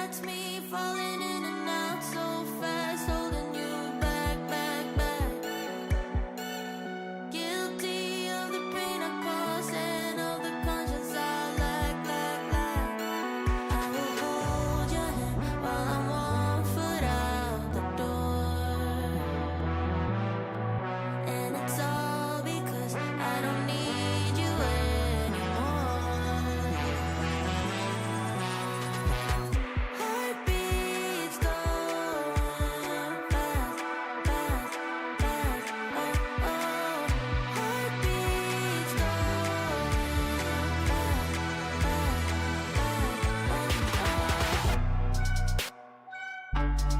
That's me falling in and out so fast, holding you back, back, back. Guilty of the pain I caused and of the conscience I lack, lack, lack. I will hold your hand while I'm 1 foot out the door. And it's all because I don't need you anymore. Heartbeats going fast, fast, fast. Oh, oh. Heartbeats going fast, fast, fast. Oh, oh.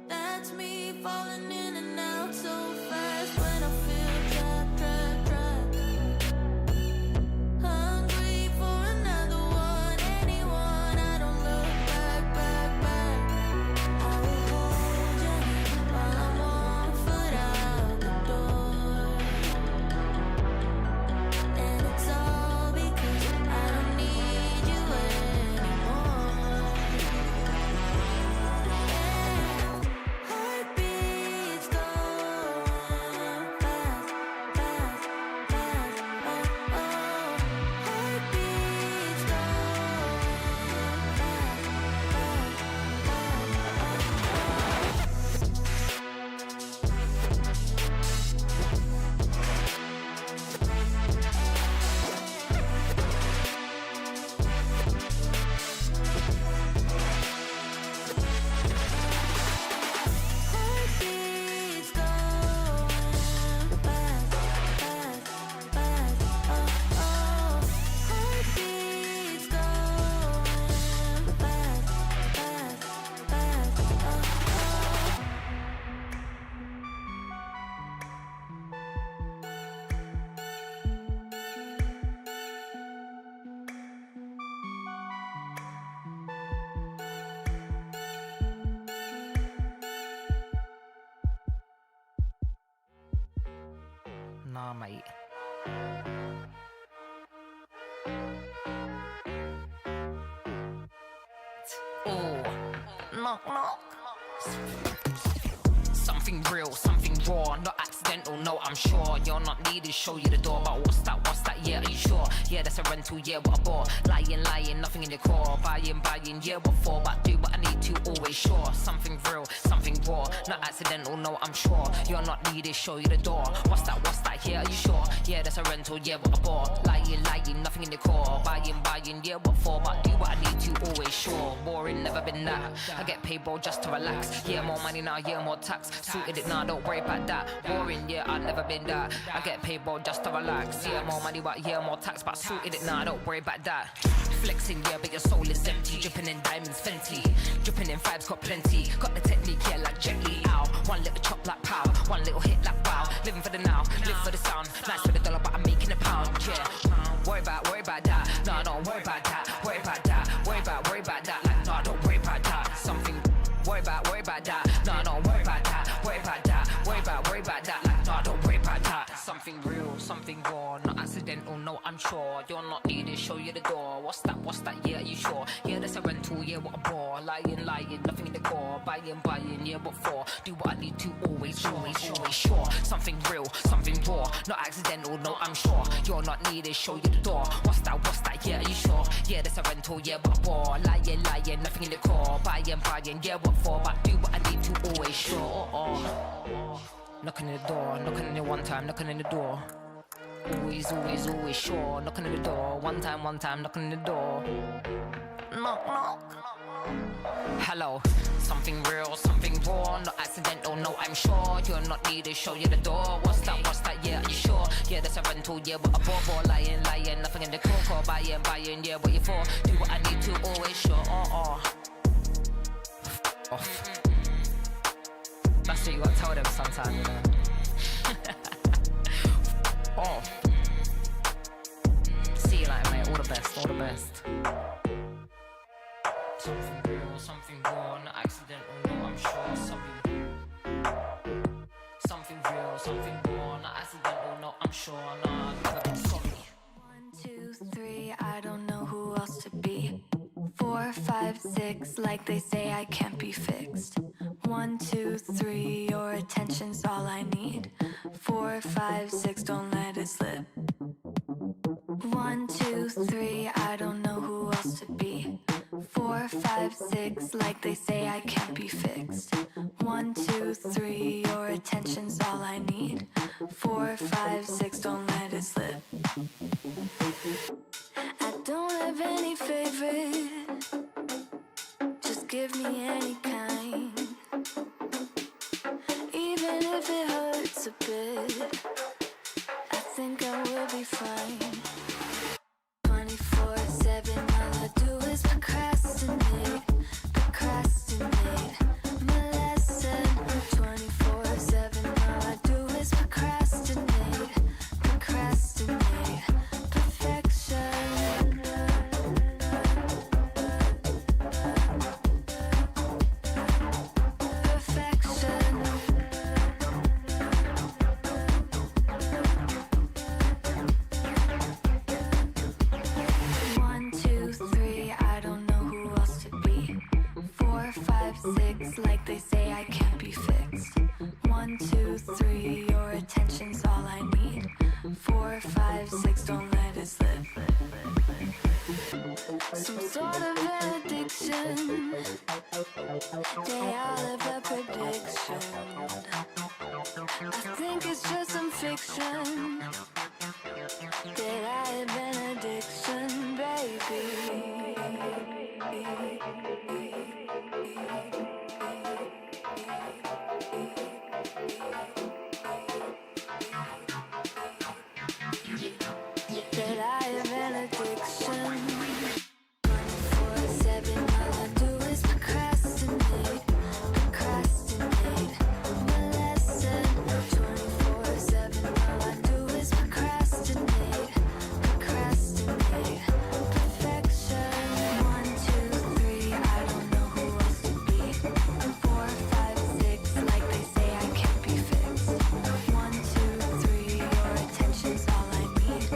That's me falling in and out so fast when I feel trapped, trapped, trapped. Hungry for another one, anyone. I don't look back, back, back. I will hold your hand while I'm 1 foot out the door. And it's all because I don't need you anymore. Heartbeats going fast, fast, fast. Oh, oh. Heartbeats going fast, Heartbeats going fast, fast, fast. Oh, oh. Heartbeats going fast, fast, fast. Oh, oh. Nah, mate. Oh, knock, knock. Something real, something raw, not accidental, no, I'm sure. You're not needed, show you the door, but what's that, yeah, are you sure? Yeah, that's a rental, yeah, what a bore. Lying, lying, nothing in the core. Buying, buying, yeah, what for? But do what I need to, always sure. Something real, something raw, not accidental, no, I'm sure. You're not needed, show you the door. What's that, yeah, are you sure? Yeah, that's a rental, yeah, what a bore. Lying, lying, nothing in the core. Buying, buying, yeah, what for? But do what I need to, always sure. Boring, never been that. I get paid, bro, just to relax. Yeah, more money now, yeah, more tax. Suited it now, don't worry about that. Boring, yeah, I've never been that. I get paid, bro, just to relax. Yeah, more money, but yeah, more tax. But suited it now, don't worry about that. Flexing, yeah, but your soul is empty. Dripping in diamonds, Fenty. Dripping in vibes, got plenty. Got the technique, yeah, like Jet Li. Ow. One little chop like pow. One little hit like wow. Living for the now, live for the sound. Nice for the dollar, but I'm making a pound. Yeah. Worry about that. No, don't worry about that. Worry about that. Worry about that. Like, no, don't worry about that. Something. Worry about that. No, don't worry about that. Worry about that. Worry about that. Like, no, don't worry about that. Something real, something raw, not accidental, no, I'm sure. You're not needed, show you the door. What's that, yeah, are you sure? Yeah, that's a rental, yeah, what a bore. Lying, lying, nothing in the core. Buying, buying, yeah, what for? Do what I need to, always sure. Something real, something raw, not accidental, no, I'm sure. You're not needed, show you the door. What's that, yeah, are you sure? Yeah, that's a rental, yeah, what a bore. Lying, lying, nothing in the core. Buying, buying, yeah, what for? But do what I need to, always sure. Knocking in the door, knocking in the one time, knocking in the door. Always sure. Knocking in the door, one time, knocking in the door. Knock, knock. Hello, something real, something raw, not accidental, no, I'm sure. You're not needed, show you the door. What's that, yeah, are you sure? Yeah, that's a rental, yeah, what a bore. Lying, lying, nothing in the core. Buying, buying, yeah, what you for? Do what I need to, always sure. Off. That's what you gotta tell them sometime, you know. Oh. See you later, mate. All the best. Something real, something raw, not accidental, no, I'm sure. Something real, something raw, not accidental, no, I'm sure. Nah, never been sorry. 1, 2, 3, I don't know who else to be. 4, 5, 6, like they say I can't be fixed. 1, 2, 3, your attention's all I need. 4, 5, 6, don't let it slip. 1, 2, 3, I don't know who else to be. 4, 5, 6, like they say I can't be fixed. 1, 2, 3, your attention's all I need. 4, 5, 6, don't let it slip. I don't have any favorite, just give me any kind. Even if it hurts a bit, I think I will be fine. 24/7, all I do is procrastinate, procrastinate. My lesson. 24/7, all I do is procrastinate, procrastinate. Perfection. Perfection. 1, 2, 3, I don't know who else to be. 4, 5, 6, like they say I can't be fixed. 1, 2, 3, your attention's all I need. 4, 5, 6, don't let it slip. Some sort of an addiction. They all have a prediction. I think it's just some fiction that I have an addiction, baby. That I have an addiction. 24/7, all I do is procrastinate, procrastinate. My lesson. 24/7, all I do is procrastinate, procrastinate. Perfection. 1, 2, 3, I don't know who else to be. 4, 5, 6, like they say I can't be fixed. 1, 2, 3, your attention's all I need.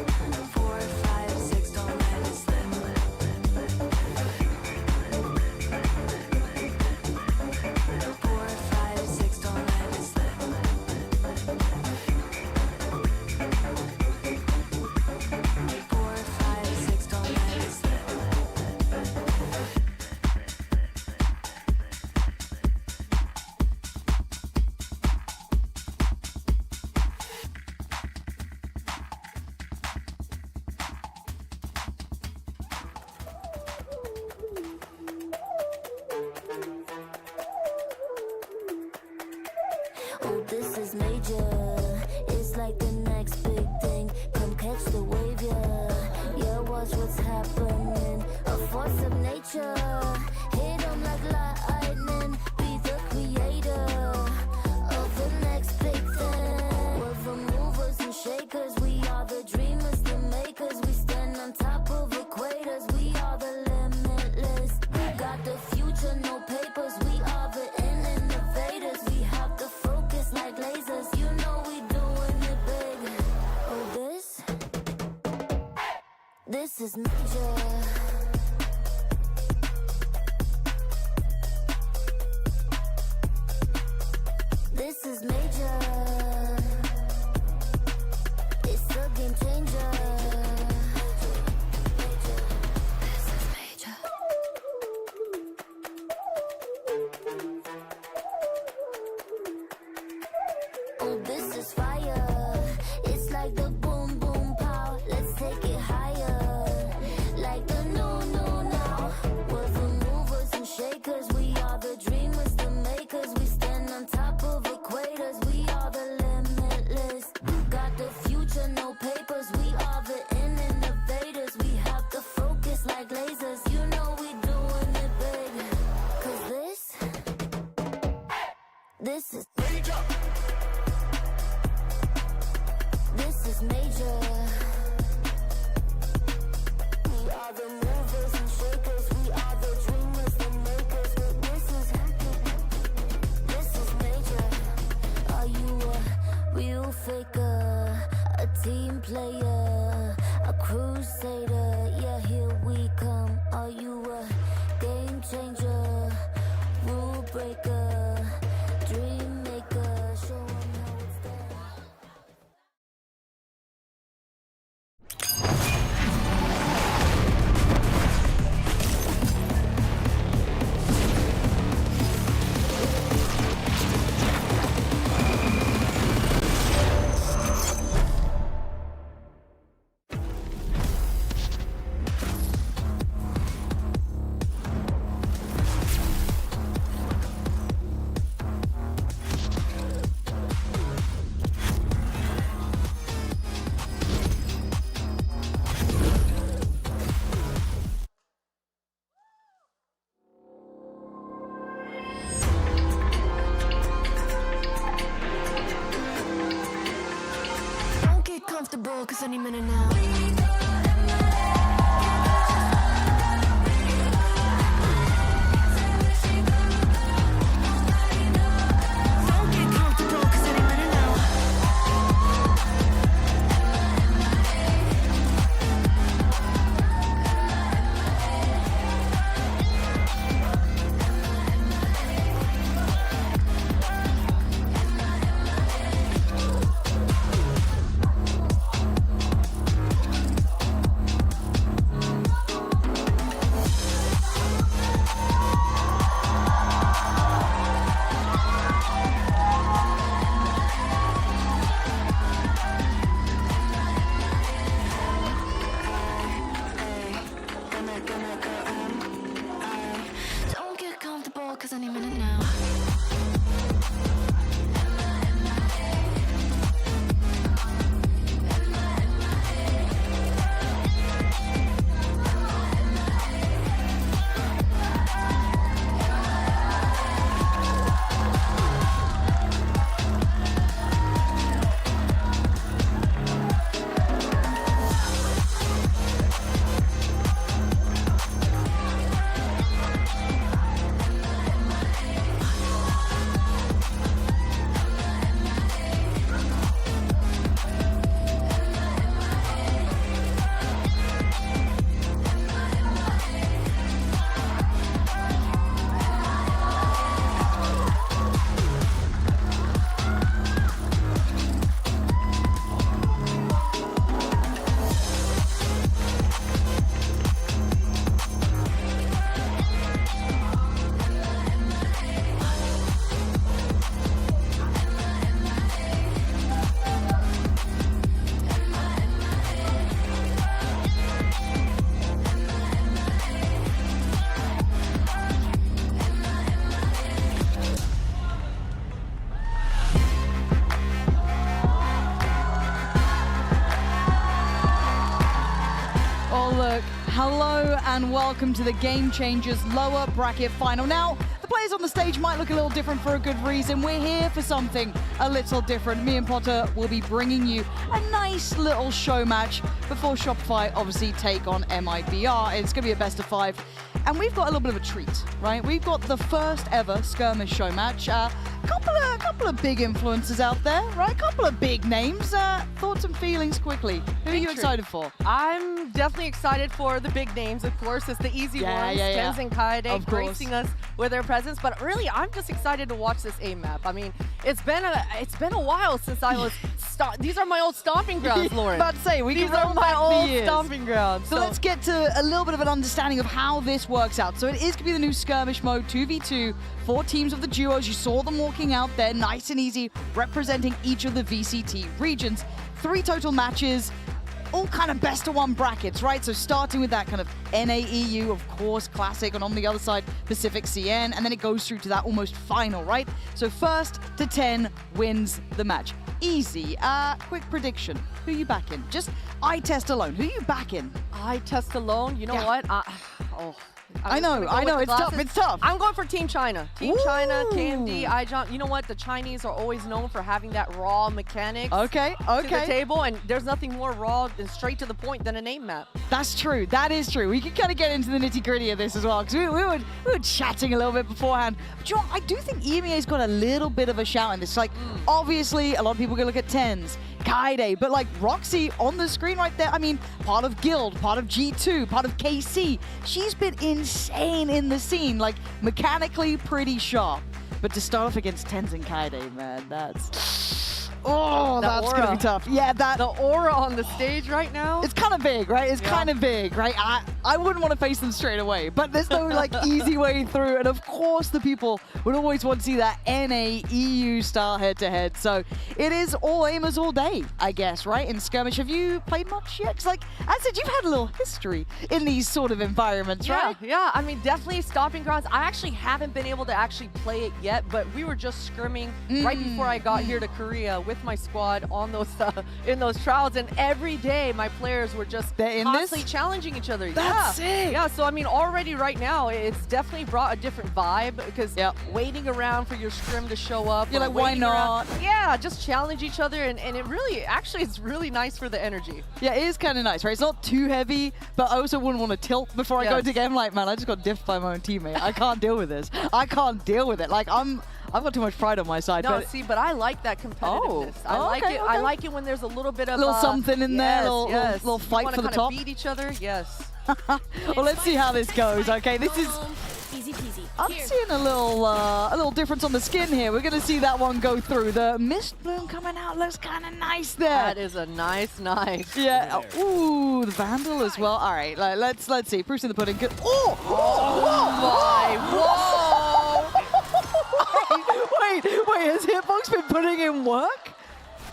4, 5, 6, don't let it slip. 4, 5, 6, don't let it slip. 4, 5, 6, don't let it slip. Oh, this is major. It's like the next big thing. Come catch the wave, yeah. Yeah, watch what's happening. A force of nature. Hit 'em like lightning. Be the creator of the next big thing. We're the movers and shakers. We are the dreamers, the makers. We stand on top of equators. We are the limitless. We got the future, no papers. We are the innovators. We have the focus like lasers. You know we doing it big. Oh, this is major. This is major. It's a game changer. This is major. Oh, this is fire. It's like the boom, boom, pow. Let's take it higher. Like the no, no, now. We're the movers and shakers. We are the dreamers, the makers. We stand on top of equators. We are the limitless. Got the future, no papers. We are the innovators. We have the focus like lasers. You know we doing it big. 'Cause this is major. crusader, yeah, here we come. Are you a game changer, rule breaker, dream maker? Show 'em how it's done. Don't get comfortable, cause any minute now. Don't get comfortable, cause any minute now. Don't get comfortable, cause any minute now. Oh, look. Hello and welcome to the Game Changers lower bracket final. Now, the players on the stage might look a little different for a good reason. We're here for something a little different. Me and Potter will be bringing you a nice little show match before Shopify obviously take on MIBR. It's going to be a best of 5. And we've got a little bit of a treat, right? We've got the first ever skirmish show match. Couple of big influencers out there, right? Couple of big names. Thoughts and feelings quickly. Who are you excited for? I'm definitely excited for the big names, of course. It's the easy ones, Tens and Kaede gracing us with their presence. But really, I'm just excited to watch this Aimlab. I mean, it's been a while since I was. These are my old stomping grounds, Lauren. About to say, These are my old stomping grounds. So let's get to a little bit of an understanding of how this works out. So it is going to be the new skirmish mode, 2v2, 4 teams of the duos. You saw them walking out there, nice and easy, representing each of the VCT regions. 3 total matches, all kind of best of 1 brackets, right? So starting with that kind of NAEU, of course, classic, and on the other side, Pacific CN, and then it goes through to that almost final, right? So first to 10 wins the match. Easy. Quick prediction. Who you backing? Just eye test alone. Who you backing? Eye test alone. You know what? I know. It's tough. I'm going for Team China. Team China, KMD, iJump. You know what? The Chinese are always known for having that raw mechanics to the table, and there's nothing more raw and straight to the point than a name map. That's true. That is true. We can kind of get into the nitty-gritty of this as well, because we were chatting a little bit beforehand. But you know, I do think EMEA's got a little bit of a shout in this. Like, obviously, a lot of people are going to look at Tens. Kaide. But like Roxy on the screen right there, I mean, part of Guild, part of G2, part of KC. She's been insane in the scene, like mechanically pretty sharp. But to start off against Tens and Kaide, man, that's... Oh, that's going to be tough. Yeah, the aura on the stage right now. It's kind of big, right? It's kind of big, right? I wouldn't want to face them straight away, but there's no like easy way through. And of course, the people would always want to see that NA EU style head-to-head. So it is all aimers all day, I guess, right? In skirmish, have you played much yet? Because like I said, you've had a little history in these sort of environments, right? Yeah, I mean, definitely stomping grounds. I actually haven't been able to actually play it yet, but we were just scrimming right before I got here to Korea with my squad on those in those trials, and every day my players were just constantly challenging each other. That's sick. Yeah, so I mean, already right now it's definitely brought a different vibe because waiting around for your scrim to show up. You're like, why not? Yeah, just challenge each other, and it really, actually, it's really nice for the energy. Yeah, it is kind of nice, right? It's not too heavy, but I also wouldn't want to tilt before I go to game. Like, man, I just got diffed by my own teammate. I can't deal with this. I can't deal with it. Like, I've got too much pride on my side. No, but I like that competitiveness. I like it. I like it when there's a little bit of little something in there, little fight for the top. Beat each other, yes. Well, let's see how this goes. Okay, this is. Easy peasy. I'm seeing a little difference on the skin here. We're gonna see that one go through. The mist bloom coming out looks kind of nice there. That is a nice. Yeah. Ooh, the vandal as well. All right, let's see. Proofs in the pudding. Good. Oh! Wait, has Hitbox been putting in work?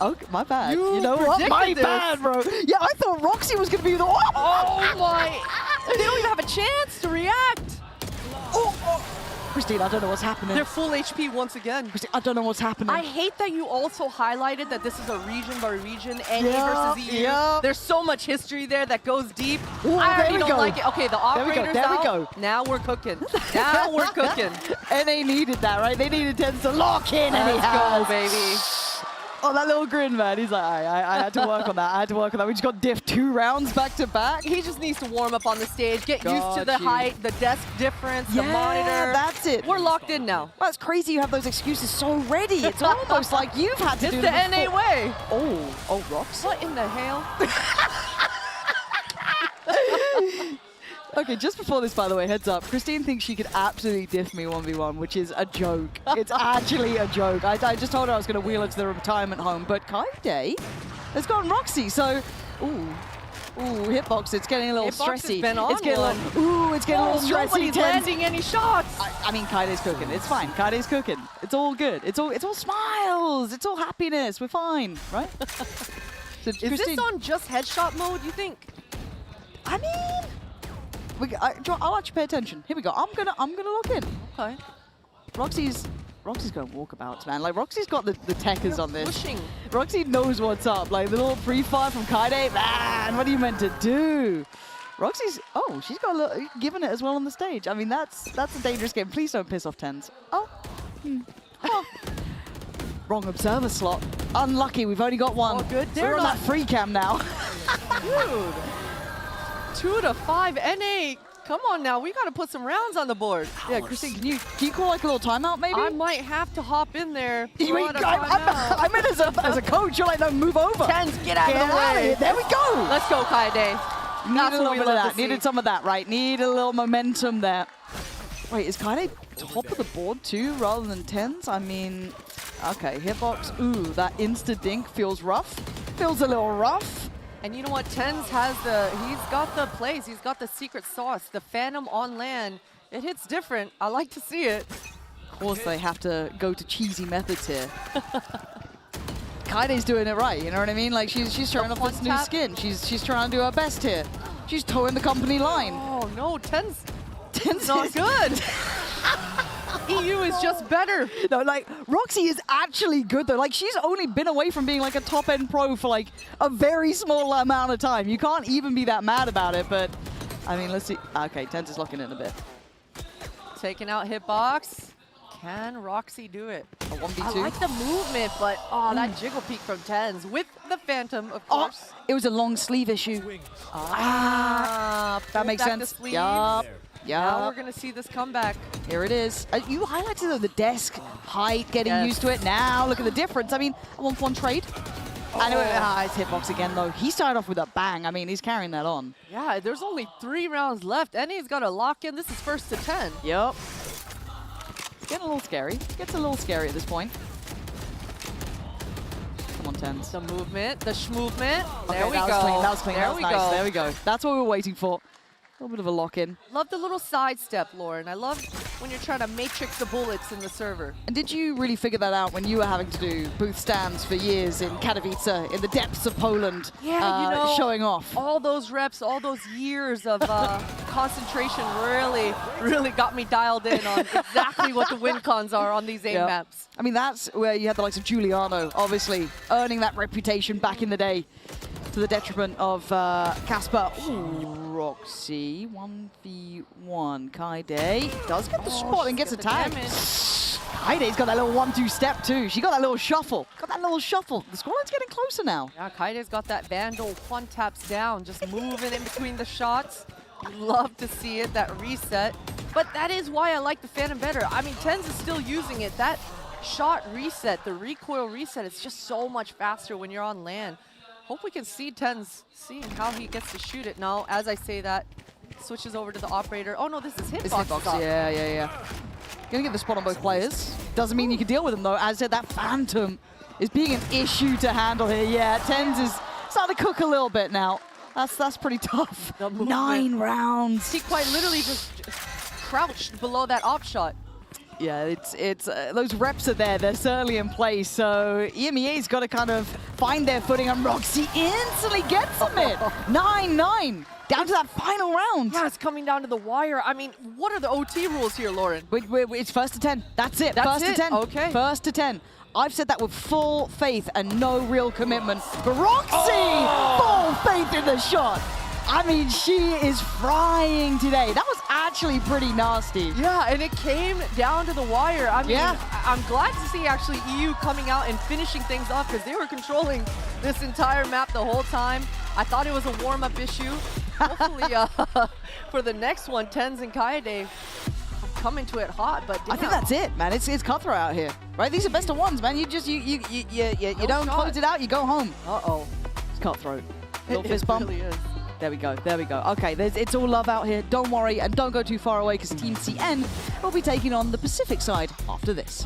Oh, my bad. You know what? My bad, bro. Yeah, I thought Roxy was going to be the one. Oh, my. They don't even have a chance to react. Christine, I don't know what's happening. They're full HP once again. Christine, I don't know what's happening. I hate that you also highlighted that this is a region by region, NA versus EU. There's so much history there that goes deep. Ooh, I already don't like it. Okay, the operator's there out. we go. Now we're cooking. Now we're cooking. NA needed that, right? They needed Tens to lock in, and he has. Let's go, baby. Oh, that little grin, man. He's like, I had to work on that. We just got diff 2 rounds back to back. He just needs to warm up on the stage, get used to the height, the desk difference, the monitor. That's it. We're locked in now. Well, it's crazy you have those excuses so ready. It's almost like you've had to do it the NA way. Oh, Rox. What in the hell? Okay, just before this, by the way, heads up, Christine thinks she could absolutely diff me 1v1, which is a joke. It's actually a joke. I just told her I was going to wheel her to the retirement home, but Kaide has gotten Roxy, so... Ooh, Hitbox, it's getting a little stressy. It's getting a little stressy. Nobody's landing any shots. I mean, Kaide's cooking. It's fine. Kaide's cooking. It's all good. It's all smiles. It's all happiness. We're fine, right? So, is this on just headshot mode, you think? I mean... I'll actually pay attention. Here we go. I'm gonna look in. Okay. Roxy's going walkabouts, man. Like Roxy's got the techers on this. Pushing. Roxy knows what's up. Like the little pre-fire from Kaide. Man, what are you meant to do? Roxy's she's got a little giving it as well on the stage. I mean that's a dangerous game. Please don't piss off Tens. Wrong observer slot. Unlucky. We've only got one. Oh, good. We're on that free cam now. Dude. 2 to 5 NA. Come on now, we gotta put some rounds on the board. Yeah, Christine, can you call like a little timeout maybe? I might have to hop in there. I meant as a coach, you're like, no, move over. Tens, get out of the way. There we go. Let's go, Kaide. Need a little bit of that. Needed some of that, right? Need a little momentum there. Wait, is Kaide top of the board too, rather than Tens? I mean, okay, Hitbox. Ooh, that insta dink feels rough. Feels a little rough. And you know what? Tens has he's got the plays. He's got the secret sauce. The Phantom on land. It hits different. I like to see it. Of course, they have to go to cheesy methods here. Kaide's doing it right, you know what I mean? Like, she's showing off this new skin. She's trying to do her best here. She's towing the company line. Oh, no. Tens not good. EU is just better. No, like, Roxy is actually good, though. Like, she's only been away from being, like, a top-end pro for, like, a very small amount of time. You can't even be that mad about it, but, I mean, let's see. Okay, Tens is locking in a bit. Taking out Hitbox. Can Roxy do it? A 1v2. I like the movement, but, that jiggle peek from Tens with the Phantom, of course. It was a long sleeve issue. That makes sense. Yup. Yeah. Now we're going to see this comeback. Here it is. You highlighted the desk height, getting used to it. Now look at the difference. I mean, a 1-1 trade. And it's hitbox again, though. He started off with a bang. I mean, he's carrying that on. Yeah, there's only 3 rounds left. and he's got to lock in. This is first to 10. Yep. Getting a little scary. Gets a little scary at this point. Come on, Tens. The movement, the sh-movement. Okay, there we go. That was clean. There That was we nice. go. There we go. That's what we were waiting for. A little bit of a lock-in. Love the little sidestep, Lauren. I love when you're trying to matrix the bullets in the server. And did you really figure that out when you were having to do booth stands for years in Katowice, in the depths of Poland, Yeah, you know, showing off? All those reps, all those years of concentration really got me dialed in on exactly what the win cons are on these aim maps. I mean, that's where you had the likes of Giuliano, obviously, earning that reputation back in the day to the detriment of Casper. Ooh, Roxy, 1v1. Kaide does get the spot and gets attacked. Kaide's got that little 1-2 step too. She got that little shuffle. The scoreline's getting closer now. Yeah, Kaide's got that Vandal 1 taps down, just moving in between the shots. Love to see it, that reset. But that is why I like the Phantom better. I mean, Tens is still using it. That shot reset, the recoil reset, is just so much faster when you're on land. Hope we can see Tens, seeing how he gets to shoot it. Now, as I say that, switches over to the operator. Oh no, this is hitbox. It's hitbox, yeah. Gonna get the spot on both players. Doesn't mean you can deal with them though. As I said, that Phantom is being an issue to handle here. Yeah, Tens is starting to cook a little bit now. That's pretty tough. 9 rounds. He quite literally just crouched below that op shot. Yeah, it's those reps are there. They're certainly in place. So EMEA's got to kind of find their footing, and Roxy instantly gets them it. 9-9, down to that final round. Yeah, it's coming down to the wire. I mean, what are the OT rules here, Lauren? It's first to 10. That's it. That's first it? to 10. Okay. First to 10. I've said that with full faith and no real commitment. But Roxy, full faith in the shot. I mean, she is frying today. That was actually pretty nasty. Yeah, and it came down to the wire. I mean, Yeah. I'm glad to see actually EU coming out and finishing things off because they were controlling this entire map the whole time. I thought it was a warm-up issue. Hopefully, for the next one, Tens and Kaede come into it hot, but I think that's it, man. It's cutthroat out here, right? These are best of ones, man. You don't shot. close it out, you go home. Uh-oh. It's cutthroat. Little It fist bump. really is. There we go. Okay, it's all love out here. Don't worry, and don't go too far away, because Team CN will be taking on the Pacific side after this.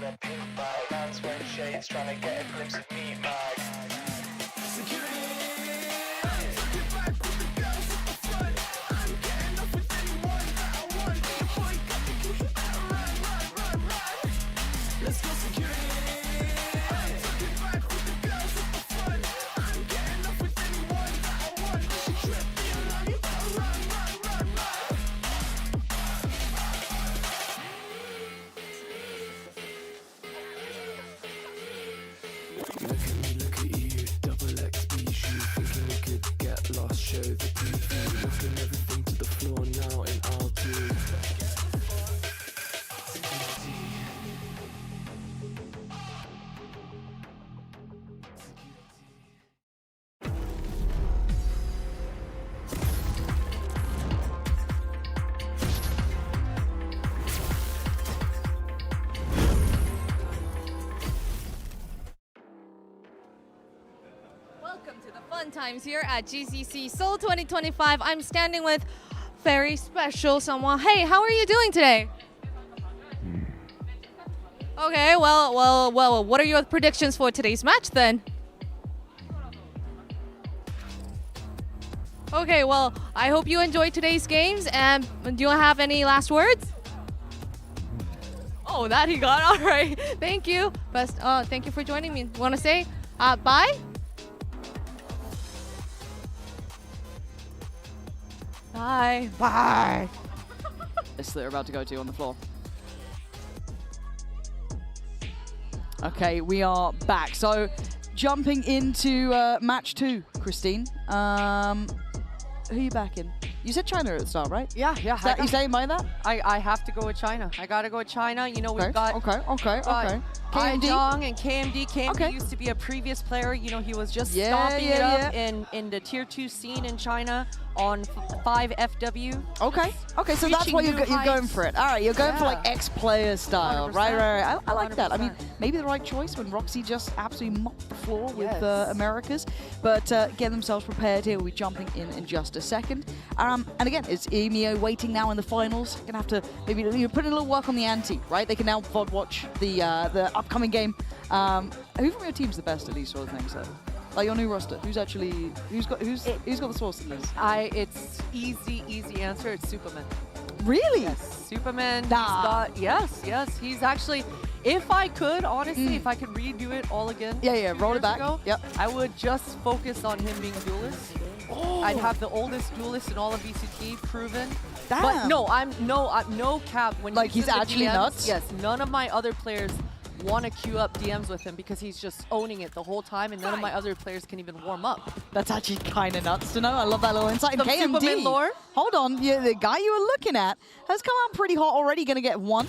a pink bag. Man's wearing shades, trying to get a glimpse of me, mag. Welcome to the fun times here at GCC Seoul 2025. I'm standing with very special someone. Hey, how are you doing today? Okay, well, what are your predictions for today's match then? Okay, well, I hope you enjoyed today's games, and do you have any last words? Oh, that he got. All right. Thank you. Thank you for joining me. Want to say bye? Bye. Bye. This they're about to go to on the floor. Okay, we are back. So, jumping into match 2, Christine. Who are you backing? You said China at the start, right? Yeah. You saying by that? I have to go with China. I gotta go with China. You know, we've got Okay. KMD and KMD. KMD used to be a previous player. You know, he was just stomping it up in the tier 2 scene in China on 5FW. Okay, so that's why you're going for it. All right, you're going for like ex-player style. 100%. Right. I like that. I 100%. mean, maybe the right choice when Roxy just absolutely mopped the floor with Americas. But get themselves prepared here. We'll be jumping in just a second. And again, it's EMEA waiting now in the finals. Gonna have to maybe put in a little work on the ante, right? They can now VOD watch the upcoming game. Who from your team's the best at these sort of things, though? Like your new roster, who's got the source in this? It's easy answer. It's Superman. Really? Yes, Superman. Nah. Yes. He's actually. If I could, honestly, if I could redo it all again. Roll it back. Yep. I would just focus on him being duelist. Oh. I'd have the oldest duelist in all of VCT proven. Damn. But no, I'm no cap. When Like he's actually DMs, nuts? Yes, none of my other players want to queue up DMs with him because he's just owning it the whole time, and none of my other players can even warm up. That's actually kind of nuts to know. I love that little insight. And Some KMD, Superman lore. Hold on, the guy you were looking at has come out pretty hot already. Gonna get 1.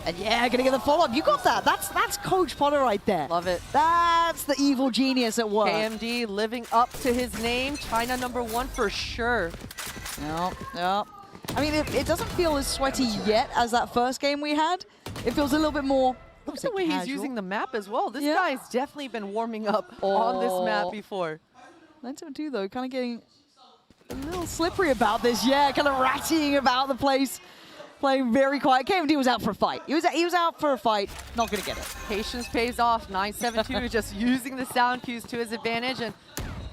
And gonna get the follow-up. You got that. That's Coach Potter right there. Love it. That's the evil genius at work. KMD living up to his name. China #1 for sure. Yep. I mean, it doesn't feel as sweaty yet as that first game we had. It feels a little bit more. Look at the way he's using the map as well. This guy's definitely been warming up on this map before. 972 though, kind of getting a little slippery about this. Yeah, kind of rattying about the place. Playing very quiet. KMD was out for a fight. He was out for a fight. Not gonna get it. Patience pays off. 972 just using the sound cues to his advantage, and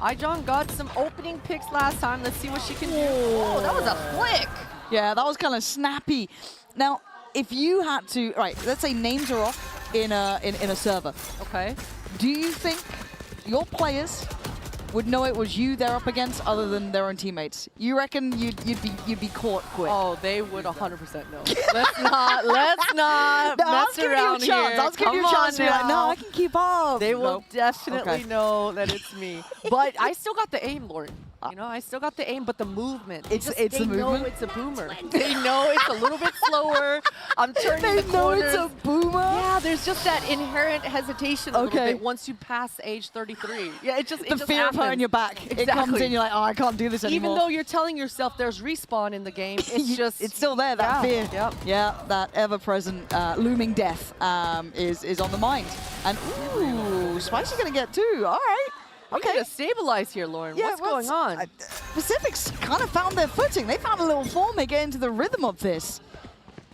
Ijon got some opening picks last time. Let's see what she can do. Oh, that was a flick. Yeah, that was kind of snappy. Now, if you had to, right, let's say names are off in a server. Okay. Do you think your players would know it was you they're up against other than their own teammates? You reckon you'd be caught quick? Oh, they would 100% know. let's not mess around here. I was giving you a chance to be like, no, I can keep up. They will definitely know that it's me. But I still got the aim, Lauren. You know, I still got the aim, but the movement. It's the They know movement? it's a boomer. They know it's a little bit slower. I'm turning the They know corners. it's a boomer? Yeah, there's just that inherent hesitation a little Okay. bit once you pass age 33. Yeah, it just The fear of hurting your back. It comes Exactly. in, you're like, oh, I can't do this anymore. Even though you're telling yourself there's respawn in the game, it's just... it's still there, that fear. Yep. Yeah, that ever-present looming death is on the mind. And ooh, Spicy's gonna get 2. All right. Okay. We gotta stabilize here, Lauren. What's going on? Pacific's kind of found their footing. They found a little form. They get into the rhythm of this.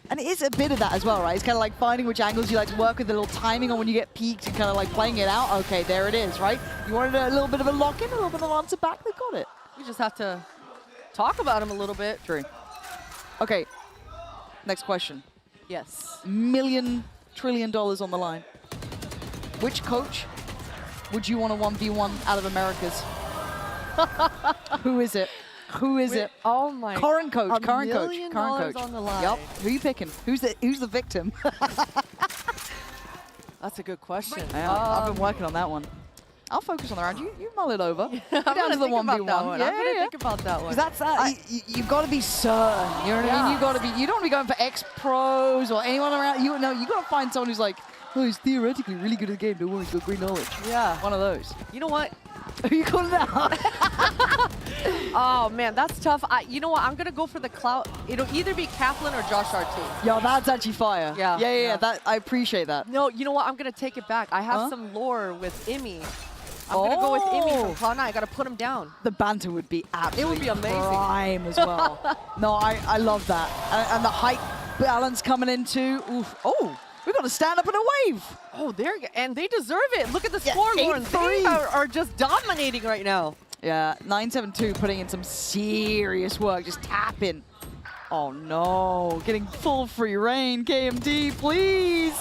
And it is a bit of that as well, right? It's kind of like finding which angles you like to work with, a little timing on when you get peaked and kind of like playing it out. Okay, there it is, right? You wanted a little bit of a lock-in, a little bit of an answer back, they got it. We just have to talk about him a little bit. True. Okay, next question. Yes. $1 trillion on the line. Which coach would you want to 1v1 out of Americas? Who is it? Who is it? Oh my. Current coach. Current coach. $1 million Current coach. on the line. Yep. Who are you picking? Who's the victim? That's a good question. Yeah, I've been working on that one. I'll focus on the round. You mull it over. Go down to the 1v1. I'm gonna think about that one. Because that's you've got to be certain. You know what I mean? You got to be. You don't want to be going for ex-pros or anyone around. You got to find someone who's like, oh, he's theoretically really good at the game. Don't worry, he's got great knowledge. Yeah. One of those. You know what? Who you calling out? Oh man, that's tough. You know what? I'm gonna go for the clout. It'll either be Kaplan or Josh RT. Yo, that's actually fire. Yeah. That I appreciate that. No, you know what? I'm gonna take it back. I have some lore with EMEA. I'm gonna go with EMEA from Cloud9. I gotta put him down. The banter would be absolutely It would be amazing. prime as well. No, I love that. And the height balance coming in too. Oof. Oh, we got to stand up in a wave. Oh, and they deserve it. Look at the score, Lauren. 8-3. They are just dominating right now. Yeah, 972 putting in some serious work, just tapping. Oh no, getting full free reign. KMD, please.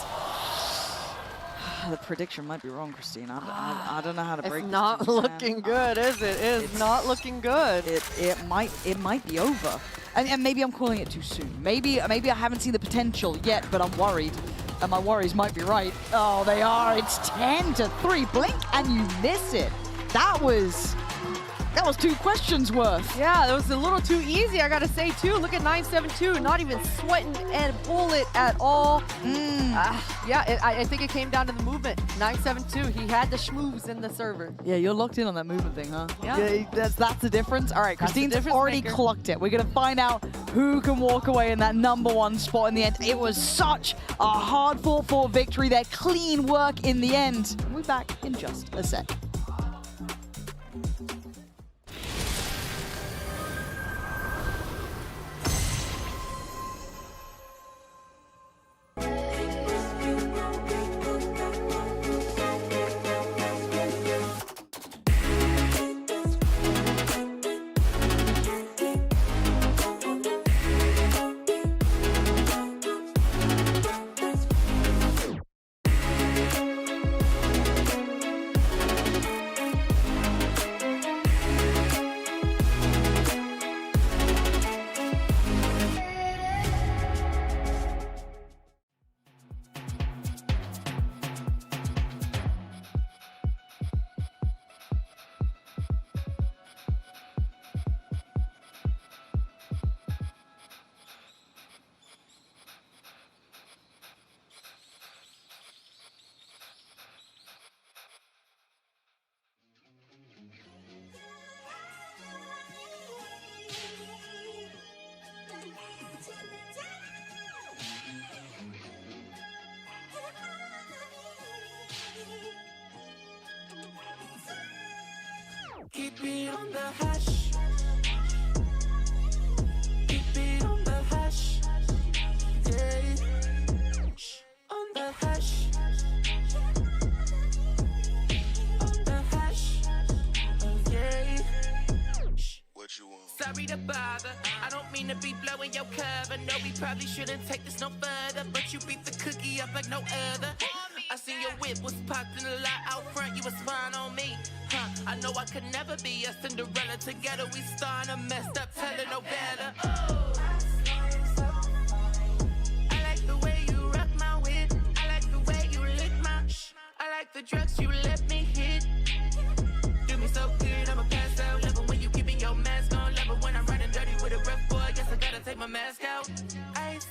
The prediction might be wrong, Christine. I don't know how to break this. It's not looking good, is it? It's not looking good. It might be over. And maybe I'm calling it too soon. Maybe I haven't seen the potential yet, but I'm worried. And my worries might be right. Oh, they are. It's 10-3. Blink and you miss it. That was 2 questions worth. Yeah, that was a little too easy, I gotta say too. Look at 972, not even sweating a bullet at all. Yeah, I think it came down to the movement. 972, he had the schmooze in the server. Yeah, you're locked in on that movement thing, huh? Yeah. That's the difference. All right, That's the Christine's difference already maker. clocked it. We're gonna find out who can walk away in that #1 spot in the end. It was such a hard fought victory there. Clean work in the end. We'll be back in just a sec. Keep it on the hush. Keep it on the hush. Yeah. Shh. On the hush. On the hush. Oh yeah. Shh. What you want? Sorry to bother. I don't mean to be blowing your cover. No, we probably shouldn't take this no further. But you beat the cookie up like no other. I seen your whip was popped in a lot out front. You was fine on me. I know I could never be a Cinderella. Together we starting a messed up telenovela. Oh. I like the way you rock my whip. I like the way you lick my I like the drugs you let me hit. Do me so good, I'ma pass out. Love it when you keeping your mask on. Love it when I'm running dirty with a rough boy. Guess I gotta take my mask out. Ice,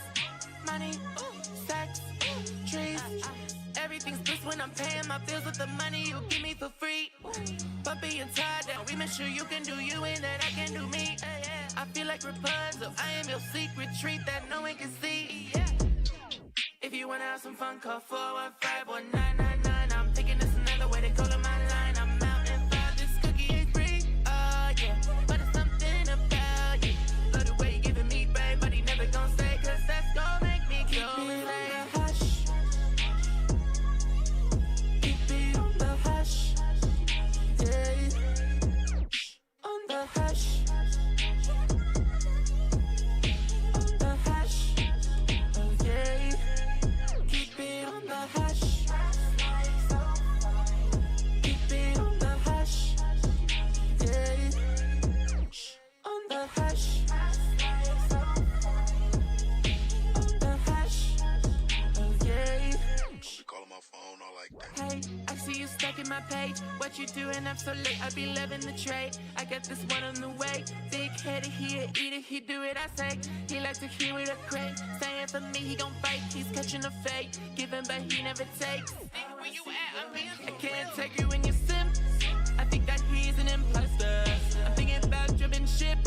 money, sex, trees. Everything's bliss when I'm paying my bills with the money you give me for free. Bumpy and tired down, we make sure you can do you and that I can do me. I feel like Rapunzel, I am your secret treat that no one can see. If you wanna have some fun, call 415-1999. I'm thinking it's another way to call on my line. I'm out and find this cookie ain't free. Oh yeah, but it's something about you. Love the way you giving me brain, but he never gonna say, cause that's gonna make me my phone or like that. Hey, I see you stuck in my page. What you doing up so late? I be living the trade. I got this one on the way. Big headed, he'll eat it, he do it, I say. He like to hear it a crate. Staying for me, he gon' fight. He's catching a fake. Giving, but he never takes. Where you at? I can't take you when you sim. I think that he's an imposter. I'm thinking about jumping ship.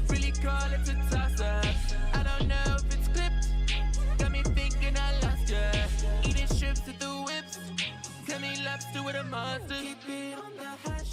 Really call it a toss-up. I don't know if it's clipped. Got me thinking I lost ya. Eating strips at the whips. Tell me lobster with a monster. Keep it on the hush.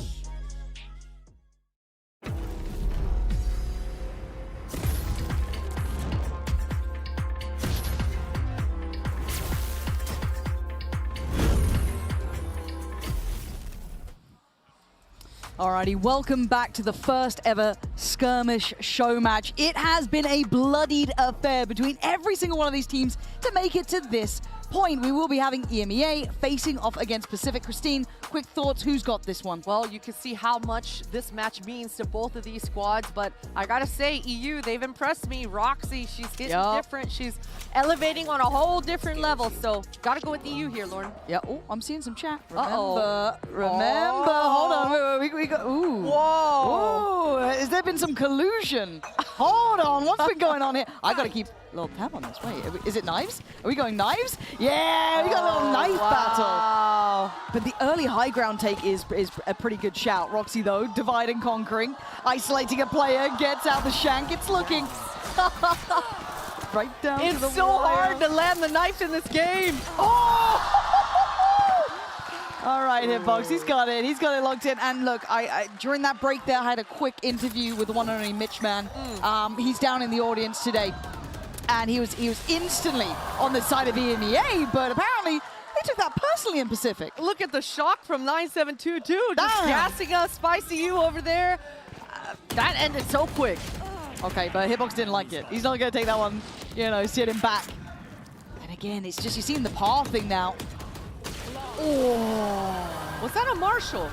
Alrighty, welcome back to the first ever skirmish show match. It has been a bloodied affair between every single one of these teams to make it to this point. We will be having EMEA facing off against Pacific. Christine, quick thoughts, who's got this one? Well, you can see how much this match means to both of these squads, but I gotta say, EU, they've impressed me. Roxy, she's hitting different. She's elevating on a whole different level, so gotta go with EU here, Lauren. Yeah, oh, I'm seeing some chat. Remember, hold on, we got, ooh. Whoa. Whoa, has there been some collusion? Hold on, what's been going on here? I gotta keep a little tab on this. Wait, is it knives? Are we going knives? Yeah, we got a little knife battle. But the early high ground take is a pretty good shout. Roxy, though, divide and conquering. Isolating a player, gets out the shank. It's looking right down to the It's so wire. hard to land the knife in this game. Oh! All right, Hitbox, he's got it locked in. And look, I during that break there, I had a quick interview with the one and only Mitch Man. He's down in the audience today. And he was instantly on the side of EMEA, but apparently they took that personally in Pacific. Look at the shock from 972 too, just gassing us, Spicy U over there. That ended so quick. Okay, but Hitbox didn't like it. He's not going to take that one, you know, sitting back. And again, it's just, you're seeing the pathing now. Oh. Was that a Marshall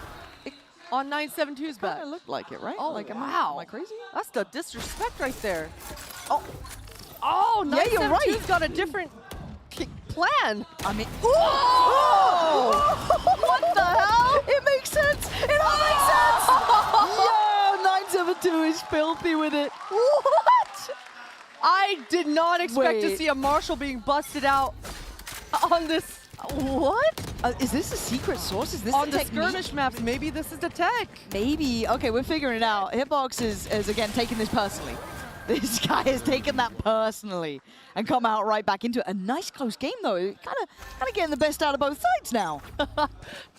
on 972's back? Kind of looked like it, right? Oh, like, wow. Am I crazy? That's the disrespect right there. Oh, yeah, you're 972's right. got a different plan. I mean, what the hell? It makes sense. It all makes sense. Yo, 972 is filthy with it. What? I did not expect to see a Marshall being busted out on this. What? Is this a secret source? Is this on the the skirmish maps? Maybe this is the tech. Maybe. Okay, we're figuring it out. Hitbox is again taking this personally. This guy has taken that personally and come out right back into it. A nice close game though. Kind of getting the best out of both sides now.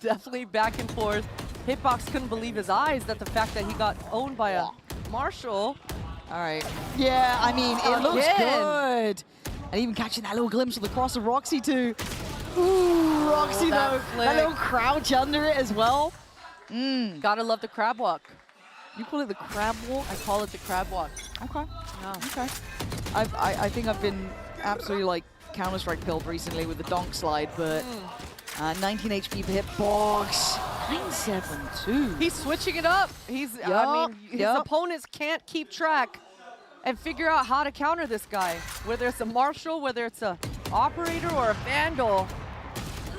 Definitely back and forth. Hitbox couldn't believe his eyes that the fact that he got owned by a Marshall. All right. Yeah, I mean, it looks good. And even catching that little glimpse of the cross of Roxy too. Ooh, Roxy though. That little crouch under it as well. Gotta love the crab walk. You call it the crab walk? I call it the crab walk. Okay. Yeah. Okay. I think I've been absolutely like Counter-Strike pilled recently with the donk slide, but 19 HP per hitbox. 972. He's switching it up. I mean, his opponents can't keep track and figure out how to counter this guy. Whether it's a Marshall, whether it's a operator or a Vandal.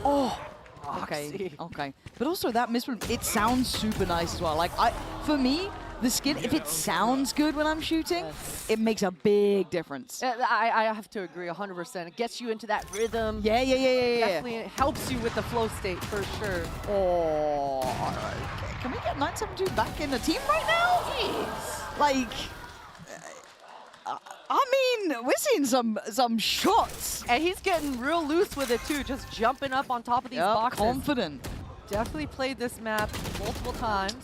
Oh. Okay, okay. But also that misprint, it sounds super nice as well. Like, for me, the skin, if it sounds good when I'm shooting, it makes a big difference. I have to agree 100%. It gets you into that rhythm. Yeah. Definitely it helps you with the flow state for sure. Oh, all right. Can we get 972 back in the team right now? Jeez. Like, I mean, we're seeing some shots. And he's getting real loose with it too, just jumping up on top of these boxes. Confident. Definitely played this map multiple times.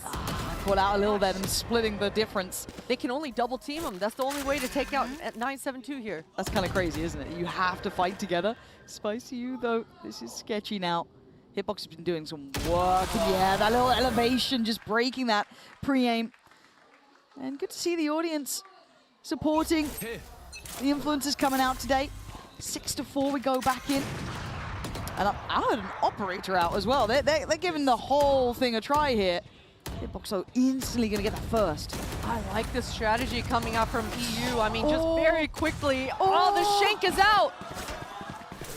Pull out a little bit and splitting the difference. They can only double team him. That's the only way to take out at 972 here. That's kind of crazy, isn't it? You have to fight together. Spicy U though, this is sketchy now. Hitbox has been doing some work. Yeah, that little elevation, just breaking that pre-aim. And good to see the audience supporting the influencers coming out today. 6-4, we go back in. And I heard an operator out as well. They're giving the whole thing a try here. Hitbox so instantly gonna get that first. I like this strategy coming out from EU. I mean, just very quickly. Oh, the shank is out.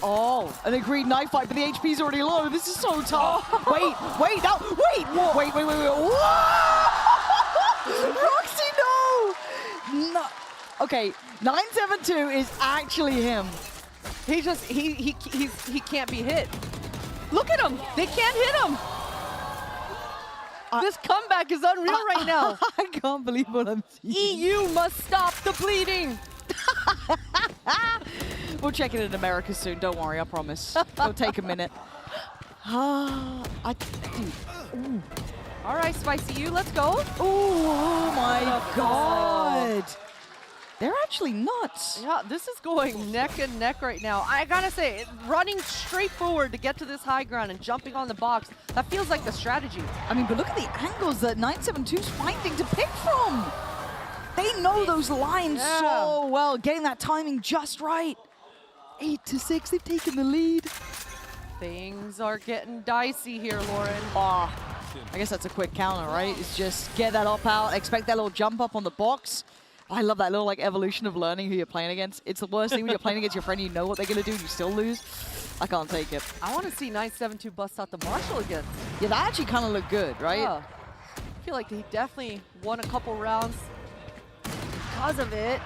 Oh, an agreed knife fight, but the HP's already low. This is so tough. Wait. Whoa. Roxy, no. Okay, 972 is actually him. He can't be hit. Look at him. They can't hit him. This comeback is unreal right now. I can't believe what I'm seeing. EU must stop the bleeding. We'll check it in America soon. Don't worry, I promise. It'll take a minute. All right, Spicy U, let's go. Oh my God. They're actually nuts. Yeah, this is going neck and neck right now. I gotta say, running straight forward to get to this high ground and jumping on the box, that feels like the strategy. I mean, but look at the angles that 972's finding to pick from. They know those lines so well, getting that timing just right. 8-6, they've taken the lead. Things are getting dicey here, Lauren. I guess that's a quick counter, right? It's just get that up out, expect that little jump up on the box. I love that little like evolution of learning who you're playing against. It's the worst thing when you're playing against your friend, you know what they're gonna do, and you still lose. I can't take it. I want to see 972 bust out the Marshall again. Yeah, that actually kind of looked good, right? I feel like he definitely won a couple rounds because of it.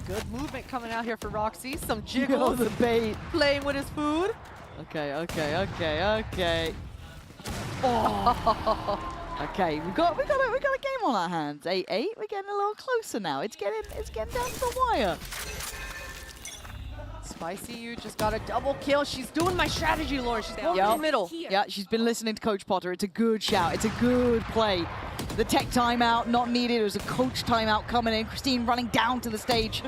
Good movement coming out here for Roxy. Some jiggles. The bait. Playing with his food. Okay. Oh. Okay, we got a game on our hands. 8-8. We're getting a little closer now. It's getting down to the wire. Spicy U just got a double kill. She's doing my strategy, Lauren. She's going in the middle. Yeah, she's been listening to Coach Potter. It's a good shout. It's a good play. The tech timeout not needed. It was a coach timeout coming in. Christine running down to the stage,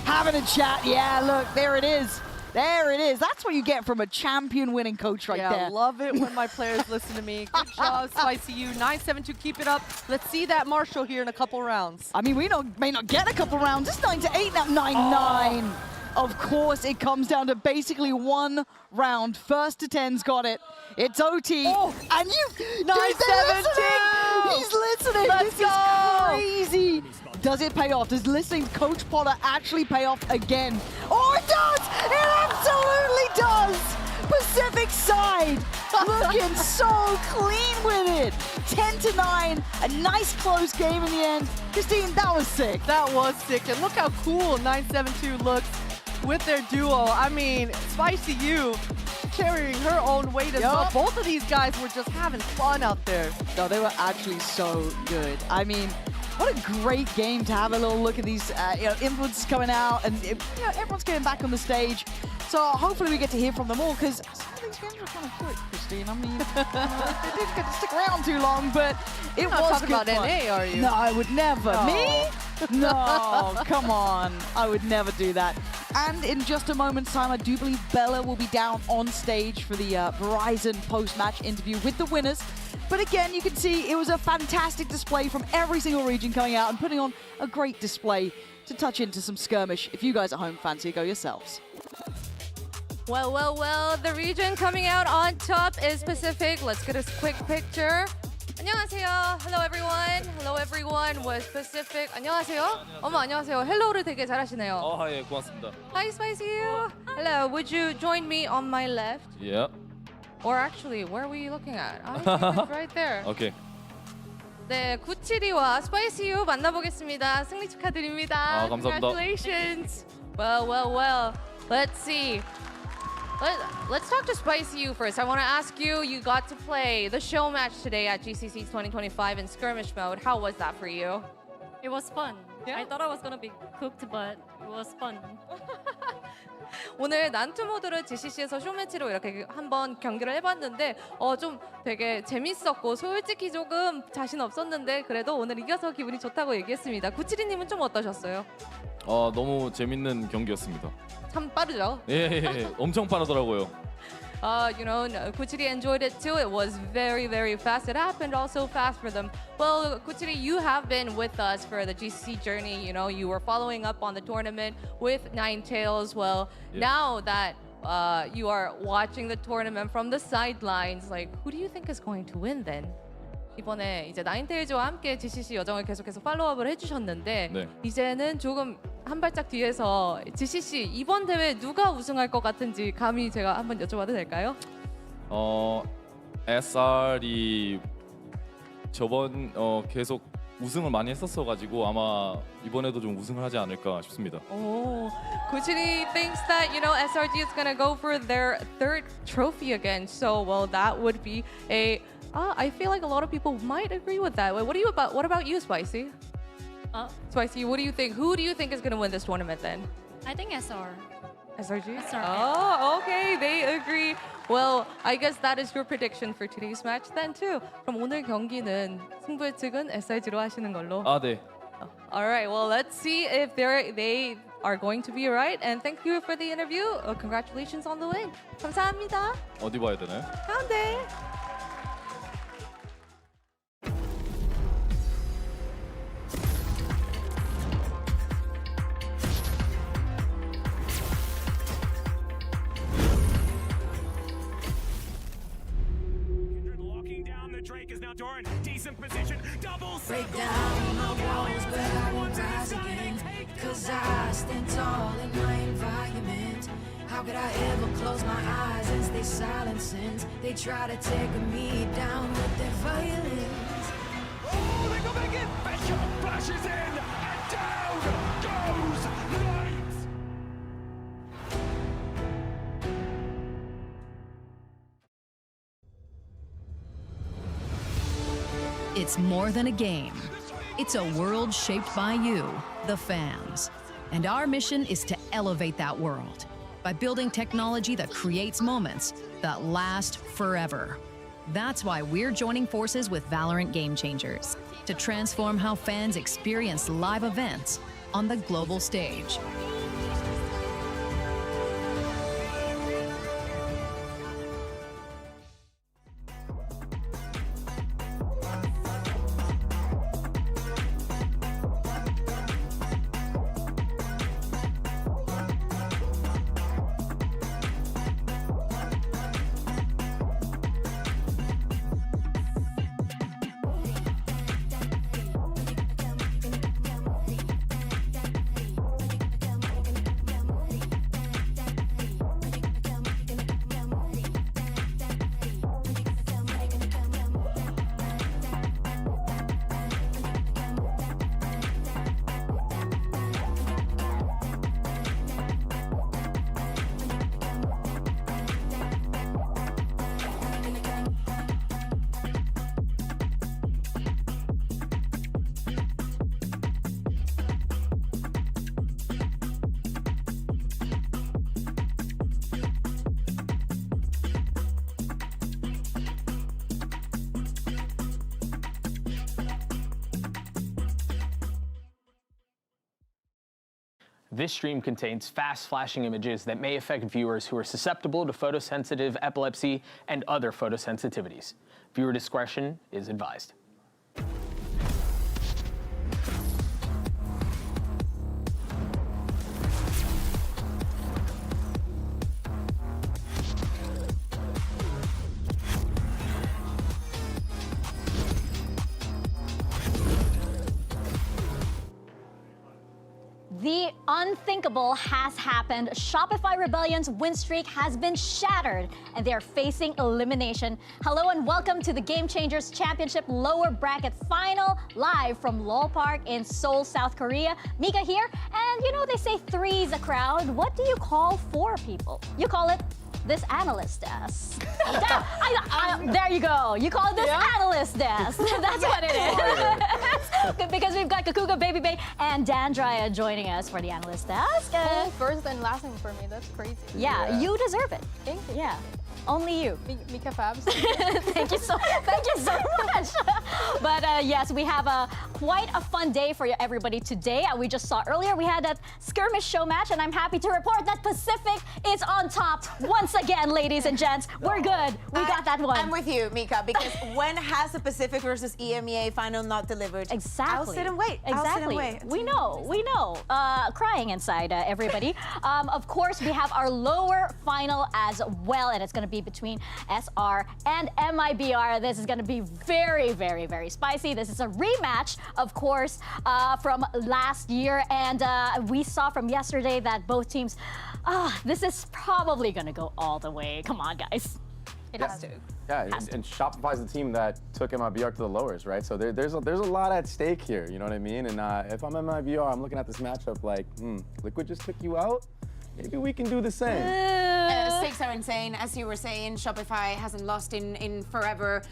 having a chat. Yeah, look, there it is. There it is. That's what you get from a champion-winning coach right there. Yeah, love it when my players listen to me. Good job, Spicy U. 972, keep it up. Let's see that Marshall here in a couple rounds. I mean, we may not get a couple rounds. It's 9-8 now. 9-9. Of course, it comes down to basically one round. First to 10's got it. It's OT. And you... 972! He's listening. Let's this go! is crazy. Does it pay off? Does listening to Coach Potter actually pay off again? Oh, it does! It absolutely does! Pacific side looking so clean with it. 10-9, a nice close game in the end. Christine, that was sick. That was sick. And look how cool 972 looks with their duo. I mean, Spicy U carrying her own weight as well. Both of these guys were just having fun out there. No, they were actually so good. I mean, what a great game to have a little look at these influencers coming out, and everyone's getting back on the stage. So hopefully we get to hear from them all, because some of these games were kind of quick, Christine. I mean, they didn't get to stick around too long, but it was talking good about fun. NA, are you? No, I would never. No. Me? No, come on. I would never do that. And in just a moment's time, I do believe Bella will be down on stage for the Verizon post-match interview with the winners. But again, you can see it was a fantastic display from every single region coming out and putting on a great display to touch into some skirmish. If you guys at home fancy, go yourselves. Well, the region coming out on top is Pacific. Let's get a quick picture. 안녕하세요. Hello everyone with Pacific. 안녕하세요. 어머, 안녕하세요. 헬로우를 되게 잘하시네요. 예, 고맙습니다. Hi, Spicy. Hello, would you join me on my left? Yeah. Or actually, where were you looking at? I think it's right there. Okay. 네, 972와 스파이시유 만나보겠습니다. 승리 축하드립니다. 감사합니다. Congratulations. Well. Let's see. Let's talk to Spicy U first. I want to ask you, you got to play the show match today at GCC 2025 in skirmish mode. How was that for you? It was fun. Yeah? I thought I was gonna be cooked, but it was fun. 오늘 난투 모드를 GCC에서 쇼매치로 이렇게 한번 경기를 해봤는데 좀 되게 재밌었고 솔직히 조금 자신 없었는데 그래도 오늘 이겨서 기분이 좋다고 얘기했습니다. 972님은 좀 어떠셨어요? 너무 재밌는 경기였습니다. 참 빠르죠? 예, 엄청 빠르더라고요. Kuchiri enjoyed it too. It was very, very fast. It happened also fast for them. Well, Kuchiri, you have been with us for the GCC journey. You know, you were following up on the tournament with Ninetales. Well, now that you are watching the tournament from the sidelines, like, who do you think is going to win then? 이번에 이제 나인테일즈와 함께 GCC 여정을 계속해서 팔로우업을 해주셨는데 네. 이제는 조금 한 발짝 뒤에서 GCC 이번 대회 누가 우승할 것 같은지 감히 제가 한번 여쭤봐도 될까요? SR이 저번 계속 우승을 많이 했었어가지고 아마 이번에도 좀 우승을 하지 않을까 싶습니다. Oh, Kuchiri thinks that SRG is gonna go for their third trophy again. So well, that would be a. I feel like a lot of people might agree with that. What about you, Spicy? Spicy, what do you think? Who do you think is gonna win this tournament then? I think SR. SRG? SRG. Oh, okay, they agree. Well, I guess that is your prediction for today's match then too. 그럼 오늘 경기는 승부 예측은 SRG로 하시는 걸로. 아, 네. All right, well, let's see if they are going to be right. And thank you for the interview. Congratulations on the win. 감사합니다. 어디 봐야 되나요? 가운데. Locking down the Drake is now Doran. Decent position. Double Break down my walls, but I won't rise again. Cause I stand tall in my environment. How could I ever close my eyes and stay silent since they try to take me down with their violence? Oh, they go back in. Bishop flashes in. And down goes Knight. It's more than a game. It's a world shaped by you, the fans. And our mission is to elevate that world by building technology that creates moments that last forever. That's why we're joining forces with Valorant Game Changers to transform how fans experience live events on the global stage. This stream contains fast flashing images that may affect viewers who are susceptible to photosensitive epilepsy and other photosensitivities. Viewer discretion is advised. The unthinkable has happened. Shopify Rebellion's win streak has been shattered, and they are facing elimination. Hello and welcome to the Game Changers Championship lower bracket final, live from Lowell Park in Seoul, South Korea. Mika here, and they say three's a crowd. What do you call four people? You call it this analyst desk. There you go. You call it this analyst desk. That's what it is. Because we've got Kakuga, Baby Bay, and Dandrya joining us for the analyst desk. First and last name for me. That's crazy. Yeah, you deserve it. Thank you. Yeah. Only you. Mika Fabs. Thank you so much. But yes, we have quite a fun day for everybody today. We just saw earlier we had that skirmish show match, and I'm happy to report that Pacific is on top once again, ladies and gents. We're good. We got that one. I'm with you, Mika, because when has the Pacific versus EMEA final not delivered? Exactly. I'll sit and wait. Exactly. I'll sit and wait. We know. Crying inside, everybody. Of course, we have our lower final as well, and it's going to be be between SR and MIBR. This is going to be very, very, very spicy. This is a rematch, of course, from last year. And we saw from yesterday that both teams, this is probably going to go all the way. Come on, guys. It has to. Yeah, and Shopify's the team that took MIBR to the lowers, right? So there's a lot at stake here, you know what I mean? And if I'm MIBR, I'm looking at this matchup like, Liquid just took you out. Maybe we can do the same. Stakes are insane. As you were saying, Shopify hasn't lost in forever.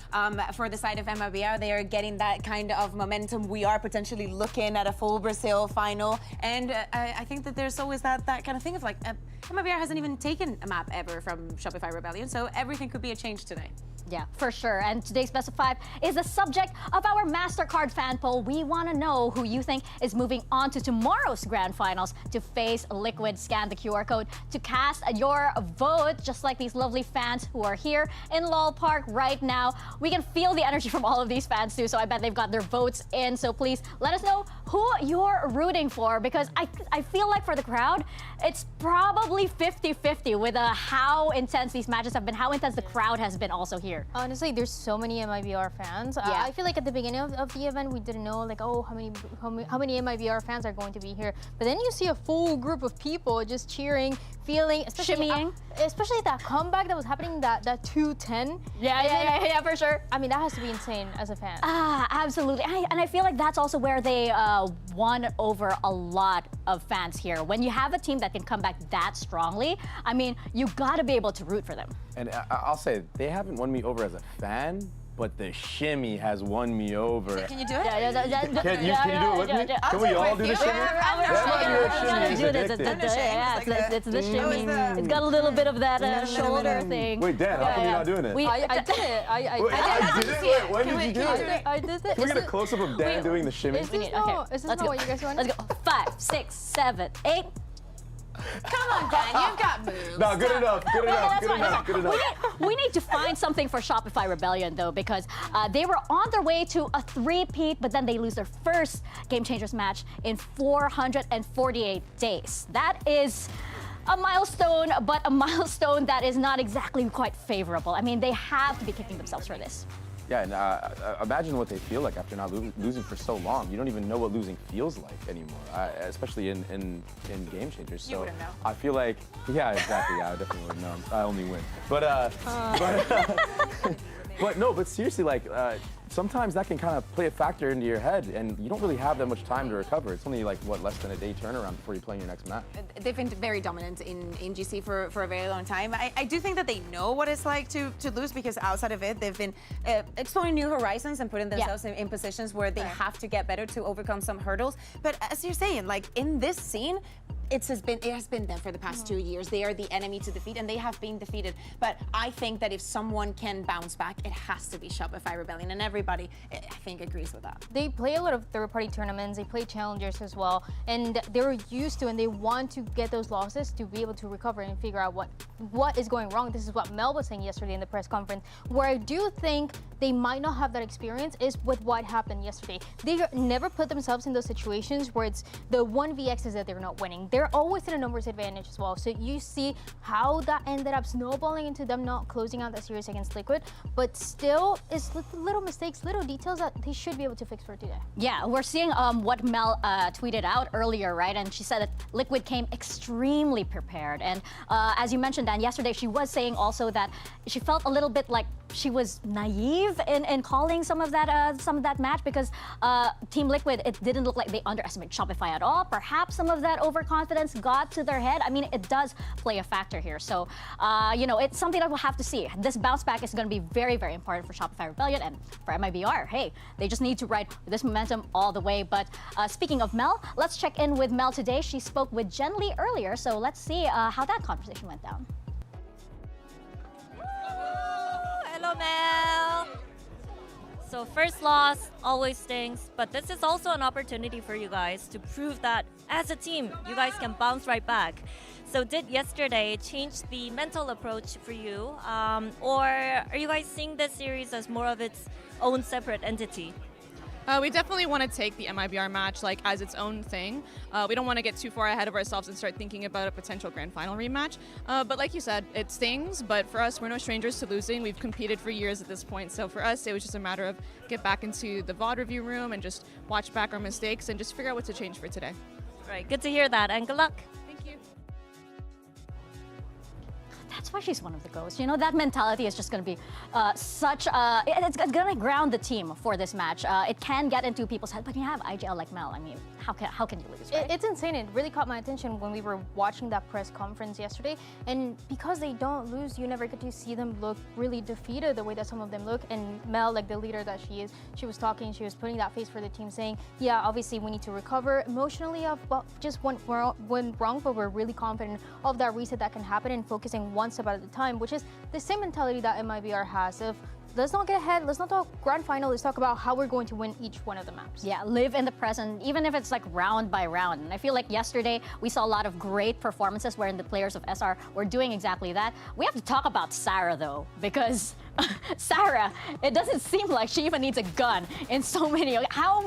For the side of MIBR, they are getting that kind of momentum. We are potentially looking at a full Brazil final. And I think that there's always that kind of thing of like, MIBR hasn't even taken a map ever from Shopify Rebellion, so everything could be a change today. Yeah, for sure. And today's Best of 5 is the subject of our Mastercard fan poll. We want to know who you think is moving on to tomorrow's grand finals to face Liquid. Scan the QR code to cast your vote, just like these lovely fans who are here in LOL Park right now. We can feel the energy from all of these fans too, so I bet they've got their votes in. So please let us know who you're rooting for, because I feel like for the crowd, it's probably 50-50 with how intense these matches have been, how intense the crowd has been also here. Honestly, there's so many MIBR fans. Yeah. I feel like at the beginning of the event, we didn't know like, oh, how many MIBR fans are going to be here. But then you see a full group of people just cheering, feeling, especially shimmying. Especially that comeback that was happening, that 2-10. Yeah, for sure. I mean, that has to be insane as a fan. Absolutely. And I feel like that's also where they won over a lot of fans here. When you have a team that can come back that strongly, I mean, you got to be able to root for them. And I'll say, they haven't won me over as a fan, but the shimmy has won me over. Can you do it? Can you do it with me? Can we all do the shimmy? It's the shimmy. It's got a little bit of that shoulder thing. Wait, Dan, how come you're not doing it? I did it. I did it? Wait, when did you do it? I did it. Can we get a close-up of Dan doing the shimmy? Is this not what you guys want? Let's go. 5, 6, 7, 8. Come on, Dan, you've got moves. No, good enough. Good enough. We need to find something for Shopify Rebellion, though, because they were on their way to a three-peat, but then they lose their first Game Changers match in 448 days. That is a milestone, but a milestone that is not exactly quite favorable. I mean, they have to be kicking themselves for this. Yeah, and imagine what they feel like after not losing for so long. You don't even know what losing feels like anymore, especially in Game Changers. So you wouldn't know. I feel like, yeah, exactly. Yeah, I definitely wouldn't know. I only win. But seriously, like, sometimes that can kind of play a factor into your head, and you don't really have that much time to recover. It's only like, what, less than a day turnaround before you're playing your next match. They've been very dominant in GC for a very long time. I do think that they know what it's like to lose, because outside of it, they've been exploring new horizons and putting themselves in positions where they have to get better to overcome some hurdles. But as you're saying, like, in this scene, it has been them for the past 2 years. They are the enemy to defeat, and they have been defeated. But I think that if someone can bounce back, it has to be Shopify Rebellion, and everybody, I think, agrees with that. They play a lot of third-party tournaments. They play challengers as well, and they're used to, and they want to get those losses to be able to recover and figure out what is going wrong. This is what Mel was saying yesterday in the press conference. Where I do think they might not have that experience is with what happened yesterday. They never put themselves in those situations where it's the 1vx's that they're not winning. They're always in a numbers advantage as well. So you see how that ended up snowballing into them not closing out that series against Liquid, but still it's little mistakes, little details that they should be able to fix for today. Yeah, we're seeing what Mel tweeted out earlier, right? And she said that Liquid came extremely prepared. And as you mentioned, Dan, yesterday she was saying also that she felt a little bit like she was naive in calling some of that match, because Team Liquid, it didn't look like they underestimated Shopify at all. Perhaps some of that overconfidence got to their head. I mean, it does play a factor here. So, it's something that we'll have to see. This bounce back is going to be very, very important for Shopify Rebellion and for MIBR. Hey, they just need to ride this momentum all the way. But speaking of Mel, let's check in with Mel today. She spoke with Jen Lee earlier, so let's see how that conversation went down. Hello, Mel. So first loss always stings, but this is also an opportunity for you guys to prove that as a team, you guys can bounce right back. So did yesterday change the mental approach for you, or are you guys seeing this series as more of its own separate entity? We definitely want to take the MIBR match like as its own thing. We don't want to get too far ahead of ourselves and start thinking about a potential grand final rematch. But like you said, it stings, but for us, we're no strangers to losing. We've competed for years at this point. So for us, it was just a matter of get back into the VOD review room and just watch back our mistakes and just figure out what to change for today. Right, good to hear that, and good luck. Thank you. That's why she's one of the GOATs. You know, that mentality is just going to be it's going to ground the team for this match. It can get into people's head, but you have IGL like Mel. I mean, how can you lose, right? It's insane. It really caught my attention when we were watching that press conference yesterday. And because they don't lose, you never get to see them look really defeated the way that some of them look. And Mel, like the leader that she is, she was talking, she was putting that face for the team saying, yeah, obviously we need to recover emotionally of what just went wrong, but we're really confident of that reset that can happen and focusing one step at a time, which is the same mentality that MIBR has of let's not get ahead, let's not talk grand final, let's talk about how we're going to win each one of the maps. Yeah, live in the present, even if it's like round by round. And I feel like yesterday we saw a lot of great performances wherein the players of SR were doing exactly that. We have to talk about Sarah though, because Sarah, it doesn't seem like she even needs a gun in so many. How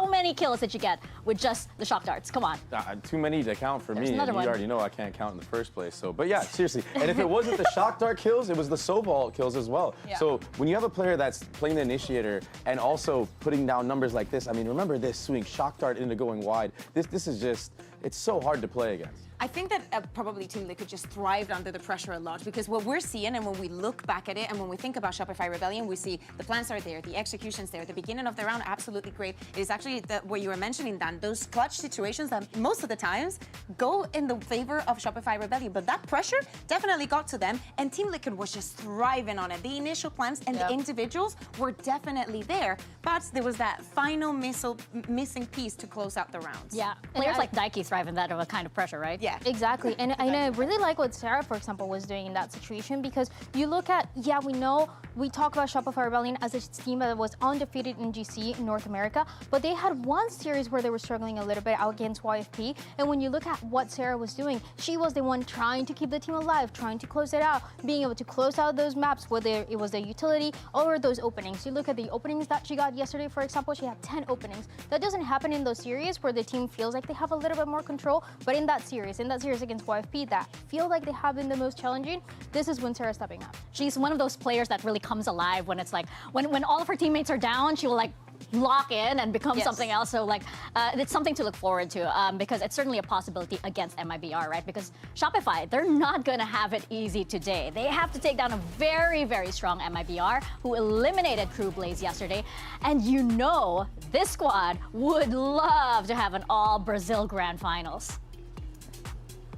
many kills did you get with just the shock darts? Come on. Too many to count for There's me, and you already know I can't count in the first place. So, but yeah, seriously. And if it wasn't the shock dart kills, it was the Sobalt kills as well. Yeah. So when you have a player that's playing the initiator and also putting down numbers like this, I mean, remember this swing, shock dart into going wide. This is just, it's so hard to play against. I think that probably Team Liquid just thrived under the pressure a lot, because what we're seeing, and when we look back at it and when we think about Shopify Rebellion, we see the plans are there, the execution's there, the beginning of the round, absolutely great. It is actually what you were mentioning, Dan, those clutch situations that most of the times go in the favor of Shopify Rebellion. But that pressure definitely got to them, and Team Liquid was just thriving on it. The initial plans and the individuals were definitely there, but there was that final missing piece to close out the rounds. Yeah, players like Daiki thrive in that kind of pressure, right? Yeah. Exactly, and I really like what Sarah, for example, was doing in that situation, because you look at, yeah, we talk about Shopify Rebellion as a team that was undefeated in GC in North America, but they had one series where they were struggling a little bit out against YFP, and when you look at what Sarah was doing, she was the one trying to keep the team alive, trying to close it out, being able to close out those maps, whether it was the utility or those openings. You look at the openings that she got yesterday, for example, she had 10 openings. That doesn't happen in those series where the team feels like they have a little bit more control, but in that series against YFP that feel like they have been the most challenging, this is when Sarah's stepping up. She's one of those players that really comes alive when it's like, when all of her teammates are down, she will like lock in and become something else. So like, it's something to look forward to, because it's certainly a possibility against MIBR, right? Because Shopify, they're not gonna have it easy today. They have to take down a very, very strong MIBR who eliminated Crew Blaze yesterday. And you know, this squad would love to have an all Brazil Grand Finals.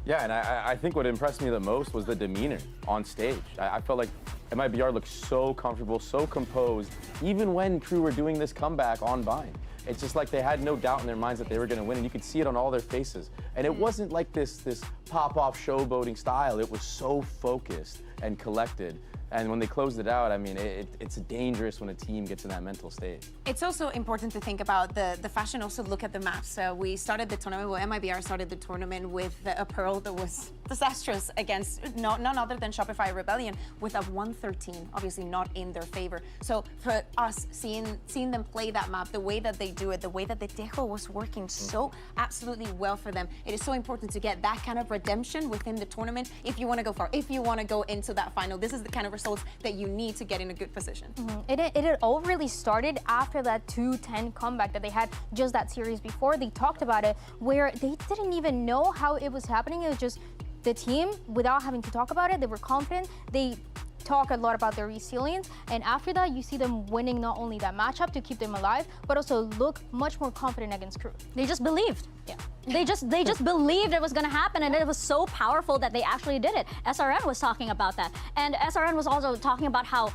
Yeah, and I think what impressed me the most was the demeanor on stage. I felt like MIBR looked so comfortable, so composed, even when Crew were doing this comeback on Bind. It's just like they had no doubt in their minds that they were going to win, and you could see it on all their faces. And it wasn't like this pop-off showboating style. It was so focused and collected. And when they closed it out, I mean, it's dangerous when a team gets in that mental state. It's also important to think about the fashion, also look at the maps. We started the tournament, well, MIBR started the tournament with a Pearl that was disastrous against none other than Shopify Rebellion with a 113, obviously not in their favor. So for us, seeing them play that map, the way that they do it, the way that the deco was working so absolutely well for them, it is so important to get that kind of redemption within the tournament if you want to go far, if you want to go into that final. This is the kind of results that you need to get in a good position. It had all really started after that 2-10 comeback that they had just that series before. They talked about it where they didn't even know how it was happening. It was just the team, without having to talk about it, they were confident. They talk a lot about their resilience, and after that you see them winning not only that matchup to keep them alive, but also look much more confident against Crew. They just believed. Yeah. They just believed it was going to happen, and it was so powerful that they actually did it. SRN was talking about that, and SRN was also talking about how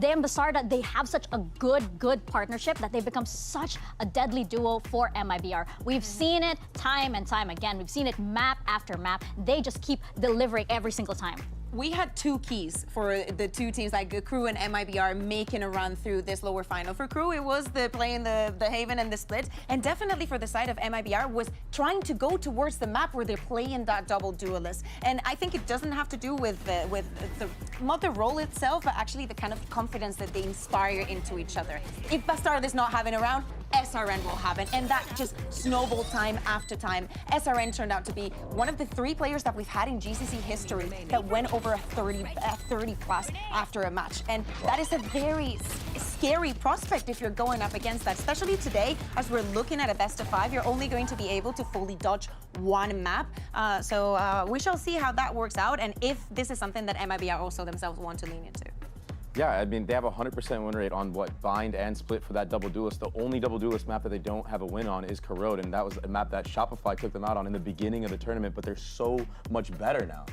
they and Basarda, they have such a good partnership that they've become such a deadly duo for MIBR. We've seen it time and time again. We've seen it map after map. They just keep delivering every single time. we had two keys for the two teams, like Crew and MIBR, making a run through this lower final. For Crew, it was the play in the Haven and the split, and definitely for the side of MIBR was trying to go towards the map where they're playing that double duelist. And I think it doesn't have to do with not the role itself, but actually the kind of confidence that they inspire into each other. If Bastard is not having a round, SRN will have it, and that just snowballed time after time. SRN turned out to be one of the 3 players that we've had in GCC history that went over a 30 plus after a match, and that is a very scary prospect if you're going up against that, especially today as we're looking at a best of 5. You're only going to be able to fully dodge one map, so we shall see how that works out, and if this is something that MIBR also themselves want to lean into. Yeah, I mean, they have a 100% win rate on what Bind and Split for that double duelist. The only double duelist map that they don't have a win on is Corrode, and that was a map that Shopify took them out on in the beginning of the tournament, but they're so much better now.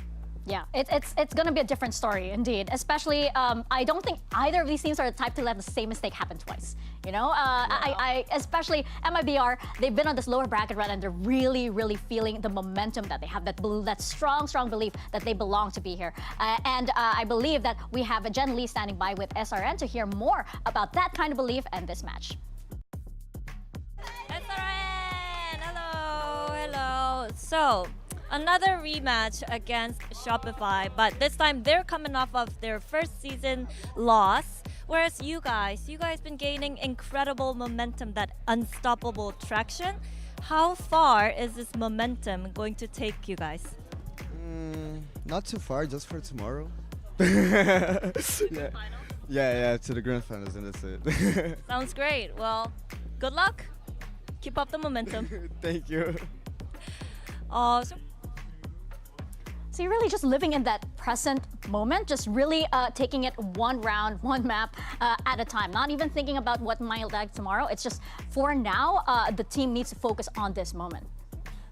Yeah, it's going to be a different story, indeed. Especially, I don't think either of these teams are the type to let the same mistake happen twice. You know, I especially MIBR, they've been on this lower bracket run, and they're really feeling the momentum that they have, that strong belief that they belong to be here. And I believe that we have Jen Lee standing by with SRN to hear more about that kind of belief and this match. SRN, hello. So, another rematch against Shopify, but this time they're coming off of their first season loss, whereas you guys been gaining incredible momentum, that unstoppable traction. How far is this momentum going to take you guys? Not too far, just for tomorrow. Yeah, to the grand finals, and that's it. Sounds great. Well, good luck. Keep up the momentum. Thank you. So you're really just living in that present moment, just really taking it one round, one map at a time, not even thinking about what might lag tomorrow. It's just, for now, the team needs to focus on this moment.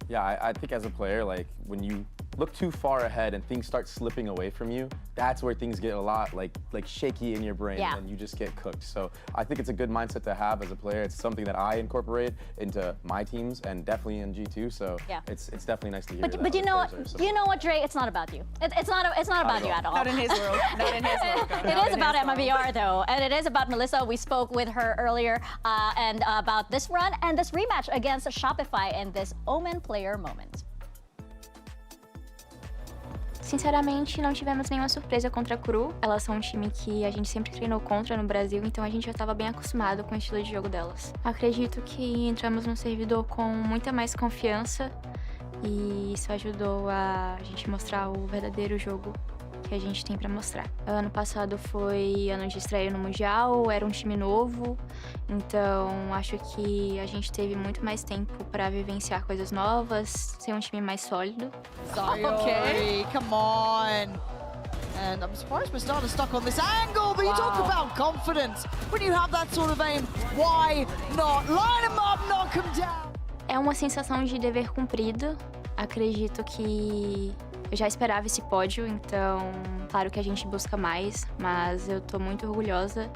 Yeah, I think as a player, like, when you look too far ahead and things start slipping away from you, that's where things get a lot like shaky in your brain, and you just get cooked. So I think it's a good mindset to have as a player. It's something that I incorporate into my teams and definitely in G2. So it's definitely nice to hear. But you know what, Dre? It's not about you. It's not about you at all. Not in his world. Not in his world. It is about MIBR though, and it is about Melissa. We spoke with her earlier and about this run and this rematch against Shopify in this OMEN player moment. Sinceramente, não tivemos nenhuma surpresa contra a Cru. Elas são um time que a gente sempre treinou contra no Brasil, então a gente já estava bem acostumado com o estilo de jogo delas. Acredito que entramos no servidor com muita mais confiança e isso ajudou a gente mostrar o verdadeiro jogo que a gente tem para mostrar. Ano passado foi ano de estreia no Mundial, era um time novo, então acho que a gente teve muito mais tempo para vivenciar coisas novas, ser um time mais sólido. Okay, come on. And I'm surprised we're starting to stuck on this angle, but you talk about confidence. When you have that sort of aim, why not? Line them up, knock them down. É uma sensação de dever cumprido. Acredito que eu já esperava esse pódio, então claro que a gente busca mais, mas eu tô muito orgulhosa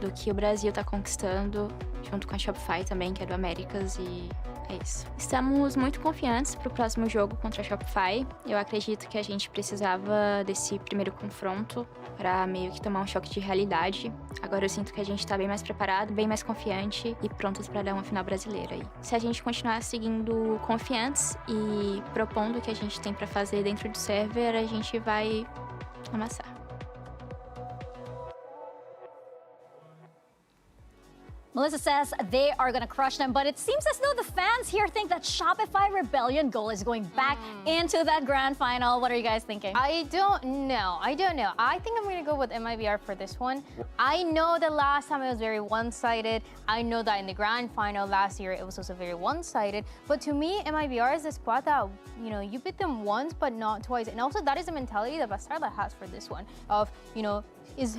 do que o Brasil tá conquistando, junto com a Shopify também, que é do Américas, e é isso. Estamos muito confiantes pro próximo jogo contra a Shopify. Eu acredito que a gente precisava desse primeiro confronto para meio que tomar um choque de realidade. Agora eu sinto que a gente tá bem mais preparado, bem mais confiante e prontos para dar uma final brasileira aí. Se a gente continuar seguindo confiantes e propondo o que a gente tem para fazer dentro do server, a gente vai amassar. Melissa says they are going to crush them, but it seems as though the fans here think that Shopify Rebellion goal is going back into that grand final. What are you guys thinking? I don't know. I think I'm going to go with MIBR for this one. I know that last time it was very one-sided. I know that in the grand final last year it was also very one-sided. But to me, MIBR is the squad that, you know, you beat them once but not twice. And also that is the mentality that Bastard has for this one of, you know,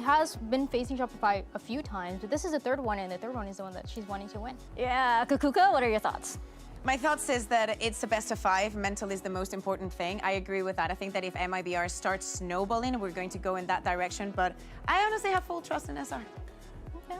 has been facing Shopify a few times, but this is the third one, and the third one is the one that she's wanting to win. Yeah, Kukuka, what are your thoughts? My thoughts is that it's a best of 5. Mental is the most important thing. I agree with that. I think that if MIBR starts snowballing, we're going to go in that direction, but I honestly have full trust in SR.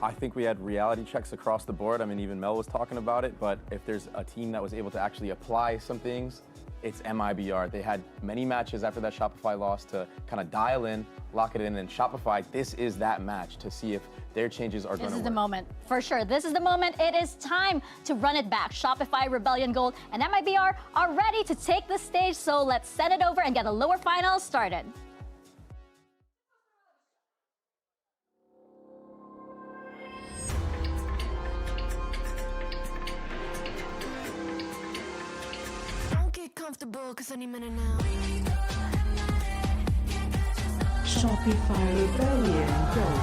I think we had reality checks across the board. I mean, even Mel was talking about it, but if there's a team that was able to actually apply some things it's MIBR. They had many matches after that Shopify loss to kind of dial in, lock it in, and Shopify, this is that match to see if their changes are going to work. This is the moment, for sure. This is the moment. It is time to run it back. Shopify, Rebellion Gold, and MIBR are ready to take the stage, so let's send it over and get the lower finals started. Comfortable, cause any minute now. Shopify Rebellion Gold.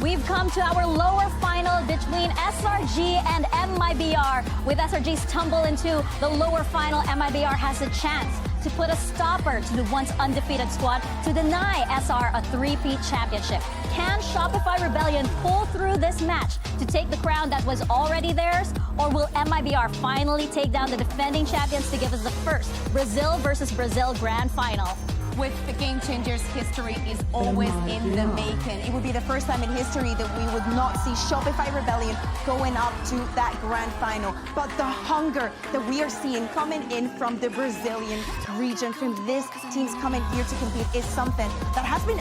We've come to our lower final between SRG and MIBR. With SRG's tumble into the lower final, MIBR has a chance to put a stopper to the once undefeated squad to deny SR a three-peat championship. Can Shopify Rebellion pull through this match to take the crown that was already theirs? Or will MIBR finally take down the defending champions to give us the first Brazil versus Brazil grand final? With the Game Changers, history is always in the making. It would be the first time in history that we would not see Shopify Rebellion going up to that grand final. But the hunger that we are seeing coming in from the Brazilian region, from these teams coming here to compete, is something that has been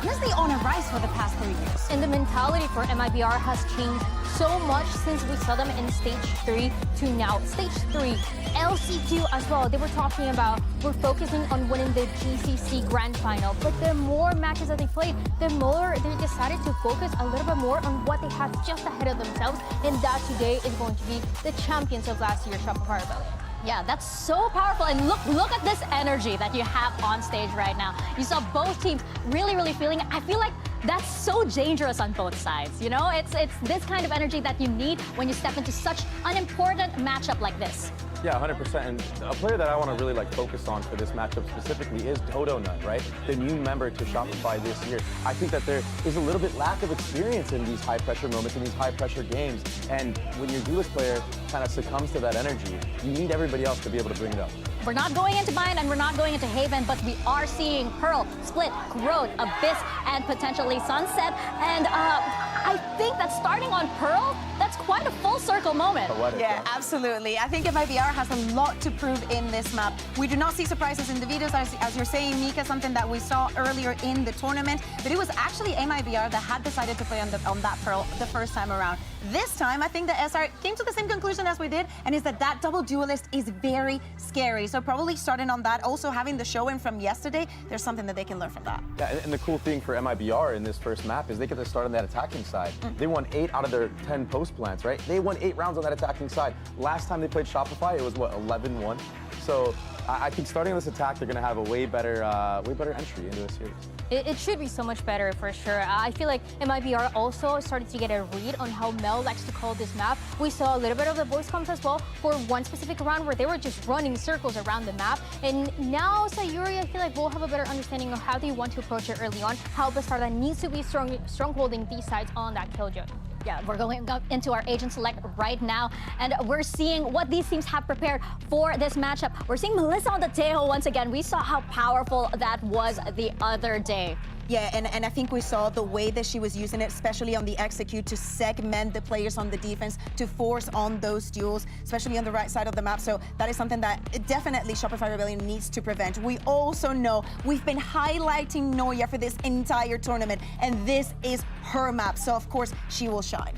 honestly on a rise for the past 3 years. And the mentality for MIBR has changed so much since we saw them in stage 3 to now stage 3. LC2 as well, they were talking about we're focusing on winning the GCC grand final, but the more matches that they played, the more they decided to focus a little bit more on what they have just ahead of themselves, and that today is going to be the champions of last year's Shopify Rebellion. Yeah, that's so powerful. And look at this energy that you have on stage right now. You saw both teams really feeling it. I feel like that's so dangerous on both sides. You know, it's this kind of energy that you need when you step into such an important matchup like this. Yeah, 100%. And a player that I want to really focus on for this matchup specifically is Dodo Nut, right? The new member to Shopify this year. I think that there is a little bit lack of experience in these high pressure moments, in these high pressure games. And when your duelist player kind of succumbs to that energy, you need everybody else to be able to bring it up. We're not going into Bind and we're not going into Haven, but we are seeing Pearl, Split, Growth, Abyss, and potentially Sunset. And I think that starting on Pearl, that's quite a full circle moment. Yeah, absolutely. I think MIBR has a lot to prove in this map. We do not see surprises in the videos, as you're saying, Mika, something that we saw earlier in the tournament. But it was actually MIBR that had decided to play on that Pearl the first time around. This time, I think the SR came to the same conclusion as we did, and is that double duelist is very scary. So probably starting on that, also having the show-in from yesterday, there's something that they can learn from that. Yeah, and the cool thing for MIBR in this first map is they get to start on that attacking side. They won 8 out of their 10 post plants, right? They won 8 rounds on that attacking side. Last time they played Shopify, it was what, 11-1? So I think starting this attack, they're going to have a way better entry into a series. It should be so much better for sure. I feel like MIBR also started to get a read on how Mel likes to call this map. We saw a little bit of the voice comms as well for one specific round where they were just running circles around the map. And now Sayuri, I feel like we'll have a better understanding of how they want to approach it early on, how Bastarda needs to be strongholding these sides on that killjoy. Yeah, we're going into our agent select right now, and we're seeing what these teams have prepared for this matchup. We're seeing Melissa on the Tejo once again. We saw how powerful that was the other day. Yeah, and I think we saw the way that she was using it, especially on the execute, to segment the players on the defense, to force on those duels, especially on the right side of the map. So that is something that definitely Shopify Rebellion needs to prevent. We also know we've been highlighting Noya for this entire tournament, and this is her map. So of course, she will shine.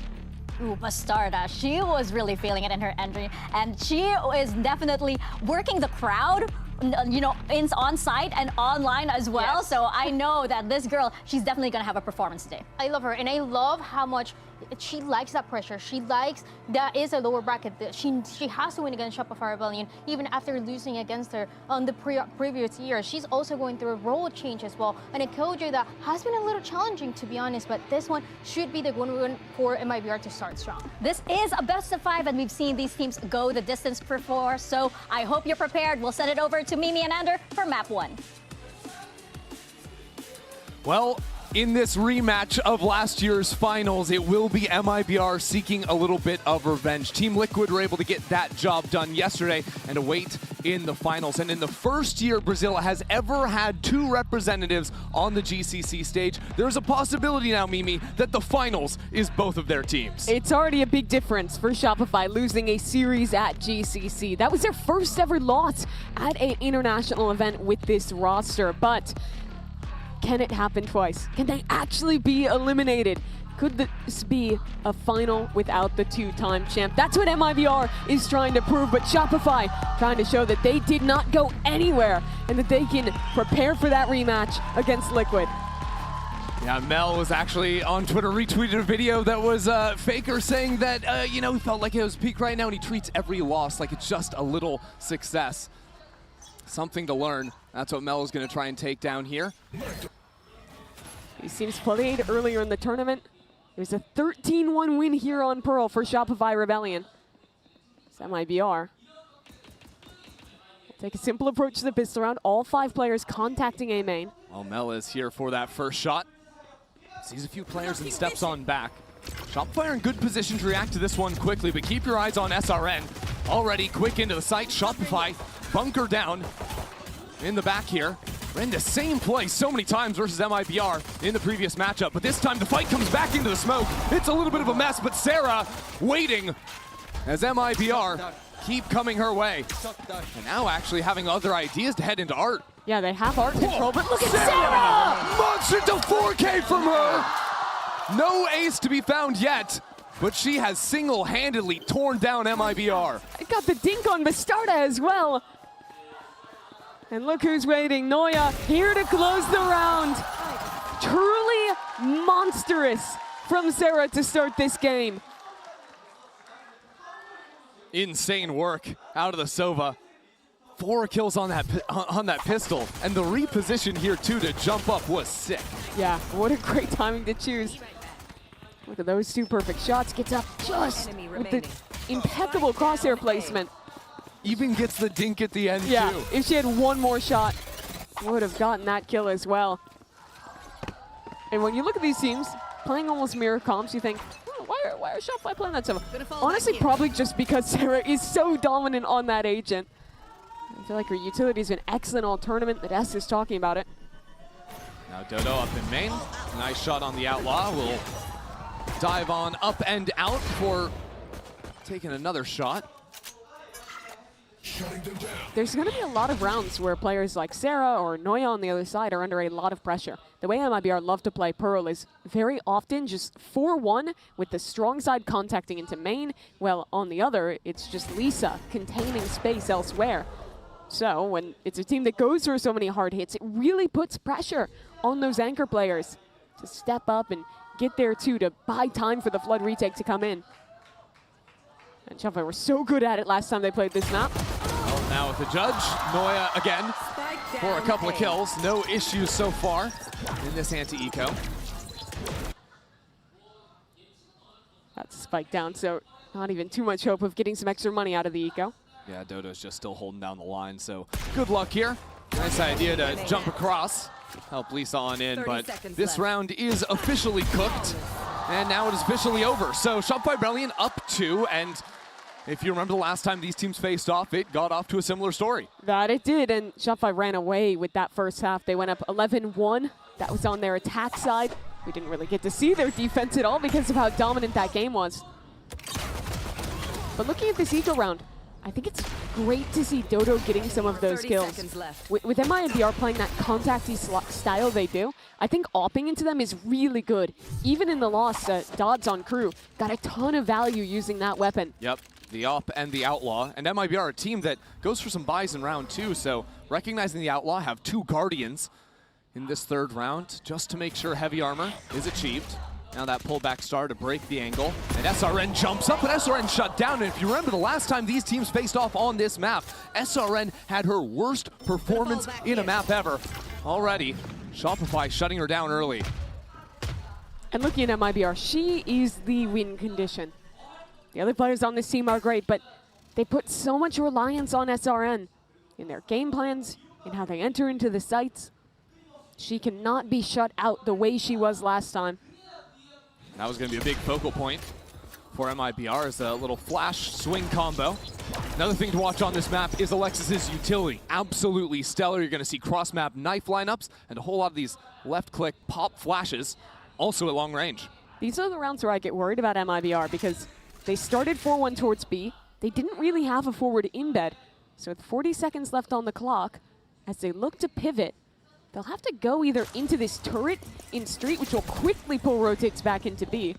Ooh, Bastarda, she was really feeling it in her entry, and she is definitely working the crowd, you know, on site and online as well. Yes. So I know that this girl, she's definitely gonna have a performance today. I love her, and I love how much she likes that pressure. She likes that is a lower bracket. She has to win against Shopify Rebellion, even after losing against her on the previous year. She's also going through a role change as well, and a Killjoy that has been a little challenging, to be honest, but this one should be the one for MIBR to start strong. This is a best of 5, and we've seen these teams go the distance before, so I hope you're prepared. We'll send it over to Mimi and Ander for map 1. Well, In this rematch of last year's finals, it will be MIBR seeking a little bit of revenge. Team Liquid were able to get that job done yesterday and await in the finals. And in the first year Brazil has ever had 2 representatives on the GCC stage, there's a possibility now, Mimi, that the finals is both of their teams. It's already a big difference for Shopify losing a series at GCC. That was their first ever loss at an international event with this roster, but can it happen twice? Can they actually be eliminated? Could this be a final without the 2-time champ? That's what MIBR is trying to prove, but Shopify trying to show that they did not go anywhere and that they can prepare for that rematch against Liquid. Yeah, Mel was actually on Twitter, retweeted a video that was Faker saying that, you know, he felt like it was peak right now and he treats every loss like it's just a little success. Something to learn. That's what Mel is going to try and take down here. He seems played earlier in the tournament. There's a 13-1 win here on Pearl for Shopify Rebellion. It's MIBR. Take a simple approach to the pistol round. All 5 players contacting A main. Well, Mel is here for that first shot. Sees a few players and steps on back. Shopify in good position to react to this one quickly, but keep your eyes on SRN. Already quick into the site. Shopify bunker down in the back here. Ran the same play so many times versus MIBR in the previous matchup, but this time the fight comes back into the smoke. It's a little bit of a mess, but Sarah waiting as MIBR keep coming her way. And now actually having other ideas to head into art. Yeah, they have art control, but look at Sarah! Monster to 4K from her! No ace to be found yet, but she has single-handedly torn down MIBR. It got the dink on Bastarda as well. And look who's waiting. Noya here to close the round. Truly monstrous from Sarah to start this game. Insane work out of the Sova. 4 kills on that pistol, and the reposition here too to jump up was sick. Yeah, what a great timing to choose. Look at those 2 perfect shots. Gets up just with the impeccable crosshair placement. Even gets the dink at the end yeah, too. If she had one more shot, would have gotten that kill as well. And when you look at these teams playing almost mirror comps, you think, oh, why are Shopify playing that stuff? Honestly, probably just because Sarah is so dominant on that agent. I feel like her utility's been excellent all tournament. The desk is talking about it. Now Dodo up in main. Nice shot on the Outlaw. Will dive on up and out for taking another shot. There's going to be a lot of rounds where players like Sarah or Noya on the other side are under a lot of pressure. The way MIBR love to play Pearl is very often just 4-1 with the strong side contacting into main, while on the other, it's just Lisa containing space elsewhere. So when it's a team that goes through so many hard hits, it really puts pressure on those anchor players to step up and get there too, to buy time for the Flood retake to come in. And Shopify were so good at it last time they played this map. Well, now with the judge, Noya again for a couple of kills. No issues so far in this anti-eco. That's a spike down, so not even too much hope of getting some extra money out of the eco. Yeah, Dodo's just still holding down the line, so good luck here. Nice idea to jump across, help Lisa on in, but this round is officially cooked, and now it is officially over. So Shopify Rebellion up 2, and if you remember the last time these teams faced off, it got off to a similar story. That it did, and Shopify ran away with that first half. They went up 11-1. That was on their attack side. We didn't really get to see their defense at all because of how dominant that game was. But looking at this eco round, I think it's great to see Dodo getting some of those kills. With MIBR playing that contacty style they do, I think opping into them is really good. Even in the loss, Dodds on crew got a ton of value using that weapon. Yep, the op and the Outlaw. And MIBR are a team that goes for some buys in round 2, so recognizing the Outlaw have 2 Guardians in this 3rd round just to make sure heavy armor is achieved. Now that pullback star to break the angle, and SRN jumps up, but SRN shut down. And if you remember the last time these teams faced off on this map, SRN had her worst performance in a map ever. Already, Shopify shutting her down early. And looking at MIBR, she is the win condition. The other players on this team are great, but they put so much reliance on SRN in their game plans, in how they enter into the sites. She cannot be shut out the way she was last time. That was going to be a big focal point for MIBR as a little flash swing combo. Another thing to watch on this map is Alexis's utility. Absolutely stellar. You're going to see cross-map knife lineups and a whole lot of these left-click pop flashes, also at long range. These are the rounds where I get worried about MIBR because they started 4-1 towards B. They didn't really have a forward embed. So with 40 seconds left on the clock, as they look to pivot, they'll have to go either into this turret in street, which will quickly pull rotates back into B.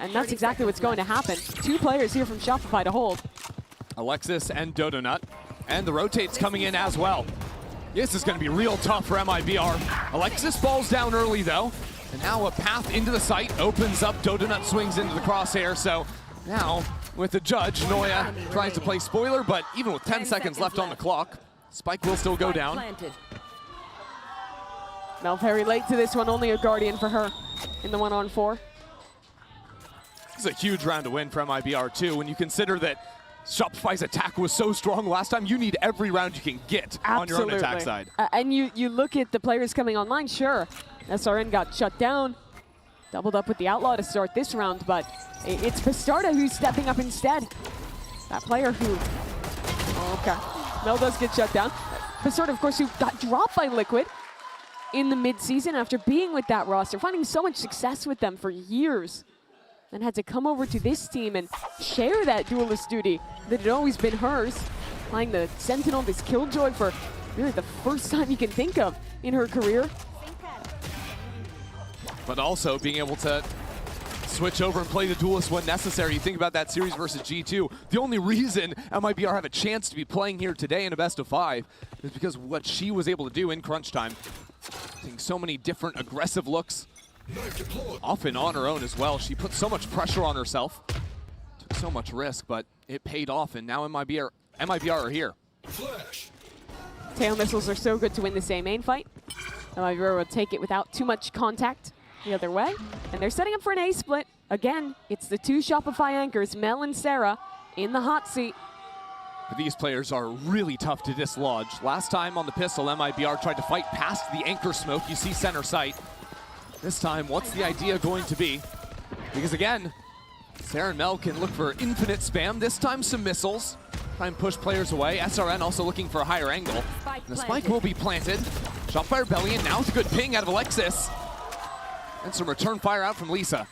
And that's exactly what's going to happen. 2 players here from Shopify to hold. Alexis and Dodonut. And the rotates coming in as well. This is going to be real tough for MIBR. Alexis falls down early though. And now a path into the site opens up. Dodonut swings into the crosshair. So now with the judge, Noya tries to play spoiler, but even with 10 seconds left on the clock, Spike will still go down. Mel very late to this one, only a Guardian for her in the 1-on-4. This is a huge round to win for MIBR too. When you consider that Shopify's attack was so strong last time, you need every round you can get on your own attack side. And you look at the players coming online, sure, SRN got shut down, doubled up with the Outlaw to start this round, but it's Bastarda who's stepping up instead. That player who, okay, Mel does get shut down. Bastarda, of course, who got dropped by Liquid in the mid-season after being with that roster, finding so much success with them for years, and had to come over to this team and share that duelist duty that had always been hers, playing the Sentinel, this Killjoy for really the first time you can think of in her career. But also being able to switch over and play the duelist when necessary. You think about that series versus G2. The only reason MIBR have a chance to be playing here today in a best of 5 is because what she was able to do in crunch time. Seeing so many different aggressive looks, often on her own as well. She put so much pressure on herself, took so much risk, but it paid off, and now MIBR are here. Tail missiles are so good to win this A main fight. MIBR will take it without too much contact the other way, and they're setting up for an A split. Again, it's the 2 Shopify anchors, Mel and Sarah, in the hot seat. But these players are really tough to dislodge. Last time on the pistol, MIBR tried to fight past the anchor smoke. You see center sight. This time, what's the idea going to be? Because again, Sarah and Mel can look for infinite spam. This time, some missiles. Try and push players away. SRN also looking for a higher angle. The spike will be planted. Shot by Rebellion. Now it's a good ping out of Alexis. And some return fire out from Lisa.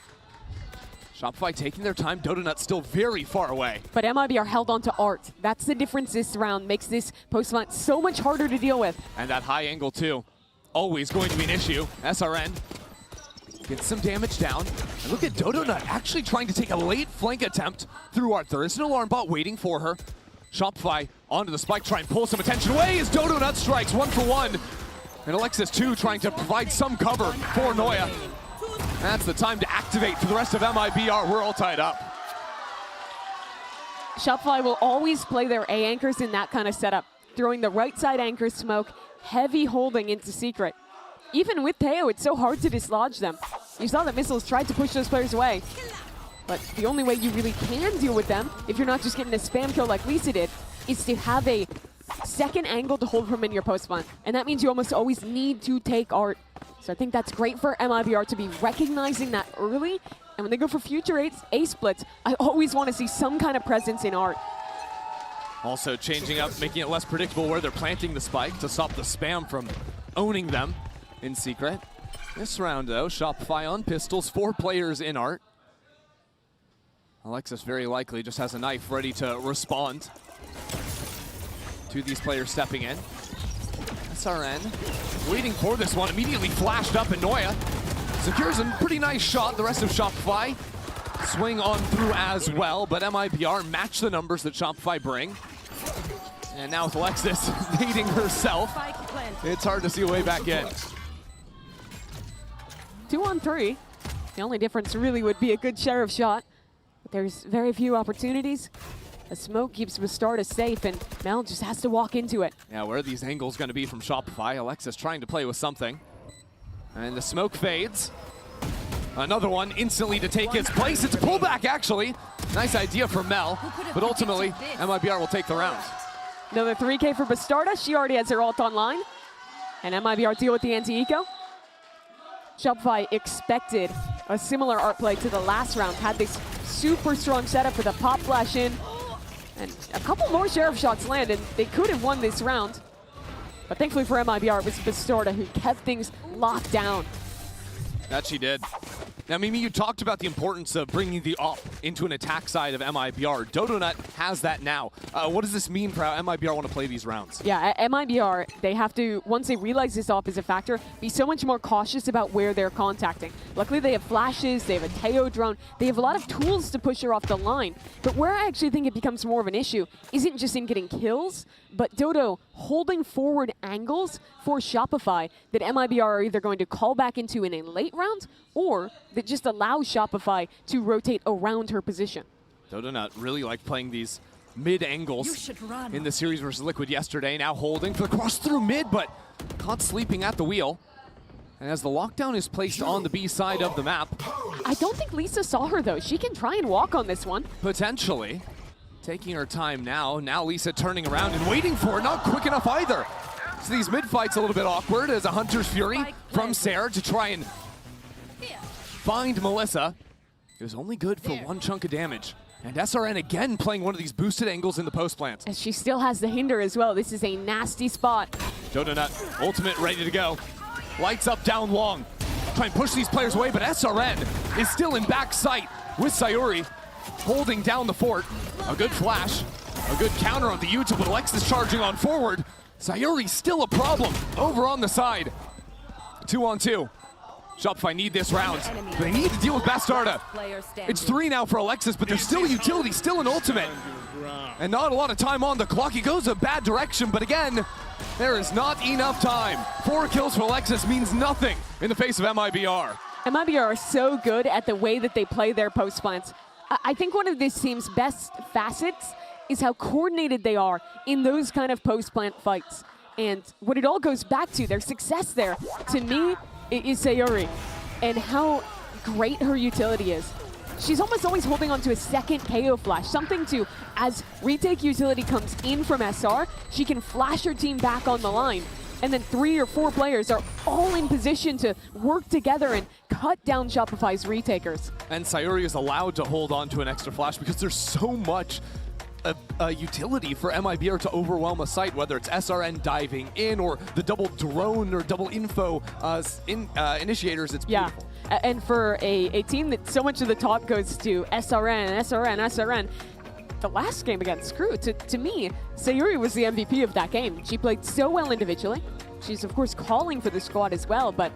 Shopify taking their time. Dodonut still very far away. But MIBR held on to Art. That's the difference this round. Makes this post-fight so much harder to deal with. And that high angle too. Always going to be an issue. SRN gets some damage down. And look at Dodonut actually trying to take a late flank attempt through Art. There is an alarm bot waiting for her. Shopify onto the spike, try and pull some attention away as Dodonut strikes 1 for 1. And Alexis too trying to provide some cover for Noya. That's the time to activate for the rest of MIBR. We're all tied up. Shopify will always play their A anchors in that kind of setup, throwing the right side anchor smoke, heavy holding into Secret. Even with Teo, it's so hard to dislodge them. You saw that missiles tried to push those players away. But the only way you really can deal with them, if you're not just getting a spam kill like Lisa did, is to have a second angle to hold from in your post-spawn. And that means you almost always need to take Art. So I think that's great for MIBR to be recognizing that early. And when they go for future A splits, I always want to see some kind of presence in Art. Also changing up, making it less predictable where they're planting the spike to stop the spam from owning them in Secret. This round though, Shopify on pistols, 4 players in Art. Alexis very likely just has a knife ready to respond to these players stepping in. SRN waiting for this one, immediately flashed up, and Noya secures a pretty nice shot. The rest of Shopify swing on through as well, but MIBR match the numbers that Shopify bring. And now with Alexis leading herself, it's hard to see a way back in. 2 on 3. The only difference really would be a good share of shot. But there's very few opportunities. The smoke keeps Bastarda safe, and Mel just has to walk into it. Yeah, where are these angles going to be from Shopify? Alexis trying to play with something. And the smoke fades. Another one instantly to take its place. It's a pullback, actually. Nice idea from Mel, but ultimately, MIBR will take the round. Another 3K for Bastarda. She already has her ult online. And MIBR deal with the anti-eco. Shopify expected a similar art play to the last round, had this super strong setup for the pop flash in, and a couple more Sheriff shots land, and they could have won this round. But thankfully for MIBR, it was Bastarda who kept things locked down. That she did. Now, Mimi, you talked about the importance of bringing the op into an attack side of MIBR. Dodonut has that now. What does this mean for how MIBR want to play these rounds? Yeah, at MIBR, they have to, once they realize this op is a factor, be so much more cautious about where they're contacting. Luckily, they have flashes, they have a Teo drone, they have a lot of tools to push her off the line. But where I actually think it becomes more of an issue isn't just in getting kills, but Dodo holding forward angles for Shopify that MIBR are either going to call back into in a late round or that just allows Shopify to rotate around her position. Dodonut really like playing these mid angles in the series versus Liquid yesterday. Now holding for the cross through mid, but caught sleeping at the wheel. And as the lockdown is placed on the B side of the map. I don't think Lisa saw her though. She can try and walk on this one. Potentially. Taking her time now. Now Lisa turning around and waiting for it. Not quick enough either. So these mid fights a little bit awkward as a Hunter's Fury from Sarah to try and find Melissa. It was only good for one chunk of damage. And SRN again playing one of these boosted angles in the post plants. And she still has the hinder as well. This is a nasty spot. Dodonut, ultimate ready to go. Lights up down long. Try and push these players away, but SRN is still in back sight with Sayuri holding down the fort. A good flash, a good counter on the util, but Alexis charging on forward. Sayuri still a problem over on the side. 2-on-2. Shopify need this round. They need to deal with Bastarda. It's 3 now for Alexis, but there's still utility, still an ultimate. And not a lot of time on the clock. He goes a bad direction, but again, there is not enough time. 4 kills for Alexis means nothing in the face of MIBR. MIBR are so good at the way that they play their post plants. I think one of this team's best facets is how coordinated they are in those kind of post plant fights. And what it all goes back to, their success there, to me, is Sayuri, and how great her utility is. She's almost always holding on to a second KO flash, something to, as retake utility comes in from SR, she can flash her team back on the line, and then 3 or 4 players are all in position to work together and cut down Shopify's retakers. And Sayuri is allowed to hold on to an extra flash because there's so much utility for MIBR to overwhelm a site, whether it's SRN diving in or the double drone or double info initiators. It's beautiful. And for a team that so much of the top goes to SRN, the last game against Screw, to me, Sayuri was the MVP of that game. She played so well individually. She's, of course, calling for the squad as well, but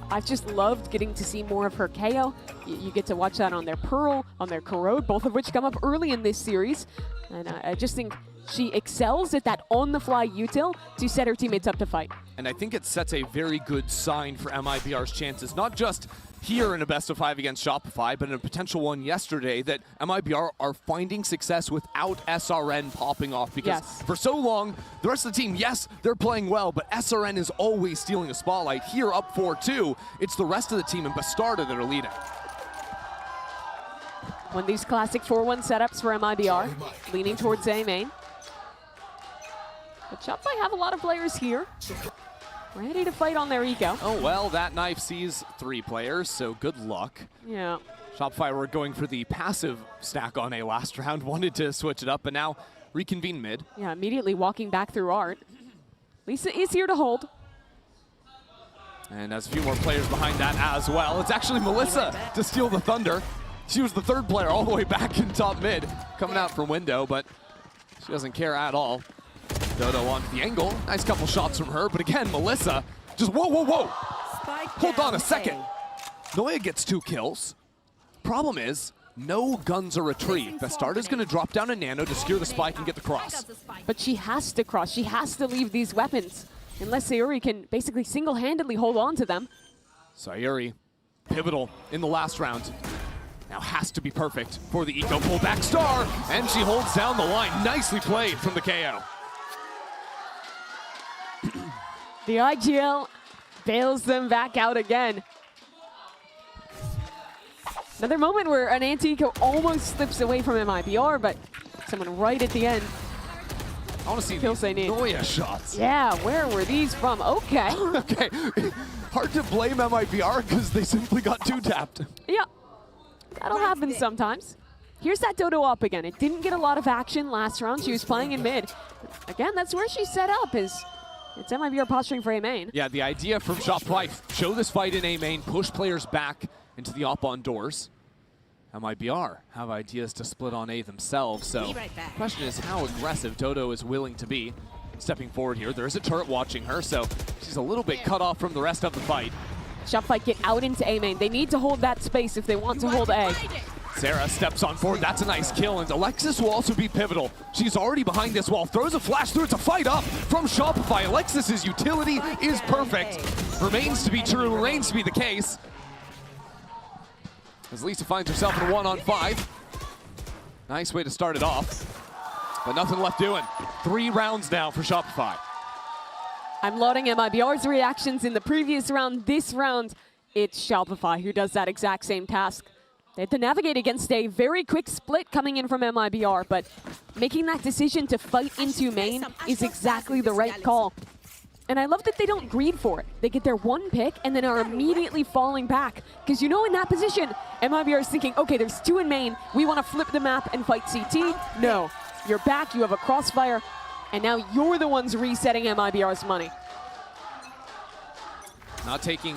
I've just loved getting to see more of her KO. You get to watch that on their Pearl, on their Corrode, both of which come up early in this series. And I just think she excels at that on-the-fly util to set her teammates up to fight. And I think it sets a very good sign for MIBR's chances, not just here in a best-of-5 against Shopify, but in a potential one yesterday, that MIBR are finding success without SRN popping off. Because for so long, the rest of the team, yes, they're playing well, but SRN is always stealing a spotlight. Here, up 4-2, it's the rest of the team and Bastarda that are leading. One of these classic 4-1 setups for MIBR, leaning towards A main. But Shopify have a lot of players here, ready to fight on their eco. Oh, well, that knife sees 3 players, so good luck. Yeah. Shopify were going for the passive stack on A last round, wanted to switch it up, but now reconvene mid. Yeah, immediately walking back through art. Lisa is here to hold. And there's a few more players behind that as well. It's actually Melissa to steal the thunder. She was the 3rd player all the way back in top mid, coming out from window, but she doesn't care at all. Dodo on the angle. Nice couple shots from her, but again, Melissa just whoa. Hold on a second. Noya gets 2 kills. Problem is, no guns are retrieved. Bastarda's going to drop down a nano to secure the spike and get the cross. But she has to cross. She has to leave these weapons, unless Sayuri can basically single-handedly hold on to them. Sayuri, pivotal in the last round. Now has to be perfect for the eco pullback star, and she holds down the line. Nicely played from the KO. The IGL bails them back out again. Another moment where an anti-eco almost slips away from MIBR, but someone right at the end I want to see kills they need. Noya shots. Yeah, where were these from? Okay. Okay. Hard to blame MIBR because they simply got 2-tapped. Yeah, that'll happen sometimes. Here's that Dodo up again. It didn't get a lot of action last round. She was playing in mid. Again, that's where she's set up. It's MIBR posturing for A main. Yeah, the idea from Shopify, show this fight in A main, push players back into the op on doors. MIBR have ideas to split on A themselves, so the question is how aggressive Dodo is willing to be. Stepping forward here, there's a turret watching her, so she's a little bit cut off from the rest of the fight. Shopify get out into A main. They need to hold that space if they want to hold A. Sarah steps on forward, that's a nice kill, and Alexis will also be pivotal. She's already behind this wall, throws a flash through, it's a fight up from Shopify. Alexis's utility is perfect. Remains to be true, remains to be the case. As Lisa finds herself in a 1-on-5. Nice way to start it off. But nothing left doing. 3 rounds now for Shopify. I'm lauding MIBR's reactions in the previous round. This round, it's Shopify who does that exact same task. They have to navigate against a very quick split coming in from MIBR, but making that decision to fight into main is exactly the right call. And I love that they don't greed for it. They get their 1 pick and then are immediately falling back. Because you know in that position, MIBR is thinking, okay, there's 2 in main. We want to flip the map and fight CT. No. You're back, you have a crossfire, and now you're the ones resetting MIBR's money. Not taking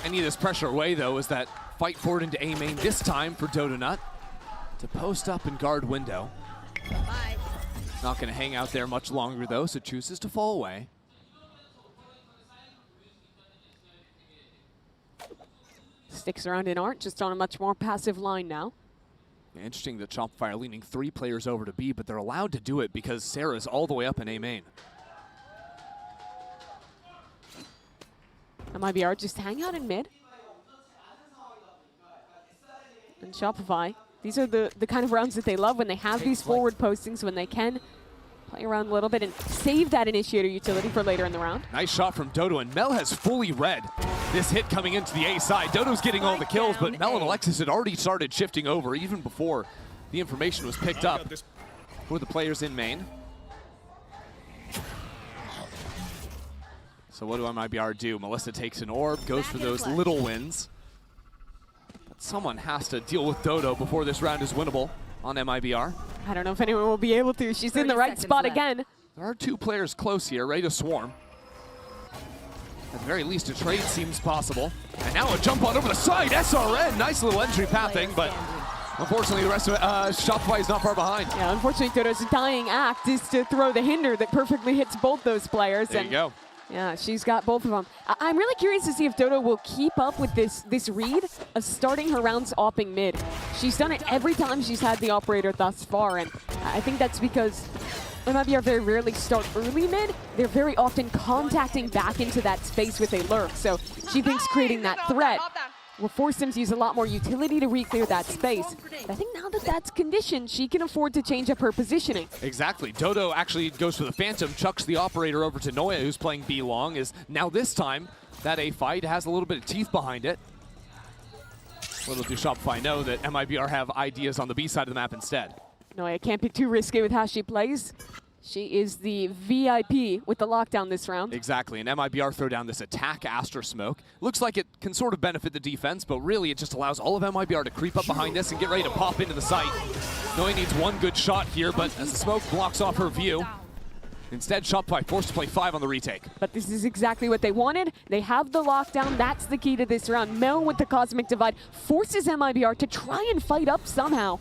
any of this pressure away, though, is that fight forward into A main, this time for Dodonut to post up and guard window. Not going to hang out there much longer, though, so chooses to fall away. Sticks around in Art, just on a much more passive line now. Interesting that Shopify are leaning 3 players over to B, but they're allowed to do it because Sarah's all the way up in A main. MIBR just hang out in mid. And Shopify, these are the kind of rounds that they love when they have these forward postings, when they can play around a little bit and save that initiator utility for later in the round. Nice shot from Dodo, and Mel has fully read this hit coming into the A side. Dodo's getting all the kills, but Mel and Alexis had already started shifting over even before the information was picked up for the players in main. So what do MIBR do? Melissa takes an orb, goes for those little wins. But someone has to deal with Dodo before this round is winnable on MIBR. I don't know if anyone will be able to. She's in the right spot again. There are 2 players close here, ready to swarm. At the very least, a trade seems possible. And now a jump on over the side. SRN, nice little entry pathing, but unfortunately the rest of it, Shopify is not far behind. Yeah, unfortunately Dodo's dying act is to throw the hinder that perfectly hits both those players. There you go. Yeah, she's got both of them. I'm really curious to see if Dodo will keep up with this read of starting her rounds opping mid. She's done it every time she's had the operator thus far, and I think that's because MIBR very rarely start early mid. They're very often contacting back into that space with a lurk, so she thinks creating that threat will force them to use a lot more utility to re-clear that space. But I think now that that's conditioned, she can afford to change up her positioning. Exactly. Dodo actually goes for the Phantom, chucks the operator over to Noya, who's playing B long. Is now this time that A fight has a little bit of teeth behind it. Little do Shopify know that MIBR have ideas on the B side of the map instead. Noya can't be too risky with how she plays. She is the VIP with the lockdown this round. Exactly, and MIBR throw down this attack Astra Smoke. Looks like it can sort of benefit the defense, but really it just allows all of MIBR to creep up behind this and get ready to pop into the site. Noya needs 1 good shot here, but as the smoke blocks off her view, instead Shopify forced to play 5 on the retake. But this is exactly what they wanted. They have the lockdown. That's the key to this round. Mel with the Cosmic Divide forces MIBR to try and fight up somehow.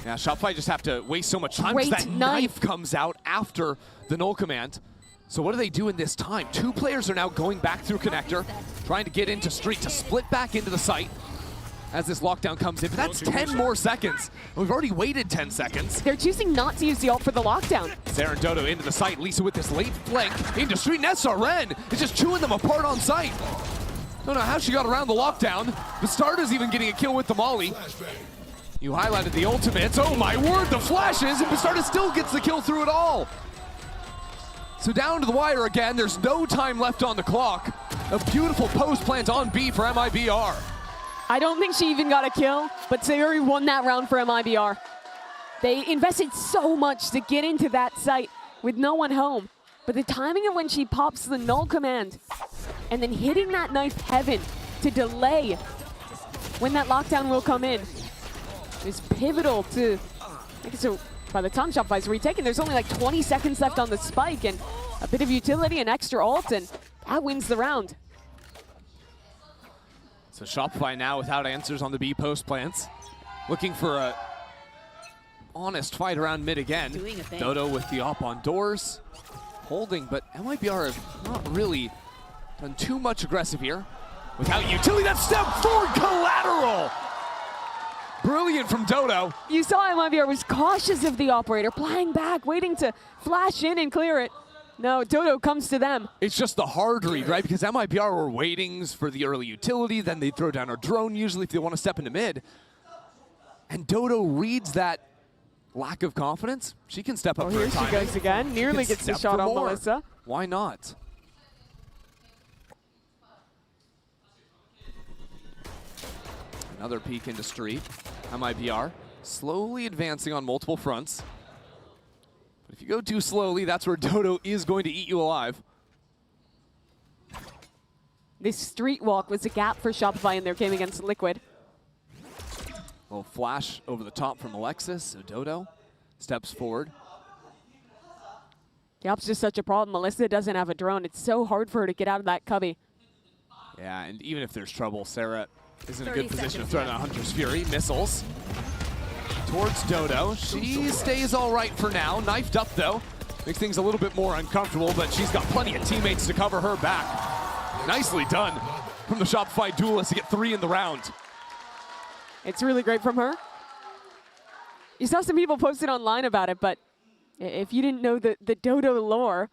Yeah, Shopify just have to waste so much time because that knife comes out after the null command. So what do they do in this time? 2 players are now going back through connector, trying to get into street to split back into the site as this lockdown comes in. But that's 10 more seconds. We've already waited 10 seconds. They're choosing not to use the ult for the lockdown. Sarah and Dodo into the site. Lisa with this late flank into street, and SRN is just chewing them apart on site. Don't know how she got around the lockdown. Bastarda's even getting a kill with the molly. You highlighted the ultimates. Oh my word, the flashes, and Bastarda still gets the kill through it all. So down to the wire again. There's no time left on the clock. A beautiful post plant on B for MIBR. I don't think she even got a kill, but Sayuri won that round for MIBR. They invested so much to get into that site with no one home. But the timing of when she pops the null command and then hitting that knife heaven to delay when that lockdown will come in is pivotal to, so by the time Shopify's retaken, there's only like 20 seconds left on the spike and a bit of utility and extra ult, and that wins the round. So Shopify now without answers on the B post plants. Looking for a honest fight around mid again. Dodo with the op on doors. Holding, but MIBR have not really done too much aggressive here. Without utility, that step forward collateral! Brilliant from Dodo. You saw MIBR was cautious of the operator, playing back, waiting to flash in and clear it. No, Dodo comes to them. It's just the hard read, right? Because MIBR were waiting for the early utility, then they throw down a drone usually if they want to step into mid. And Dodo reads that lack of confidence. She can step up for here a timing. she goes again. Nearly gets the shot on Melissa. Why not? Another peek into street. MIBR slowly advancing on multiple fronts. But if you go too slowly, that's where Dodo is going to eat you alive. This street walk was a gap for Shopify in their game against Liquid. Little flash over the top from Alexis, so Dodo steps forward. The op's just such a problem. Melissa doesn't have a drone. It's so hard for her to get out of that cubby. Yeah, and even if there's trouble, Sarah is in a good position to throw down Hunter's Fury. Missiles towards Dodo. She stays all right for now. Knifed up, though. Makes things a little bit more uncomfortable, but she's got plenty of teammates to cover her back. Nicely done from the Shopify duelist to get 3 in the round. It's really great from her. You saw some people posted online about it, but if you didn't know the Dodo lore,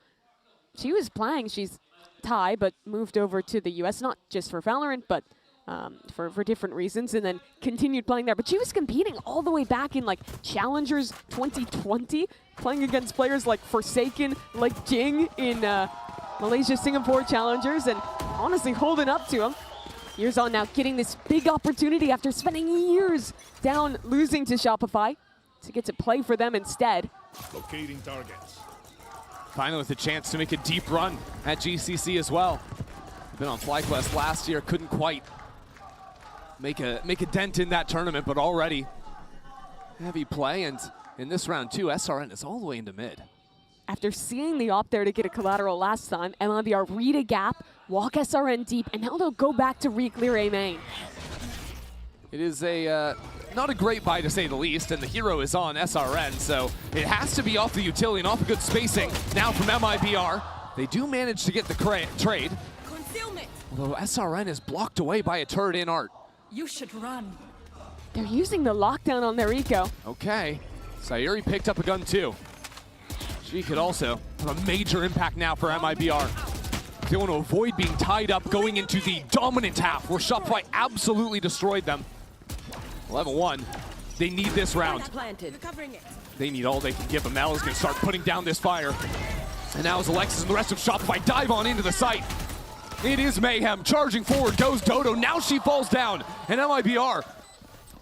she was playing. She's Thai, but moved over to the US, not just for Valorant, but for different reasons, and then continued playing there. But she was competing all the way back in like Challengers 2020, playing against players like Forsaken, like Jing in Malaysia, Singapore Challengers, and honestly holding up to them. Years on now, getting this big opportunity after spending years down, losing to Shopify, to get to play for them instead. Locating targets. Finally with a chance to make a deep run at GCC as well. Been on FlyQuest last year, couldn't quite make a dent in that tournament, but already heavy play, and in this round too, SRN is all the way into mid. After seeing the op there to get a collateral last time, MIBR read a gap, walk SRN deep, and now they'll go back to re-clear A main. It is a not a great buy to say the least, and the hero is on SRN, so it has to be off the utility and off a good spacing. Now from MIBR, they do manage to get the trade. Concealment. Although SRN is blocked away by a turret in Art. You should run. They're using the lockdown on their eco. Okay, Sayuri picked up a gun too. She could also have a major impact now for MIBR. They want to avoid being tied up going into the dominant half where Shopify absolutely destroyed them. 11-1. They need this round. They need all they can give them. Mel is going to start putting down this fire. And now as Alexis and the rest of Shopify dive on into the site. It is mayhem. Charging forward goes Dodo. Now she falls down. And MIBR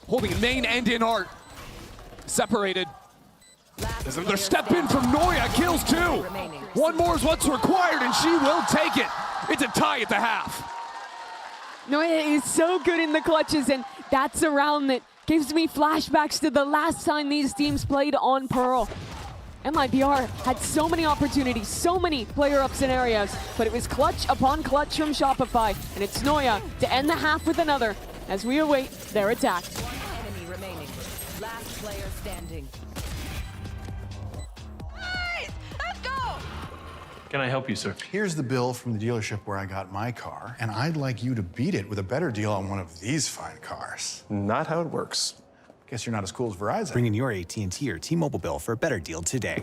holding in main and in Art. Separated. There's another step in from Noya. Kills 2. One more is what's required, and she will take it. It's a tie at the half. Noya is so good in the clutches, and that's a round that gives me flashbacks to the last time these teams played on Pearl. MIBR had so many opportunities, so many player-up scenarios, but it was clutch upon clutch from Shopify, and it's Noya to end the half with another as we await their attack. Enemy remaining. Last player standing. Can I help you, sir? Here's the bill from the dealership where I got my car, and I'd like you to beat it with a better deal on one of these fine cars. Not how it works. Guess you're not as cool as Verizon. Bring in your AT&T or T-Mobile bill for a better deal today.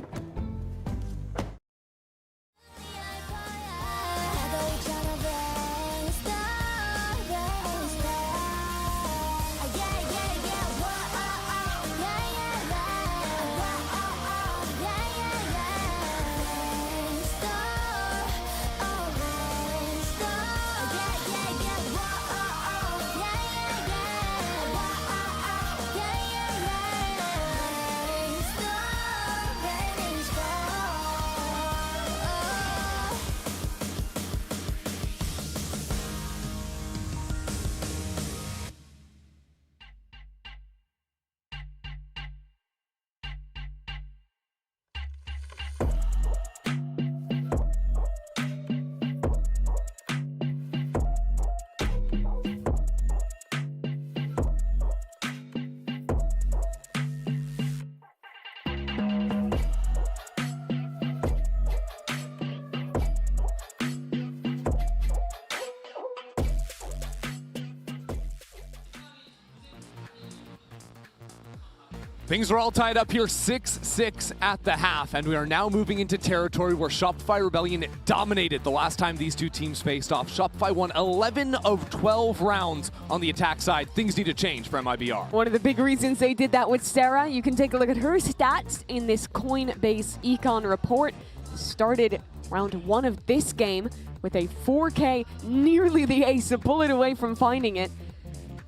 Things are all tied up here, 6-6 at the half, and we are now moving into territory where Shopify Rebellion dominated the last time these two teams faced off. Shopify won 11 of 12 rounds on the attack side. Things need to change for MIBR. One of the big reasons they did that with Sarah, you can take a look at her stats in this Coinbase econ report. Started round 1 of this game with a 4K, nearly the ace, a bullet away from finding it.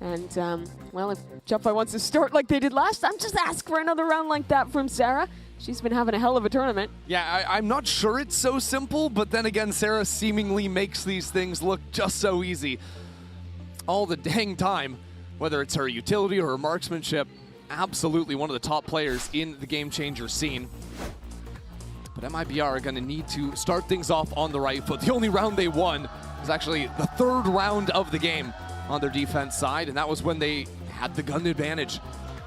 And, well, if Shopify wants to start like they did last time, just ask for another round like that from Sarah. She's been having a hell of a tournament. Yeah, I'm not sure it's so simple, but then again, Sarah seemingly makes these things look just so easy. All the dang time, whether it's her utility or her marksmanship, absolutely one of the top players in the Game Changer scene. But MIBR are going to need to start things off on the right foot. The only round they won was actually the 3rd round of the game on their defense side, and that was when they had the gun advantage.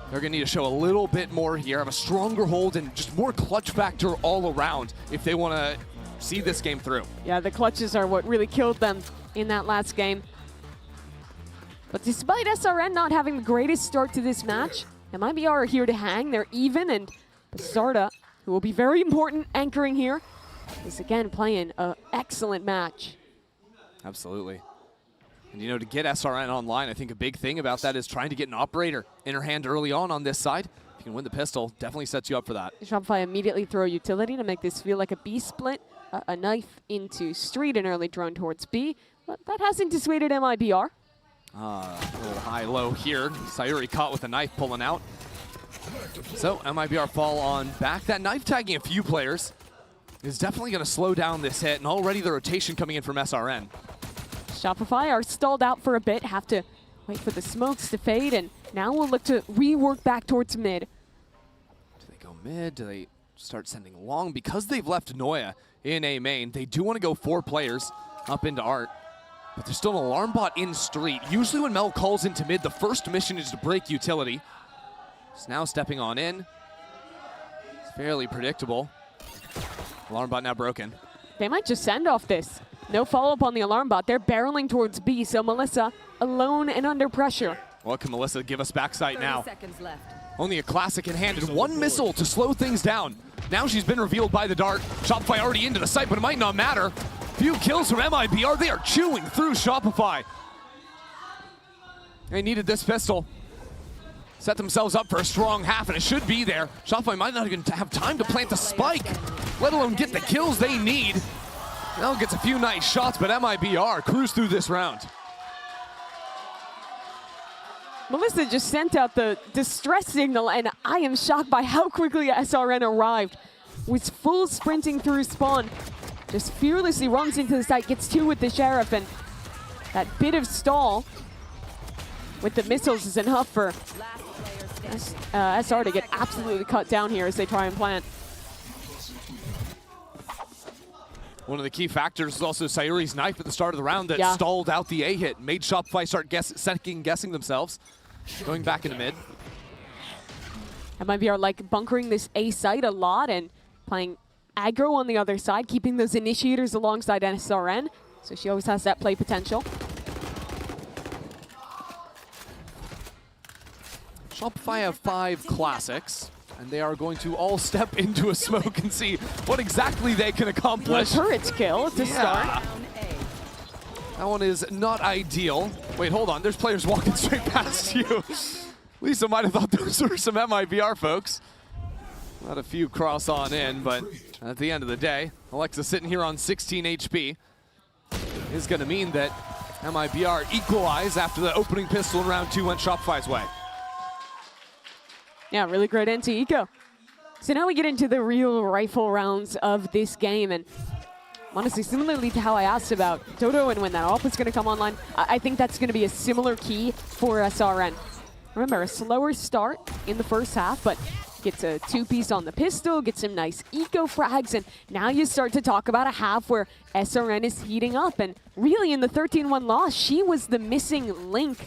They're going to need to show a little bit more here, have a stronger hold, and just more clutch factor all around if they want to see this game through. Yeah, the clutches are what really killed them in that last game. But despite SRN not having the greatest start to this match, MIBR are here to hang. They're even, and Basarda, who will be very important anchoring here, is again playing an excellent match. Absolutely. And, you know, to get SRN online, I think a big thing about that is trying to get an operator in her hand early on this side. If you can win the pistol, definitely sets you up for that. Shopify immediately throw utility to make this feel like a B split. A knife into Street, an early drone towards B. But that hasn't dissuaded MIBR. A little high-low here. Sayuri caught with a knife pulling out. So MIBR fall on back. That knife tagging a few players is definitely going to slow down this hit, and already the rotation coming in from SRN. Shopify are stalled out for a bit, have to wait for the smokes to fade, and now we'll look to rework back towards mid. Do they go mid? Do they start sending long? Because they've left Noya in A main, they do want to go 4 players up into Art. But there's still an alarm bot in Street. Usually when Mel calls into mid, the first mission is to break utility. He's now stepping on in. It's fairly predictable. Alarm bot now broken. They might just send off this. No follow-up on the alarm bot. They're barreling towards B, so Melissa alone and under pressure. What can Melissa give us backside now? 30 seconds left. Only a classic in hand and 1 missile to slow things down. Now she's been revealed by the dart. Shopify already into the site, but it might not matter. Few kills from MIBR. They are chewing through Shopify. They needed this pistol. Set themselves up for a strong half, and it should be there. Shopify might not even have time to plant the spike, let alone get the kills they need. Mel gets a few nice shots, but MIBR cruise through this round. Melissa just sent out the distress signal, and I am shocked by how quickly SRN arrived. Was full sprinting through spawn. Just fearlessly runs into the site, gets 2 with the Sheriff, and that bit of stall with the missiles is enough for SR to get absolutely cut down here as they try and plant. One of the key factors is also Sayuri's knife at the start of the round that stalled out the A hit, made Shopify start second-guessing themselves, going back into mid. MIBR like bunkering this A site a lot and playing aggro on the other side, keeping those initiators alongside SRN, so she always has that play potential. Shopify have 5 classics, and they are going to all step into a smoke and see what exactly they can accomplish. A turret kill to start. That one is not ideal. Wait, hold on. There's players walking straight past you. Lisa might have thought those were some MIBR folks. Not a few cross on in, but at the end of the day, Alexa sitting here on 16 HP is going to mean that MIBR equalize after the opening pistol in round 2 went Shopify's way. Yeah, really great end to Eco. So now we get into the real rifle rounds of this game, and honestly, similarly to how I asked about Dodo and when that AWP is going to come online, I think that's going to be a similar key for SRN. Remember, a slower start in the first half, but gets a 2-piece on the pistol, gets some nice eco frags, and now you start to talk about a half where SRN is heating up, and really in the 13-1 loss, she was the missing link.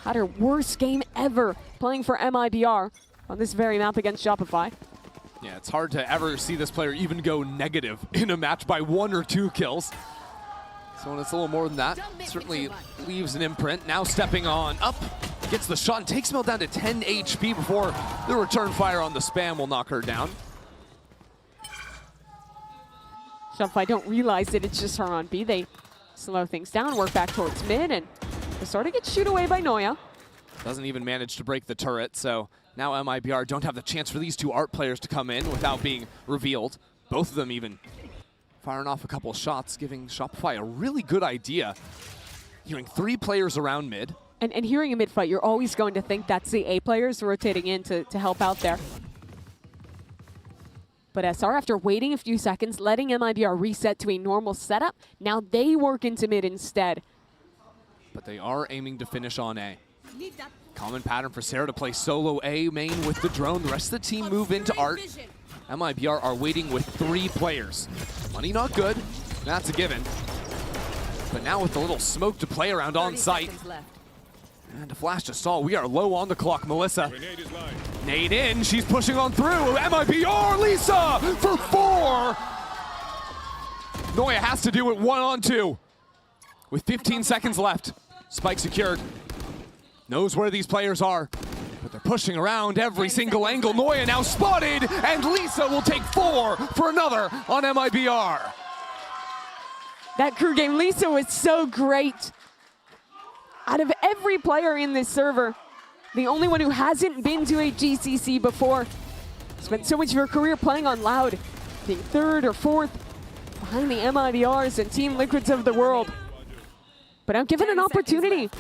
Had her worst game ever playing for MIBR on this very map against Shopify. Yeah, it's hard to ever see this player even go negative in a match by 1 or 2 kills. So when it's a little more than that, certainly leaves an imprint. Now stepping on up, gets the shot and takes Mel down to 10 HP before the return fire on the spam will knock her down. Shopify don't realize that it's just her on B. They slow things down, work back towards mid, and they sort of get shoot away by Noya. Doesn't even manage to break the turret, so now MIBR don't have the chance for these two ART players to come in without being revealed. Both of them even firing off a couple shots, giving Shopify a really good idea. Hearing 3 players around mid. And hearing a mid fight, you're always going to think that's the A players rotating in to help out there. But SR, after waiting a few seconds, letting MIBR reset to a normal setup, now they work into mid instead. But they are aiming to finish on A. Common pattern for Sarah to play solo A main with the drone. The rest of the team move into ART. MIBR are waiting with 3 players. Money not good, that's a given. But now with a little smoke to play around on site. And a flash to Saul, we are low on the clock. Melissa, nade in, she's pushing on through. MIBR, Lisa for 4. Noya has to do it 1-on-2. With 15 seconds left, spike secured. Knows where these players are, but they're pushing around every single angle. Noya now spotted, and Lisa will take 4 for another on MIBR. That crew game, Lisa was so great. Out of every player in this server, the only one who hasn't been to a GCC before, spent so much of her career playing on Loud, being 3rd or 4th behind the MIBRs and Team Liquids of the world. But I'm given an opportunity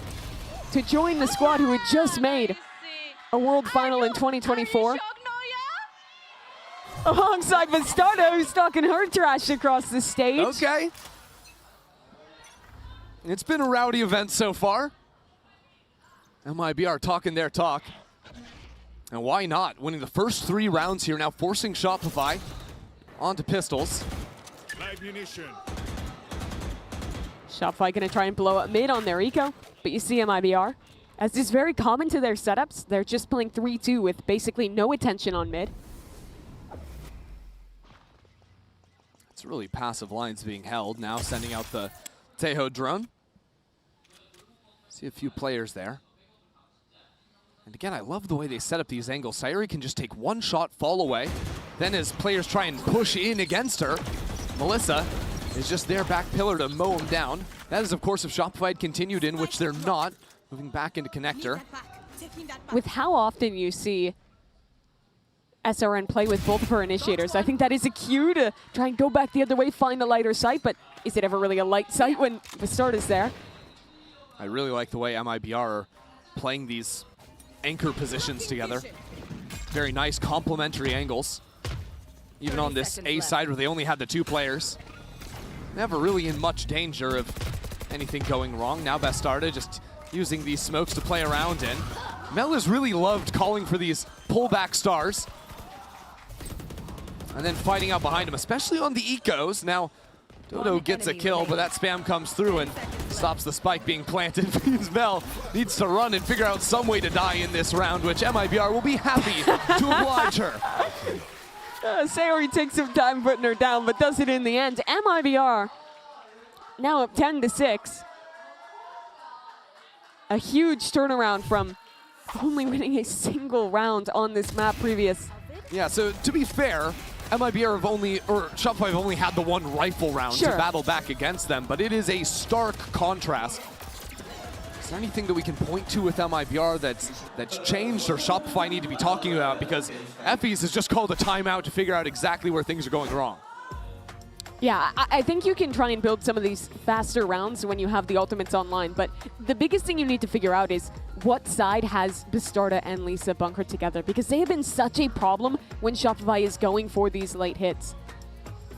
to join the squad who had just made a world final in 2024. Alongside Bastardo, who's talking her trash across the stage. Okay. It's been a rowdy event so far. MIBR talking their talk. And why not? Winning the first 3 rounds here, now forcing Shopify onto pistols. Shopify gonna try and blow up mid on their eco, but you see MIBR. As is very common to their setups, they're just playing 3-2 with basically no attention on mid. It's really passive lines being held. Now sending out the Tejo drone. See a few players there. And again, I love the way they set up these angles. Sayuri can just take 1 shot, fall away. Then as players try and push in against her, Melissa is just their back pillar to mow him down. That is, of course, if Shopify had continued in, which they're not. Moving back into connector. With how often you see SRN play with both of her initiators, I think that is a cue to try and go back the other way, find a lighter sight, but is it ever really a light sight when the start is there? I really like the way MIBR are playing these anchor positions together. Very nice complementary angles. Even on this A side where they only had the 2 players. Never really in much danger of anything going wrong. Now Bastarda just using these smokes to play around in. Mel has really loved calling for these pullback stars. And then fighting out behind him, especially on the ecos. Now, Dodo gets a kill, but that spam comes through and stops the spike being planted. Because Mel needs to run and figure out some way to die in this round, which MIBR will be happy to oblige her. Sayori takes some time putting her down, but does it in the end. MIBR now up 10-6. A huge turnaround from only winning a single round on this map previous. Yeah, so to be fair, MIBR have only, or Shopify have only had the 1 rifle round to battle back against them, but it is a stark contrast. Is there anything that we can point to with MIBR that's changed or Shopify need to be talking about? Because Effie's has just called a timeout to figure out exactly where things are going wrong. Yeah, I think you can try and build some of these faster rounds when you have the ultimates online, but the biggest thing you need to figure out is what side has Bastarda and Lisa bunkered together, because they have been such a problem when Shopify is going for these late hits.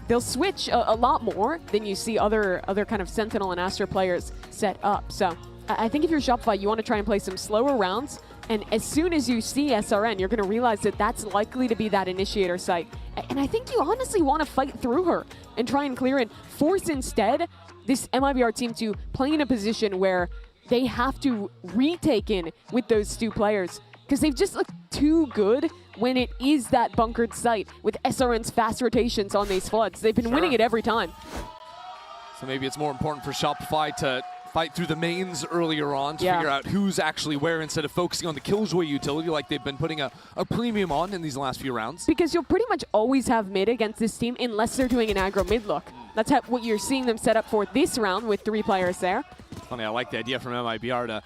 They'll switch a lot more than you see other kind of Sentinel and Astra players set up. So I think if you're Shopify, you want to try and play some slower rounds, and as soon as you see SRN, you're going to realize that that's likely to be that initiator site. And I think you honestly want to fight through her and try and clear it. Force instead this MIBR team to play in a position where they have to retake in with those 2 players, because they've just looked too good when it is that bunkered site with SRN's fast rotations on these floods. They've been winning it every time. So maybe it's more important for Shopify to fight through the mains earlier on to figure out who's actually where instead of focusing on the Killjoy utility like they've been putting a premium on in these last few rounds. Because you'll pretty much always have mid against this team unless they're doing an aggro mid look. That's what you're seeing them set up for this round with 3 players there. Funny, I like the idea from MIBR to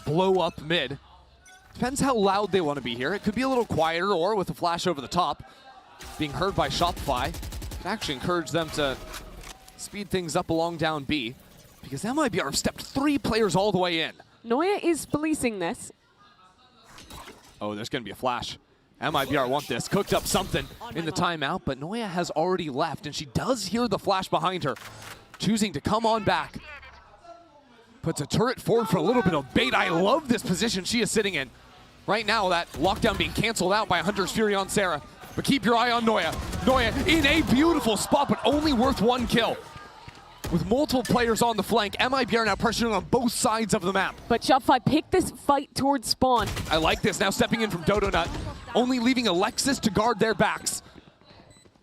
blow up mid. Depends how loud they want to be here. It could be a little quieter or with a flash over the top. Being heard by Shopify could actually encourage them to speed things up along down B, because MIBR have stepped 3 players all the way in. Noya is policing this. Oh, there's going to be a flash. MIBR want this. Cooked up something in the timeout, but Noya has already left, and she does hear the flash behind her, choosing to come on back. Puts a turret forward for a little bit of bait. I love this position she is sitting in. Right now, that lockdown being canceled out by Hunter's Fury on Sarah. But keep your eye on Noya. Noya in a beautiful spot, but only worth 1 kill. With multiple players on the flank, MIBR now pressuring on both sides of the map. But Shopify picked this fight towards spawn. I like this, now stepping in from Dodonut, only leaving Alexis to guard their backs.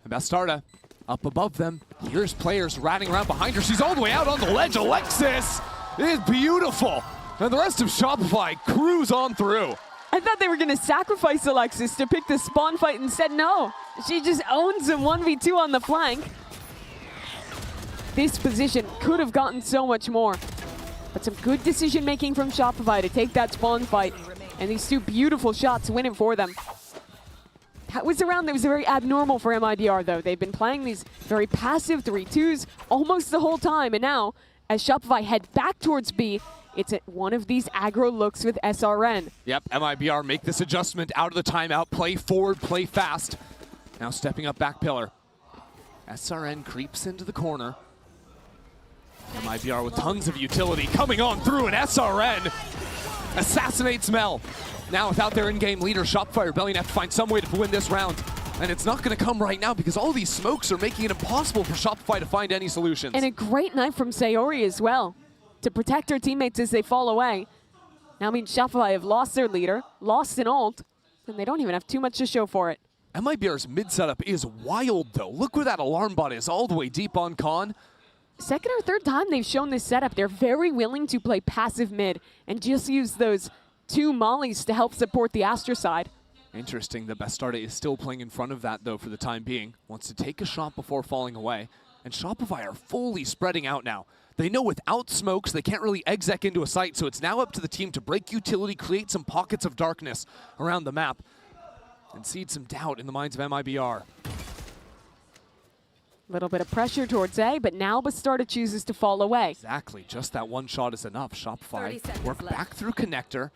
And Bastarda up above them. Here's players ratting around behind her. She's all the way out on the ledge. Alexis is beautiful. And the rest of Shopify cruise on through. I thought they were going to sacrifice Alexis to pick the spawn fight. Instead, no. She just owns him 1v2 on the flank. This position could have gotten so much more. But some good decision making from Shopify to take that spawn fight. And these 2 beautiful shots win it for them. That was a round that was very abnormal for MIBR, though. They've been playing these very passive 3-2s almost the whole time. And now, as Shopify head back towards B, it's at one of these aggro looks with SRN. Yep, MIBR make this adjustment out of the timeout. Play forward, play fast. Now stepping up back pillar. SRN creeps into the corner. MIBR with tons of utility coming on through, and SRN assassinates Mel. Now without their in-game leader, Shopify Rebellion have to find some way to win this round. And it's not going to come right now because all these smokes are making it impossible for Shopify to find any solutions. And a great knife from Sayori as well to protect her teammates as they fall away. Now, I mean, Shopify have lost their leader, lost an ult, and they don't even have too much to show for it. MIBR's mid setup is wild, though. Look where that alarm bot is, all the way deep on Con. Second or third time they've shown this setup. They're very willing to play passive mid and just use those 2 mollies to help support the Astra side. Interesting that Bastarda is still playing in front of that, though, for the time being. Wants to take a shot before falling away. And Shopify are fully spreading out now. They know without smokes, they can't really exec into a site, so it's now up to the team to break utility, create some pockets of darkness around the map, and seed some doubt in the minds of MIBR. Little bit of pressure towards A, but now Bastarda chooses to fall away. Exactly, just that 1 shot is enough. Shopify work back through connector.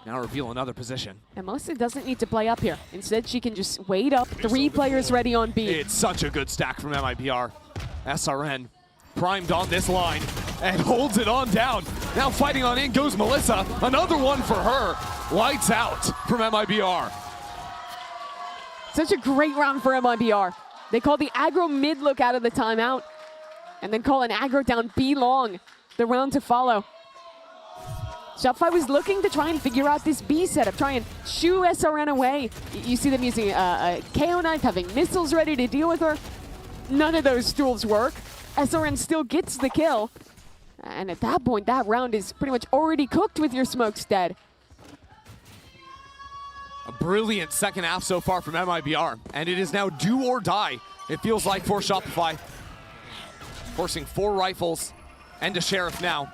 Now reveal another position. And Melissa doesn't need to play up here. Instead, she can just wait up. 3 players ready on B. It's such a good stack from MIBR. SRN primed on this line and holds it on down. Now fighting on in goes Melissa. Another one for her. Lights out from MIBR. Such a great round for MIBR. They call the aggro mid look out of the timeout and then call an aggro down B long. The round to follow. Shopify was looking to try and figure out this B setup, try and shoo SRN away. You see them using a KO knife, having missiles ready to deal with her. None of those tools work. SRN still gets the kill. And at that point, that round is pretty much already cooked with your smokes dead. A brilliant second half so far from MIBR, and it is now do or die, it feels like, for Shopify. Forcing 4 rifles and a Sheriff now,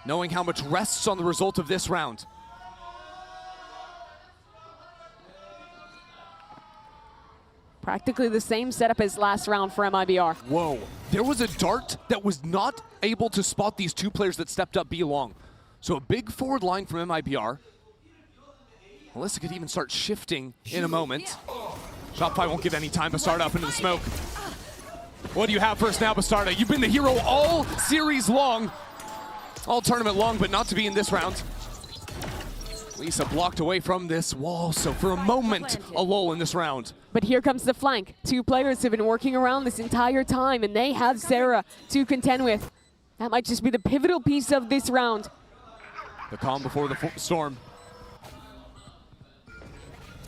knowing how much rests on the result of this round. Practically the same setup as last round for MIBR. Whoa, there was a dart that was not able to spot these 2 players that stepped up B long. So a big forward line from MIBR. Melissa could even start shifting in a moment. Shopify won't give any time. Bastarda up into the smoke. What do you have for us now, Bastarda? You've been the hero all series long. All tournament long, but not to be in this round. Lisa blocked away from this wall, so for a moment, a lull in this round. But here comes the flank. 2 players have been working around this entire time, and they have Sarah to contend with. That might just be the pivotal piece of this round. The calm before the storm.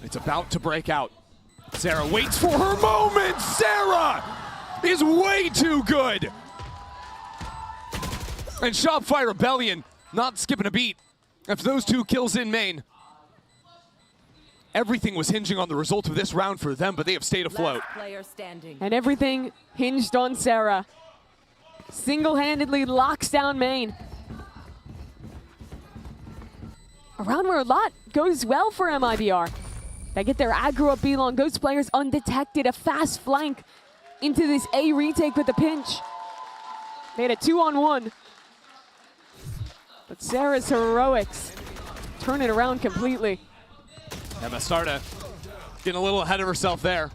It's about to break out. Sarah waits for her moment. Sarah is way too good. And Shopify Rebellion not skipping a beat after those 2 kills in main. Everything was hinging on the result of this round for them, but they have stayed afloat. And everything hinged on Sarah. Single-handedly locks down main. A round where a lot goes well for MIBR. They get their aggro up B-long. Those players undetected. A fast flank into this A retake with the pinch. They had a 2-on-1. But Sarah's heroics turn it around completely. Yeah, Mastarda getting a little ahead of herself there.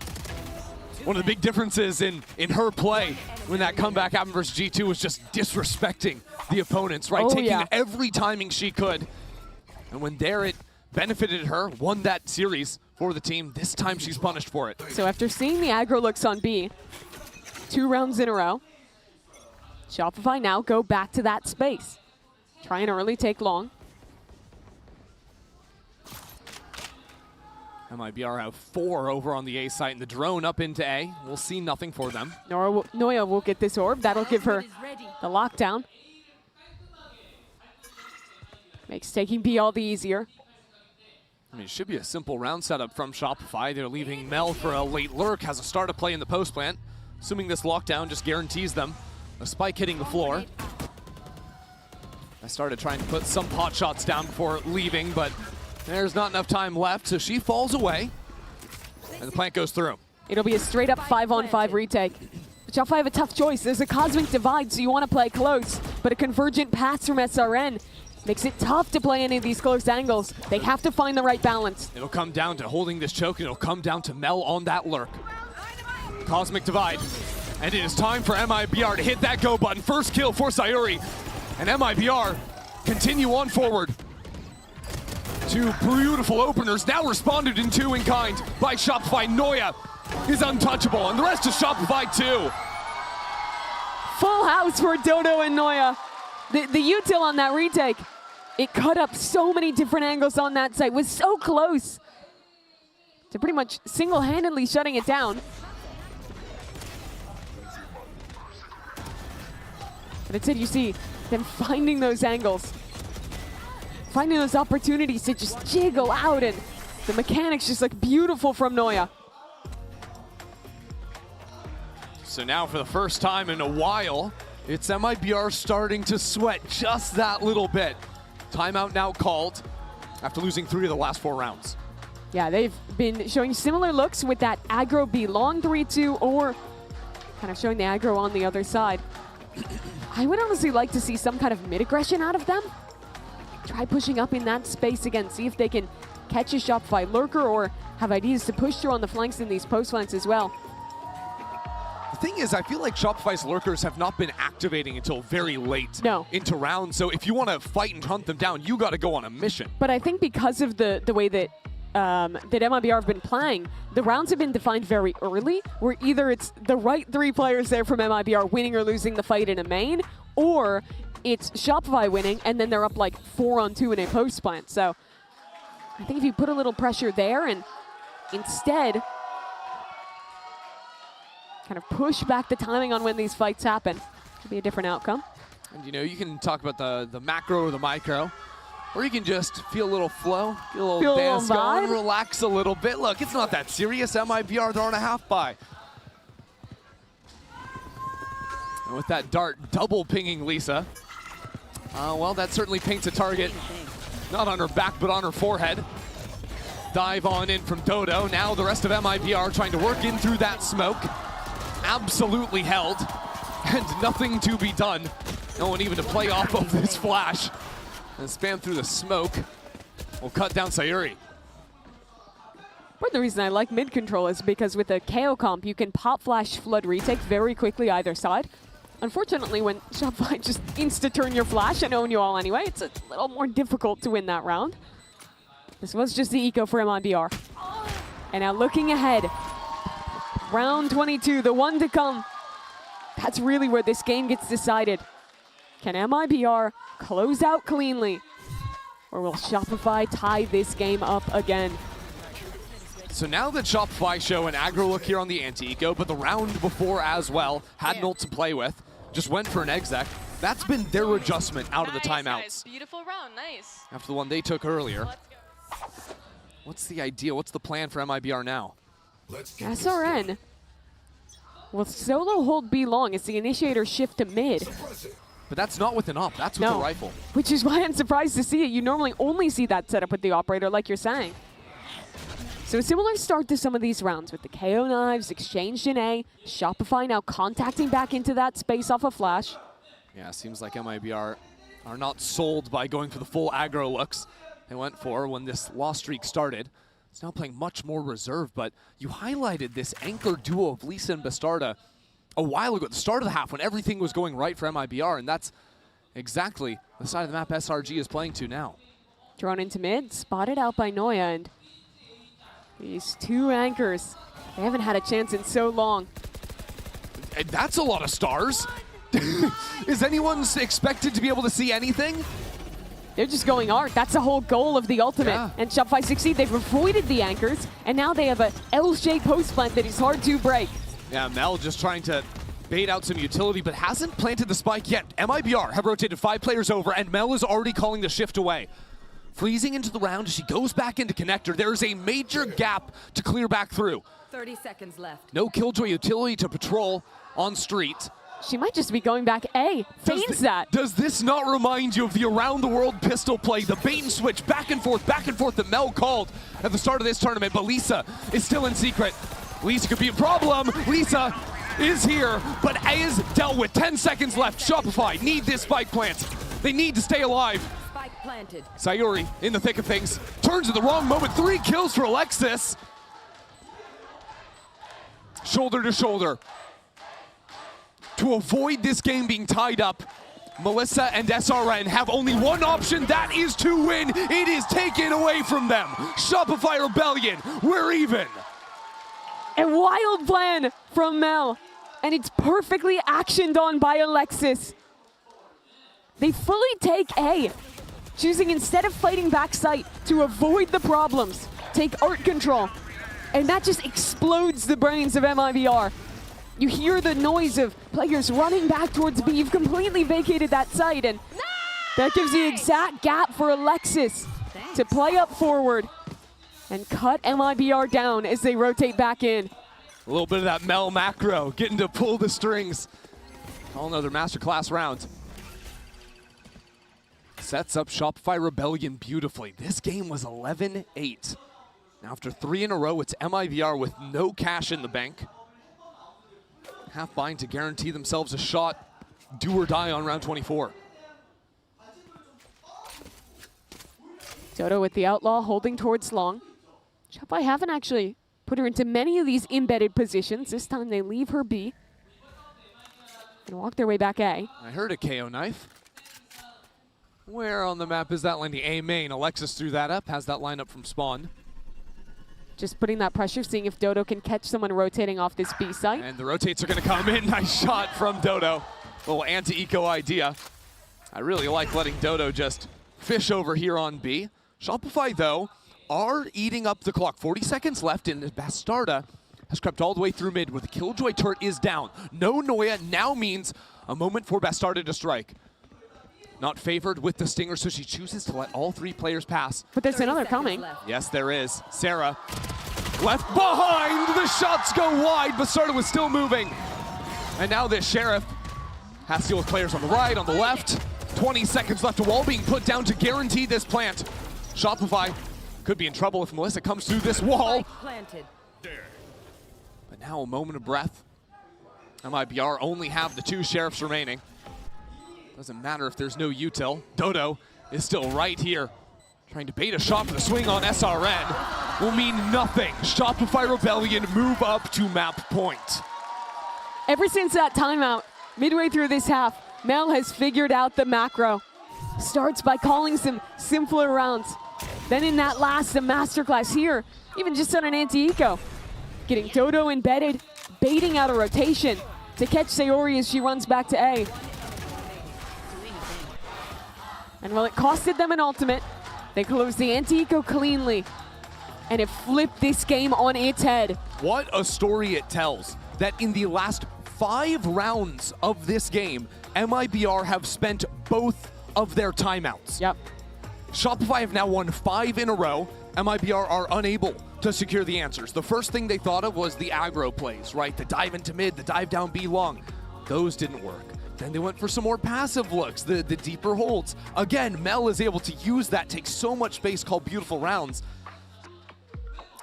One of the big differences in her play when that comeback happened versus G2 was just disrespecting the opponents, right? Taking every timing she could. And when there it benefited her, won that series for the team. This time she's punished for it. So after seeing the aggro looks on B, 2 rounds in a row, Shopify now go back to that space. Try and early take long. MIBR have 4 over on the A site, and the drone up into A. We'll see nothing for them. Noya will get this orb. That'll give her the lockdown. Makes taking B all the easier. I mean, it should be a simple round setup from Shopify. They're leaving Mel for a late lurk, has a startup play in the post plant. Assuming this lockdown just guarantees them a spike hitting the floor. I started trying to put some pot shots down before leaving, but there's not enough time left, so she falls away, and the plant goes through. It'll be a straight-up 5-on-5 retake. But Shopify have a tough choice. There's a cosmic divide, so you want to play close, but a convergent pass from SRN makes it tough to play any of these close angles. They have to find the right balance. It'll come down to holding this choke, and it'll come down to Mel on that lurk. Cosmic divide, and it is time for MIBR to hit that go button. First kill for Sayuri, and MIBR continue on forward. 2 beautiful openers, now responded in 2 in kind by Shopify. Noya is untouchable, and the rest is Shopify too. Full house for Dodo and Noya. The util on that retake, it cut up so many different angles on that site, was so close to pretty much single-handedly shutting it down. But instead you see them finding those angles, finding those opportunities to just jiggle out, and the mechanics just look beautiful from Noya. So now for the first time in a while, it's MIBR starting to sweat just that little bit. Timeout now called after losing 3 of the last 4 rounds. Yeah, they've been showing similar looks with that aggro B long 3-2, or kind of showing the aggro on the other side. I would honestly like to see some kind of mid-aggression out of them. Try pushing up in that space again, see if they can catch a Shopify lurker or have ideas to push through on the flanks in these post flanks as well. The thing is, I feel like Shopify's lurkers have not been activating until very late into rounds. So if you want to fight and hunt them down, you got to go on a mission. But I think because of the way that that MIBR have been playing, the rounds have been defined very early, where either it's the right 3 players there from MIBR winning or losing the fight in a main, or it's Shopify winning, and then they're up like 4-on-2 in a post plant. So I think if you put a little pressure there and instead kind of push back the timing on when these fights happen, it'll be a different outcome. And you know, you can talk about the macro or the micro, or you can just feel a little flow, get a little dance going, relax a little bit. Look, it's not that serious. MIBR, they're on a half buy. And with that dart double pinging Lisa, well, that certainly paints a target, not on her back, but on her forehead. Dive on in from Dodo. Now the rest of MIBR trying to work in through that smoke. Absolutely held, and nothing to be done. No one even to play off of this flash. And spam through the smoke will cut down Sayuri. Part of the reason I like mid control is because with a KO comp, you can pop flash flood retake very quickly either side. Unfortunately, when Shopify just insta-turn your flash and own you all anyway, it's a little more difficult to win that round. This was just the eco for MIBR. And now looking ahead, round 22, the one to come. That's really where this game gets decided. Can MIBR close out cleanly, or will Shopify tie this game up again? So now that Shopify show an aggro look here on the anti-eco, but the round before as well, had an ult to play with, just went for an exec. That's been their adjustment out of the timeouts. Guys. Beautiful round, nice. After the one they took earlier. What's the idea? What's the plan for MIBR now? SRN will solo hold B long as the initiator shift to mid. But that's not with an op, that's with a rifle. Which is why I'm surprised to see it. You normally only see that setup with the operator, like you're saying. So a similar start to some of these rounds with the KO knives exchanged in A. Shopify now contacting back into that space off a flash. Yeah, seems like MIBR are not sold by going for the full aggro looks they went for when this loss streak started. It's now playing much more reserve, but you highlighted this anchor duo of Lisa and Bastarda a while ago at the start of the half when everything was going right for MIBR, and that's exactly the side of the map SRG is playing to now. Drawn into mid, spotted out by Noya, and these two anchors, they haven't had a chance in so long. And that's a lot of stars. Is anyone expected to be able to see anything? They're just going art. That's the whole goal of the ultimate. Yeah. And Shopify succeed. They've avoided the anchors, and now they have a L-shaped post plant that is hard to break. Yeah, Mel just trying to bait out some utility, but hasn't planted the spike yet. MIBR have rotated 5 players over, and Mel is already calling the shift away. Freezing into the round as she goes back into connector. There is a major gap to clear back through. 30 seconds left. No Killjoy utility to patrol on street. She might just be going back A. Feigns that. Does this not remind you of the around-the-world pistol play, the bait and switch, back and forth that Mel called at the start of this tournament, but Lisa is still in secret. Lisa could be a problem. Lisa is here, but is dealt with. 10 seconds left. Shopify need this spike plant. They need to stay alive. Spike planted. Sayuri in the thick of things. Turns at the wrong moment. 3 kills for Alexis. Shoulder to shoulder. To avoid this game being tied up, Melissa and SRN have only one option, that is to win. It is taken away from them. Shopify Rebellion, we're even. A wild plan from Mel, and it's perfectly actioned on by Alexis. They fully take A, choosing instead of fighting backside to avoid the problems, take art control, and that just explodes the brains of MIBR. You hear the noise of players running back towards B. You've completely vacated that site, and that gives the exact gap for Alexis to play up forward and cut MIBR down as they rotate back in. A little bit of that Mel macro, getting to pull the strings. Call another masterclass round. Sets up Shopify Rebellion beautifully. This game was 11-8. Now after 3 in a row, it's MIBR with no cash in the bank. Half bind to guarantee themselves a shot, do or die on round 24. Dodo with the outlaw holding towards long. Shopify haven't actually put her into many of these embedded positions. This time they leave her B and walk their way back A. I heard a KO knife. Where on the map is that landing? A main. Alexis threw that up, has that lineup from spawn. Just putting that pressure, seeing if Dodo can catch someone rotating off this B site. And the rotates are going to come in. Nice shot from Dodo. Little anti-eco idea. I really like letting Dodo just fish over here on B. Shopify, though, are eating up the clock. 40 seconds left, and Bastarda has crept all the way through mid where the Killjoy turret is down. No Noya now means a moment for Bastarda to strike. Not favored with the Stinger, so she chooses to let all 3 players pass. But there's another coming. Left. Yes, there is. Sarah left behind. The shots go wide. Bastarda was still moving. And now this Sheriff has to deal with players on the right, on the left. 20 seconds left. A wall being put down to guarantee this plant. Shopify could be in trouble if Melissa comes through this wall. Planted. But now a moment of breath. MIBR only have the 2 Sheriffs remaining. Doesn't matter if there's no util. Dodo is still right here. Trying to bait a shot for the swing on SRN will mean nothing. Shopify Rebellion move up to map point. Ever since that timeout, midway through this half, Mel has figured out the macro. Starts by calling some simpler rounds. Then in that last, the masterclass here, even just on an anti-eco. Getting Dodo embedded, baiting out a rotation to catch Sayuri as she runs back to A. And while it costed them an ultimate, they closed the anti-eco cleanly. And it flipped this game on its head. What a story it tells, that in the last 5 rounds of this game, MIBR have spent both of their timeouts. Yep. Shopify have now won 5 in a row. MIBR are unable to secure the answers. The first thing they thought of was the aggro plays, right? The dive into mid, the dive down B long. Those didn't work. Then they went for some more passive looks, the deeper holds. Again, Mel is able to use that, take so much space, call beautiful rounds,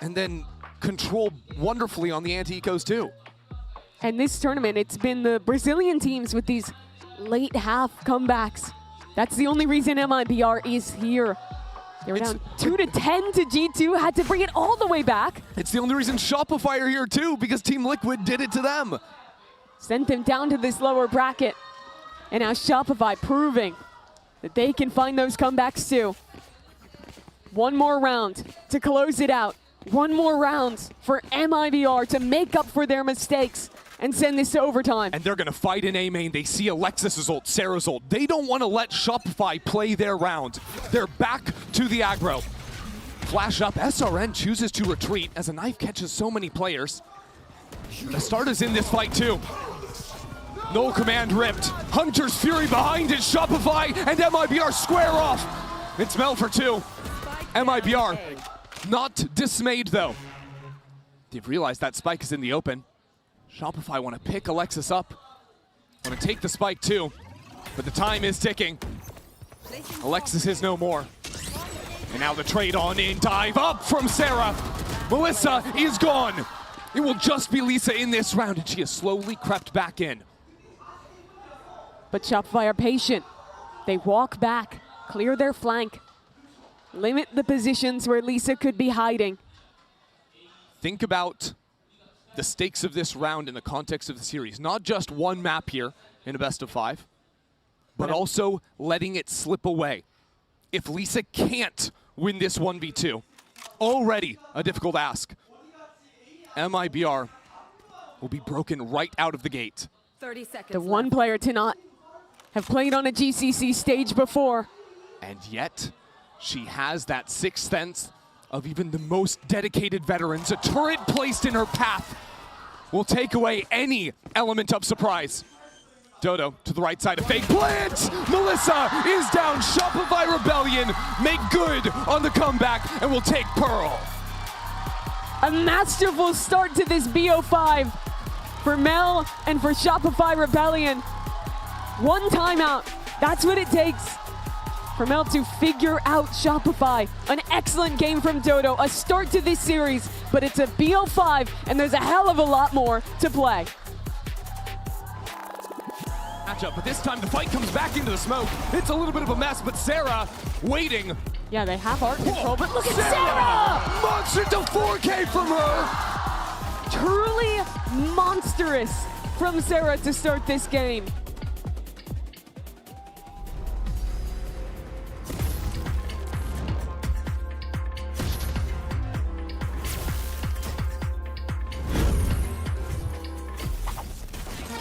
and then control wonderfully on the anti-ecos too. And this tournament, it's been the Brazilian teams with these late half comebacks. That's the only reason MIBR is here. They were down 2-10 to G2, had to bring it all the way back. It's the only reason Shopify are here too, because Team Liquid did it to them. Sent them down to this lower bracket. And now Shopify proving that they can find those comebacks too. One more round to close it out. One more round for MIBR to make up for their mistakes and send this to overtime. And they're going to fight in A main. They see Alexis's ult, Sarah's ult. They don't want to let Shopify play their round. They're back to the aggro. Flash up, SRN chooses to retreat as a knife catches so many players. The start is in this fight too. No command ripped. Hunter's Fury behind it. Shopify and MIBR square off. It's Mel for 2. MIBR not dismayed though. They've realized that spike is in the open. Shopify want to pick Alexis up. Want to take the spike too. But the time is ticking. Alexis is no more. And now the trade on in. Dive up from Sarah. Melissa is gone. It will just be Lisa in this round, and she has slowly crept back in. But Shopify are patient. They walk back, clear their flank, limit the positions where Lisa could be hiding. Think about the stakes of this round in the context of the series. Not just one map here in a best of 5, but also letting it slip away. If Lisa can't win this 1v2, already a difficult ask, MIBR will be broken right out of the gate. 30 seconds The one player to not have played on a GCC stage before. And yet, she has that sixth sense of even the most dedicated veterans. A turret placed in her path will take away any element of surprise. Dodo to the right side of fake plant. Melissa is down. Shopify Rebellion make good on the comeback and will take Pearl. A masterful start to this BO5 for Mel and for Shopify Rebellion. One timeout, that's what it takes for Mel to figure out Shopify. An excellent game from Dodo, a start to this series, but it's a BO5 and there's a hell of a lot more to play. Matchup, but this time the fight comes back into the smoke. It's a little bit of a mess, but Sarah waiting. Yeah, they have art control, but look at Sarah! Monster to 4K from her! Truly monstrous from Sarah to start this game.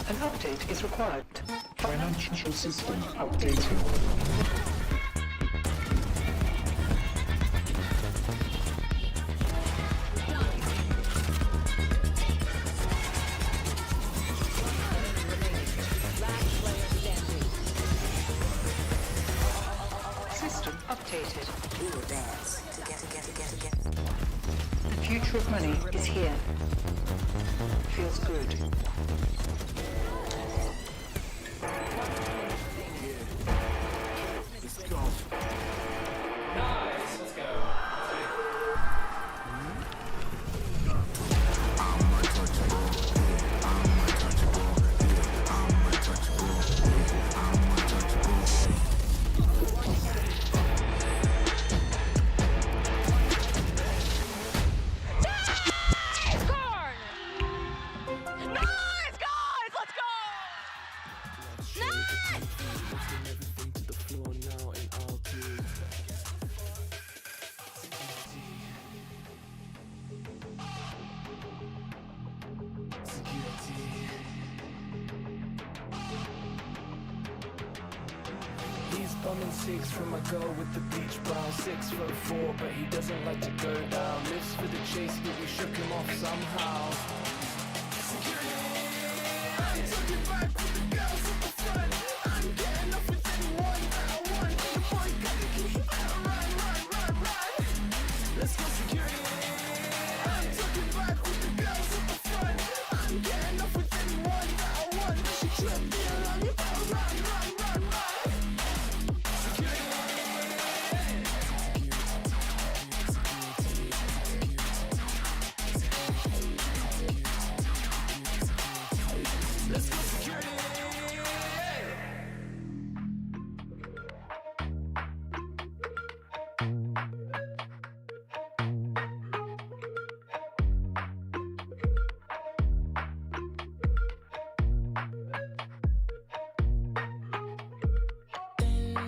An update is required. Financial system updating. System updated. The future of money is here. Feels good. Bumming 6 from my goal with the beach ball. 6'4", but he doesn't like to go down. Lives for the chase, but we shook him off somehow.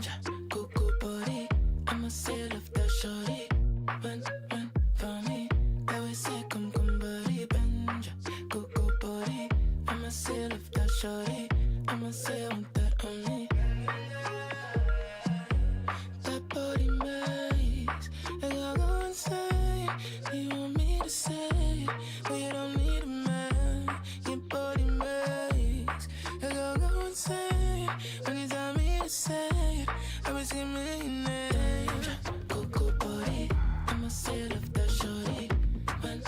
Benja, cuckoo body. I'ma say love that shorty. When for me, I will say come buddy. Benja, cuckoo body. I'ma say love that shorty. I'ma say I want that on me. That body makes it all go insane. You want me to say it? We don't need a man. Your body makes it all go insane. When you tell me to say it, I will say million names. Cocoa body, I'ma say love that shorty. When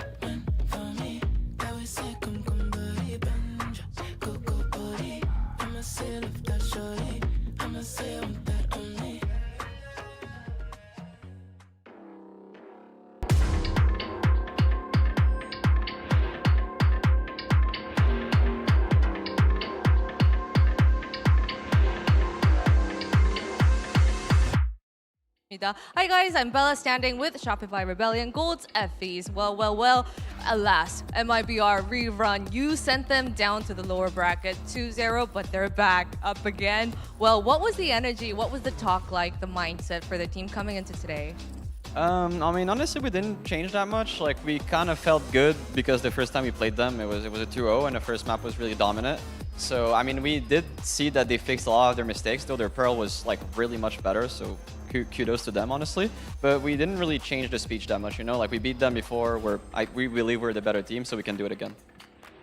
for me, I will say come buddy. Benja, cocoa body, I'ma say love that shorty. I'ma say I want that on me. Hi guys, I'm Bella standing with Shopify Rebellion Gold's Effies. Well, alas, MIBR rerun. You sent them down to the lower bracket 2-0, but they're back up again. Well, what was the energy? What was the talk like, the mindset for the team coming into today? I mean, honestly, we didn't change that much. Like, we kind of felt good because the first time we played them, it was a 2-0, and the first map was really dominant. So, I mean, we did see that they fixed a lot of their mistakes, though their Pearl was, like, really much better, so kudos to them, honestly. But we didn't really change the speech that much, you know? Like, we beat them before, we believe we're the better team, so we can do it again.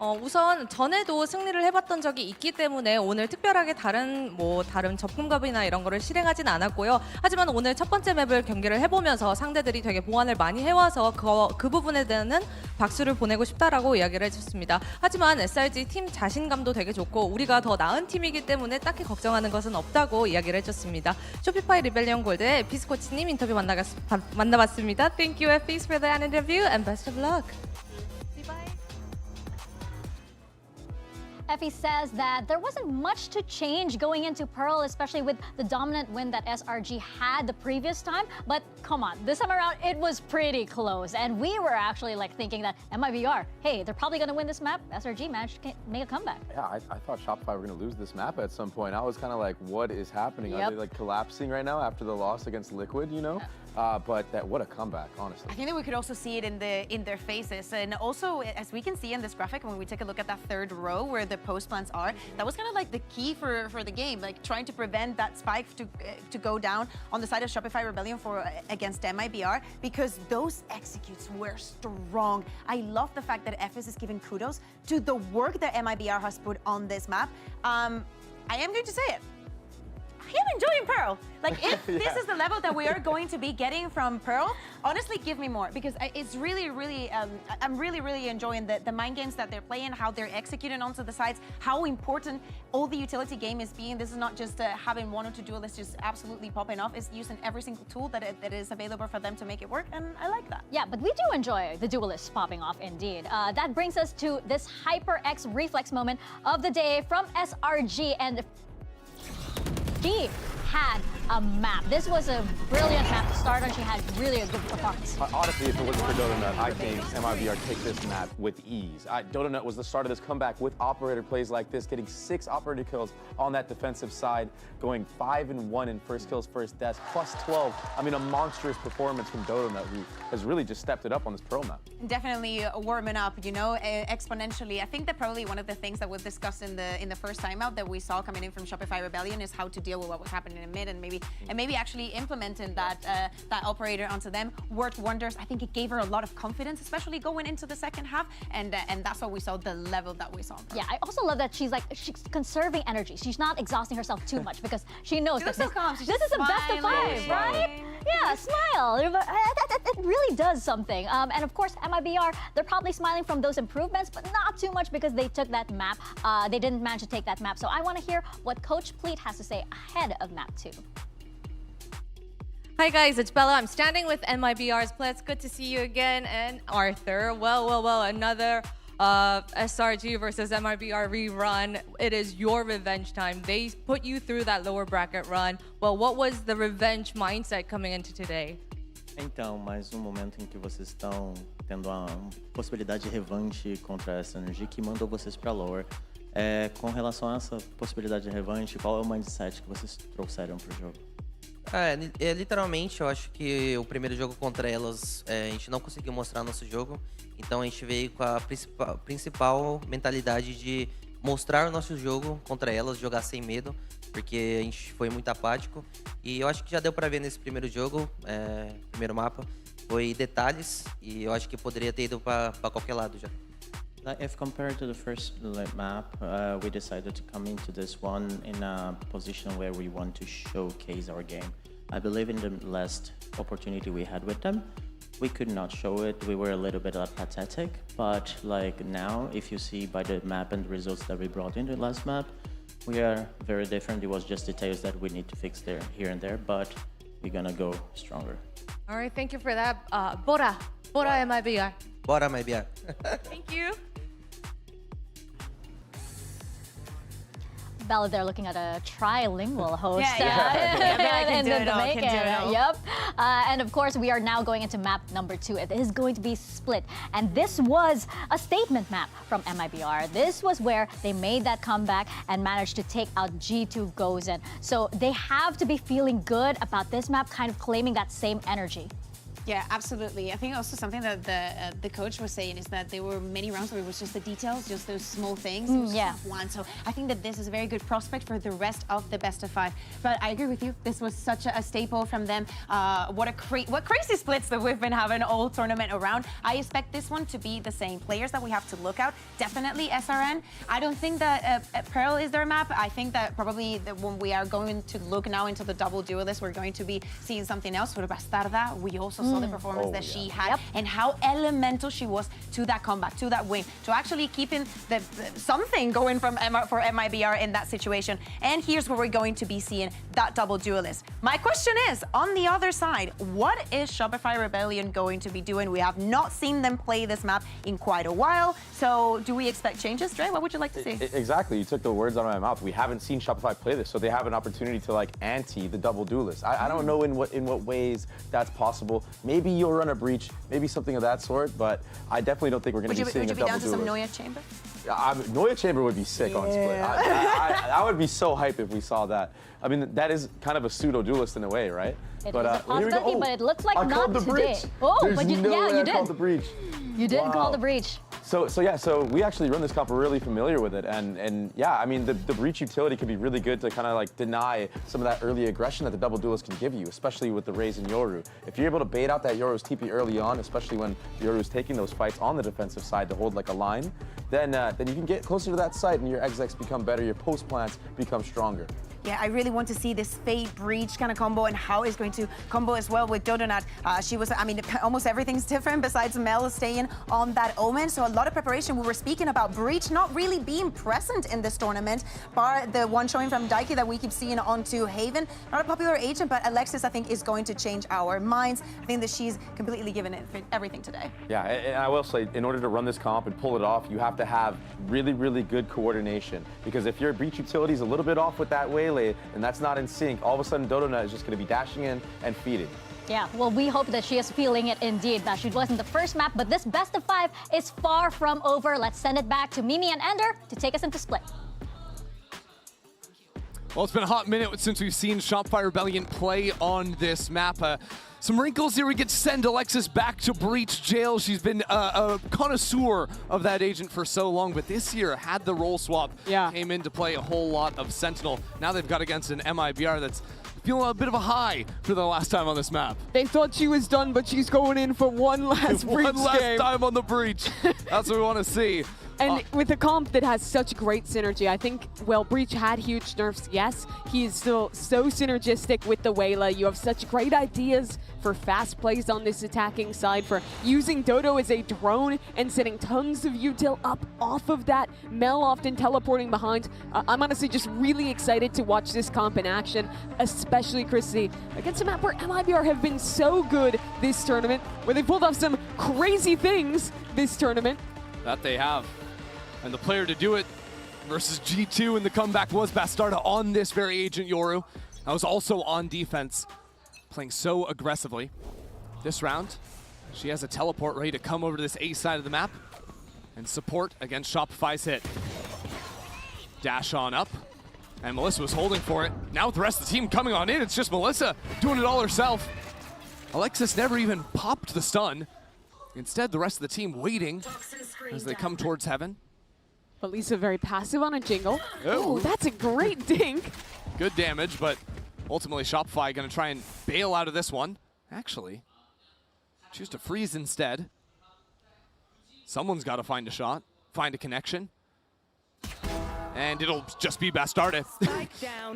우선 전에도 승리를 해봤던 적이 있기 때문에 오늘 특별하게 다른 접근법이나 이런 거를 실행하진 않았고요. 하지만 오늘 첫 번째 맵을 경기를 해보면서 상대들이 되게 보완을 많이 해와서 그 부분에 대한 박수를 보내고 싶다라고 이야기를 해줬습니다. 하지만 SRG 팀 자신감도 되게 좋고 우리가 더 나은 팀이기 때문에 딱히 걱정하는 것은 없다고 이야기를 해줬습니다. 쇼피파이 리벨리언 골드의 에피스 코치님 인터뷰 만나봤습니다. Thank you, Effies, for that interview and best of luck. Effie says that there wasn't much to change going into Pearl, especially with the dominant win that SRG had the previous time. But come on, this time around, it was pretty close. And we were actually like thinking that MIBR, hey, they're probably going to win this map. SRG managed to make a comeback. Yeah, I thought Shopify were going to lose this map at some point. I was kind of like, what is happening? Are they like collapsing right now after the loss against Liquid, you know? But what a comeback, honestly. I think that we could also see it in their faces. And also, as we can see in this graphic, when we take a look at that third row where the post plants are, that was kind of like the key for the game, like trying to prevent that spike to go down on the side of Shopify Rebellion against MIBR, because those executes were strong. I love the fact that FS is giving kudos to the work that MIBR has put on this map. I am going to say it. I am enjoying Pearl. Like, if this is the level that we are going to be getting from Pearl, honestly, give me more, because it's really, I'm really enjoying the mind games that they're playing, how they're executing onto the sides, how important all the utility game is being. This is not just having one or two duelists just absolutely popping off. It's using every single tool that is available for them to make it work, and I like that. Yeah, but we do enjoy the duelists popping off indeed. That brings us to this HyperX reflex moment of the day from SRG, and she had a map. This was a brilliant map to start on. She had really a good performance. Honestly, if it wasn't for Donut, I think MIBR take this map with ease. Donut was the start of this comeback with operator plays like this, getting 6 operator kills on that defensive side, going 5-1 in first kills, first deaths, plus 12. I mean, a monstrous performance from Donut, who has really just stepped it up on this Pearl map. Definitely warming up, you know, exponentially. I think that probably one of the things that was discussed in the first time out that we saw coming in from Shopify Rebellion is how to deal with what was happening in mid, and maybe actually implementing that operator onto them worked wonders. I think it gave her a lot of confidence, especially going into the second half, and that's what we saw, the level that we saw. Yeah, I also love that she's conserving energy. She's not exhausting herself too much because she knows that this is a best of 5, right? Yeah, smile. It really does something. And of course, MIBR, they're probably smiling from those improvements, but not too much because they took that map. They didn't manage to take that map. So I want to hear what Coach Pleat has to say ahead of map 2. Hi guys, it's Bella. I'm standing with MIBR's Plets. Good to see you again. And Arthur. Well, another SRG versus MIBR rerun. It is your revenge time. They put you through that lower bracket run. Well, what was the revenge mindset coming into today? Então, mais momento em que vocês estão tendo a possibilidade de revanche contra essa SRG que mandou vocês para lower. Com relação a essa possibilidade de revanche, qual é o mindset que vocês trouxeram para o jogo? Literalmente, eu acho que o primeiro jogo contra elas, a gente não conseguiu mostrar nosso jogo. Então a gente veio com a principal mentalidade de mostrar o nosso jogo contra elas, jogar sem medo, porque a gente foi muito apático. E eu acho que já deu pra ver nesse primeiro jogo, primeiro mapa, foi detalhes, e eu acho que poderia ter ido pra qualquer lado já. If compared to the first map, we decided to come into this one in a position where we want to showcase our game. I believe in the last opportunity we had with them, we could not show it. We were a little bit pathetic, but like now, if you see by the map and the results that we brought in the last map, we are very different. It was just details that we need to fix there, here and there, but we're gonna go stronger. All right, thank you for that. Bora MIBR. Bora, MIBR. Thank you. Bella, they're looking at a trilingual host. Can do in it the all, making. can do it all. Yep. And of course, we are now going into map number 2. It is going to be split. And this was a statement map from MIBR. This was where they made that comeback and managed to take out G2 Gozen. So they have to be feeling good about this map, kind of claiming that same energy. Yeah, absolutely. I think also something that the coach was saying is that there were many rounds where it was just the details, just those small things. It was just one. So I think that this is a very good prospect for the rest of the best of 5. But I agree with you. This was such a staple from them. What crazy splits that we've been having all tournament around. I expect this one to be the same. Players that we have to look out, definitely SRN. I don't think that Pearl is their map. I think that probably when we are going to look now into the double duelist, we're going to be seeing something else. For Bastarda, we also saw the performance that she had and how elemental she was to that comeback, to that win, to actually keeping something going for MIBR in that situation. And here's where we're going to be seeing that double duelist. My question is, on the other side, what is Shopify Rebellion going to be doing? We have not seen them play this map in quite a while. So do we expect changes? Dre, what would you like to see? Exactly. You took the words out of my mouth. We haven't seen Shopify play this, so they have an opportunity to like ante the double duelist. I don't know in what ways that's possible. Maybe you'll run a breach, maybe something of that sort, but I definitely don't think we're going to be seeing a double duelist. Would you be down to some Noya Chamber? Noya Chamber would be sick on split. I would be so hyped if we saw that. I mean, that is kind of a pseudo duelist in a way, right? It was a possibility, but it looks like not today. Breach. Oh, There's but no way you did. I called the breach. You did call the breach. So we actually run this comp, we're really familiar with it, and yeah, I mean the breach utility can be really good to kind of like deny some of that early aggression that the double duelist can give you, especially with the Raze and Yoru. If you're able to bait out that Yoru's TP early on, especially when Yoru's taking those fights on the defensive side to hold like a line, then you can get closer to that site and your execs become better, your post plants become stronger. Yeah, I really want to see this Fade Breach kind of combo and how it's going to combo as well with Dodonat. She was, I mean, almost everything's different besides Mel staying on that Omen. So a lot of preparation. We were speaking about Breach not really being present in this tournament, bar the one showing from Daiki that we keep seeing onto Haven. Not a popular agent, but Alexis, I think, is going to change our minds. I think that she's completely given it everything today. Yeah, and I will say, in order to run this comp and pull it off, you have to have really, really good coordination. Because if your Breach utility is a little bit off with that Waylay, and that's not in sync, all of a sudden Dodonut is just going to be dashing in and feeding. Yeah, well, we hope that she is feeling it indeed. That she wasn't the first map, but this best of 5 is far from over. Let's send it back to Mimi and Ender to take us into split. Well, it's been a hot minute since we've seen Shopify Rebellion play on this map. Some wrinkles here. We get to send Alexis back to Breach Jail. She's been a connoisseur of that agent for so long, but this year had the role swap. Came into play a whole lot of Sentinel. Now they've got against an MIBR that's feeling a bit of a high for the last time on this map. They thought she was done, but she's going in for one last Breach One last game. time on the Breach. That's what we want to see. And with a comp that has such great synergy, I think, well, Breach had huge nerfs, yes. He is still so synergistic with the Waylay. You have such great ideas for fast plays on this attacking side, for using Dodo as a drone and setting tons of util up off of that. Mel often teleporting behind. I'm honestly just really excited to watch this comp in action, especially Chrissy, against a map where MIBR have been so good this tournament, where they pulled off some crazy things this tournament. That they have. And the player to do it versus G2, and the comeback was Bastarda on this very agent Yoru. That was also on defense, playing so aggressively. This round, she has a teleport ready to come over to this A side of the map and support against Shopify's hit. Dash on up. And Melissa was holding for it. Now with the rest of the team coming on in, it's just Melissa doing it all herself. Alexis never even popped the stun. Instead, the rest of the team waiting as they come towards heaven. But Lisa very passive on a jingle. Oh. Oh, that's a great dink. Good damage, but ultimately Shopify going to try and bail out of this one. Actually, choose to freeze instead. Someone's got to find a shot, find a connection. And it'll just be Bastarde.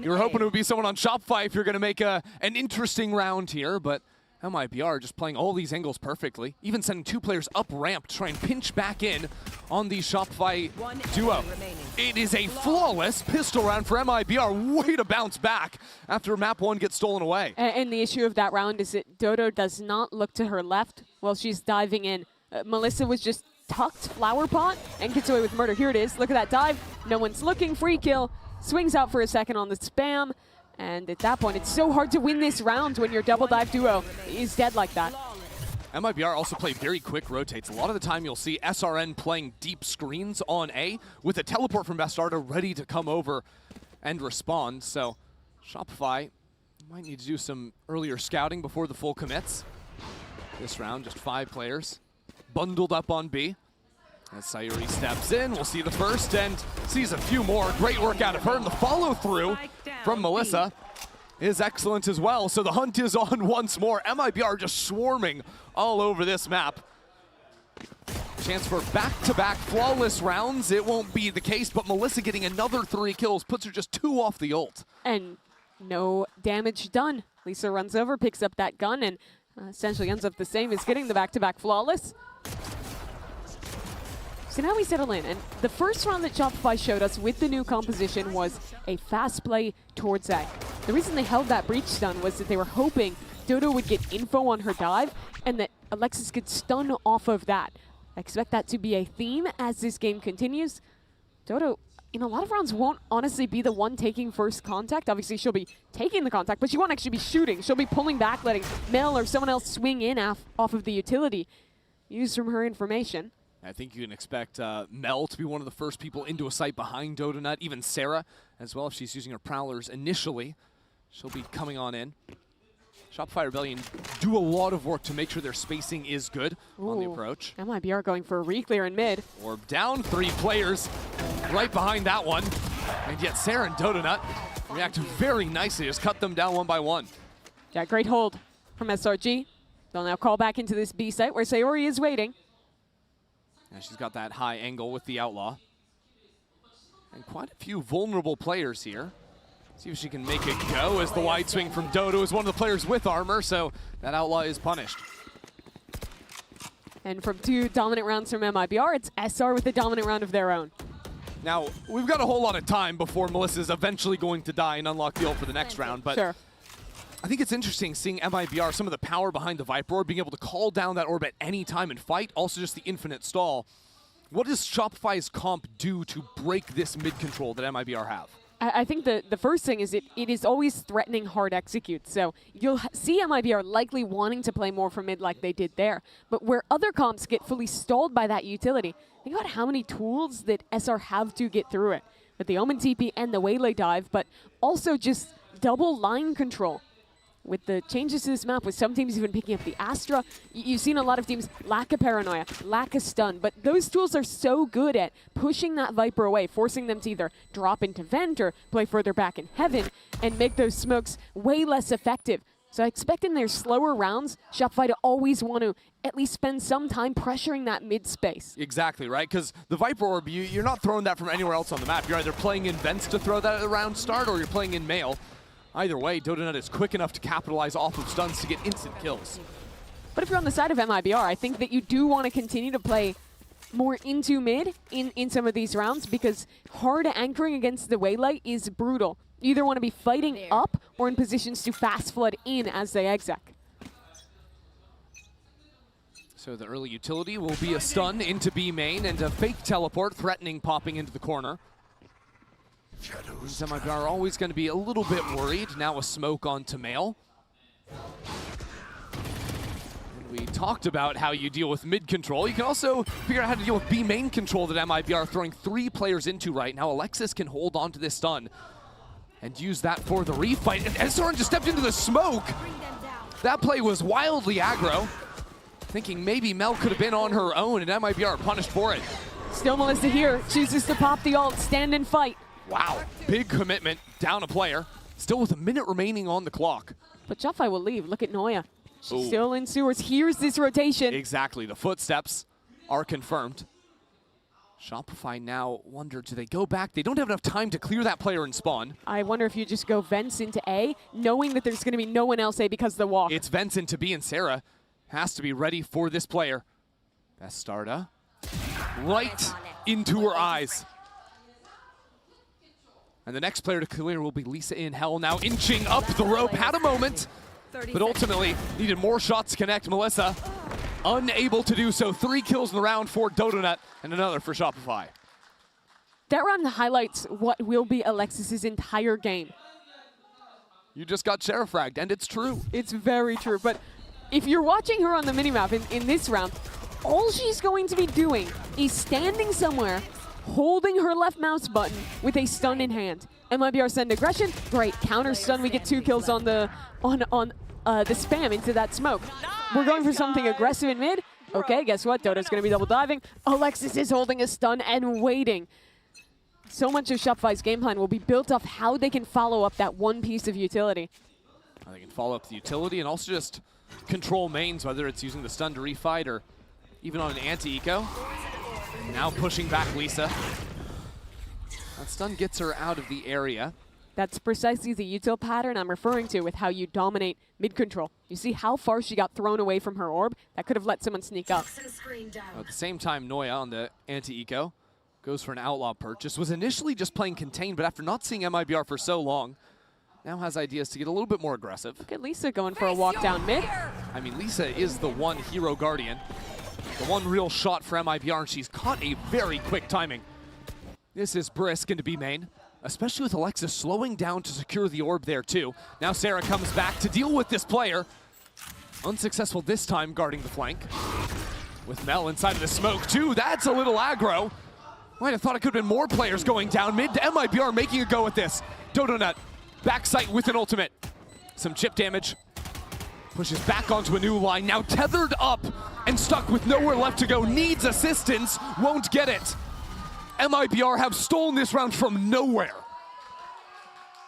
You were hoping it would be someone on Shopify if you're going to make an interesting round here, but MIBR just playing all these angles perfectly, even sending 2 players up ramp to try and pinch back in on the Shopify duo. It is a flawless pistol round for MIBR. Way to bounce back after map 1 gets stolen away. And the issue of that round is that Dodo does not look to her left while she's diving in. Melissa was just tucked flower pot and gets away with murder. Here it is. Look at that dive. No one's looking. Free kill. Swings out for a second on the spam. And at that point, it's so hard to win this round when your double dive duo is dead like that. MIBR also play very quick rotates. A lot of the time you'll see SRN playing deep screens on A with a teleport from Bastarde ready to come over and respond. So Shopify might need to do some earlier scouting before the full commits. This round, just 5 players bundled up on B. As Sayuri steps in, we'll see the first and sees a few more. Great work out of her, and the follow-through from Melissa is excellent as well. So the hunt is on once more. MIBR just swarming all over this map. Chance for back-to-back flawless rounds. It won't be the case, but Melissa getting another 3 kills puts her just 2 off the ult. And no damage done. Lisa runs over, picks up that gun, and essentially ends up the same as getting the back-to-back flawless. So now we settle in, and the first round that Shopify showed us with the new composition was a fast play towards A. The reason they held that breach stun was that they were hoping Dodo would get info on her dive and that Alexis could stun off of that. I expect that to be a theme as this game continues. Dodo, in a lot of rounds, won't honestly be the one taking first contact. Obviously, she'll be taking the contact, but she won't actually be shooting. She'll be pulling back, letting Mel or someone else swing in off of the utility. Used from her information. I think you can expect Mel to be one of the first people into a site behind Dodonut, even Sarah as well if she's using her prowlers initially. She'll be coming on in. Shopify Rebellion do a lot of work to make sure their spacing is good on the approach. MIBR going for a reclear in mid. Orb down, 3 players right behind that one. And yet Sarah and Dodonut react very nicely, just cut them down 1 by 1. Yeah, great hold from SRG. They'll now call back into this B site where Sayori is waiting. And she's got that high angle with the Outlaw. And quite a few vulnerable players here. See if she can make it go as the wide swing from Dodo is one of the players with armor, so that Outlaw is punished. And from 2 dominant rounds from MIBR, it's SR with a dominant round of their own. Now, we've got a whole lot of time before Melissa's eventually going to die and unlock the ult for the next round, but sure. I think it's interesting seeing MIBR, some of the power behind the Viper Orb, being able to call down that orb at any time and fight, also just the infinite stall. What does Shopify's comp do to break this mid-control that MIBR have? I think the first thing is it is always threatening hard execute. So you'll see MIBR likely wanting to play more from mid like they did there. But where other comps get fully stalled by that utility, think about how many tools that SR have to get through it. With the Omen TP and the Waylay dive, but also just double line control. With the changes to this map, with some teams even picking up the Astra, you've seen a lot of teams lack a paranoia, lack a stun, but those tools are so good at pushing that Viper away, forcing them to either drop into vent or play further back in heaven and make those smokes way less effective. So I expect in their slower rounds, Shopify to always want to at least spend some time pressuring that mid space. Exactly, right? Because the Viper Orb, you're not throwing that from anywhere else on the map. You're either playing in vents to throw that at the round start or you're playing in mail. Either way, Dodonut is quick enough to capitalize off of stuns to get instant kills. But if you're on the side of MIBR, I think that you do want to continue to play more into mid in some of these rounds because hard anchoring against the Waylay is brutal. You either want to be fighting up or in positions to fast flood in as they exec. So the early utility will be a stun into B main and a fake teleport threatening popping into the corner. MIBR are always going to be a little bit worried. Now a smoke onto Mail. We talked about how you deal with mid control. You can also figure out how to deal with B main control that MIBR are throwing 3 players into right now. Alexis can hold on to this stun. and use that for the refight. And SRG just stepped into the smoke. That play was wildly aggro. Thinking maybe Mel could have been on her own, and MIBR punished for it. Still Melissa here, chooses to pop the ult, stand and fight. Wow, big commitment, down a player. Still with a minute remaining on the clock. But Shopify will leave, look at Noya. She's Ooh. still in sewers, here's this rotation. Exactly, the footsteps are confirmed. Shopify now wonder, do they go back? They don't have enough time to clear that player and spawn. I wonder if you just go Vents into A, knowing that there's gonna be no one else A because of the walk. It's Vents into B, and Sarah has to be ready for this player. Bastarda, right into her eyes. And the next player to clear will be Lisa in Hell, now inching up the rope. Had a moment, but ultimately needed more shots to connect. Melissa unable to do so. 3 kills in the round for Dodonut and another for Shopify. That round highlights what will be Alexis's entire game. You just got sheriff fragged, and it's true. It's very true, but if you're watching her on the minimap in this round, all she's going to be doing is standing somewhere, holding her left mouse button with a stun in hand. MIBR send aggression, great, counter stun, we get 2 kills on the spam into that smoke. We're going for something aggressive in mid. Okay, guess what? Dodo's gonna be double diving. Alexis is holding a stun and waiting. So much of Shopify's game plan will be built off how they can follow up that one piece of utility. They can follow up the utility and also just control mains, whether it's using the stun to refight or even on an anti-eco. Now pushing back Lisa. That stun gets her out of the area. That's precisely the util pattern I'm referring to with how you dominate mid-control. You see how far she got thrown away from her orb? That could have let someone sneak up. At the same time, Noya on the anti-eco goes for an outlaw purchase. Was initially just playing contained, but after not seeing MIBR for so long, now has ideas to get a little bit more aggressive. Look at Lisa going for a walk down mid. I mean, Lisa is the one hero guardian, the one real shot for MIBR, and she's caught a very quick timing. This is brisk into B main, especially with Alexis slowing down to secure the orb there too. Now Sarah comes back to deal with this player. Unsuccessful this time guarding the flank. With Mel inside of the smoke too, that's a little aggro. Might have thought it could have been more players going down mid to MIBR making a go at this. Dodonut, backside with an ultimate. Some chip damage. Pushes back onto a new line, now tethered up and stuck with nowhere left to go. Needs assistance, won't get it. MIBR have stolen this round from nowhere.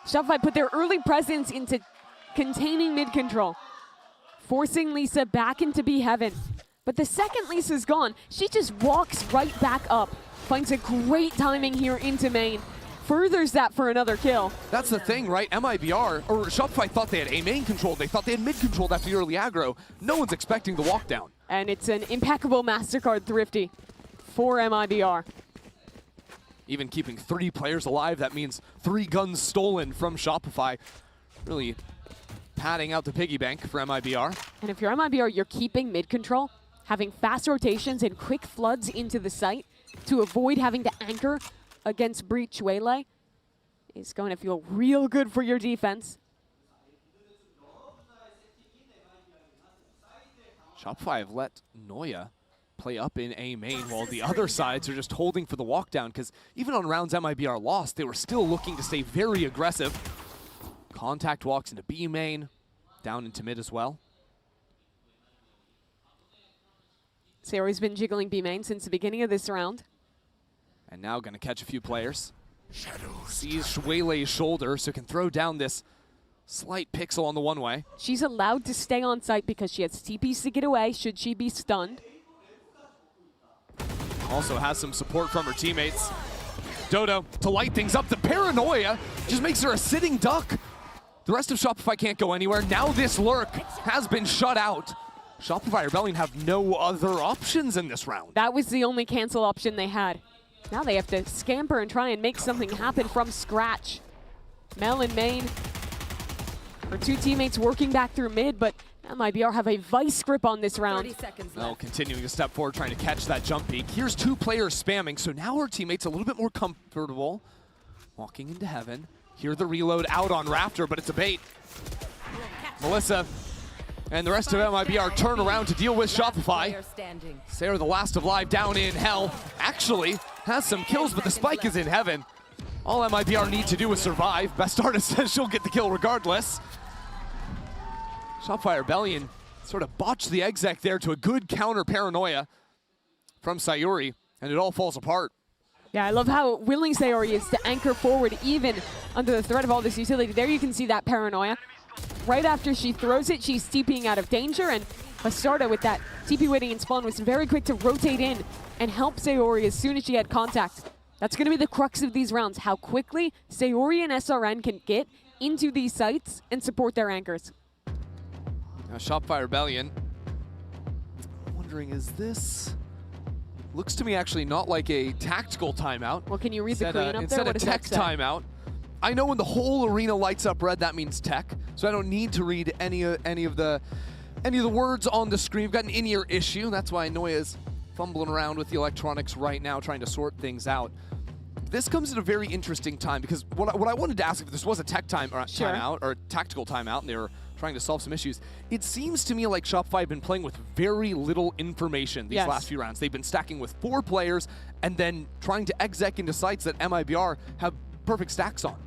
Shopify put their early presence into containing mid-control, forcing Lisa back into B heaven. But the second Lisa's gone, she just walks right back up. Finds a great timing here into main. Furthers that for another kill. That's the thing, right? MIBR, or Shopify thought they had A main controlled. They thought they had mid controlled after the early aggro. No one's expecting the walk down. And it's an impeccable Mastercard thrifty for MIBR. Even keeping 3 players alive, that means 3 guns stolen from Shopify. Really padding out the piggy bank for MIBR. And if you're MIBR, you're keeping mid control, having fast rotations and quick floods into the site to avoid having to anchor against Breach Waylay is going to feel real good for your defense. Shopify have let Noya play up in A main while the other sides are just holding for the walk down, because even on rounds MIBR lost, they were still looking to stay very aggressive. Contact walks into B main, down into mid as well. Sarah's been jiggling B main since the beginning of this round. And now gonna catch a few players. Sees Shwaylay's shoulder, so can throw down this slight pixel on the one-way. She's allowed to stay on site because she has TPs to get away should she be stunned. Also has some support from her teammates. Dodo to light things up. The paranoia just makes her a sitting duck. The rest of Shopify can't go anywhere. Now this lurk has been shut out. Shopify Rebellion have no other options in this round. That was the only cancel option they had. Now they have to scamper and try and make something happen from scratch. Mel and main. Her 2 teammates working back through mid, but MIBR have a vice grip on this round. Mel continuing to step forward, trying to catch that jump peak. Here's 2 players spamming, so now her teammates a little bit more comfortable. Walking into heaven. Here the reload out on Raptor, but it's a bait. Melissa and the rest of MIBR turn around to deal with Shopify. Sarah, the last of live, down in hell. Actually has some kills, but the spike is in heaven. All MIBR need to do is survive. Best artist says she'll get the kill regardless. Shopify Rebellion sort of botched the exec there to a good counter paranoia from Sayuri, and it all falls apart. Yeah, I love how willing Sayuri is to anchor forward even under the threat of all this utility. There you can see that paranoia. Right after she throws it, she's TPing out of danger, and Bastarda with that TP waiting in spawn was very quick to rotate in and help Sayuri as soon as she had contact. That's going to be the crux of these rounds, how quickly Sayuri and SRN can get into these sites and support their anchors. Now Shopify Rebellion, I'm wondering, is this... Looks to me actually not like a tactical timeout. Well, can you read the Korean up there? Instead of tech timeout. I know when the whole arena lights up red, that means tech. So I don't need to read any of the words on the screen. We've got an in-ear issue. That's why Noya's fumbling around with the electronics right now, trying to sort things out. This comes at a very interesting time because what I wanted to ask, if this was a tech timeout or a tactical timeout and they were trying to solve some issues, it seems to me like Shopify have been playing with very little information these last few rounds. They've been stacking with 4 players and then trying to exec into sites that MIBR have perfect stacks on.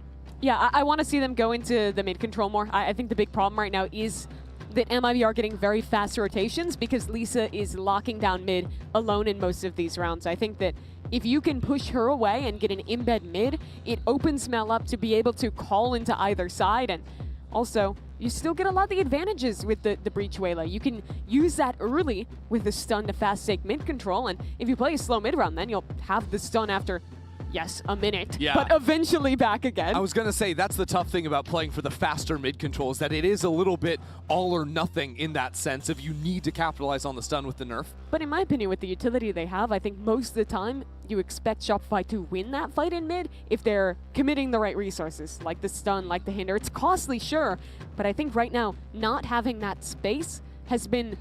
Yeah, I want to see them go into the mid control more. I think the big problem right now is that MIBR are getting very fast rotations because Lisa is locking down mid alone in most of these rounds. I think that if you can push her away and get an embed mid, it opens Mel up to be able to call into either side, and also you still get a lot of the advantages with the breach Wayla. You can use that early with the stun to fast take mid control, and if you play a slow mid round, then you'll have the stun after, yes, a minute, but eventually back again. I was going to say, that's the tough thing about playing for the faster mid control, is that it is a little bit all or nothing in that sense if you need to capitalize on the stun with the nerf. But in my opinion, with the utility they have, I think most of the time you expect Shopify to win that fight in mid if they're committing the right resources, like the stun, like the hinder. It's costly, sure, but I think right now not having that space has been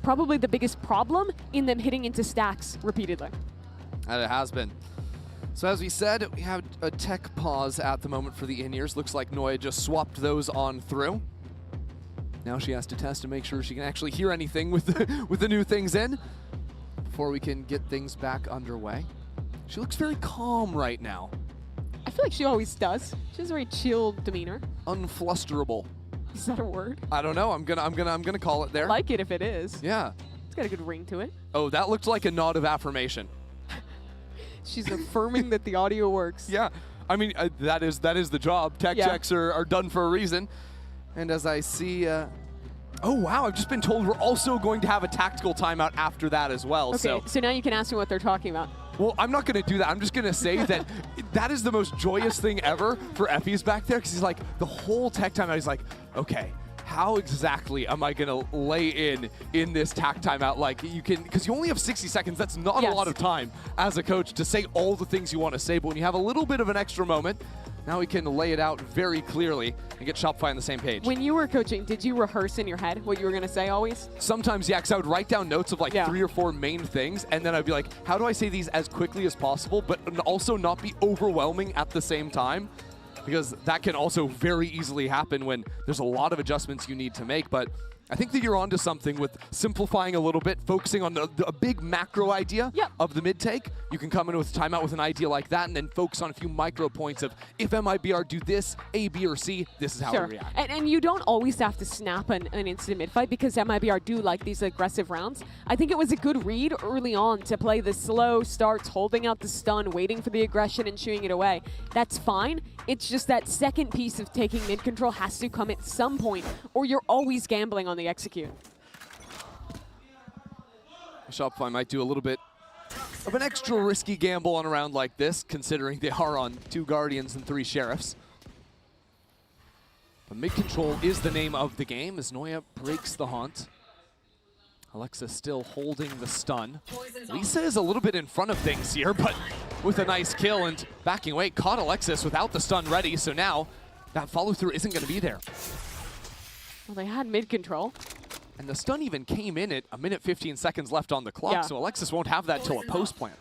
probably the biggest problem in them hitting into stacks repeatedly. And it has been. So as we said, we have a tech pause at the moment for the in-ears. Looks like Noya just swapped those on through. Now she has to test to make sure she can actually hear anything with the new things in before we can get things back underway. She looks very calm right now. I feel like she always does. She has a very chill demeanor. Unflusterable. Is that a word? I don't know. I'm gonna call it there. I like it if it is. Yeah. It's got a good ring to it. Oh, that looked like a nod of affirmation. She's affirming that the audio works. Yeah, I mean, that is the job. Tech checks are done for a reason. And as I see, oh wow, I've just been told we're also going to have a tactical timeout after that as well. Okay, so now you can ask me what they're talking about. Well, I'm not going to do that. I'm just going to say that that is the most joyous thing ever for Effie's back there, because he's like, the whole tech timeout, he's like, okay, how exactly am I going to lay in this tack timeout? Like, you can, because you only have 60 seconds. That's not a lot of time as a coach to say all the things you want to say. But when you have a little bit of an extra moment, now we can lay it out very clearly and get Shopify on the same page. When you were coaching, did you rehearse in your head what you were going to say always? Sometimes, yeah, because I would write down notes of like 3 or 4 main things, and then I'd be like, how do I say these as quickly as possible, but also not be overwhelming at the same time? Because that can also very easily happen when there's a lot of adjustments you need to make. But I think that you're onto something with simplifying a little bit, focusing on a big macro idea of the mid take. You can come in with timeout with an idea like that and then focus on a few micro points of, if MIBR do this, A, B, or C, this is how we react. And you don't always have to snap an instant mid fight, because MIBR do like these aggressive rounds. I think it was a good read early on to play the slow starts, holding out the stun, waiting for the aggression and shooing it away. That's fine. It's just that second piece of taking mid control has to come at some point, or you're always gambling on the execute. Shopify might do a little bit of an extra risky gamble on a round like this, considering they are on 2 Guardians and 3 Sheriffs. But mid control is the name of the game as Noya breaks the haunt. Alexa still holding the stun. Lisa is a little bit in front of things here, but with a nice kill and backing away, caught Alexis without the stun ready, so now that follow through isn't going to be there. Well, they had mid control. And the stun even came in at 1:15 seconds left on the clock, so Alexis won't have that till a post plant.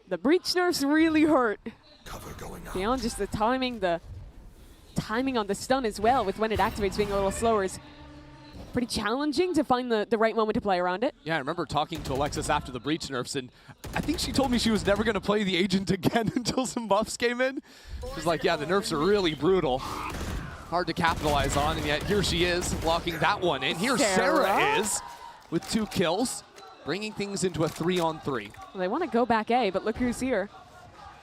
The breach nerfs really hurt. Beyond just the timing on the stun as well, with when it activates being a little slower. pretty challenging to find the right moment to play around it. Yeah, I remember talking to Alexis after the Breach nerfs, and I think she told me she was never going to play the Agent again until some buffs came in. She's like, yeah, the nerfs are really brutal. Hard to capitalize on, and yet here she is, locking that one in. Here Sarah is with 2 kills, bringing things into a 3-on-3. Well, they want to go back A, but look who's here.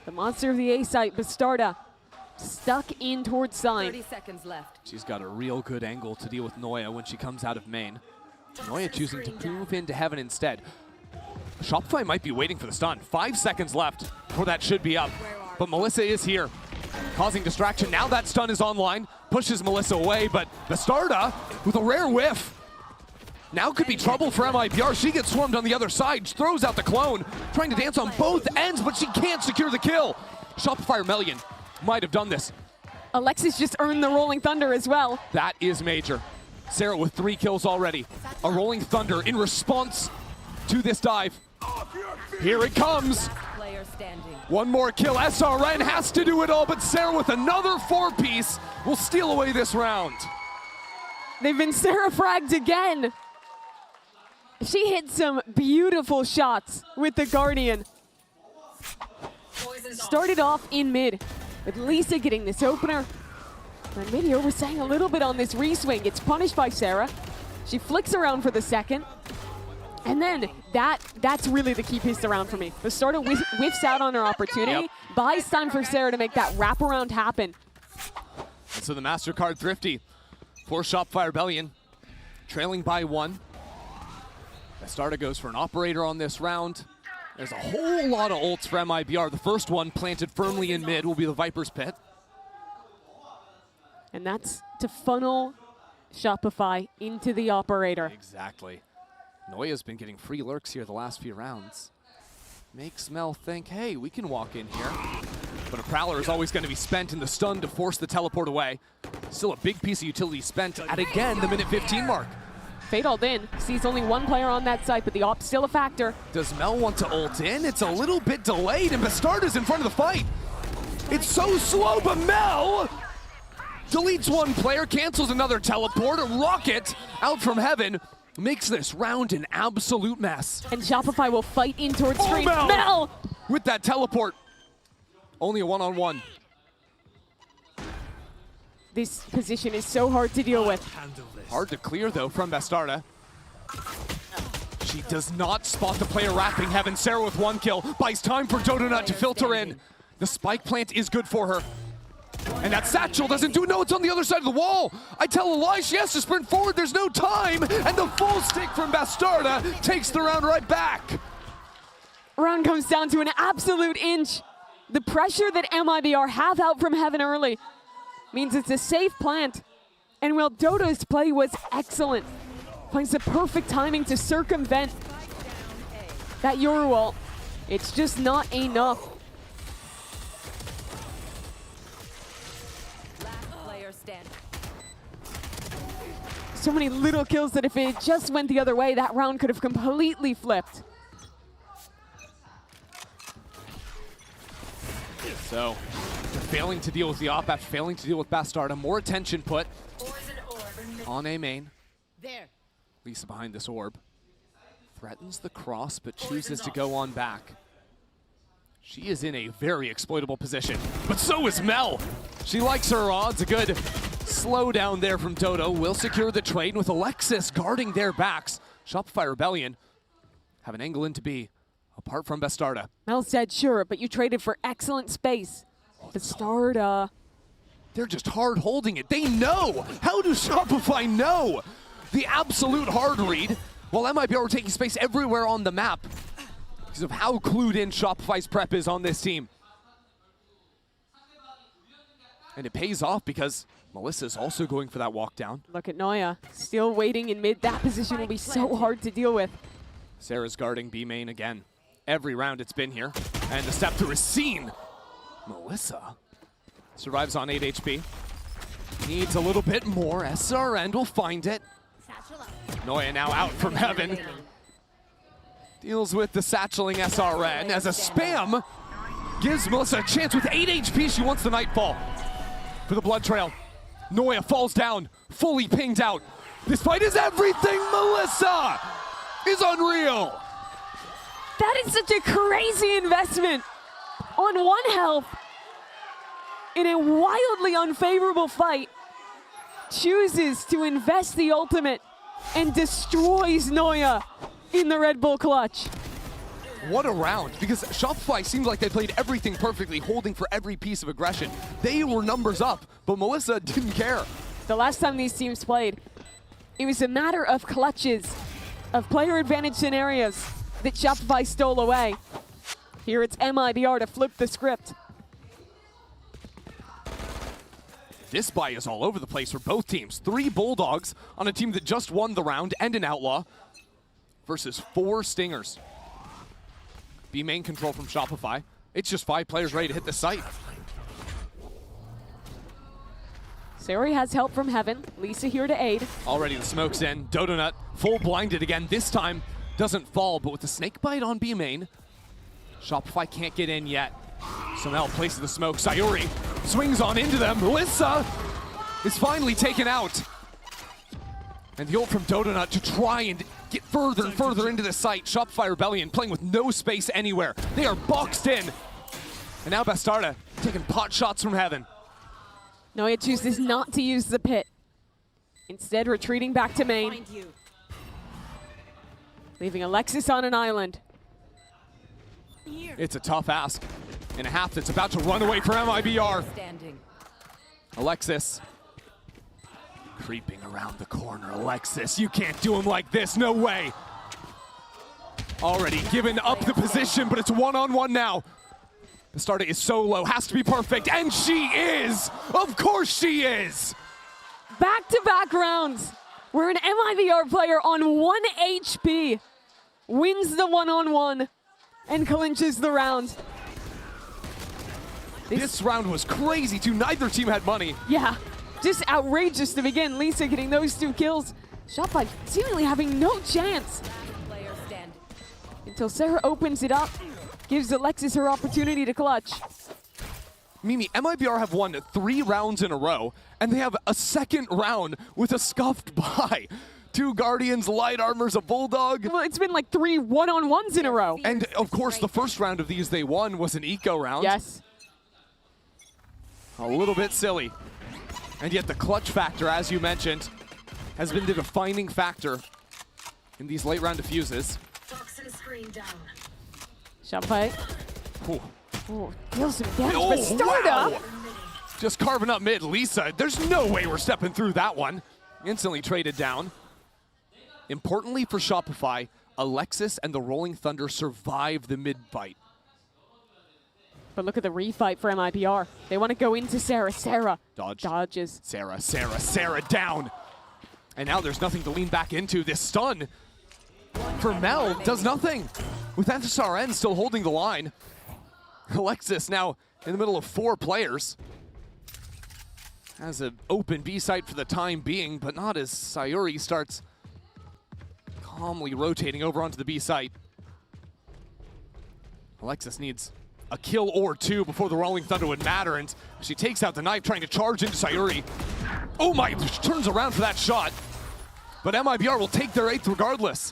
The monster of the A site, Bastarda, stuck in towards Sign. 30 seconds left. She's got a real good angle to deal with Noya when she comes out of main. Noya choosing to move into Heaven instead. Shopify might be waiting for the stun. 5 seconds left before that should be up. But Melissa is here, causing distraction. Now that stun is online, pushes Melissa away, but Bastarda with a rare whiff. Now could be trouble for MIBR. She gets swarmed on the other side, throws out the clone, trying to dance on both ends, but she can't secure the kill. Shopify Melian might have done this. Alexis just earned the Rolling Thunder as well. That is major. Sarah with 3 kills already. A Rolling Thunder in response to this dive. Here it comes. Player standing. One more kill. SRN has to do it all, but Sarah with another 4-piece will steal away this round. They've been Sarah fragged again. She hit some beautiful shots with the Guardian. Started off in mid, with Lisa getting this opener. And MIBR was saying a little bit on this reswing. It's punished by Sarah. She flicks around for the second. And then that's really the key piece around for me. Bastarda whiffs out on her opportunity, buys time for Sarah to make that wraparound happen. And so the Mastercard Thrifty for Shopify Rebellion, trailing by 1. Bastarda goes for an operator on this round. There's a whole lot of ults for MIBR. The first one planted firmly in mid will be the Viper's Pit. And that's to funnel Shopify into the operator. Exactly. Noya's been getting free lurks here the last few rounds. Makes Mel think, hey, we can walk in here. But a Prowler is always going to be spent in the stun to force the teleport away. Still a big piece of utility spent at, again, the minute 15 mark. Fade all in, sees only 1 player on that site, but the op's still a factor. Does Mel want to ult in? It's a little bit delayed, and Bastarda's in front of the fight. It's so slow, but Mel deletes 1 player, cancels another teleport. A rocket out from Heaven makes this round an absolute mess. And Shopify will fight in towards screen. Mel! With that teleport. Only a 1-on-1. This position is so hard to deal with. Hard to clear, though, from Bastarda. She does not spot the player wrapping Heaven. Sarah with 1 kill. Buys time for Dodonut to filter in. The spike plant is good for her. And that satchel doesn't do it. No, it's on the other side of the wall. I tell a lie, she has to sprint forward. There's no time. And the full stick from Bastarda takes the round right back. Round comes down to an absolute inch. The pressure that MIBR have out from Heaven early means it's a safe plant. And while Dodo's play was excellent, finds the perfect timing to circumvent that Yoru ult. It's just not enough. Last player standing. So many little kills that if it just went the other way, that round could have completely flipped. So, failing to deal with the op after failing to deal with Bastarda. More attention put on A main. There. Lisa behind this orb. Threatens the cross, but chooses to go on back. She is in a very exploitable position, but so is Mel. She likes her odds. A good slow down there from Dodo. Will secure the trade with Alexis guarding their backs. Shopify Rebellion have an angle into B, apart from Bastarda. Mel said, sure, but you traded for excellent space. Bastarda. They're just hard holding it. They know. How do Shopify know? The absolute hard read, while MIBR were taking space everywhere on the map because of how clued in Shopify's prep is on this team. And it pays off because Melissa's also going for that walk down. Look at Noya, still waiting in mid. That position will be so hard to deal with. Sarah's guarding B main again. Every round it's been here. And the step through is seen. Melissa survives on 8 HP. Needs a little bit more. SRN will find it. Noya now out from Heaven. Deals with the satcheling SRN as a spam gives Melissa a chance with 8 HP. She wants the Nightfall for the blood trail. Noya falls down, fully pinged out. This fight is everything. Melissa is unreal. That is such a crazy investment on 1 health in a wildly unfavorable fight. Chooses to invest the ultimate and destroys Noya in the Red Bull clutch. What a round, because Shopify seemed like they played everything perfectly, holding for every piece of aggression. They were numbers up, but Melissa didn't care. The last time these teams played, it was a matter of clutches, of player advantage scenarios that Shopify stole away. Here it's MIBR to flip the script. This buy is all over the place for both teams. 3 Bulldogs on a team that just won the round and an Outlaw versus 4 Stingers. B main control from Shopify. It's just 5 players ready to hit the site. Sari has help from Heaven. Lisa here to aid. Already the smoke's in. Dodonut full blinded again. This time doesn't fall, but with the snake bite on B main, Shopify can't get in yet. So now places the smoke. Sayuri swings on into them. Melissa is finally taken out. And the ult from Dodonut to try and get further and further into the site. Shopify Rebellion playing with no space anywhere. They are boxed in. And now Bastarda taking pot shots from Heaven. Noya chooses not to use the pit. Instead, retreating back to main. Leaving Alexis on an island. It's a tough ask in a half that's about to run away from MIBR. Alexis creeping around the corner. Alexis, you can't do him like this, no way. Already given up the position, but it's one-on-one now. Bastarda is so low, has to be perfect, and she is! Of course she is! Back-to-back rounds where an MIBR player on 1 HP wins the one-on-one and clinches the round. This round was crazy too, neither team had money. Yeah, just outrageous to begin. Lisa getting those 2 kills. Shopify seemingly having no chance. Until Sarah opens it up, gives Alexis her opportunity to clutch. Mimi, MIBR have won 3 rounds in a row, and they have a second round with a scuffed bye. 2 Guardians, light armors, a Bulldog. Well, it's been like 3 one-on-ones in a row. And of course, the first round of these they won was an eco round. Yes. A little bit silly. And yet the clutch factor, as you mentioned, has been the defining factor in these late round diffuses. Shopify. Ooh. Deals some damage, but Bastarda. Wow. Just carving up mid. Lisa, there's no way we're stepping through that one. Instantly traded down. Importantly for Shopify, Alexis and the Rolling Thunder survive the mid fight. But look at the refight for MIBR. They want to go into Sarah. Sarah dodges. Sarah down. And now there's nothing to lean back into. This stun for Mel does nothing. With SRN still holding the line. Alexis now in the middle of 4 players. Has an open B site for the time being, but not as Sayuri starts calmly rotating over onto the B site. Alexis needs a kill or 2 before the Rolling Thunder would matter, and she takes out the knife trying to charge into Sayuri. Oh my, she turns around for that shot. But MIBR will take their 8th regardless.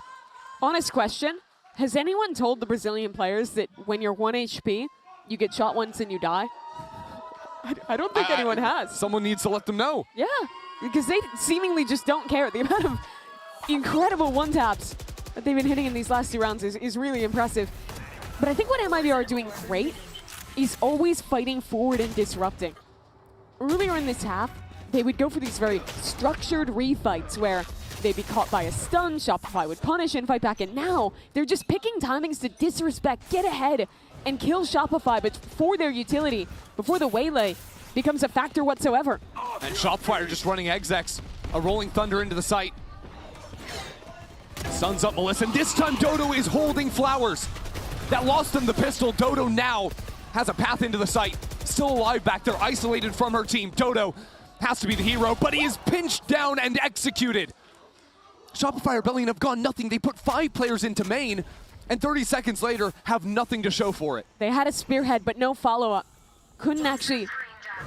Honest question, has anyone told the Brazilian players that when you're 1 HP, you get shot once and you die? I don't think anyone has. Someone needs to let them know. Yeah, because they seemingly just don't care. The amount of incredible one-taps that they've been hitting in these last 2 rounds is really impressive. But I think what MIBR are doing great is always fighting forward and disrupting. Earlier in this half, they would go for these very structured refights where they'd be caught by a stun, Shopify would punish and fight back, and now they're just picking timings to disrespect, get ahead, and kill Shopify, but for their utility, before the waylay becomes a factor whatsoever. And Shopify just running execs, a Rolling Thunder into the site. Suns up Melissa, and this time Dodo is holding Flowers. That lost him the pistol. Dodo now has a path into the site. Still alive back there, isolated from her team. Dodo has to be the hero, but he is pinched down and executed. Shopify Rebellion have gone nothing. They put 5 players into main, and 30 seconds later have nothing to show for it. They had a spearhead, but no follow-up. Couldn't actually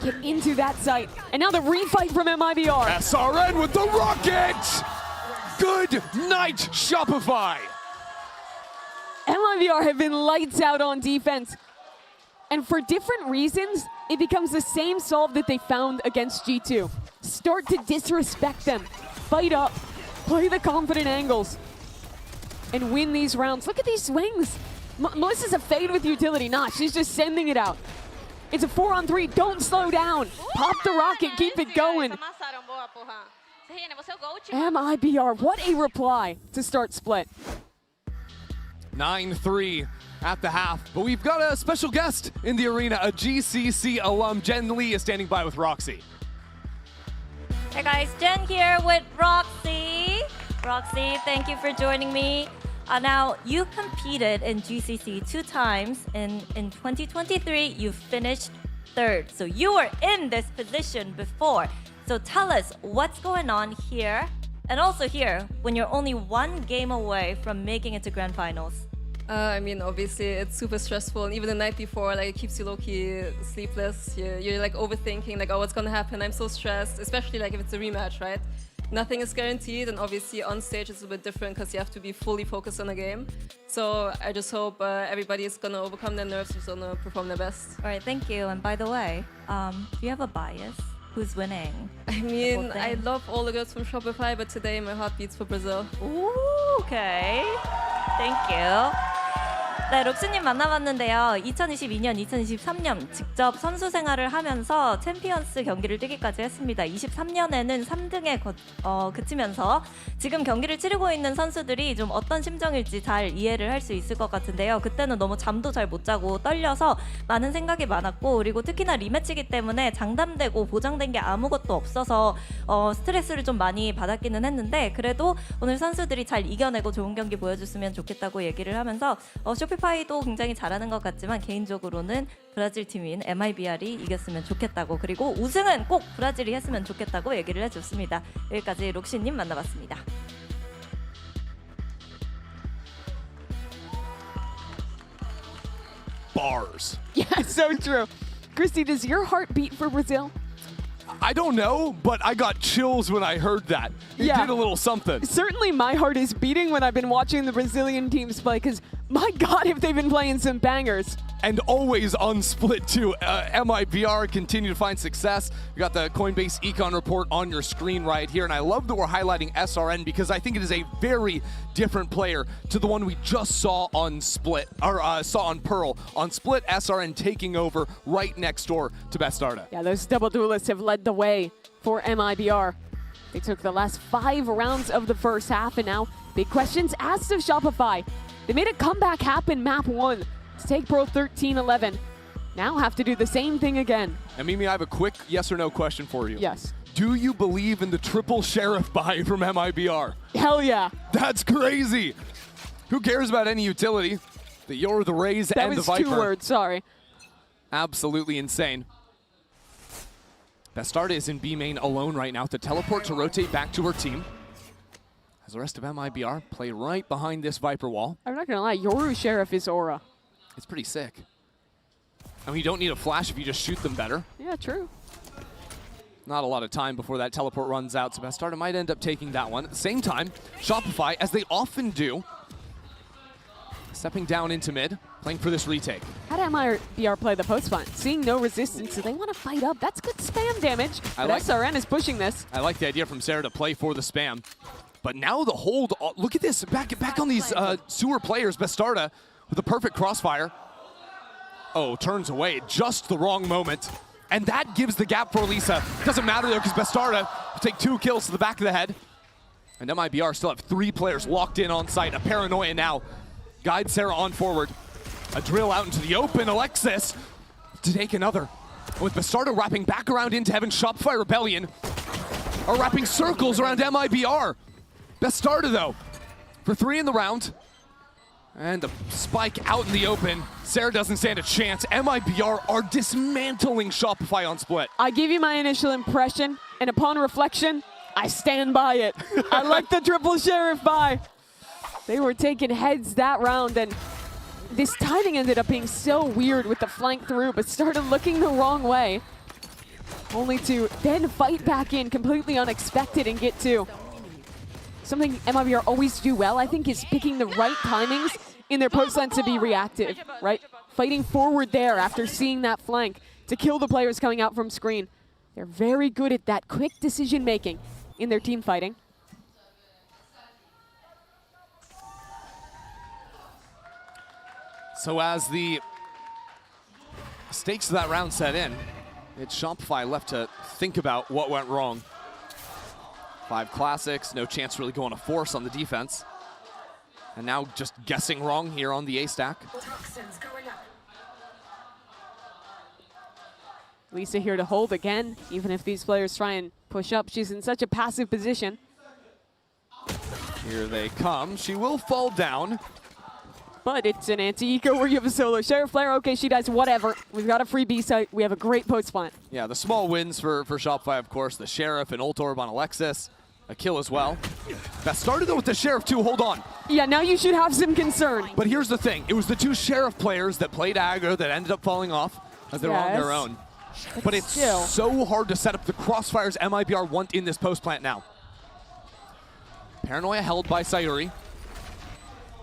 get into that site. And now the refight from MIBR. SRN with the rocket! Good night, Shopify! MIBR have been lights out on defense. And for different reasons, it becomes the same solve that they found against G2. Start to disrespect them, fight up, play the confident angles, and win these rounds. Look at these swings. Melissa's a fade with utility. Nah, she's just sending it out. It's a 4-on-3, don't slow down. Pop the rocket, keep it going. MIBR, what a reply to start split. 9-3 at the half, but we've got a special guest in the arena, a GCC alum. Jen Lee is standing by with Roxy. Hey guys, Jen here with Roxy. Roxy, thank you for joining me. Now, you competed in GCC 2 times. In 2023, you finished 3rd. So you were in this position before. So tell us what's going on here and also here when you're only 1 game away from making it to grand finals. I mean, obviously, it's super stressful. And even the night before, like, it keeps you low-key sleepless. You're like, overthinking, like, oh, what's going to happen? I'm so stressed, especially, like, if it's a rematch, right? Nothing is guaranteed, and obviously on stage it's a bit different because you have to be fully focused on the game. So I just hope everybody is going to overcome their nerves, who's going to perform their best. All right, thank you. And by the way, do you have a bias? Who's winning? I mean, I love all the girls from Shopify, but today my heart beats for Brazil. Ooh, okay. Thank you. 네, 록스님 만나봤는데요. 2022년, 2023년 직접 선수 생활을 하면서 챔피언스 경기를 뛰기까지 했습니다. 23년에는 3등에 그치면서 지금 경기를 치르고 있는 선수들이 좀 어떤 심정일지 잘 이해를 할 수 있을 것 같은데요. 그때는 너무 잠도 잘 못 자고 떨려서 많은 생각이 많았고, 그리고 특히나 리매치이기 때문에 장담되고 보장된 게 아무것도 없어서 스트레스를 좀 많이 받았기는 했는데, 그래도 오늘 선수들이 잘 이겨내고 좋은 경기 보여줬으면 좋겠다고 얘기를 하면서 쇼피파이도 굉장히 잘하는 것 같지만 개인적으로는 브라질 팀인 MIBR이 이겼으면 좋겠다고, 그리고 우승은 꼭 브라질이 했으면 좋겠다고 얘기를 해줬습니다. 여기까지 록시님 만나봤습니다. Bars. Yeah, so true. Christy, does your heart beat for Brazil? I don't know, but I got chills when I heard that. It did a little something. Certainly my heart is beating when I've been watching the Brazilian teams play, because my God, if they've been playing some bangers. And always on split too. MIBR continue to find success. We got the Coinbase econ report on your screen right here, and I love that we're highlighting SRN because I think it is a very different player to the one we just saw on split, or saw on Pearl. On split, SRN taking over right next door to Bastarda. Yeah, those double duelists have led the way for MIBR. They took the last 5 rounds of the first half, and now big questions asked of Shopify. They made a comeback happen map 1 to take Pro 13-11. Now have to do the same thing again. And Mimi, I have a quick yes or no question for you. Yes. Do you believe in the triple sheriff buy from MIBR? Hell yeah. That's crazy. Who cares about any utility? You're the Rays and the Viper. That was 2 words, sorry. Absolutely insane. Bastarda is in B main alone right now to teleport to rotate back to her team. As the rest of MIBR play right behind this Viper wall. I'm not gonna lie, Yoru Sheriff is aura. It's pretty sick. I mean, you don't need a flash if you just shoot them better. Yeah, true. Not a lot of time before that teleport runs out, so Bastarda might end up taking that one. At the same time, Shopify, as they often do, stepping down into mid, playing for this retake. How did MIBR play the post spawn? Seeing no resistance, so they want to fight up. That's good spam damage. But SRN is pushing this. I like the idea from Sarah to play for the spam. But now the hold, look at this, back on these sewer players. Bastarda with a perfect crossfire. Oh, turns away, just the wrong moment. And that gives the gap for Lisa. Doesn't matter though, because Bastarda will take 2 kills to the back of the head. And MIBR still have 3 players locked in on site. A paranoia now guides Sarah on forward. A drill out into the open, Alexis to take another. With Bastarda wrapping back around into heaven, Shopify Rebellion are wrapping circles around MIBR. Bastarda though, for 3 in the round. And the spike out in the open. Sarah doesn't stand a chance. MIBR are dismantling Shopify on split. I give you my initial impression, and upon reflection, I stand by it. I like the triple sheriff buy. They were taking heads that round, and this timing ended up being so weird with the flank through, but started looking the wrong way. only to then fight back in completely unexpected and get 2. Something MIBR always do well, I think, is picking the right timings in their post lane to be reactive, right? Fighting forward there after seeing that flank to kill the players coming out from screen. They're very good at that quick decision making in their team fighting. So as the stakes of that round set in, it's Shopify left to think about what went wrong. 5 classics, no chance really going to force on the defense. And now just guessing wrong here on the A stack. Lisa here to hold again, even if these players try and push up. She's in such a passive position. Here they come. She will fall down. But it's an anti-eco where you have a solo Sheriff player. Okay, she dies, whatever. We've got a free B site. We have a great post plant. Yeah, the small wins for Shopify, of course. The Sheriff and ult orb on Alexis. A kill as well. That started though with the Sheriff too, hold on. Yeah, now you should have some concern. But here's the thing. It was the 2 Sheriff players that played aggro that ended up falling off as they're on their own. But it's so hard to set up the crossfires MIBR want in this post plant now. Paranoia held by Sayuri.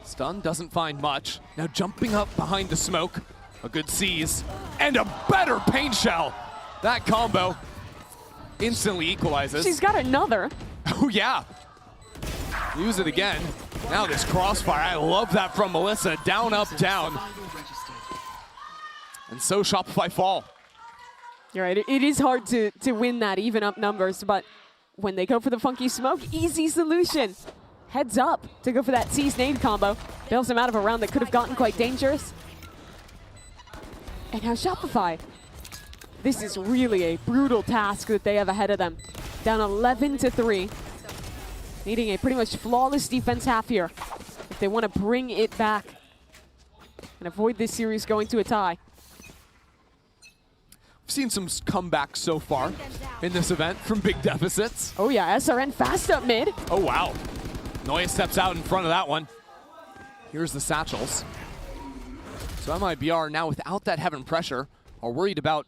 Stun doesn't find much. Now jumping up behind the smoke. A good seize. And a better paint shell. That combo instantly equalizes. She's got another. Oh yeah. Use it again. Now this crossfire. I love that from Melissa. Down, up, down. And so Shopify fall. You're right. It is hard to win that even up numbers, but when they go for the funky smoke, easy solution. Heads up to go for that seize nade combo. Bails them out of a round that could have gotten quite dangerous. And now Shopify. This is really a brutal task that they have ahead of them. Down 11-3. Needing a pretty much flawless defense half here if they want to bring it back and avoid this series going to a tie. We've seen some comebacks so far in this event from big deficits. Oh yeah, SRN fast up mid. Oh wow. Noya steps out in front of that one. Here's the satchels. So MIBR now without that heaven pressure are worried about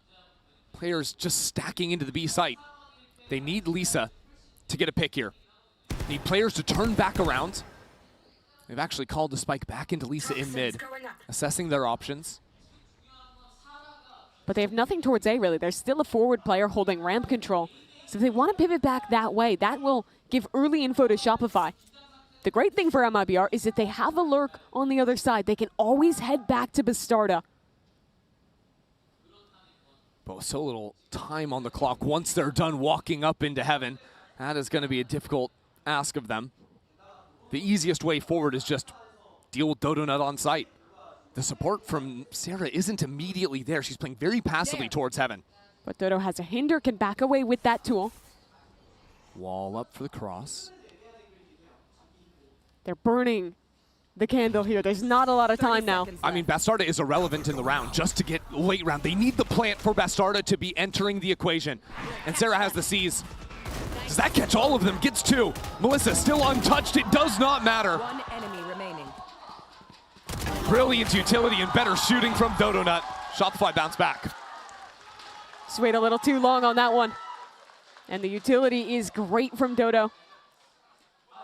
players just stacking into the B site. They need Lisa to get a pick here. Need players to turn back around. They've actually called the spike back into Lisa in mid, assessing their options. But they have nothing towards A, really. There's still a forward player holding ramp control. So if they want to pivot back that way, that will give early info to Shopify. The great thing for MIBR is that they have a lurk on the other side. They can always head back to Bastarda. But with so little time on the clock, once they're done walking up into heaven, that is going to be a difficult ask of them. The easiest way forward is just deal with Dodonut on site. The support from Sarah isn't immediately there. She's playing very passively towards heaven. But Dodo has a hinder, can back away with that tool. Wall up for the cross. They're burning the candle here. There's not a lot of time now. I mean, Bastarda is irrelevant in the round just to get late round. They need the plant for Bastarda to be entering the equation. And Sarah has the seize. Does that catch all of them? Gets 2. Melissa still untouched. It does not matter. One enemy remaining. Brilliant utility and better shooting from Dodonut. Shopify bounce back. Just wait a little too long on that one. And the utility is great from Dodo.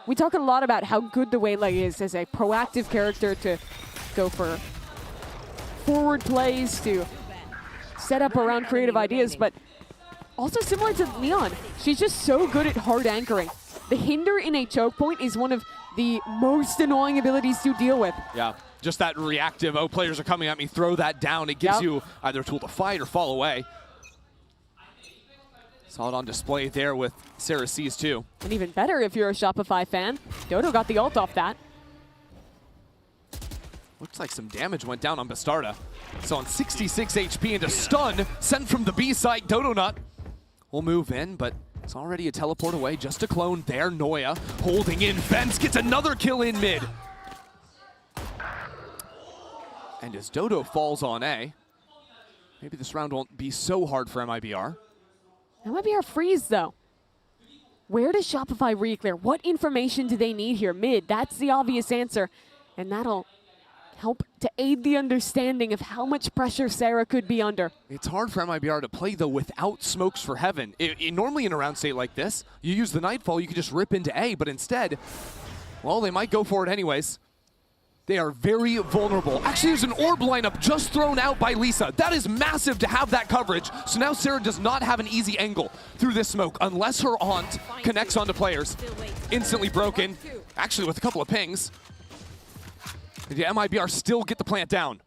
We talk a lot about how good the Waylay is as a proactive character to go for forward plays, to set up around creative ideas, but also similar to Leon, she's just so good at hard anchoring. The hinder in a choke point is one of the most annoying abilities to deal with. Yeah, just that reactive, oh, players are coming at me, throw that down. It gives you either a tool to fight or fall away. Saw it on display there with Sarah C's too. And even better if you're a Shopify fan. Dodo got the ult off that. Looks like some damage went down on Bastarda. So on 66 HP and a stun sent from the B site, Dodonut will move in, but it's already a teleport away. Just a clone there. Noya holding in fence, gets another kill in mid. And as Dodo falls on A, maybe this round won't be so hard for MIBR. MIBR freeze though. Where does Shopify re-clear? What information do they need here? Mid, that's the obvious answer. And that'll help to aid the understanding of how much pressure Sarah could be under. It's hard for MIBR to play, though, without smokes for Heaven. Normally in a round state like this, you use the Nightfall, you can just rip into A, but instead, well, they might go for it anyways. They are very vulnerable. Actually, there's an orb lineup just thrown out by Lisa. That is massive to have that coverage. So now Sarah does not have an easy angle through this smoke unless her aunt connects onto players. Instantly broken, actually with a couple of pings. The MIBR still get the plant down.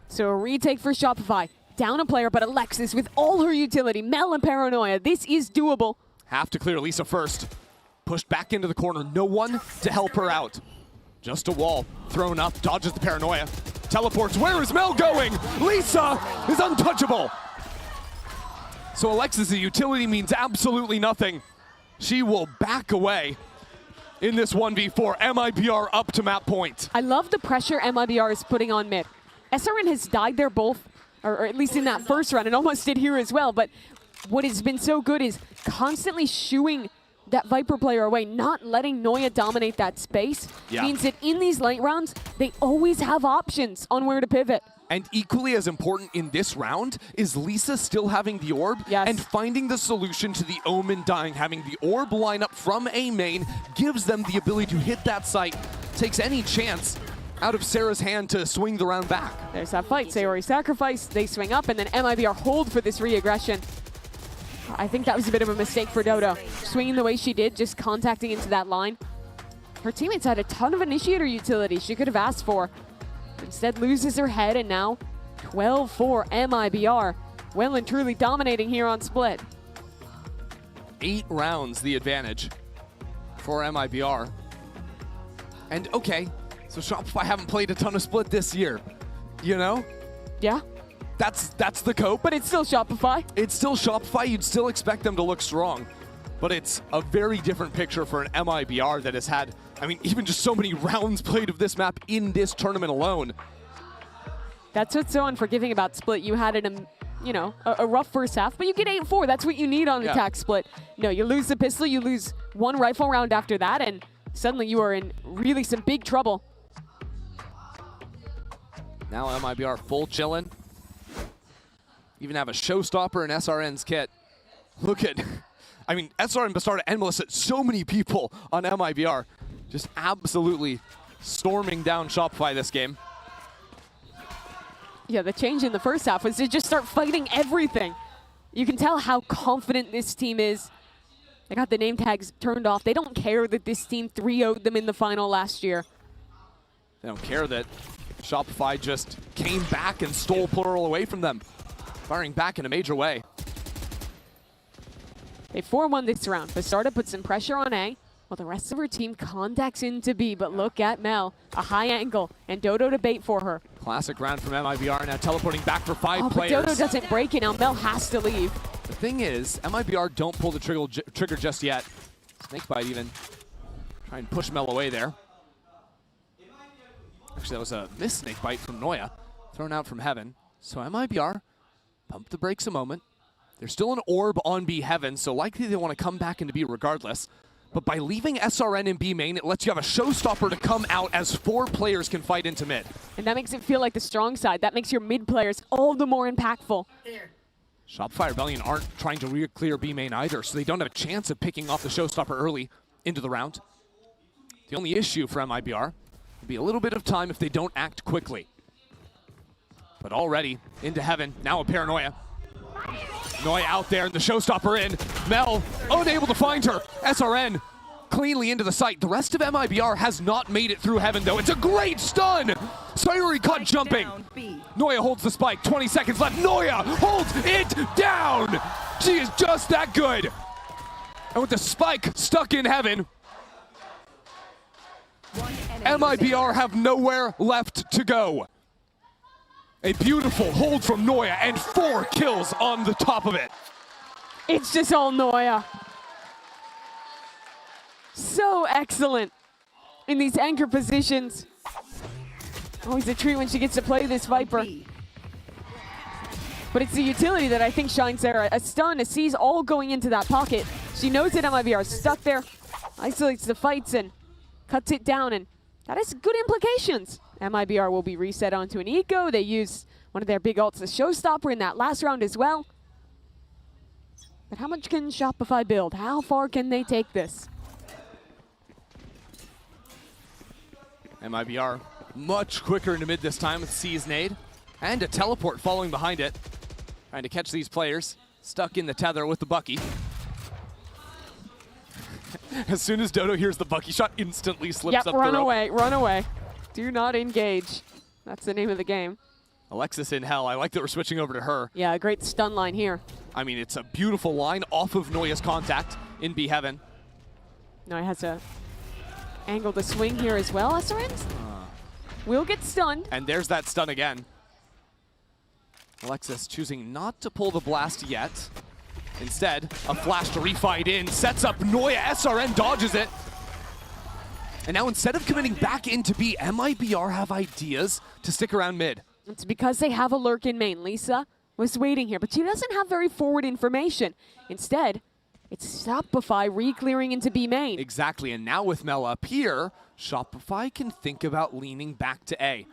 So a retake for Shopify. Down a player, but Alexis with all her utility. Mel and Paranoia. This is doable. Have to clear Lisa first. Pushed back into the corner. No one to help her out. Just a wall thrown up. Dodges the Paranoia. Teleports. Where is Mel going? Lisa is untouchable. So Alexis' utility means absolutely nothing. She will back away in this 1v4. MIBR up to map point. I love the pressure MIBR is putting on mid. SRN has died there both, or at least in that first round, and almost did here as well, but what has been so good is constantly shooing that Viper player away, not letting Noya dominate that space, means that in these late rounds, they always have options on where to pivot. And equally as important in this round is Lisa still having the orb and finding the solution to the Omen dying. Having the orb lineup from A main gives them the ability to hit that site, takes any chance out of Sarah's hand to swing the round back. There's that fight. Sayori sacrifice, they swing up, and then MIBR hold for this re-aggression. I think that was a bit of a mistake for Dodo. Swinging the way she did, just contacting into that line. Her teammates had a ton of initiator utility she could have asked for. Instead loses her head, and now 12-4 MIBR. Well and truly dominating here on Split. 8 rounds the advantage for MIBR. And okay, so Shopify haven't played a ton of Split this year, you know? Yeah. That's the cope. But it's still Shopify. It's still Shopify. You'd still expect them to look strong. But it's a very different picture for an MIBR that has had, I mean, even just so many rounds played of this map in this tournament alone. That's what's so unforgiving about Split. You had a rough first half, but you get 8-4. That's what you need on attack Split. No, you lose the pistol, you lose one rifle round after that, and suddenly you are in really some big trouble. Now MIBR full chillin'. Even have a showstopper in SRN's kit. Look at, I mean, SRN, Bastarda, and Melissa, so many people on MIBR just absolutely storming down Shopify this game. Yeah, the change in the first half was to just start fighting everything. You can tell how confident this team is. They got the name tags turned off. They don't care that this team 3-0'd them in the final last year. They don't care that Shopify just came back and stole Plural away from them. Firing back in a major way. They 4-1 this round. Bastarda puts some pressure on A, while the rest of her team contacts into B. But look at Mel, a high angle, and Dodo to bait for her. Classic round from MIBR, now teleporting back for 5 players. But Dodo doesn't break it, now Mel has to leave. The thing is, MIBR don't pull the trigger just yet. Snakebite even. Try and push Mel away there. Actually, that was a missed snakebite from Noya, thrown out from Heaven. So MIBR pump the brakes a moment. There's still an orb on B Heaven, so likely they want to come back into B regardless. But by leaving SRN in B main, it lets you have a showstopper to come out as 4 players can fight into mid. And that makes it feel like the strong side. That makes your mid players all the more impactful. Shopify Rebellion aren't trying to re-clear B main either, so they don't have a chance of picking off the showstopper early into the round. The only issue for MIBR will be a little bit of time if they don't act quickly. But already into Heaven, now a Paranoia. Noya out there and the showstopper in. Mel unable to find her. SRN cleanly into the site. The rest of MIBR has not made it through Heaven though. It's a great stun! Sayuri caught jumping. Noya holds the spike, 20 seconds left. Noya holds it down! She is just that good. And with the spike stuck in Heaven, MIBR have nowhere left to go. A beautiful hold from Noya and 4 kills on the top of it. It's just all Noya. So excellent in these anchor positions. Always a treat when she gets to play this Viper. But it's the utility that I think shines there. A stun, a seize, all going into that pocket. She knows that MIBR is stuck there, isolates the fights and cuts it down, and that has good implications. MIBR will be reset onto an eco. They use one of their big ults as showstopper in that last round as well. But how much can Shopify build? How far can they take this? MIBR much quicker into mid this time with C's nade. And a teleport following behind it. Trying to catch these players. Stuck in the tether with the Bucky. As soon as Dodo hears the Bucky shot, instantly slips up the rope. Run away, run away. Do not engage. That's the name of the game. Alexis in hell. I like that we're switching over to her. Yeah, a great stun line here. I mean, it's a beautiful line off of Noya's contact in B Heaven. Noya has a angle to swing here as well, SRN. Will get stunned. And there's that stun again. Alexis choosing not to pull the blast yet. Instead, a flash to refight in, sets up Noya, SRN dodges it. And now instead of committing back into B, MIBR have ideas to stick around mid. It's because they have a lurk in main. Lisa was waiting here, but she doesn't have very forward information. Instead, it's Shopify re-clearing into B main. Exactly, and now with Mel up here, Shopify can think about leaning back to A.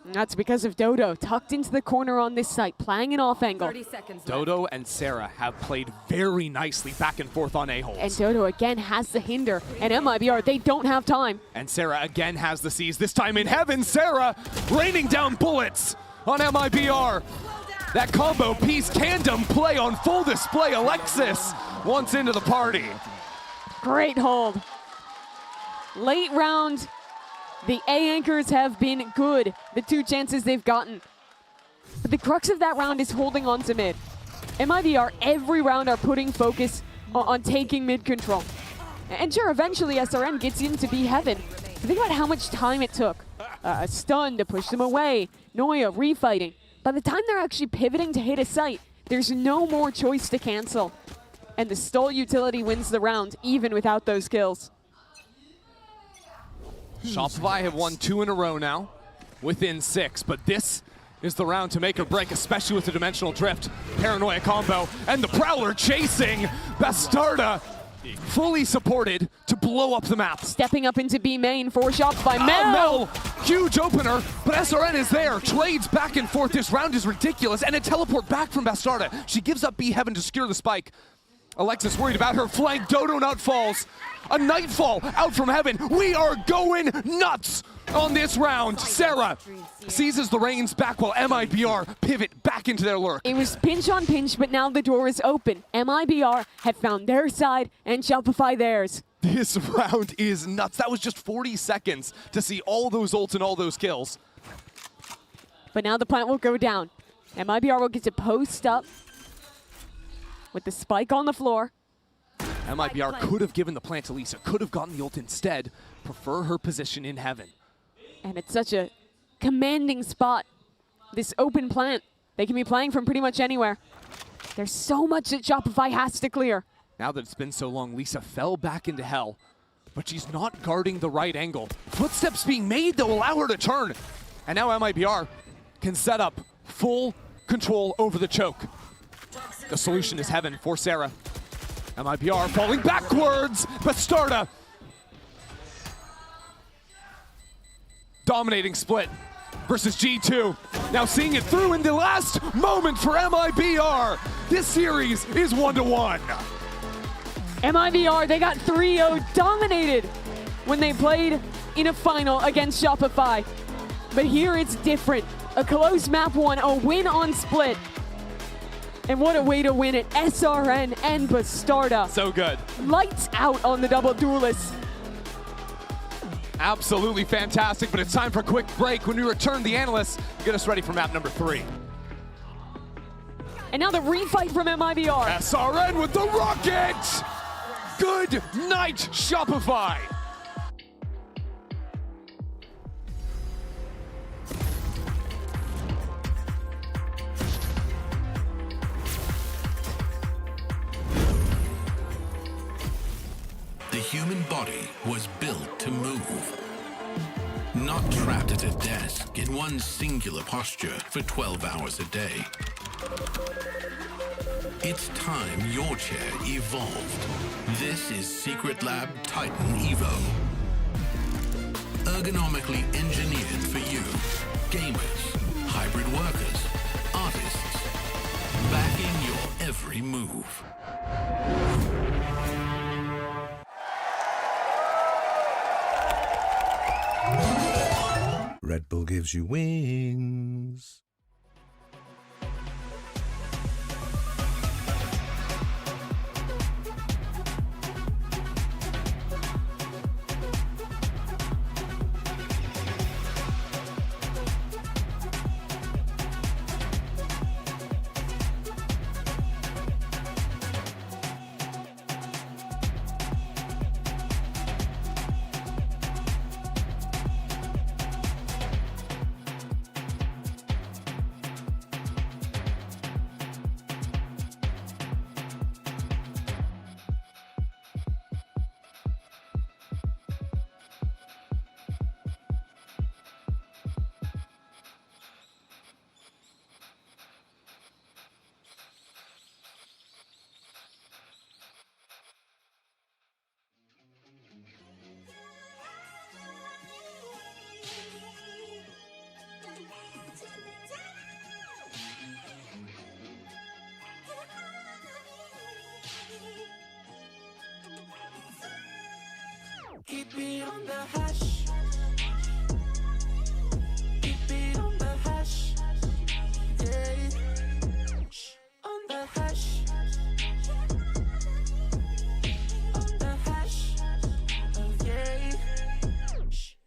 And that's because of Dodo, tucked into the corner on this site, playing an off angle. 30 seconds Dodo and Sarah have played very nicely back and forth on A-holes. And Dodo again has the hinder, and MIBR, they don't have time. And Sarah again has the C's, this time in heaven. Sarah raining down bullets on MIBR. That combo piece tandem play on full display. Alexis once into the party. Great hold. Late round, the A anchors have been good, the 2 chances they've gotten. But the crux of that round is holding on to mid. MIBR every round are putting focus on taking mid control. And sure, eventually SRN gets into B Heaven. But think about how much time it took. A stun to push them away, Noya refighting. By the time they're actually pivoting to hit a site, there's no more choice to cancel. And the stall utility wins the round, even without those kills. Shopify have won 2 in a row now, within 6, but this is the round to make or break, especially with the Dimensional Drift. Paranoia combo, and the Prowler chasing Bastarda, fully supported to blow up the map. Stepping up into B main for Shopify. Mel, huge opener, but SRN is there. Trades back and forth. This round is ridiculous, and a teleport back from Bastarda. She gives up B Heaven to secure the spike. Alexis worried about her flank. Dodo not falls. A Nightfall out from heaven. We are going nuts on this round. Sarah seizes the reins back while MIBR pivot back into their lurk. It was pinch on pinch, but now the door is open. MIBR have found their side and Shopify theirs. This round is nuts. That was just 40 seconds to see all those ults and all those kills. But now the plant will go down. MIBR will get to post up with the spike on the floor. MIBR could have given the plant to Lisa, could have gotten the ult instead. Prefer her position in heaven. And it's such a commanding spot. This open plant, they can be playing from pretty much anywhere. There's so much that Shopify has to clear. Now that it's been so long, Lisa fell back into hell, but she's not guarding the right angle. Footsteps being made that will allow her to turn. And now MIBR can set up full control over the choke. The solution is heaven for Sarah. MIBR falling backwards. Bastarda dominating split versus G2. Now seeing it through in the last moment for MIBR. This series is 1-1. MIBR, they got 3-0 dominated when they played in a final against Shopify. But here it's different. A close map 1, a win on split. And what a way to win it. SRN and Bastarda. So good. Lights out on the double duelists. Absolutely fantastic, but it's time for a quick break. When we return, the analysts get us ready for map number 3. And now the refight from MIBR. SRN with the rocket! Good night, Shopify! The human body was built to move. Not trapped at a desk in one singular posture for 12 hours a day. It's time your chair evolved. This is Secretlab Titan Evo. A ergonomically engineered for you. Gamers, hybrid workers, artists, backing your every move. Red Bull gives you wings. Keep it on the hush. Keep it on the hush. Yeah. On the hush. On the hush. Oh yeah.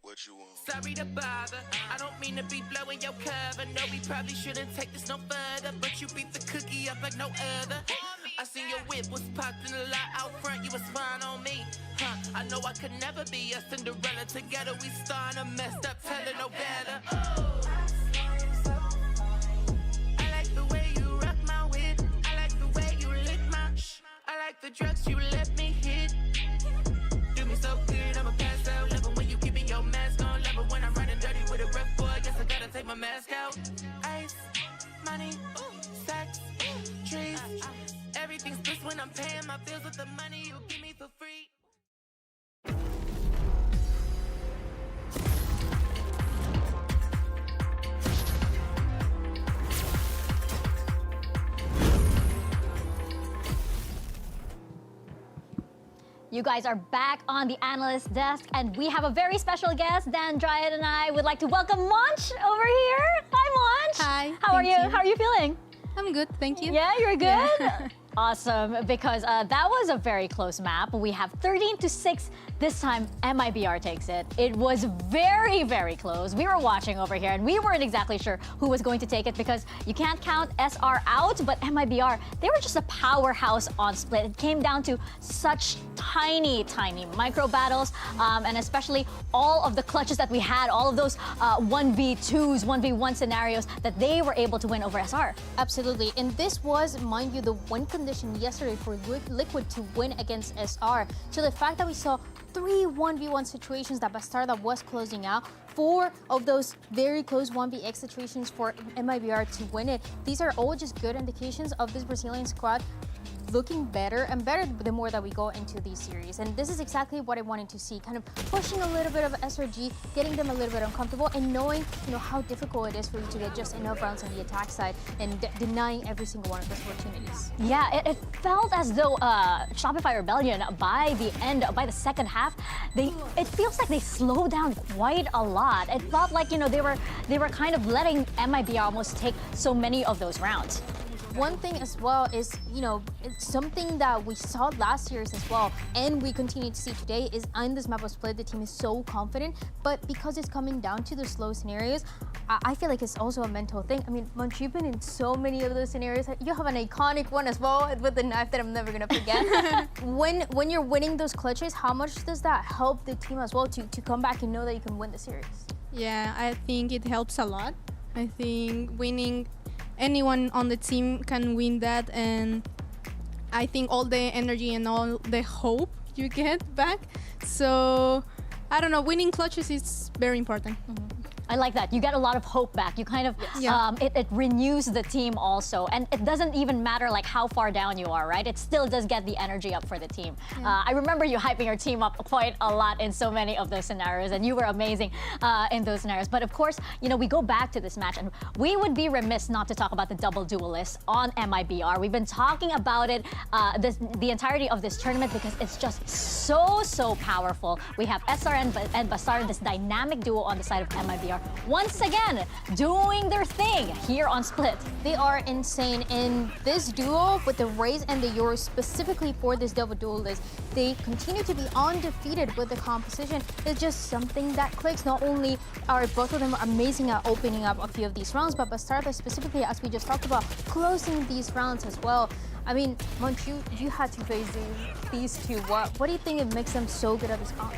What you want? Sorry to bother. I don't mean to be blowing your cover. No, we probably shouldn't take this no further. But you beat the cookie up like no other. I seen your whip was parked in the lot out front. You was fine on me. I know I could never be a Cinderella. Together we starting a messed up telenovela. Oh. I like the way you rock my wit. I like the way you lick my I like the drugs you let me hit. Do me so good, I'ma pass out. Love it when you keeping your mask on. Love it when I'm running dirty with a rough boy. Guess I gotta take my mask out. Ice, money, sex, trees. Everything's bliss when I'm paying my bills with the money you give me for free. You guys are back on the analyst desk, and we have a very special guest. Dan Dryad and I would like to welcome Monch over here. Hi, Monch. Hi. How are you? How are you feeling? I'm good, thank you. Yeah, you're good? Yeah. Awesome, because that was a very close map. We have 13-6. This time, MIBR takes it. It was very, very close. We were watching over here, and we weren't exactly sure who was going to take it because you can't count SR out, but MIBR, they were just a powerhouse on split. It came down to such tiny, tiny micro battles, and especially all of the clutches that we had, all of those 1v2s, 1v1 scenarios that they were able to win over SR. Absolutely, and this was, mind you, the win condition yesterday for Liquid to win against SR. So the fact that we saw 3 1v1 situations that Bastarda was closing out, 4 of those very close 1vx situations for MIBR to win it, these are all just good indications of this Brazilian squad looking better and better the more that we go into these series. And this is exactly what I wanted to see, kind of pushing a little bit of SRG, getting them a little bit uncomfortable, and knowing how difficult it is for you to get just enough rounds on the attack side and denying every single one of those opportunities. Yeah, it felt as though Shopify Rebellion, by the second half, it feels like they slowed down quite a lot. It felt like they were kind of letting MIBR almost take so many of those rounds. One thing as well is, it's something that we saw last year as well, and we continue to see today, is on this map of Split, the team is so confident, but because it's coming down to the slow scenarios, I feel like it's also a mental thing. I mean, Monch, you've been in so many of those scenarios. You have an iconic one as well with the knife that I'm never gonna forget. When you're winning those clutches, how much does that help the team as well to come back and know that you can win the series? Yeah, I think it helps a lot. I think winning, anyone on the team can win that, and I think all the energy and all the hope you get back. So, I don't know, winning clutches is very important. I like that. You get a lot of hope back. You kind of, it renews the team also. And it doesn't even matter like how far down you are, right? It still does get the energy up for the team. I remember you hyping your team up quite a lot in so many of those scenarios, and you were amazing in those scenarios. But of course, you know, we go back to this match, and we would be remiss not to talk about the double duelists on MIBR. We've been talking about it the entirety of this tournament because it's just so powerful. We have SRN and Bastard, this dynamic duo on the side of MIBR, once again doing their thing here on Split. They are insane in this duo with the Raze and the Euro specifically for this double duelist. They continue to be undefeated with the composition. It's just something that clicks. Not only are both of them amazing at opening up a few of these rounds, but Bastarda specifically, as we just talked about, closing these rounds as well. I mean, Munch, you had to face these two. What do you think it makes them so good at this comp?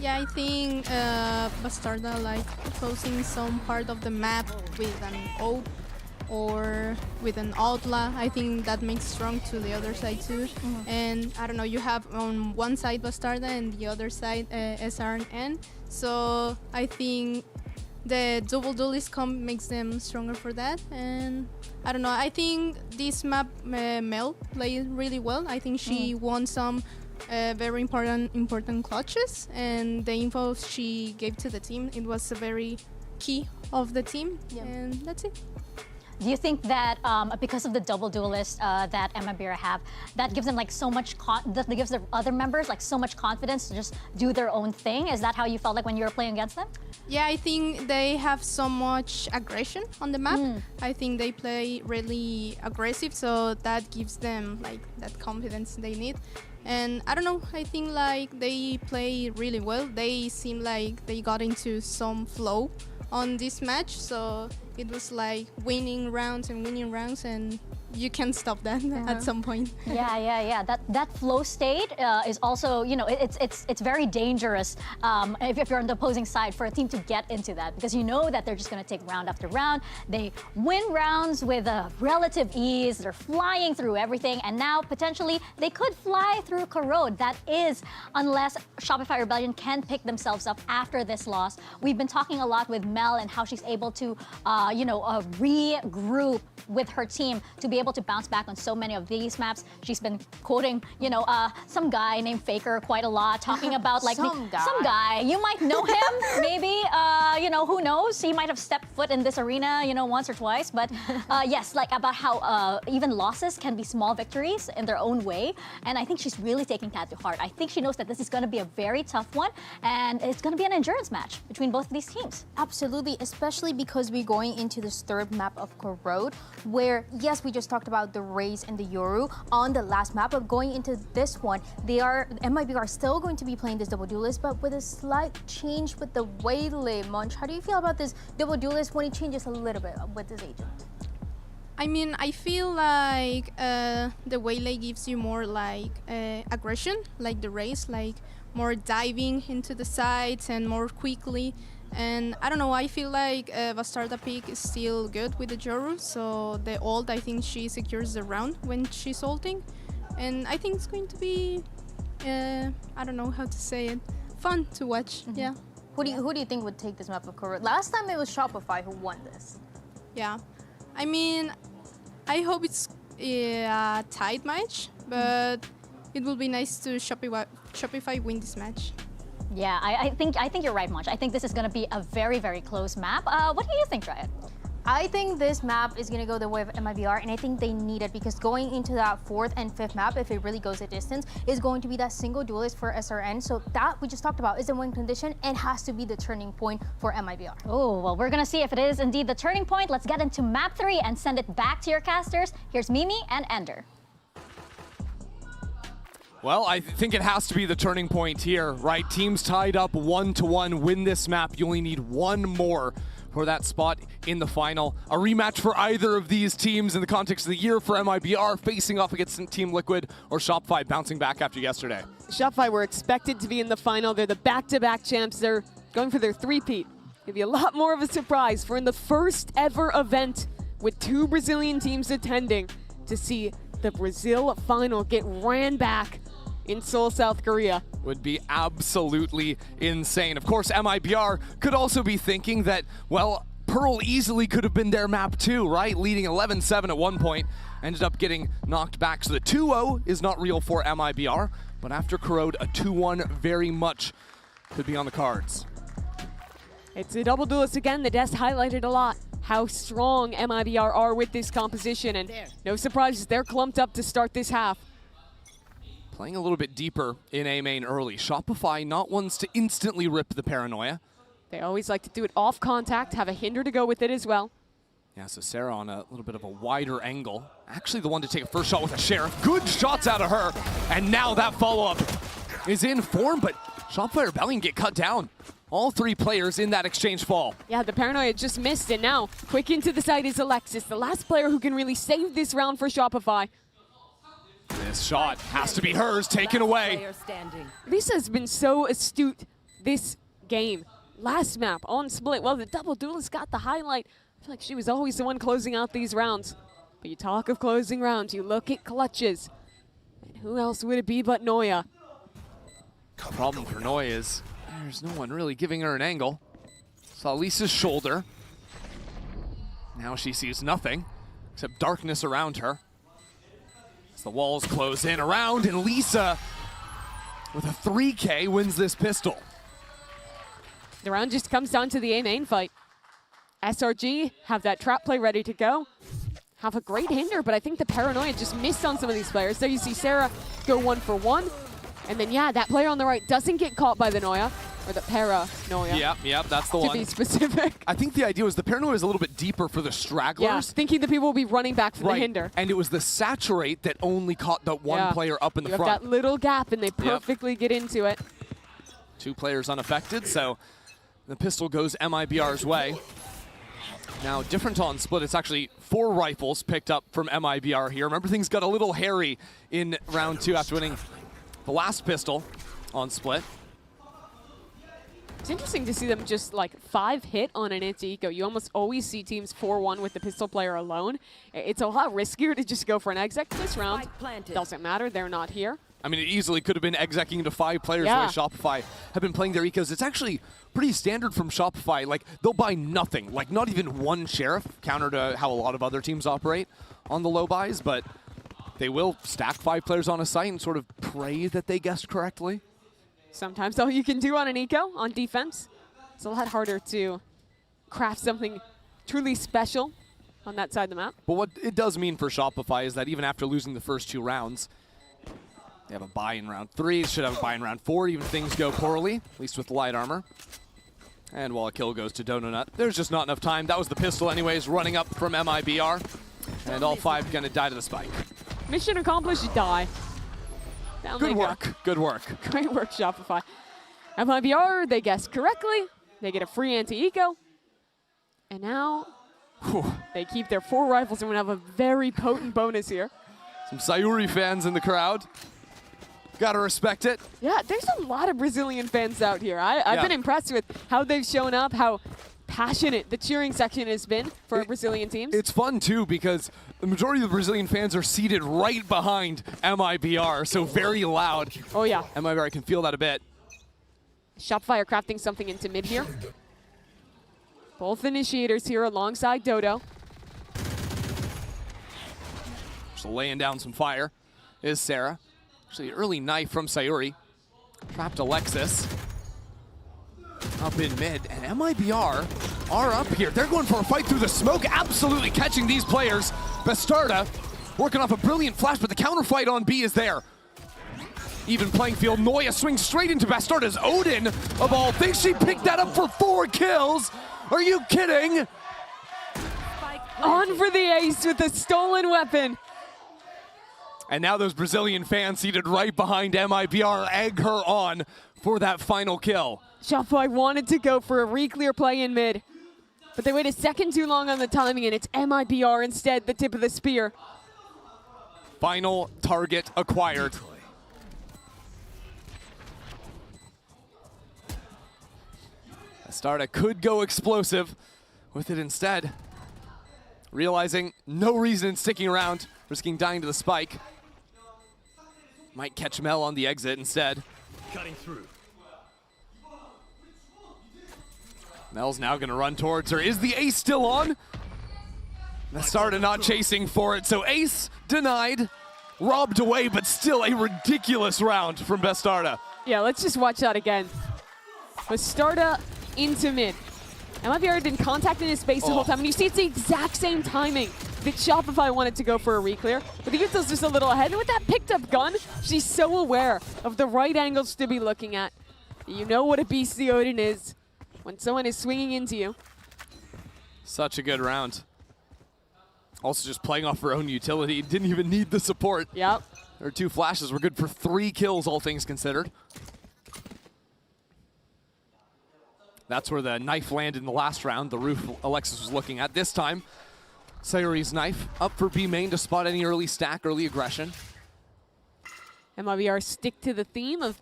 Yeah, I think Bastarda like closing some part of the map with an ult or with an outlaw. I think that makes strong to the other side too. And I don't know, you have on one side Bastarda and the other side SRN. So I think the double duelist comp makes them stronger for that. And I don't know, I think this map Mel played really well. I think she won some very important clutches, and the info she gave to the team, it was a very key of the team, and that's it. Do you think that because of the double duelist that MIBR have, that gives them like so much, that gives the other members like so much confidence to just do their own thing? Is that how you felt like when you were playing against them? Yeah, I think they have so much aggression on the map. I think they play really aggressive, so that gives them like that confidence they need. And I don't know, I think like they play really well. They seem like they got into some flow on this match, so it was like winning rounds, and you can't stop that at some point. Yeah. That flow state is also, you know, it's very dangerous if you're on the opposing side for a team to get into that, because you know that they're just going to take round after round. They win rounds with a relative ease. They're flying through everything, and now potentially they could fly through Corrode. That is, unless Shopify Rebellion can pick themselves up after this loss. We've been talking a lot with Mel and how she's able to, regroup with her team to be able to bounce back on so many of these maps. She's been quoting, some guy named Faker quite a lot, talking about like some guy. You might know him, maybe. Who knows? He might have stepped foot in this arena, once or twice. But yes, like about how even losses can be small victories in their own way. And I think she's really taking that to heart. I think she knows that this is going to be a very tough one, and it's going to be an endurance match between both of these teams. Absolutely, especially because we're going into this third map of Corrode, where, yes, we just talked about the Raze and the Yoru on the last map, but going into this one, MIBR are still going to be playing this double duelist, but with a slight change with the Waylay. Munch, how do you feel about this double duelist when it changes a little bit with this agent? I mean, I feel like the Waylay gives you more like aggression, like the Raze, like more diving into the sides and more quickly. And I don't know, I feel like Bastarda pick is still good with the Joru, so the ult, I think she secures the round when she's ulting. And I think it's going to be, I don't know how to say it, fun to watch, yeah. Who do you think would take this map of Corrode? Last time it was Shopify who won this. Yeah, I mean, I hope it's a tight match, but it will be nice to Shopify win this match. Yeah, I think you're right, Munch. I think this is going to be a very, very close map. What do you think, Riot? I think this map is going to go the way of MIBR, and I think they need it because going into that fourth and fifth map, if it really goes a distance, is going to be that single duelist for SRN. So that we just talked about is the win condition and has to be the turning point for MIBR. Oh, well, we're going to see if it is indeed the turning point. Let's get into map 3 and send it back to your casters. Here's Mimi and Ender. Well, I think it has to be the turning point here, right? Teams tied up 1-1, win this map. You only need one more for that spot in the final. A rematch for either of these teams in the context of the year for MIBR, facing off against Team Liquid, or Shopify bouncing back after yesterday. Shopify were expected to be in the final. They're the back-to-back champs. They're going for their three-peat. It'll be a lot more of a surprise for in the first ever event with 2 Brazilian teams attending to see the Brazil final get ran back in Seoul, South Korea. Would be absolutely insane. Of course, MIBR could also be thinking that, well, Pearl easily could have been their map too, right? Leading 11-7 at one point, ended up getting knocked back. So the 2-0 is not real for MIBR, but after Corrode, a 2-1 very much could be on the cards. It's a double duelist again. The desk highlighted a lot how strong MIBR are with this composition, and no surprises, they're clumped up to start this half. Playing a little bit deeper in A main early. Shopify not ones to instantly rip the paranoia. They always like to do it off contact, have a hinder to go with it as well. Yeah, so Sarah on a little bit of a wider angle. Actually the one to take a first shot with a Sheriff. Good shots out of her, and now that follow-up is in form, but Shopify Rebellion get cut down. All three players in that exchange fall. Yeah, the paranoia just missed, and now quick into the side is Alexis, the last player who can really save this round for Shopify. This shot has to be hers, taken away. Lisa's been so astute this game. Last map on Split, well, the double duelist got the highlight. I feel like she was always the one closing out these rounds. But you talk of closing rounds, you look at clutches. And who else would it be but Noya? The problem for Noya is there's no one really giving her an angle. Saw Lisa's shoulder. Now she sees nothing except darkness around her. As the walls close in around, and Lisa, with a 3K, wins this pistol. The round just comes down to the A main fight. SRG have that trap play ready to go. Have a great hinder, but I think the paranoia just missed on some of these players. There you see Sarah go 1-for-1. And then, yeah, that player on the right doesn't get caught by the Noya, or the paranoia. Yep, that's the one. To be specific. I think the idea was the paranoia was a little bit deeper for the stragglers. Yeah, thinking the people will be running back for the hinder. And it was the saturate that only caught the one player up in the you front. have that little gap, and they perfectly get into it. Two players unaffected, so the pistol goes MIBR's way. Now, different on Split, it's actually 4 rifles picked up from MIBR here. Remember, things got a little hairy in round 2 after winning the last pistol on Split. It's interesting to see them just like 5 hit on an anti-eco. You almost always see teams 4-1 with the pistol player alone. It's a lot riskier to just go for an exec this round. Doesn't matter, they're not here. I mean, it easily could have been execing into 5 players the way Shopify have been playing their ecos. It's actually pretty standard from Shopify. Like, they'll buy nothing, like not even one Sheriff, counter to how a lot of other teams operate on the low buys, but they will stack 5 players on a site and sort of pray that they guessed correctly. Sometimes all you can do on an eco, on defense. It's a lot harder to craft something truly special on that side of the map. But what it does mean for Shopify is that even after losing the first 2 rounds, they have a buy in round 3, should have a buy in round 4, even if things go poorly, at least with light armor. And while a kill goes to Donut, there's just not enough time. That was the pistol anyways, running up from MIBR. And all 5 gonna die to the spike. Mission accomplished, die. Down Good work, good work. Great work, Shopify. MIBR, they guessed correctly. They get a free anti-eco. And now they keep their 4 rifles and we have a very potent bonus here. Some Sayuri fans in the crowd. Gotta respect it. Yeah, there's a lot of Brazilian fans out here. I've been impressed with how they've shown up, how passionate the cheering section has been for Brazilian teams. It's fun too because the majority of the Brazilian fans are seated right behind MIBR, so very loud. Oh yeah. MIBR, I can feel that a bit. Shopify are crafting something into mid here. Both initiators here alongside Dodo. Just laying down some fire is Sarah. Actually, early knife from Sayuri. Trapped Alexis. Up in mid, and MIBR are up here. They're going for a fight through the smoke, absolutely catching these players. Bastarda working off a brilliant flash, but the counter fight on B is there. Even playing field, Noya swings straight into Bastarda's Odin. Of all things, she picked that up for 4 kills. Are you kidding? On for the ace with a stolen weapon. And now those Brazilian fans seated right behind MIBR egg her on for that final kill. Shopify wanted to go for a re-clear play in mid, but they waited a second too long on the timing, and it's MIBR instead, the tip of the spear. Final target acquired. Bastarda could go explosive with it instead. Realizing no reason in sticking around, risking dying to the spike. Might catch Mel on the exit instead. Cutting through. Mel's now going to run towards her. Is the ace still on? Bastarda not chasing for it, so ace denied, robbed away, but still a ridiculous round from Bastarda. Yeah, let's just watch that again. Bastarda into mid. MIBR had been contacting his space the whole time, and you see it's the exact same timing that Shopify wanted to go for a reclear, but the Utah's just a little ahead. And with that picked up gun, she's so aware of the right angles to be looking at. You know what a beast the Odin is when someone is swinging into you. Such a good round. Also just playing off her own utility. Didn't even need the support. Yep. Her 2 flashes were good for 3 kills, all things considered. That's where the knife landed in the last round. The roof Alexis was looking at. This time, Sayuri's knife up for B main to spot any early stack, early aggression. MIBR stick to the theme of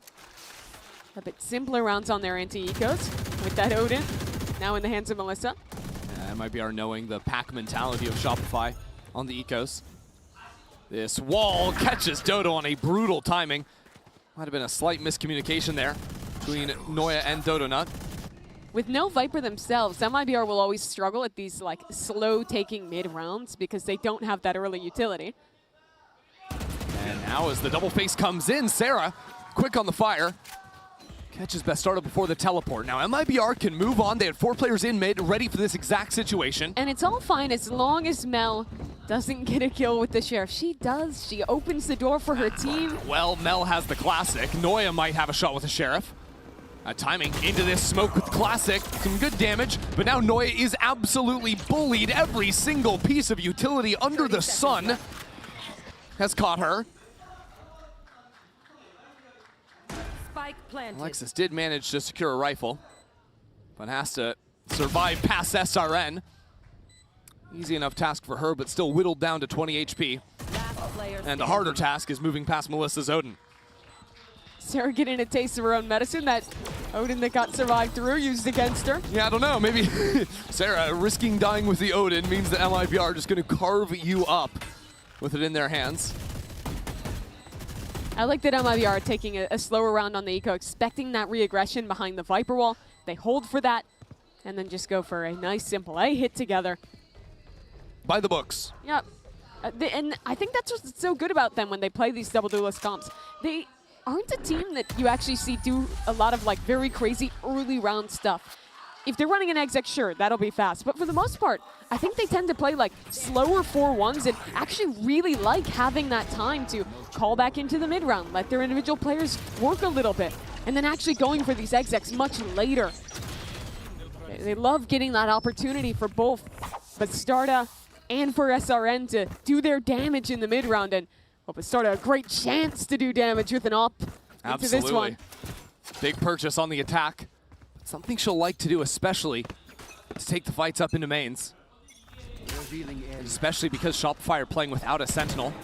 a bit simpler rounds on their anti-ecos with that Odin now in the hands of Melissa. MIBR knowing the pack mentality of Shopify on the ecos. This wall catches Dodo on a brutal timing. Might have been a slight miscommunication there between Noya and Dodonut. With no Viper themselves, MIBR will always struggle at these like slow taking mid rounds because they don't have that early utility. And now as the double face comes in, Sarah, quick on the fire, catches Bastarda before the teleport. Now MIBR can move on. They had 4 players in mid, ready for this exact situation. And it's all fine as long as Mel doesn't get a kill with the Sheriff. She does. She opens the door for her team. Well, Mel has the classic. Noya might have a shot with the Sheriff. Timing into this smoke with classic. Some good damage, but now Noya is absolutely bullied. Every single piece of utility under the sun has caught her. Spike planted. Alexis did manage to secure a rifle, but has to survive past SRN. Easy enough task for her, but still whittled down to 20 HP. And the harder task is moving past Melissa's Odin. Sarah getting a taste of her own medicine. That Odin that got survived through used against her. Yeah, I don't know. Maybe Sarah risking dying with the Odin means that MIBR are just going to carve you up with it in their hands. I like that MIBR are taking a slower round on the eco, expecting that re-aggression behind the Viper wall. They hold for that, and then just go for a nice, simple A hit together. By the books. Yep. And I think that's what's so good about them when they play these double duelist comps. They aren't a team that you actually see do a lot of like very crazy early round stuff. If they're running an exec, sure, that'll be fast. But for the most part, I think they tend to play like slower 4-1s and actually really like having that time to call back into the mid round, let their individual players work a little bit, and then actually going for these execs much later. They love getting that opportunity for both Bastarda and for SRN to do their damage in the mid round, and Bastarda a great chance to do damage with an op into this one. Big purchase on the attack. Something she'll like to do, especially to take the fights up into mains. Especially because Shopify are playing without a Sentinel.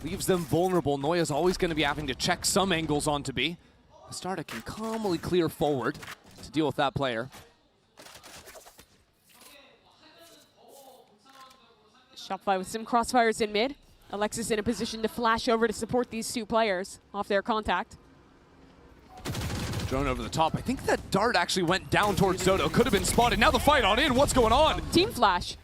Leaves them vulnerable. Noya's always going to be having to check some angles onto B. Bastarda can calmly clear forward to deal with that player. Shopify with some crossfires in mid. Alexis in a position to flash over to support these 2 players off their contact. Drone over the top. I think that dart actually went down towards Dodo. Could have been spotted. Now the fight on in. What's going on? Team flash.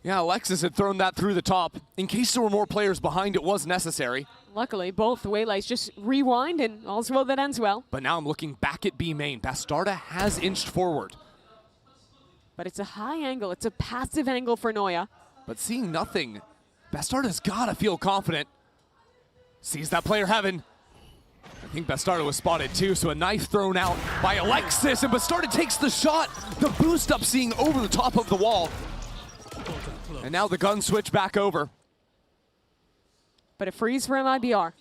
Yeah, Alexis had thrown that through the top. In case there were more players behind, it was necessary. Luckily, both Waylays just rewind, and all's well that ends well. But now I'm looking back at B main. Bastarda has inched forward. But it's a high angle. It's a passive angle for Noya. But seeing nothing, Bastarda's gotta feel confident. Sees that player heaven. I think Bastarda was spotted too, so a knife thrown out by Alexis, and Bastarda takes the shot. The boost up seeing over the top of the wall. And now the gun switch back over. But a freeze for MIBR.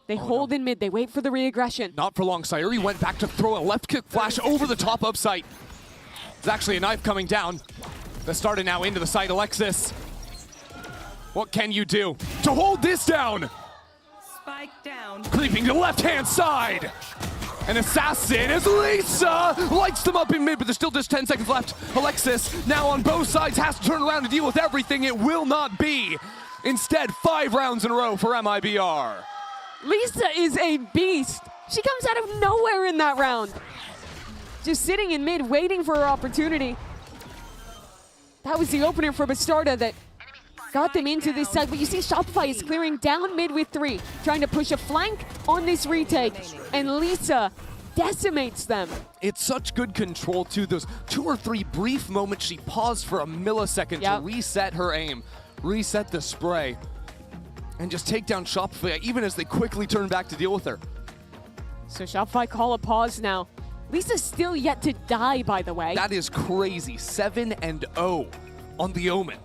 They hold in mid, they wait for the re-aggression. Not for long, Sayuri went back to throw a left kick flash over the top of sight. There's actually a knife coming down. Bastarda now into the site, Alexis. What can you do to hold this down? Spike down. Creeping to left-hand side. An assassin as Lisa lights them up in mid, but there's still just 10 seconds left. Alexis now on both sides has to turn around and deal with everything. It will not be. Instead, 5 rounds in a row for MIBR. Lisa is a beast. She comes out of nowhere in that round. Just sitting in mid, waiting for her opportunity. That was the opener for Bastarda that got them into this side. But you see Shopify is clearing down mid with 3, trying to push a flank on this retake. And Lisa decimates them. It's such good control too. Those 2 or 3 brief moments she paused for a millisecond to reset her aim, reset the spray, and just take down Shopify even as they quickly turn back to deal with her. So Shopify call a pause now. Lisa's still yet to die, by the way. That is crazy. 7-0 on the Omen.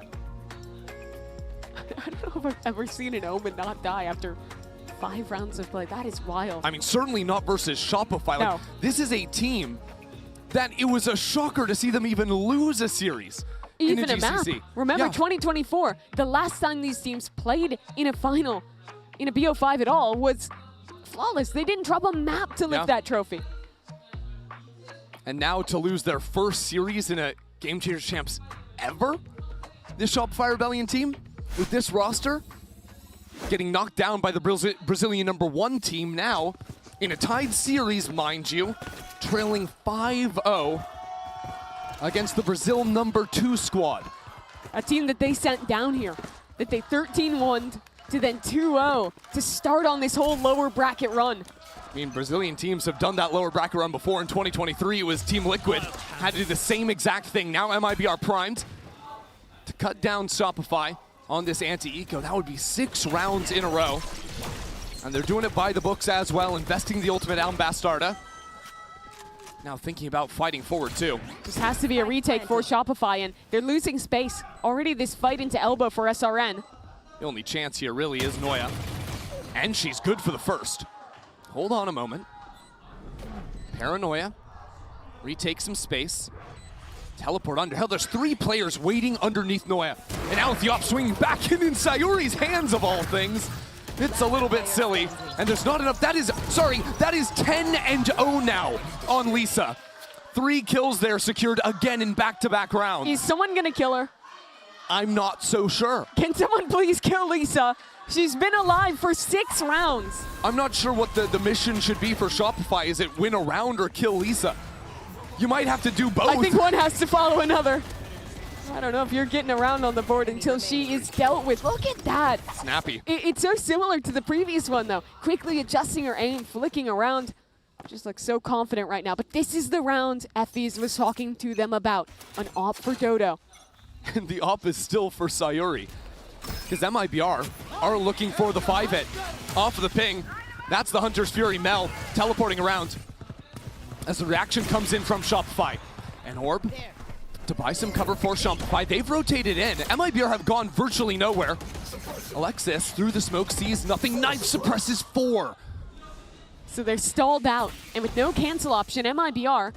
I don't know if I've ever seen an Omen not die after 5 rounds of play. That is wild. I mean, certainly not versus Shopify. No. Like, this is a team that it was a shocker to see them even lose a series. Even in a map. GCC. Remember, 2024, the last time these teams played in a final, in a BO5 at all, was flawless. They didn't drop a map to lift that trophy. And now to lose their first series in a Game Changers Champs ever? This Shopify Rebellion team, with this roster, getting knocked down by the Brazilian #1 team now, in a tied series, mind you, trailing 5-0 against the Brazil #2 squad. A team that they sent down here, that they 13-1'd to then 2-0 to start on this whole lower bracket run. I mean, Brazilian teams have done that lower bracket run before. In 2023, it was Team Liquid. Had to do the same exact thing. Now MIBR primed to cut down Shopify on this anti-eco. That would be 6 rounds in a row. And they're doing it by the books as well, investing the ultimate on Bastarda. Now thinking about fighting forward too. This has to be a retake for Shopify, and they're losing space. Already this fight into elbow for SRN. The only chance here really is Noya. And she's good for the first. Hold on a moment. Paranoia. Retake some space. Teleport under. Hell, there's 3 players waiting underneath Noya. And now with the op swinging back in Sayuri's hands of all things. It's a little bit silly. And there's not enough. That is 10-0 now on Lisa. 3 kills there secured again in back-to-back rounds. Is someone gonna kill her? I'm not so sure. Can someone please kill Lisa? She's been alive for 6 rounds. I'm not sure what the mission should be for Shopify. Is it win a round or kill Lisa? You might have to do both. I think one has to follow another. I don't know if you're getting around on the board until she is dealt with. Look at that. Snappy. It's so similar to the previous one, though. Quickly adjusting her aim, flicking around. Just looks so confident right now. But this is the round Effie's was talking to them about. An op for Dodo. And the op is still for Sayuri. Because MIBR are looking for the 5-hit. Off of the ping. That's the Hunter's Fury Mel teleporting around. As the reaction comes in from Shopify. And Orb to buy some cover for Shopify. They've rotated in. MIBR have gone virtually nowhere. Alexis through the smoke sees nothing. Knife suppresses 4. So they're stalled out. And with no cancel option, MIBR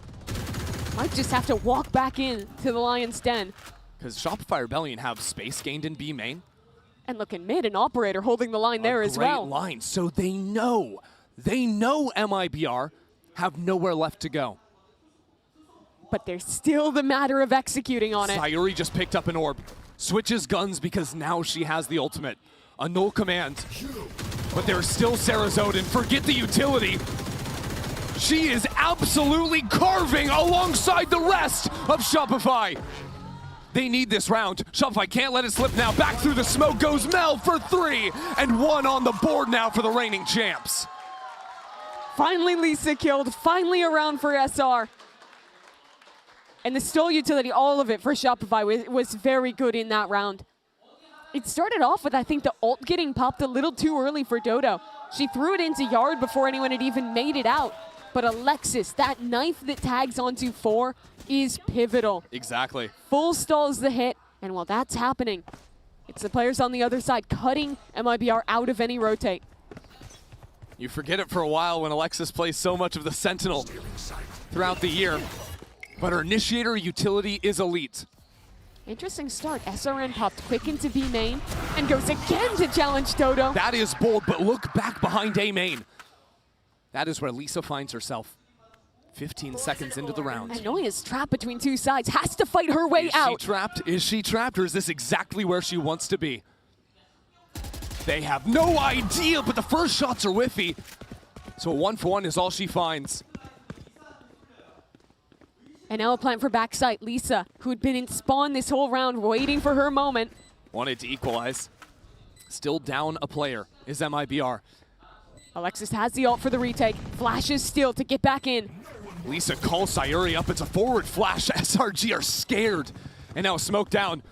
might just have to walk back in to the Lion's Den. Because Shopify Rebellion have space gained in B main. And look in mid, an operator holding the line there as well. Great line. So they know MIBR have nowhere left to go. But there's still the matter of executing on it. Sayuri just picked up an orb. Switches guns because now she has the ultimate. A null command. But there's still Sarah's Odin. Forget the utility. She is absolutely carving alongside the rest of Shopify. They need this round. Shopify can't let it slip now. Back through the smoke goes Mel for 3. And 1 on the board now for the reigning champs. Finally Lisa killed. Finally a round for SR. And the stole utility, all of it for Shopify was very good in that round. It started off with, I think, the ult getting popped a little too early for Dodo. She threw it into Yard before anyone had even made it out. But Alexis, that knife that tags onto 4 is pivotal. Exactly. Full stalls the hit, and while that's happening, it's the players on the other side cutting MIBR out of any rotate. You forget it for a while when Alexis plays so much of the Sentinel throughout the year. But her initiator utility is elite. Interesting start. SRN popped quick into B main and goes again to challenge Dodo. That is bold, but look back behind A main. That is where Lisa finds herself. 15 seconds into the round. And Noya's trapped between 2 sides, has to fight her way out. Is she trapped? Is she trapped, or is this exactly where she wants to be? They have no idea, but the first shots are whiffy. So a 1-for-1 is all she finds. And now a plant for backside. Lisa, who'd been in spawn this whole round, waiting for her moment. Wanted to equalize. Still down a player is MIBR. Alexis has the ult for the retake. Flashes still to get back in. Lisa calls Sayuri up. It's a forward flash. SRG are scared. And now smoke down.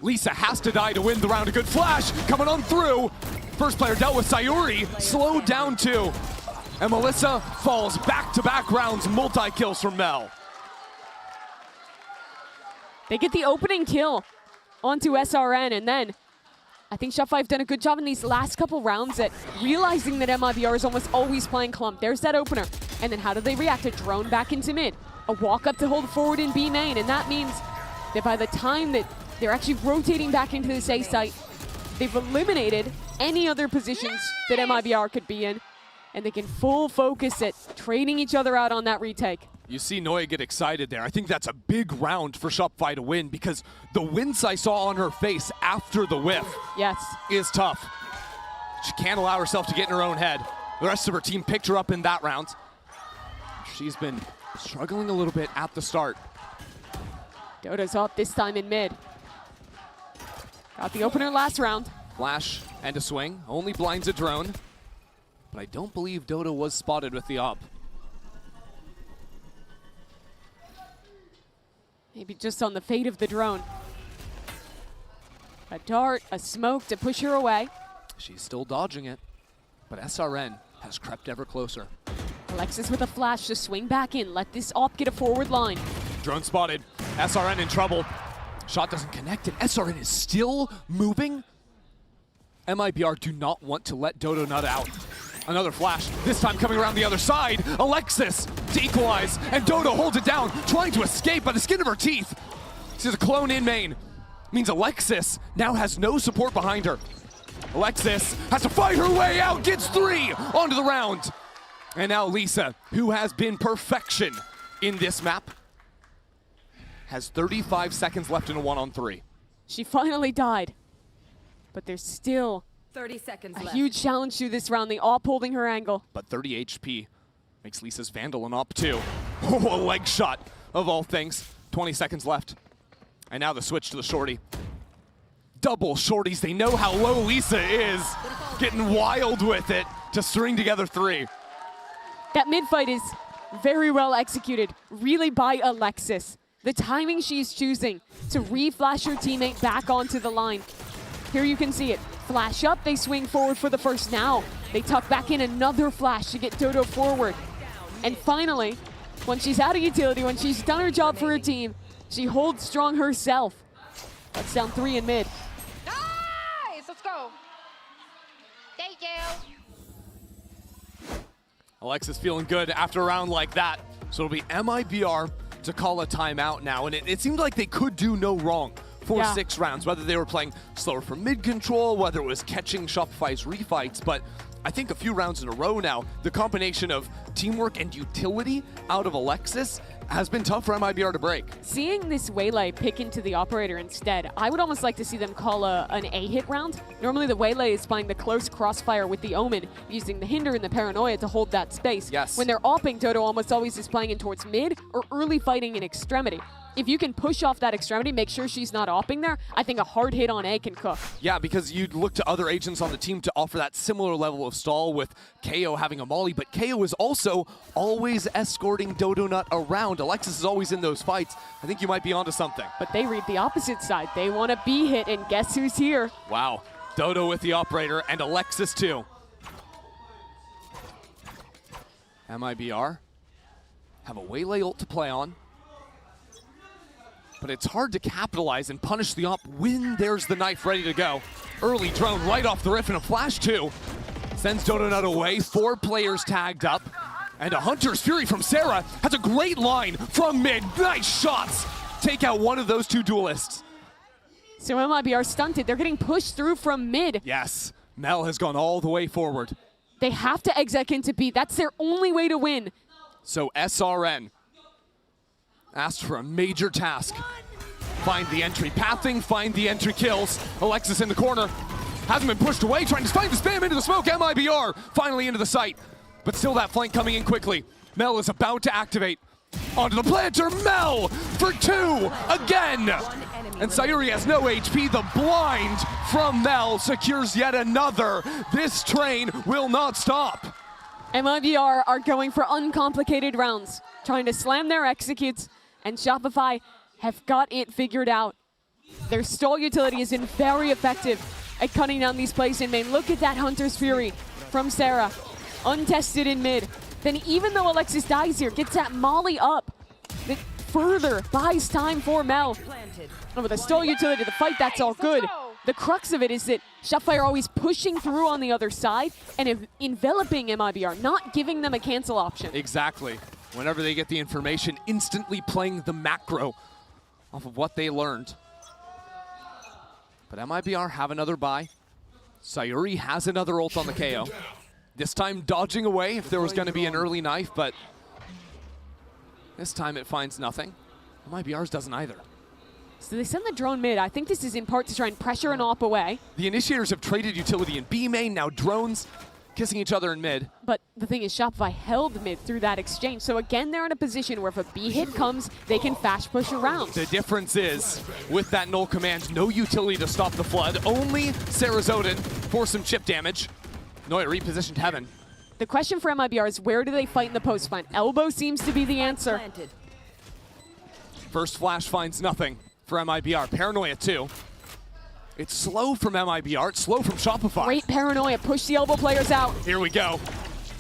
Lisa has to die to win the round. A good flash coming on through. First player dealt with Sayuri. Slowed down too. And Melissa falls back-to-back rounds. Multi-kills from Mel. They get the opening kill onto SRN, and then I think Shopify have done a good job in these last couple rounds at realizing that MIBR is almost always playing clump. There's that opener. And then how do they react? A drone back into mid. A walk up to hold forward in B main, and that means that by the time that they're actually rotating back into this A site, they've eliminated any other positions that MIBR could be in, and they can full focus at trading each other out on that retake. You see Noya get excited there. I think that's a big round for Shopify to win because the wince I saw on her face after the whiff is tough. She can't allow herself to get in her own head. The rest of her team picked her up in that round. She's been struggling a little bit at the start. Dodo's up this time in mid. Got the opener last round. Flash and a swing. Only blinds a drone. But I don't believe Dodo was spotted with the op. Maybe just on the fate of the drone. A dart, a smoke to push her away. She's still dodging it, but SRN has crept ever closer. Alexis with a flash to swing back in. Let this op get a forward line. Drone spotted. SRN in trouble. Shot doesn't connect, and SRN is still moving. MIBR do not want to let Dodo nut out. Another flash, this time coming around the other side. Alexis to equalize, and Dodo holds it down, trying to escape by the skin of her teeth. She's a clone in main. Means Alexis now has no support behind her. Alexis has to fight her way out, gets 3 onto the round. And now Lisa, who has been perfection in this map, has 35 seconds left in a 1-on-3. She finally died, but there's still 30 seconds a left. huge challenge to this round. The op holding her angle. But 30 HP makes Lisa's Vandal an op too. Oh, a leg shot of all things. 20 seconds left. And now the switch to the shorty. Double shorties. They know how low Lisa is. Getting wild with it to string together 3. That mid fight is very well executed, really by Alexis. The timing she's choosing to re-flash her teammate back onto the line. Here you can see it. Flash up, they swing forward for the first. Now they tuck back in another flash to get Dodo forward. And finally, when she's out of utility, when she's done her job for her team, she holds strong herself. That's down 3 in mid. Nice, let's go. Thank you. Alexis feeling good after a round like that. So it'll be MIBR to call a timeout now. And it seemed like they could do no wrong for 6 rounds, whether they were playing slower for mid control, whether it was catching Shopify's refights. But I think a few rounds in a row now, the combination of teamwork and utility out of Alexis has been tough for MIBR to break. Seeing this Waylay pick into the operator instead, I would almost like to see them call an A-hit round. Normally the Waylay is playing the close crossfire with the Omen, using the Hinder and the Paranoia to hold that space. Yes. When they're opping, Dodo almost always is playing in towards mid or early fighting in extremity. If you can push off that extremity, make sure she's not opping there, I think a hard hit on A can cook. Yeah, because you'd look to other agents on the team to offer that similar level of stall with KO having a molly, but KO is also always escorting Dodo Nut around. Alexis is always in those fights. I think you might be onto something. But they read the opposite side. They want a B hit, and guess who's here? Wow. Dodo with the operator, and Alexis too. MIBR have a Waylay ult to play on. But it's hard to capitalize and punish the op when there's the knife ready to go. Early drone right off the riff and a flash too. Sends Dodo Nut away, 4 players tagged up. And a Hunter's Fury from Sarah has a great line from mid. Nice shots. Take out one of those 2 duelists. So MIBR stunted. They're getting pushed through from mid. Yes, Mel has gone all the way forward. They have to exec into B. That's their only way to win. So SRN asked for a major task. Find the entry pathing, find the entry kills. Alexis in the corner. Hasn't been pushed away, trying to find the spam into the smoke. MIBR finally into the site, but still that flank coming in quickly. Mel is about to activate. Onto the planter, Mel for 2 again. And Sayuri has no HP. The blind from Mel secures yet another. This train will not stop. MIBR are going for uncomplicated rounds, trying to slam their executes, and Shopify have got it figured out. Their stall utility has been very effective at cutting down these plays in main. Look at that Hunter's Fury from Sarah, untested in mid. Then even though Alexis dies here, gets that molly up, that further buys time for Mel. And with a stall utility to the fight, that's all good. The crux of it is that Shopify are always pushing through on the other side and enveloping MIBR, not giving them a cancel option. Exactly. Whenever they get the information, instantly playing the macro off of what they learned. But MIBR have another buy. Sayuri has another ult on the KO. This time dodging away if there was going to be an early knife, but this time it finds nothing. MIBR's doesn't either. So they send the drone mid. I think this is in part to try and pressure an op away. The initiators have traded utility in B main, now drones kissing each other in mid. But the thing is, Shopify held mid through that exchange. So again, they're in a position where if a B hit comes, they can fast push around. The difference is, with that null command, no utility to stop the flood. Only Sarah's Odin for some chip damage. Noya repositioned Heaven. The question for MIBR is, where do they fight in the post fight? Elbow seems to be the answer. First flash finds nothing for MIBR. Paranoia too. It's slow from MIBR, it's slow from Shopify. Great paranoia, push the elbow players out. Here we go.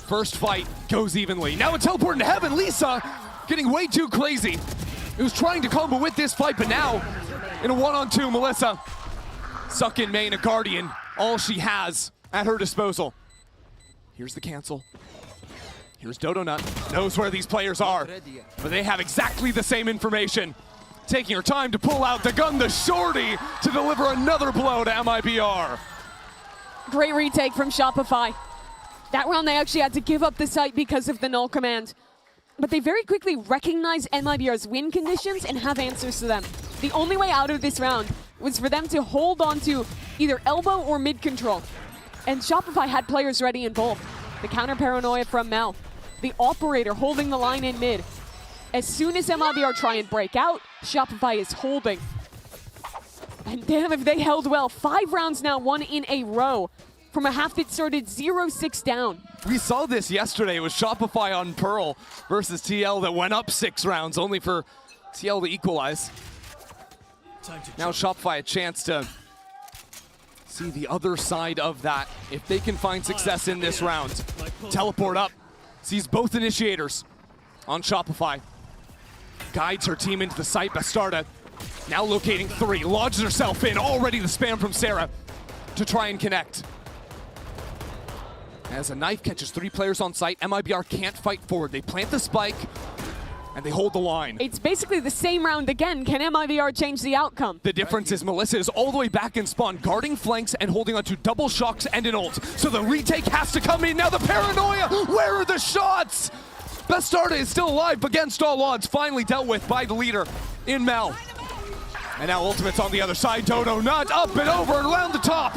First fight goes evenly. Now a teleport into Heaven. Lisa getting way too crazy. It was trying to combo with this fight, but now in a 1-on-2, Melissa suck in main, a Guardian, all she has at her disposal. Here's the cancel. Here's Dodo Nut, knows where these players are, but they have exactly the same information. Taking her time to pull out the gun, the shorty, to deliver another blow to MIBR. Great retake from Shopify. That round they actually had to give up the site because of the null command. But they very quickly recognize MIBR's win conditions and have answers to them. The only way out of this round was for them to hold on to either elbow or mid control. And Shopify had players ready in both. The counter paranoia from Mel. The operator holding the line in mid. As soon as MIBR try and break out, Shopify is holding. And damn if they held well. 5 rounds now, 1 in a row. From a half that started 0-6 down. We saw this yesterday with Shopify on Pearl versus TL that went up 6 rounds, only for TL to equalize. Now Shopify a chance to see the other side of that. If they can find success in this round. Teleport up, sees both initiators on Shopify. Guides her team into the site. Bastarda now locating 3, lodges herself in. Already the spam from Sarah to try and connect. As a knife catches 3 players on site, MIBR can't fight forward. They plant the spike and they hold the line. It's basically the same round again. Can MIBR change the outcome? The difference is Melissa is all the way back in spawn, guarding flanks and holding onto double shocks and an ult. So the retake has to come in. Now the paranoia, where are the shots? Bastarda is still alive against all odds, finally dealt with by the leader in Mel. And now Ultimate's on the other side. Dodo Nut up and over and around the top.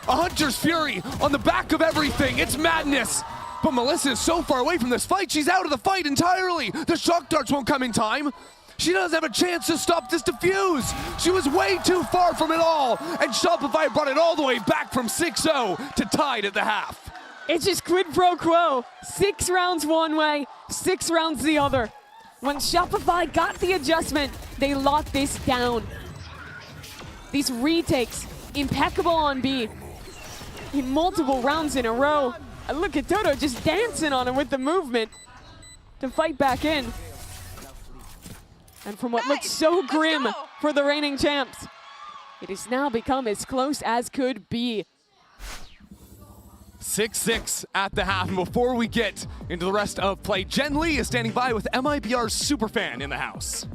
A Hunter's Fury on the back of everything. It's madness. But Melissa is so far away from this fight, she's out of the fight entirely. The shock darts won't come in time. She doesn't have a chance to stop this defuse. She was way too far from it all. And Shopify brought it all the way back from 6-0 to tied at the half. It's just quid pro quo. 6 rounds one way, 6 rounds the other. When Shopify got the adjustment, they locked this down. These retakes, impeccable on B. In multiple rounds in a row. And look at Dodo just dancing on him with the movement to fight back in. And from what looks so grim for the reigning champs, it has now become as close as could be. 6-6 at the half. And before we get into the rest of play, Jen Lee is standing by with MIBR's superfan in the house.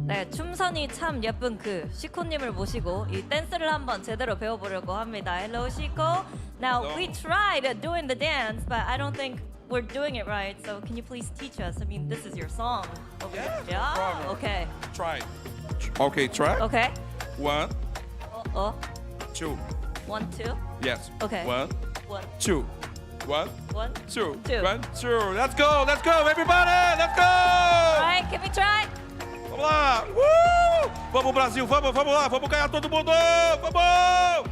네, 춤선이 참 예쁜 그 시코님을 모시고 이 댄스를 한번 제대로 배워보려고 합니다. Hello, Shiko. Now, we tried doing the dance, but I don't think we're doing it right. So can you please teach us? I mean, this is your song. Okay. Yeah? Okay. Try. Okay, try. Okay. 1, Oh, 2. 1, 2. Yes. Okay. 1, 1, 2. 1, 1, 2. 2. 1, 2. Let's go, everybody! Let's go! Alright, can we try? Vamos lá! Vamos, Brasil, vamos lá, vamos ganhar todo mundo! Vamos!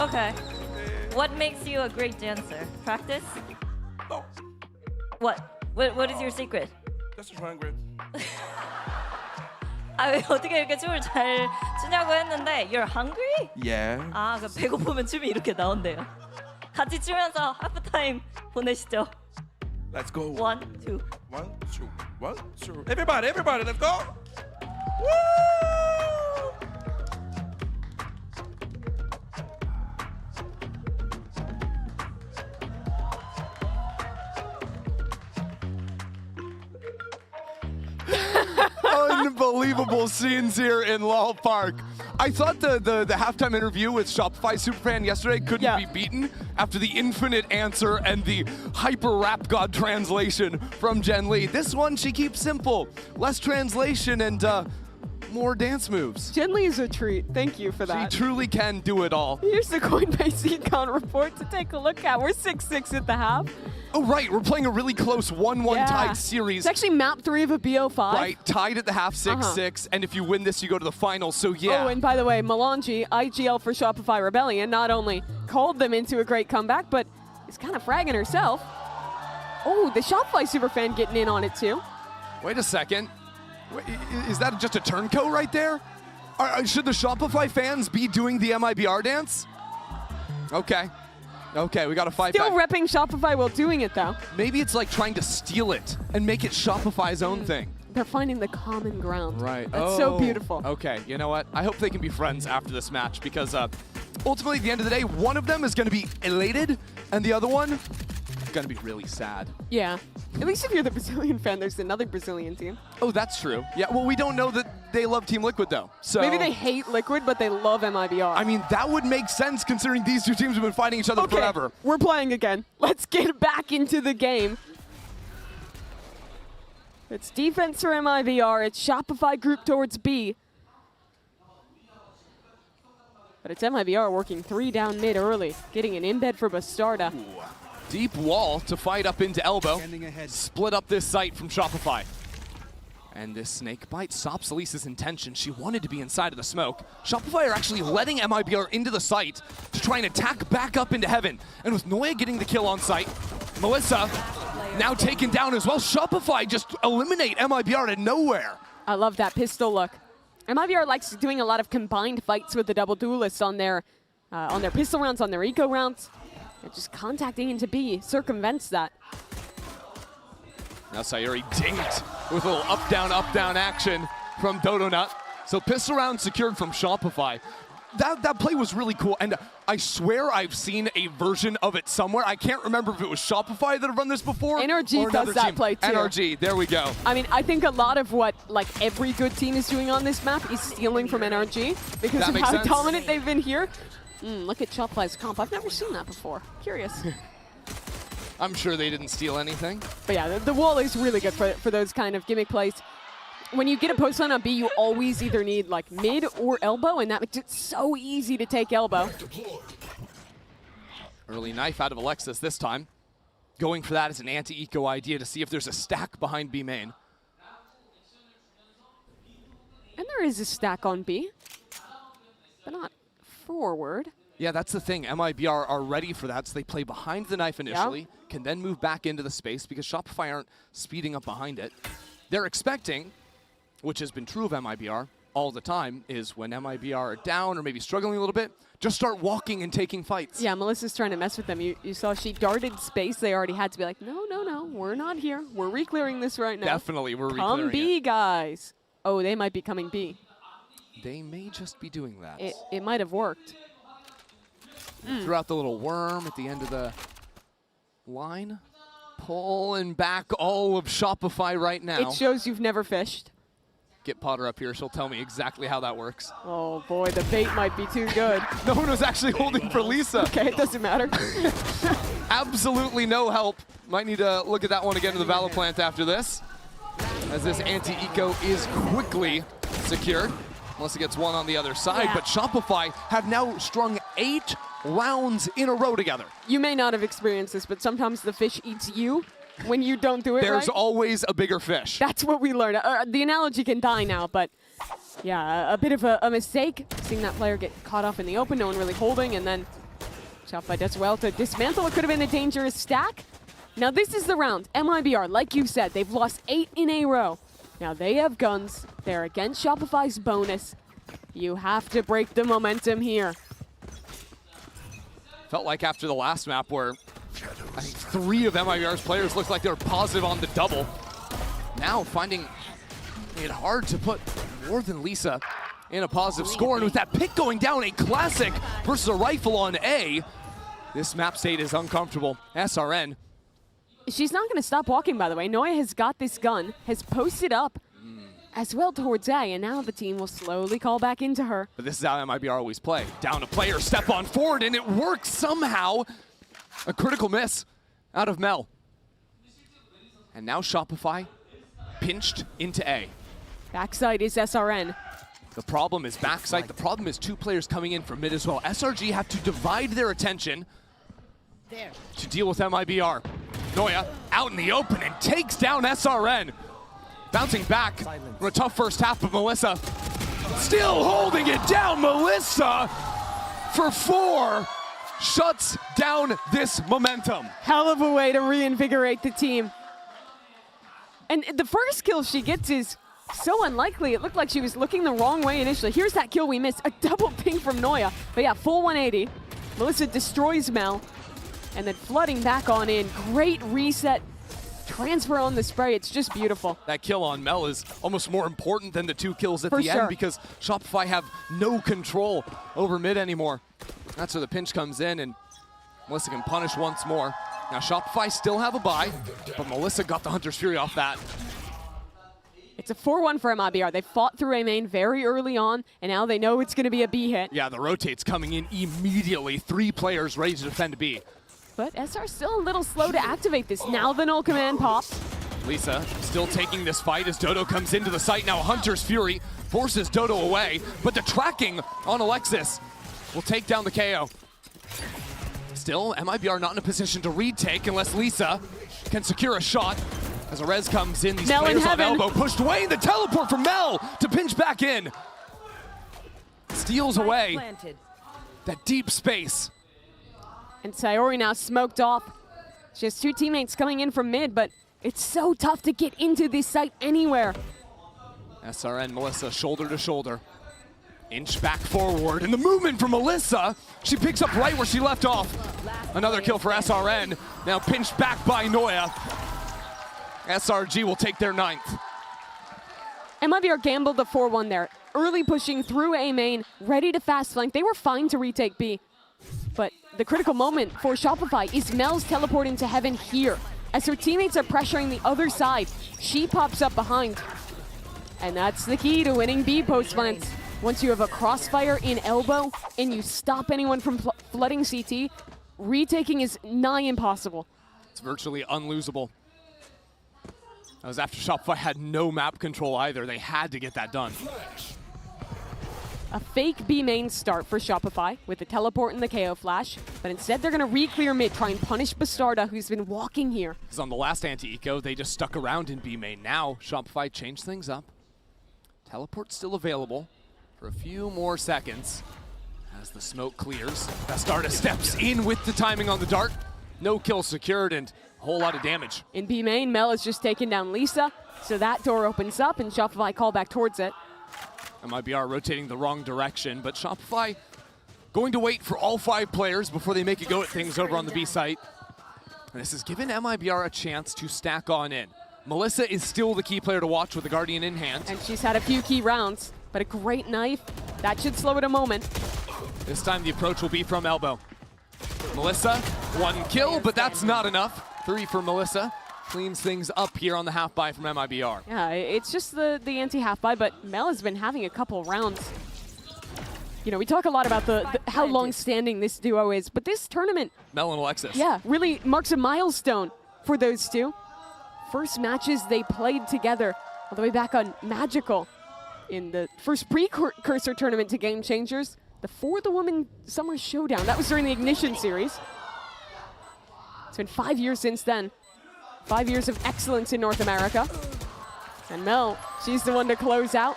Okay. What makes you a great dancer? Practice? No. What is your secret? Just hungry. 아, 왜 어떻게 이렇게 춤을 잘 추냐고 했는데 You're hungry? Yeah. 아, 그 배고프면 춤이 이렇게 나온대요. 같이 추면서 하프타임 보내시죠. Let's go. 1, 2. 1, 2. 1, 2. Everybody, let's go! Woo! Unbelievable scenes here in Lal Park. I thought the halftime interview with Shopify Superfan yesterday couldn't be beaten after the infinite answer and the hyper rap god translation from Jen Lee. This one, she keeps simple. Less translation and more dance moves. Jen Lee is a treat. Thank you for that. She truly can do it all. Here's the Coinbase econ report to take a look at. We're 6-6 at the half. Oh, right. We're playing a really close 1-1 tied series. It's actually map 3 of a BO5. Right. Tied at the half 6-6. And if you win this, you go to the finals. So, yeah. Oh, and by the way, Melange, IGL for Shopify Rebellion, not only called them into a great comeback, but is kind of fragging herself. Oh, the Shopify Superfan getting in on it, too. Wait a second. Wait, is that just a turncoat right there? Should the Shopify fans be doing the MIBR dance? Okay. Okay, we got a fight Still back. repping Shopify while doing it, though. Maybe it's like trying to steal it and make it Shopify's own thing. They're finding the common ground. Right. That's so beautiful. Okay, you know what? I hope they can be friends after this match because ultimately, at the end of the day, one of them is going to be elated and the other one is going to be really sad. Yeah. At least if you're the Brazilian fan, there's another Brazilian team. Oh, that's true. Yeah, well, we don't know that they love Team Liquid, though. So Maybe they hate Liquid, but they love MIBR. I mean, that would make sense considering these two teams have been fighting each other forever. We're playing again. Let's get back into the game. It's defense for MIBR. It's Shopify group towards B. But it's MIBR working 3 down mid early, getting an embed for Bastarda. Ooh. Deep wall to fight up into elbow. Split up this site from Shopify. And this snake bite stops Elise's intention. She wanted to be inside of the smoke. Shopify are actually letting MIBR into the site to try and attack back up into heaven. And with Noya getting the kill on site, Melissa now taken down as well. Shopify just eliminate MIBR out of nowhere. I love that pistol look. MIBR likes doing a lot of combined fights with the double duelists on their pistol rounds, on their eco rounds. And just contacting into B circumvents that. Now Sayuri dinged with a little up-down action from Dodonut. So pistol round secured from Shopify. That play was really cool, and I swear I've seen a version of it somewhere. I can't remember if it was Shopify that have run this before. NRG does that play too. NRG, there we go. I mean, I think a lot of what every good team is doing on this map is stealing from NRG because That of makes how sense. dominant they've been here. Look at Shopify's comp. I've never seen that before. Curious. I'm sure they didn't steal anything. But yeah, the wall is really good for those kind of gimmick plays. When you get a post line on B, you always either need like mid or elbow, and that makes it so easy to take elbow. Early knife out of Alexis this time. Going for that as an anti-eco idea to see if there's a stack behind B main. And there is a stack on B, but not forward. Yeah, that's the thing. MIBR are ready for that, so they play behind the knife initially, can then move back into the space because Shopify aren't speeding up behind it. They're expecting, which has been true of MIBR all the time, is when MIBR are down or maybe struggling a little bit, just start walking and taking fights. Yeah, Melissa's trying to mess with them. You saw she darted space. They already had to be like, no, we're not here. We're re-clearing this right now. Definitely, we're re-clearing Come B, guys. Oh, they might be coming B. They may just be doing that. It might have worked. Threw out the little worm at the end of the line. Pulling back all of Shopify right now. It shows you've never fished. Get Potter up here. She'll tell me exactly how that works. Oh, boy, the bait might be too good. No one was actually holding for Lisa. Okay, it doesn't matter. Absolutely no help. Might need to look at that one again in the VALORANT after this. as this anti-eco is quickly secured. Melissa gets one on the other side, but Shopify have now strung 8 rounds in a row together. You may not have experienced this, but sometimes the fish eats you when you don't do it There's right. always a bigger fish. That's what we learned. The analogy can die now, but yeah, a bit of a mistake. Seeing that player get caught off in the open, no one really holding, and then Shopify does well to dismantle what could have been a dangerous stack. Now this is the round. MIBR, like you said, they've lost 8 in a row. Now they have guns. They're against Shopify's bonus. You have to break the momentum here. Felt like after the last map where I think 3 of MIBR's players looked like they were positive on the double. Now finding it hard to put more than Lisa in a positive score. And with that pick going down, a classic versus a rifle on A, this map state is uncomfortable. SRN. She's not going to stop walking, by the way. Noya has got this gun, has posted up as well towards A, and now the team will slowly call back into her. But this is how MIBR always play. Down a player, step on forward, and it works somehow. A critical miss out of Mel. And now Shopify pinched into A. Backside is SRN. The problem is backside. The problem is 2 players coming in from mid as well. SRG have to divide their attention to deal with MIBR. Noya out in the open and takes down SRN. Bouncing back from a tough first half, but Melissa still holding it down. Melissa for 4 shuts down this momentum. Hell of a way to reinvigorate the team. And the first kill she gets is so unlikely. It looked like she was looking the wrong way initially. Here's that kill we missed. A double ping from Noya. But yeah, full 180. Melissa destroys Mel. And then flooding back on in. Great reset. Transfer on the spray. It's just beautiful. That kill on Mel is almost more important than the 2 kills at the end because Shopify have no control over mid anymore. That's where the pinch comes in, and Melissa can punish once more. Now Shopify still have a buy, but Melissa got the Hunter's Fury off that. It's a 4-1 for MIBR. They fought through a main very early on, and now they know it's going to be a B hit. Yeah, the rotate's coming in immediately. 3 players ready to defend B. But SR still a little slow to activate this. Now the null command pops. Lisa still taking this fight as Dodo comes into the site. Now Hunter's Fury forces Dodo away, but the tracking on Alexis will take down the KO. Still, MIBR not in a position to retake unless Lisa can secure a shot. As a res comes in, these Mel players on heaven. elbow pushed away. The teleport from Mel to pinch back in. Steals away that deep space. And Sayori now smoked off. She has 2 teammates coming in from mid, but it's so tough to get into this site anywhere. SRN, Melissa, shoulder to shoulder. Inch back forward, and the movement from Melissa. She picks up right where she left off. Another kill for SRN. Now pinched back by Noya. SRG will take their 9th. MIBR gambled the 4-1 there. Early pushing through A main, ready to fast flank. They were fine to retake B. But the critical moment for Shopify is Mel's teleport into heaven here. As her teammates are pressuring the other side, she pops up behind. And that's the key to winning B post plants. Once you have a crossfire in elbow and you stop anyone from flooding CT, retaking is nigh impossible. It's virtually unlosable. That was after Shopify had no map control either. They had to get that done. A fake B main start for Shopify with the teleport and the KO flash, but instead they're going to re-clear mid, try and punish Bastarda, who's been walking here. Because on the last anti-eco, they just stuck around in B main. Now, Shopify changed things up. Teleport still available for a few more seconds as the smoke clears. Bastarda steps in with the timing on the dart. No kill secured and a whole lot of damage. In B main, Mel has just taken down Lisa, so that door opens up and Shopify call back towards it. MIBR rotating the wrong direction, but Shopify going to wait for all 5 players before they make a go at things over on the B site. And this has given MIBR a chance to stack on in. Melissa is still the key player to watch with the Guardian in hand. And she's had a few key rounds, but a great knife. That should slow it a moment. This time the approach will be from elbow. Melissa, 1 kill, but that's not enough. 3 for Melissa. Cleans things up here on the half buy from MIBR. Yeah, it's just the anti-half buy, but Mel has been having a couple rounds. You know, we talk a lot about how long-standing this duo is, but this tournament, Mel and Alexis. yeah, really marks a milestone for those 2. First matches they played together all the way back on Magical in the first precursor tournament to Game Changers, the For the Woman Summer Showdown. That was during the Ignition series. It's been 5 years since then. 5 years of excellence in North America. And Mel, she's the one to close out.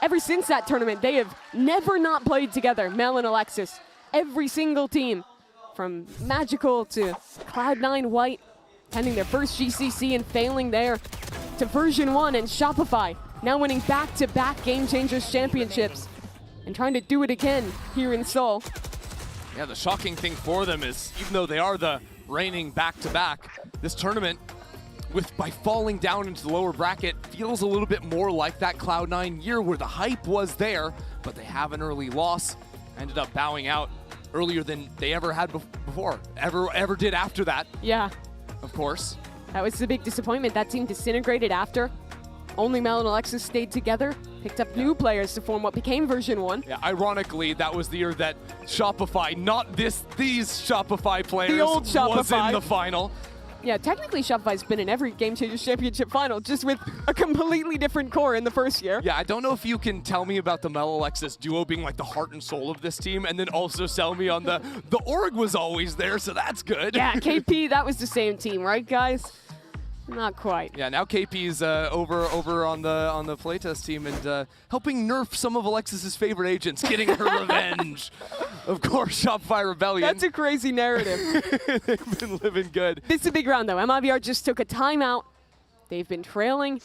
Ever since that tournament, they have never not played together, Mel and Alexis. Every single team, from Magical to Cloud9 White, attending their first GCC and failing there, to Version 1 and Shopify, now winning back-to-back Game Changers championships and trying to do it again here in Seoul. Yeah, the shocking thing for them is, even though they are the reigning back-to-back, this tournament, by falling down into the lower bracket, feels a little bit more like that Cloud9 year where the hype was there, but they have an early loss, ended up bowing out earlier than they ever had before, ever did after that. Yeah. Of course. That was the big disappointment. That team disintegrated after. Only Mel and Alexis stayed together, picked up new players to form what became Version 1. Yeah, ironically, that was the year that Shopify, not these Shopify players, the old Shopify, was in the final. Yeah, technically Shopify's been in every Game Changers Championship final, just with a completely different core in the first year. Yeah, I don't know if you can tell me about the Mel Alexis duo being like the heart and soul of this team, and then also sell me on the org was always there, so that's good. Yeah, KP, that was the same team, right, guys? Not quite. Yeah, now KP's over on the playtest team and helping nerf some of Alexis's favorite agents, getting her revenge. Of course, Shopify Rebellion. That's a crazy narrative. They've been living good. This is a big round, though. MIBR just took a timeout. They've been trailing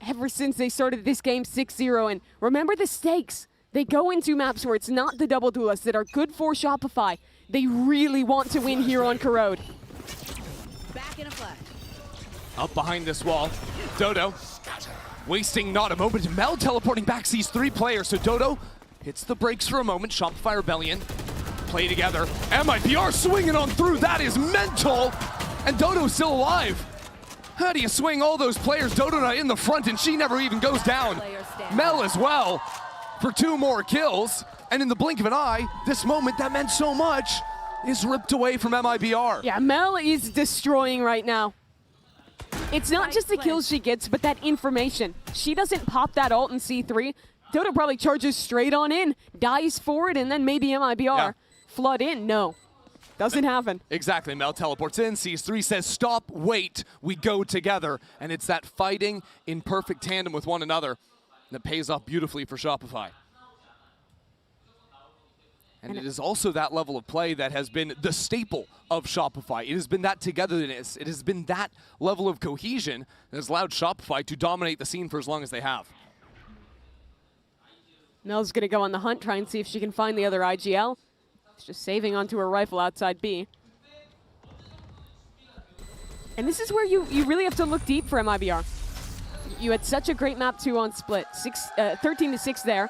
ever since they started this game 6-0. And remember the stakes. They go into maps where it's not the double duelists that are good for Shopify. They really want to win here on Corrode. Back in a flash. Up behind this wall, Dodo wasting not a moment. Mel teleporting back, sees 3 players, so Dodo hits the brakes for a moment. Shopify Rebellion play together. MIBR swinging on through, that is mental! And Dodo's still alive. How do you swing all those players? Dodo not in the front and she never even goes down. Mel as well for 2 more kills. And in the blink of an eye, this moment that meant so much is ripped away from MIBR. Yeah, Mel is destroying right now. It's not just the kills she gets, but that information. She doesn't pop that ult in C3. Dodo probably charges straight on in, dies for it, and then maybe MIBR flood in. No, doesn't happen. Exactly, Mel teleports in, sees 3, says stop, wait, we go together. And it's that fighting in perfect tandem with one another that pays off beautifully for Shopify. And it is also that level of play that has been the staple of Shopify. It has been that togetherness. It has been that level of cohesion that has allowed Shopify to dominate the scene for as long as they have. Mel's going to go on the hunt, try and see if she can find the other IGL. She's just saving onto her rifle outside B. And this is where you really have to look deep for MIBR. You had such a great map 2 on split, 13-6 there.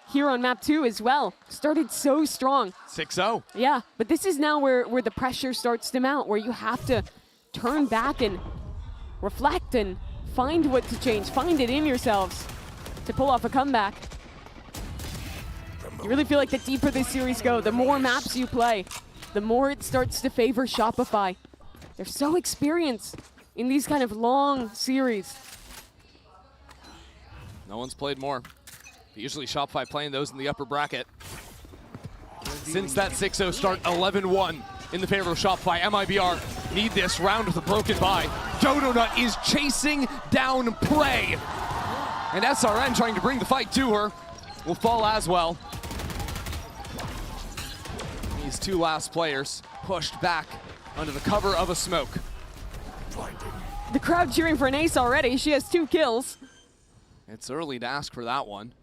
Here on map 2 as well. Started so strong. 6-0. Yeah, but this is now where the pressure starts to mount, where you have to turn back and reflect and find what to change, find it in yourselves to pull off a comeback. You really feel like the deeper this series go, the more maps you play, the more it starts to favor Shopify. They're so experienced in these kind of long series. No one's played more. Usually Shopify playing those in the upper bracket. Since that 6-0 start, 11-1 in the favor of Shopify. MIBR need this round with a broken bye. Dodonut is chasing down prey. And SRN trying to bring the fight to her will fall as well. These 2 last players pushed back under the cover of a smoke. The crowd cheering for an ace already. She has 2 kills. It's early to ask for that one.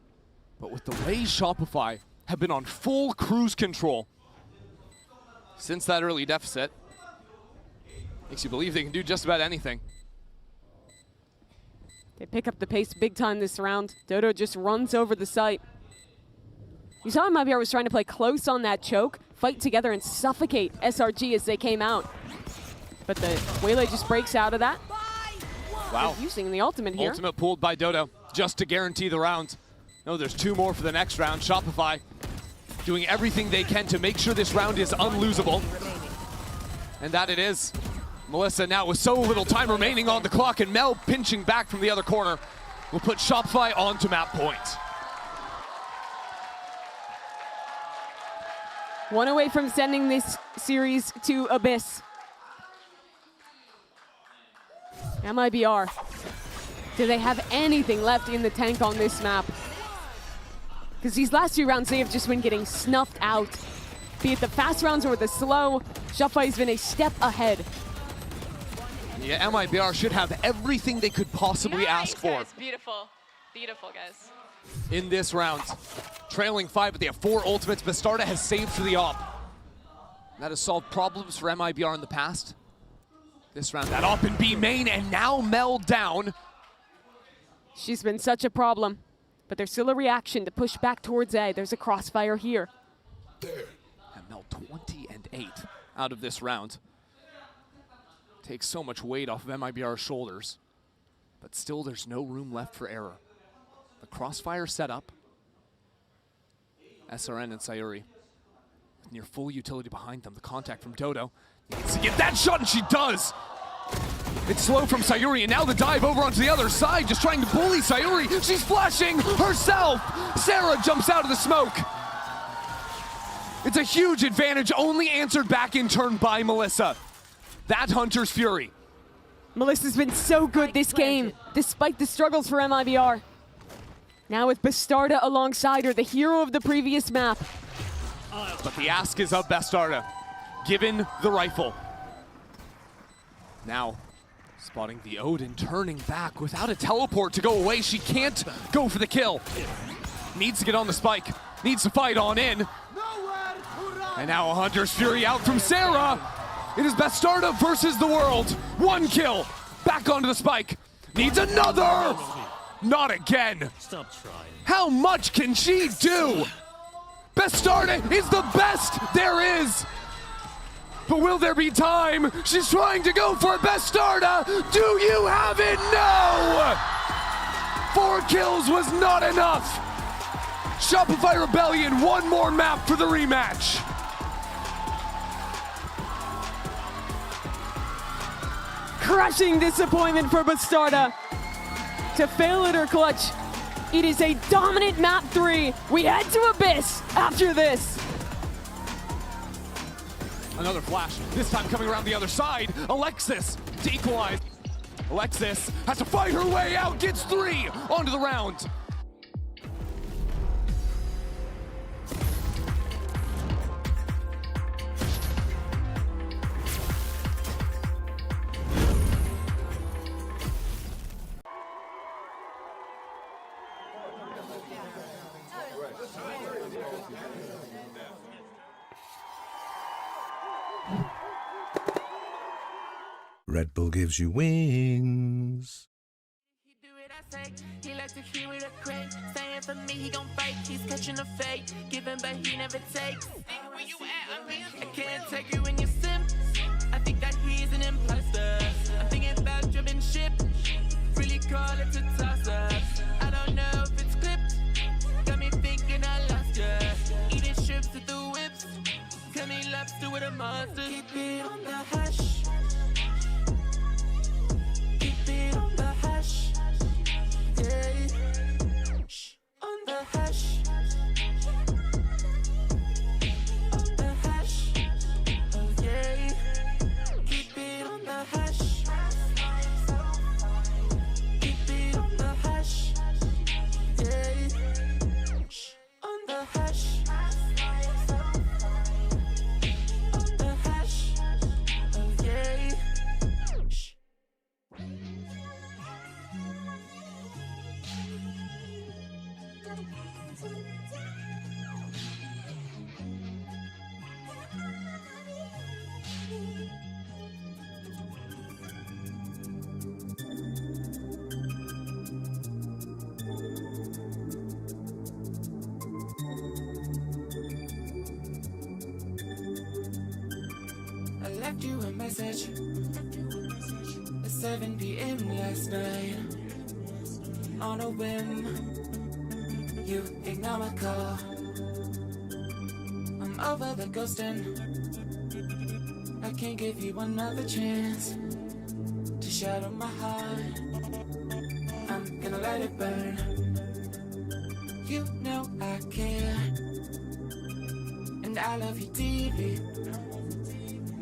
But with the way Shopify have been on full cruise control since that early deficit, makes you believe they can do just about anything. They pick up the pace big time this round. Dodo just runs over the site. You saw MIBR was trying to play close on that choke, fight together and suffocate SRG as they came out. But the Waylay just breaks out of that. Wow. They're using the ultimate here. Ultimate pulled by Dodo just to guarantee the round. No, there's 2 more for the next round. Shopify doing everything they can to make sure this round is unlosable. And that it is. Melissa now with so little time remaining on the clock, and Mel pinching back from the other corner will put Shopify onto map point. One away from sending this series to Abyss. MIBR. Do they have anything left in the tank on this map? Because these last 2 rounds, they have just been getting snuffed out. Be it the fast rounds or the slow, Shopify's been a step ahead. Yeah, MIBR should have everything they could possibly ask for. Guys, beautiful. Beautiful, guys. In this round. Trailing 5, but they have 4 ultimates. Bastarda has saved for the op. That has solved problems for MIBR in the past. This round, that op in B main, and now Mel down. She's been such a problem, but there's still a reaction to push back towards A. There's a crossfire here. And Mel 20-8 out of this round. Takes so much weight off of MIBR's shoulders, but still there's no room left for error. The crossfire set up. SRN and Sayuri with near full utility behind them. The contact from Dodo. Needs to get that shot, and she does! It's slow from Sayuri, and now the dive over onto the other side, just trying to bully Sayuri. She's flashing herself! Sarah jumps out of the smoke. It's a huge advantage, only answered back in turn by Melissa. That Hunter's Fury. Melissa's been so good this game, despite the struggles for MIBR. Now with Bastarda alongside her, the hero of the previous map. But the ask is of Bastarda, given the rifle. Now, spotting the Odin, turning back without a teleport to go away. She can't go for the kill. Needs to get on the spike, needs to fight on in. And now a Hunter's Fury out from Sarah. It is Bastarda versus the world. 1 kill, back onto the spike. Needs another! Not again. Stop trying. How much can she do? Bastarda is the best there is. But will there be time? She's trying to go for it. Bastarda, do you have it? No! 4 kills was not enough. Shopify Rebellion, 1 more map for the rematch. Crushing disappointment for Bastarda. To fail at her clutch, it is a dominant map 3. We head to Abyss after this. Another flash, this time coming around the other side. Alexis to equalize. Alexis has to fight her way out, gets 3 onto the round. Red Bull gives you wings. He like to hear it a crate. Saying for me, he gon' fight. He's catching a fake. Giving, but he never takes. Where you at? I can't take you when you sim. I think that he's an imposter. I'm thinking about driven ship. Really call it a toss up. I don't know if it's clipped. Got me thinking I lost ya. Eating shrimps to the whips. Coming lobster with a monster. Keep it on the hush. Keep it on the hush. Yeah. Shh. On the hush. On the hush. Oh yeah. Keep it on the hush. Keep it on the hush. Yeah. Shh. On the hush. On the hush. Oh yeah. Shh. I left you a message at 7 p.m. last night. On a whim, you ignore my call. I'm over the ghosting. I can't give you another chance to shadow my heart. I'm gonna let it burn. You know I care, and I love you deeply,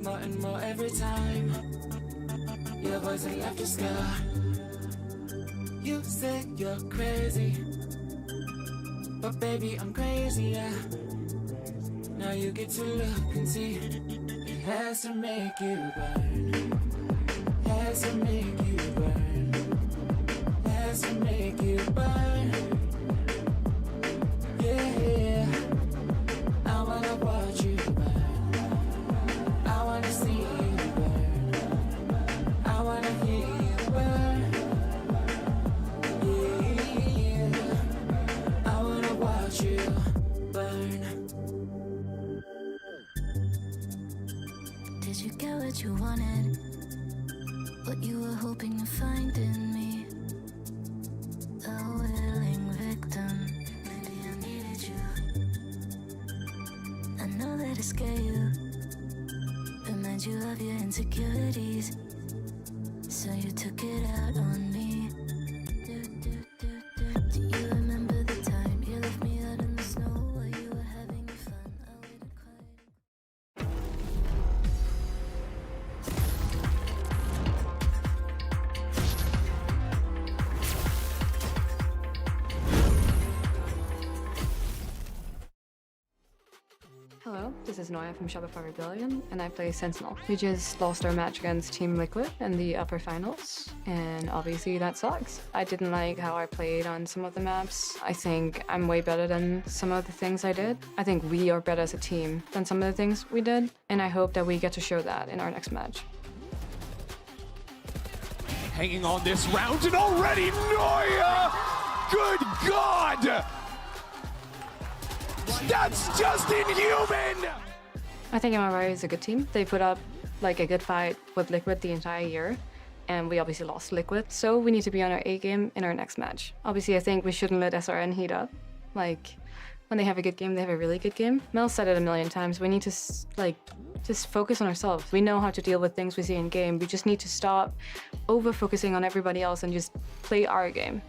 more and more every time. Your voice and laughter scar. You say you're crazy, but baby I'm crazy, yeah. Now you get to look and see. It has to make you burn. Has to make you burn. Has to make you burn. Yeah, I wanna watch you burn. I wanna see you burn. I wanna hear you burn. Yeah, I wanna watch you burn. Did you get what you wanted? What you were hoping to find in me? A willing victim. Maybe I needed you. I know that it scared you. Remind you of your insecurities. So you took it out on me. Do you remember the time you left me out in the snow while you were having fun? I waited quiet. Hello, this is Noya from Shopify Rebellion, and I play Sentinel. We just lost our match against Team Liquid in the upper finals, and obviously that sucks. I didn't like how I played on some of the maps. I think I'm way better than some of the things I did. I think we are better as a team than some of the things we did, and I hope that we get to show that in our next match. Hanging on this round, and already Noya! Good God! That's just inhuman! I think MIBR is a good team. They put up like a good fight with Liquid the entire year, and we obviously lost Liquid, so we need to be on our A game in our next match. Obviously, I think we shouldn't let SRN heat up. Like, when they have a good game, they have a really good game. Mel said it a million times, we need to just focus on ourselves. We know how to deal with things we see in game. We just need to stop over-focusing on everybody else and just play our game.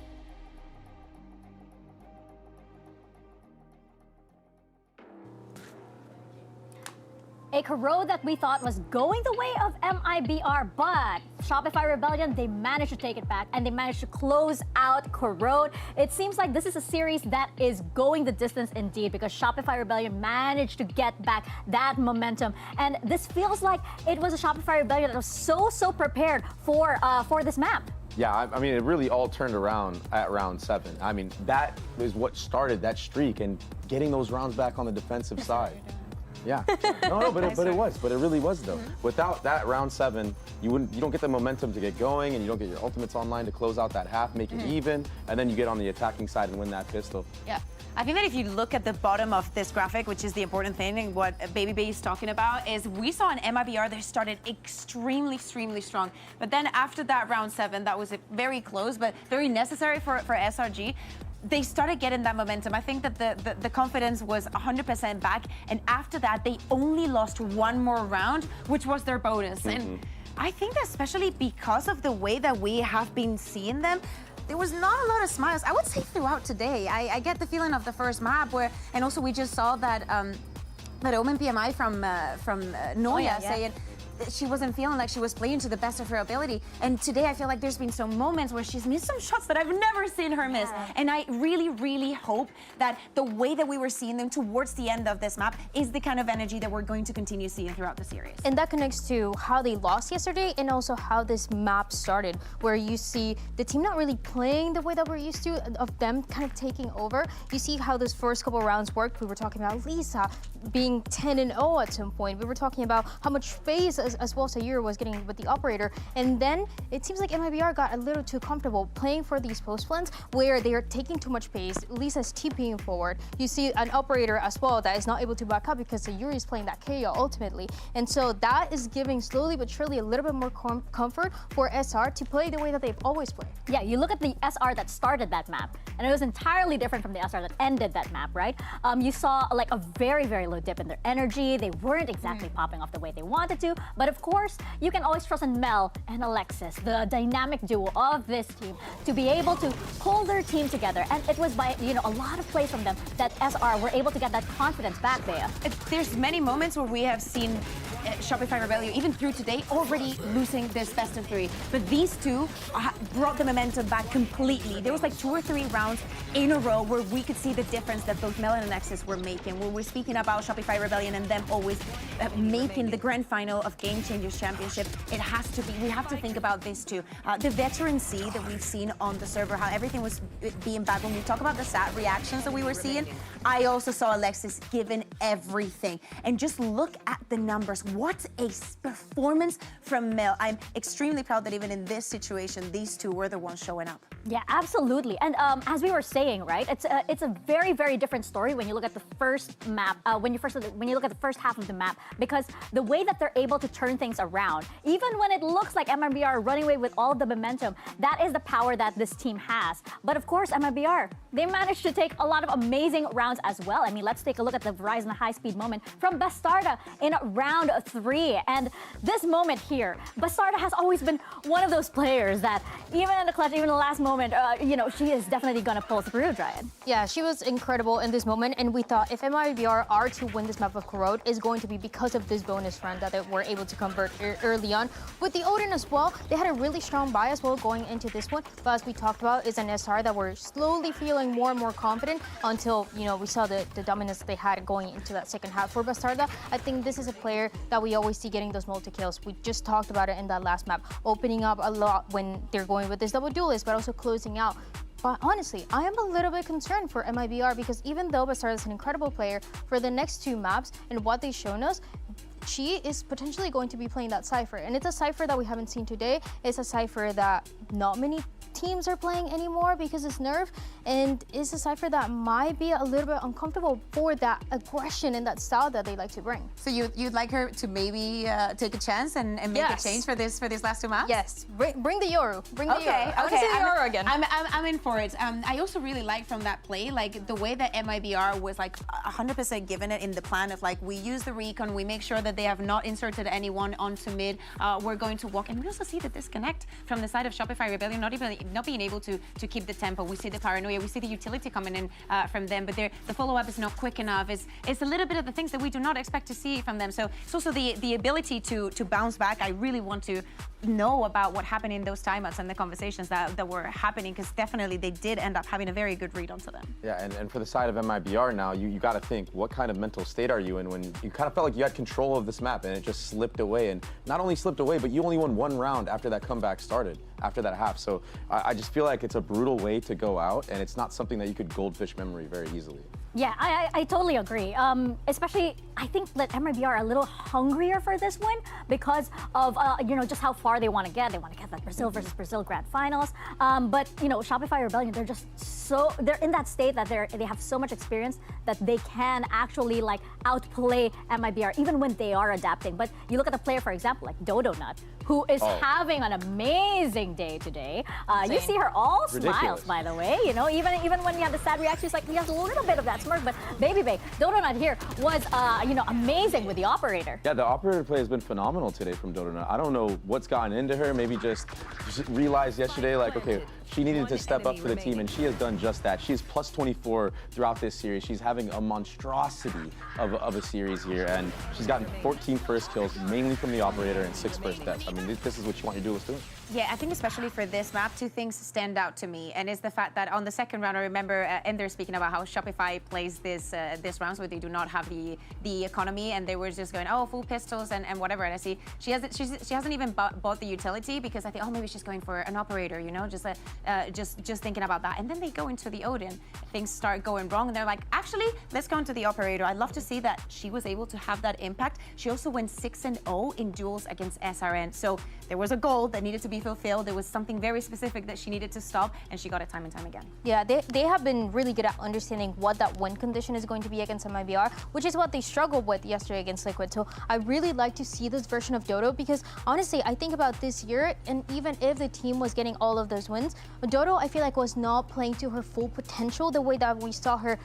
A Corrode that we thought was going the way of MIBR, but Shopify Rebellion, they managed to take it back and they managed to close out Corrode. It seems like this is a series that is going the distance indeed, because Shopify Rebellion managed to get back that momentum. And this feels like it was a Shopify Rebellion that was so prepared for this map. Yeah, I mean, it really all turned around at round 7. I mean, that is what started that streak and getting those rounds back on the defensive side. Yeah, no, but it really was though. Without that round 7, you don't get the momentum to get going, and you don't get your ultimates online to close out that half, make it even, and then you get on the attacking side and win that pistol. Yeah. I think that if you look at the bottom of this graphic, which is the important thing and what Baby Bay is talking about, is we saw an MIBR that started extremely strong. But then after that round 7, that was very close, but very necessary for SRG. They started getting that momentum. I think that the confidence was 100% back, and after that, they only lost one more round, which was their bonus. And I think that especially because of the way that we have been seeing them, there was not a lot of smiles. I would say throughout today. I get the feeling of the first map where, and also we just saw that that OMEN PMI from Noya saying she wasn't feeling like she was playing to the best of her ability. And today I feel like there's been some moments where she's missed some shots that I've never seen her miss. And I really hope that the way that we were seeing them towards the end of this map is the kind of energy that we're going to continue seeing throughout the series. And that connects to how they lost yesterday and also how this map started, where you see the team not really playing the way that we're used to, of them kind of taking over. You see how those first couple rounds worked. We were talking about Lisa being 10-0 at some point. We were talking about how much phase as well Sayuri was getting with the operator. And then it seems like MIBR got a little too comfortable playing for these post plans where they are taking too much pace. Lisa's TPing forward. You see an operator as well that is not able to back up because Sayuri is playing that KO ultimately. And so that is giving slowly but surely a little bit more comfort for SR to play the way that they've always played. Yeah, you look at the SR that started that map, and it was entirely different from the SR that ended that map, right? You saw like a very low dip in their energy. They weren't exactly popping off the way they wanted to, But of course, you can always trust in Mel and Alexis, the dynamic duo of this team, to be able to pull their team together. And it was by, a lot of plays from them that SR were able to get that confidence back there. There's many moments where we have seen Shopify Rebellion, even through today, already losing this best of 3. But these two brought the momentum back completely. There was like 2 or 3 rounds in a row where we could see the difference that both Mel and Alexis were making. When we're speaking about Shopify Rebellion and them always making the grand final of Game Changers Championship, it has to be, we have to think about this too. The veterancy that we've seen on the server, how everything was being bad. When we talk about the sad reactions that we were seeing, I also saw Alexis giving everything. And just look at the numbers. What a performance from Mel. I'm extremely proud that even in this situation, these two were the ones showing up. Yeah, absolutely. And as we were saying, right, it's a very, very different story when you look at the first map, when you look at the first half of the map, because the way that they're able to turn things around, even when it looks like MIBR are running away with all the momentum, that is the power that this team has. But of course, MIBR, they managed to take a lot of amazing rounds as well. I mean, let's take a look at the Verizon high-speed moment from Bastarda in round 3. And this moment here, Bastarda has always been one of those players that even in the clutch, even in the last moment, she is definitely going to pull through, Dryad. Yeah, she was incredible in this moment, and we thought if MIBR are to win this map of Corrode, is going to be because of this bonus round that they were able to convert early on. With the Odin as well, they had a really strong buy as well going into this one, but as we talked about, is an SR that were slowly feeling more and more confident until, we saw the dominance that they had going into that second half. For Bastarda, I think this is a player that we always see getting those multi-kills. We just talked about it in that last map, opening up a lot when they're going with this double duelist, but also closing out. But honestly, I am a little bit concerned for MIBR because even though Bastarda is an incredible player, for the next 2 maps and what they've shown us, she is potentially going to be playing that Cypher. And it's a Cypher that we haven't seen today. It's a Cypher that not many teams are playing anymore because it's nerf, and it's a Cypher that might be a little bit uncomfortable for that aggression and that style that they like to bring. So you'd like her to maybe take a chance and make a change for this last 2 maps? Yes, bring the Yoru. Bring the Yoru. Okay. I want to see the Yoru again. I'm in for it. I also really like from that play, like the way that MIBR was like 100% given it in the plan of like, we use the recon, we make sure that they have not inserted anyone onto mid, we're going to walk, and we also see the disconnect from the side of Shopify Rebellion, not being able to keep the tempo. We see the paranoia, we see the utility coming in from them, but the follow-up is not quick enough. It's a little bit of the things that we do not expect to see from them. So it's also the ability to bounce back. I really want to know about what happened in those timeouts and the conversations that were happening, because definitely they did end up having a very good read onto them. Yeah, and for the side of MIBR now, you got to think, what kind of mental state are you in when you kind of felt like you had control of this map and it just slipped away, and not only slipped away, but you only won 1 round after that comeback started, after that half. So I just feel like it's a brutal way to go out, and it's not something that you could goldfish memory very easily. Yeah, I totally agree. Especially, I think that MIBR are a little hungrier for this one because of, just how far they want to get. They want to get that Brazil versus Brazil Grand Finals. But, Shopify Rebellion, they're just they're in that state that they have so much experience that they can actually, outplay MIBR, even when they are adapting. But you look at the player, for example, like Dodonut, who is having an amazing day today. You see her all smiles, by the way. Even when you have the sad reactions, like, you have a little bit of that smirk, but Baby Bay, Dodonut here was, amazing with the operator. Yeah, the operator play has been phenomenal today from Dodonut. I don't know what's gotten into her. Maybe just realized yesterday, like, okay, she needed to step up for the team, and she has done just that. She's plus 24 throughout this series. She's having a monstrosity of a series here, and she's gotten 14 first kills, mainly from the operator, and 6 first deaths. I mean, this is what you want your duelist doing. Yeah, I think especially for this map, 2 things stand out to me, and it's the fact that on the second round, I remember Ender speaking about how Shopify plays this rounds where they do not have the economy, and they were just going, oh, full pistols and whatever. And I see she hasn't even bought the utility, because I think, oh, maybe she's going for an operator, just thinking about that. And then they go into the Odin, things start going wrong, and they're like, actually, let's go into the operator. I'd love to see that she was able to have that impact. She also went 6-0 in duels against SRN, so there was a goal that needed to be fulfilled. There was something very specific that she needed to stop, and she got it time and time again. Yeah, they have been really good at understanding what that win condition is going to be against MIBR, which is what they struggled with yesterday against Liquid. So I really like to see this version of Dodo, because honestly, I think about this year, and even if the team was getting all of those wins, Dodo, I feel like, was not playing to her full potential the way that we saw her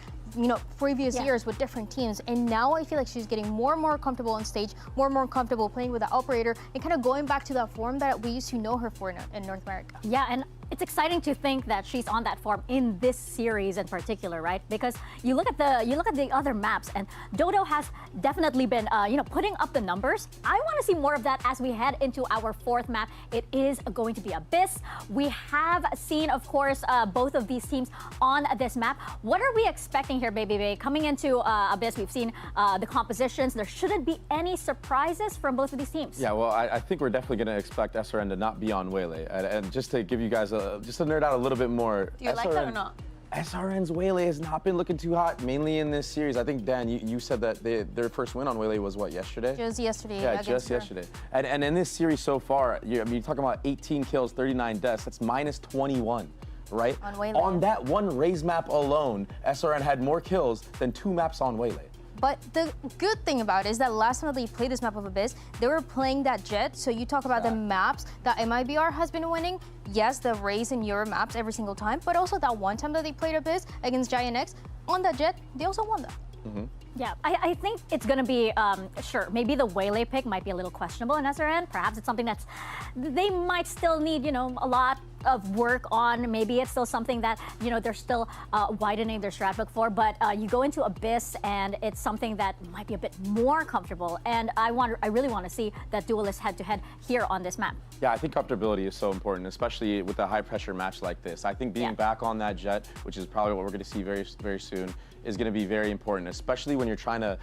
previous years with different teams, and now I feel like she's getting more and more comfortable on stage, more and more comfortable playing with the operator, and kind of going back to that form that we used to know her for in North America. Yeah, and it's exciting to think that she's on that form in this series in particular, right? Because you look at the other maps, and Dodo has definitely been putting up the numbers. I want to see more of that as we head into our fourth map. It is going to be Abyss. We have seen, of course, both of these teams on this map. What are we expecting here, Baby Bay? Coming into Abyss, we've seen the compositions. There shouldn't be any surprises from both of these teams. Yeah, well, I think we're definitely going to expect SRN to not be on Waylay. And just to give you guys just to nerd out a little bit more. Do you like that or not? SRN's Waylay has not been looking too hot, mainly in this series. I think, Dan, you said that their first win on Waylay was what, yesterday? Just yesterday. Yeah, just yesterday. And in this series so far, you're talking about 18 kills, 39 deaths. That's minus 21, right? On Waylay. On that one Raze map alone, SRN had more kills than 2 maps on Waylay. But the good thing about it is that last time they played this map of Abyss, they were playing that Jet. So you talk about the maps that MIBR has been winning. Yes, the Raze and Euro maps every single time, but also that one time that they played Abyss against Giant X on that Jet, they also won that. Yeah, I think it's going to be, sure, maybe the Waylay pick might be a little questionable in SRN. Perhaps it's something that's, they might still need, a lot of work on. Maybe it's still something that, they're still widening their strat book for. But you go into Abyss and it's something that might be a bit more comfortable. And I really want to see that duelist head-to-head here on this map. Yeah, I think comfortability is so important, especially with a high-pressure match like this. I think being back on that Jet, which is probably what we're going to see very, very soon, is going to be very important, especially when you're trying to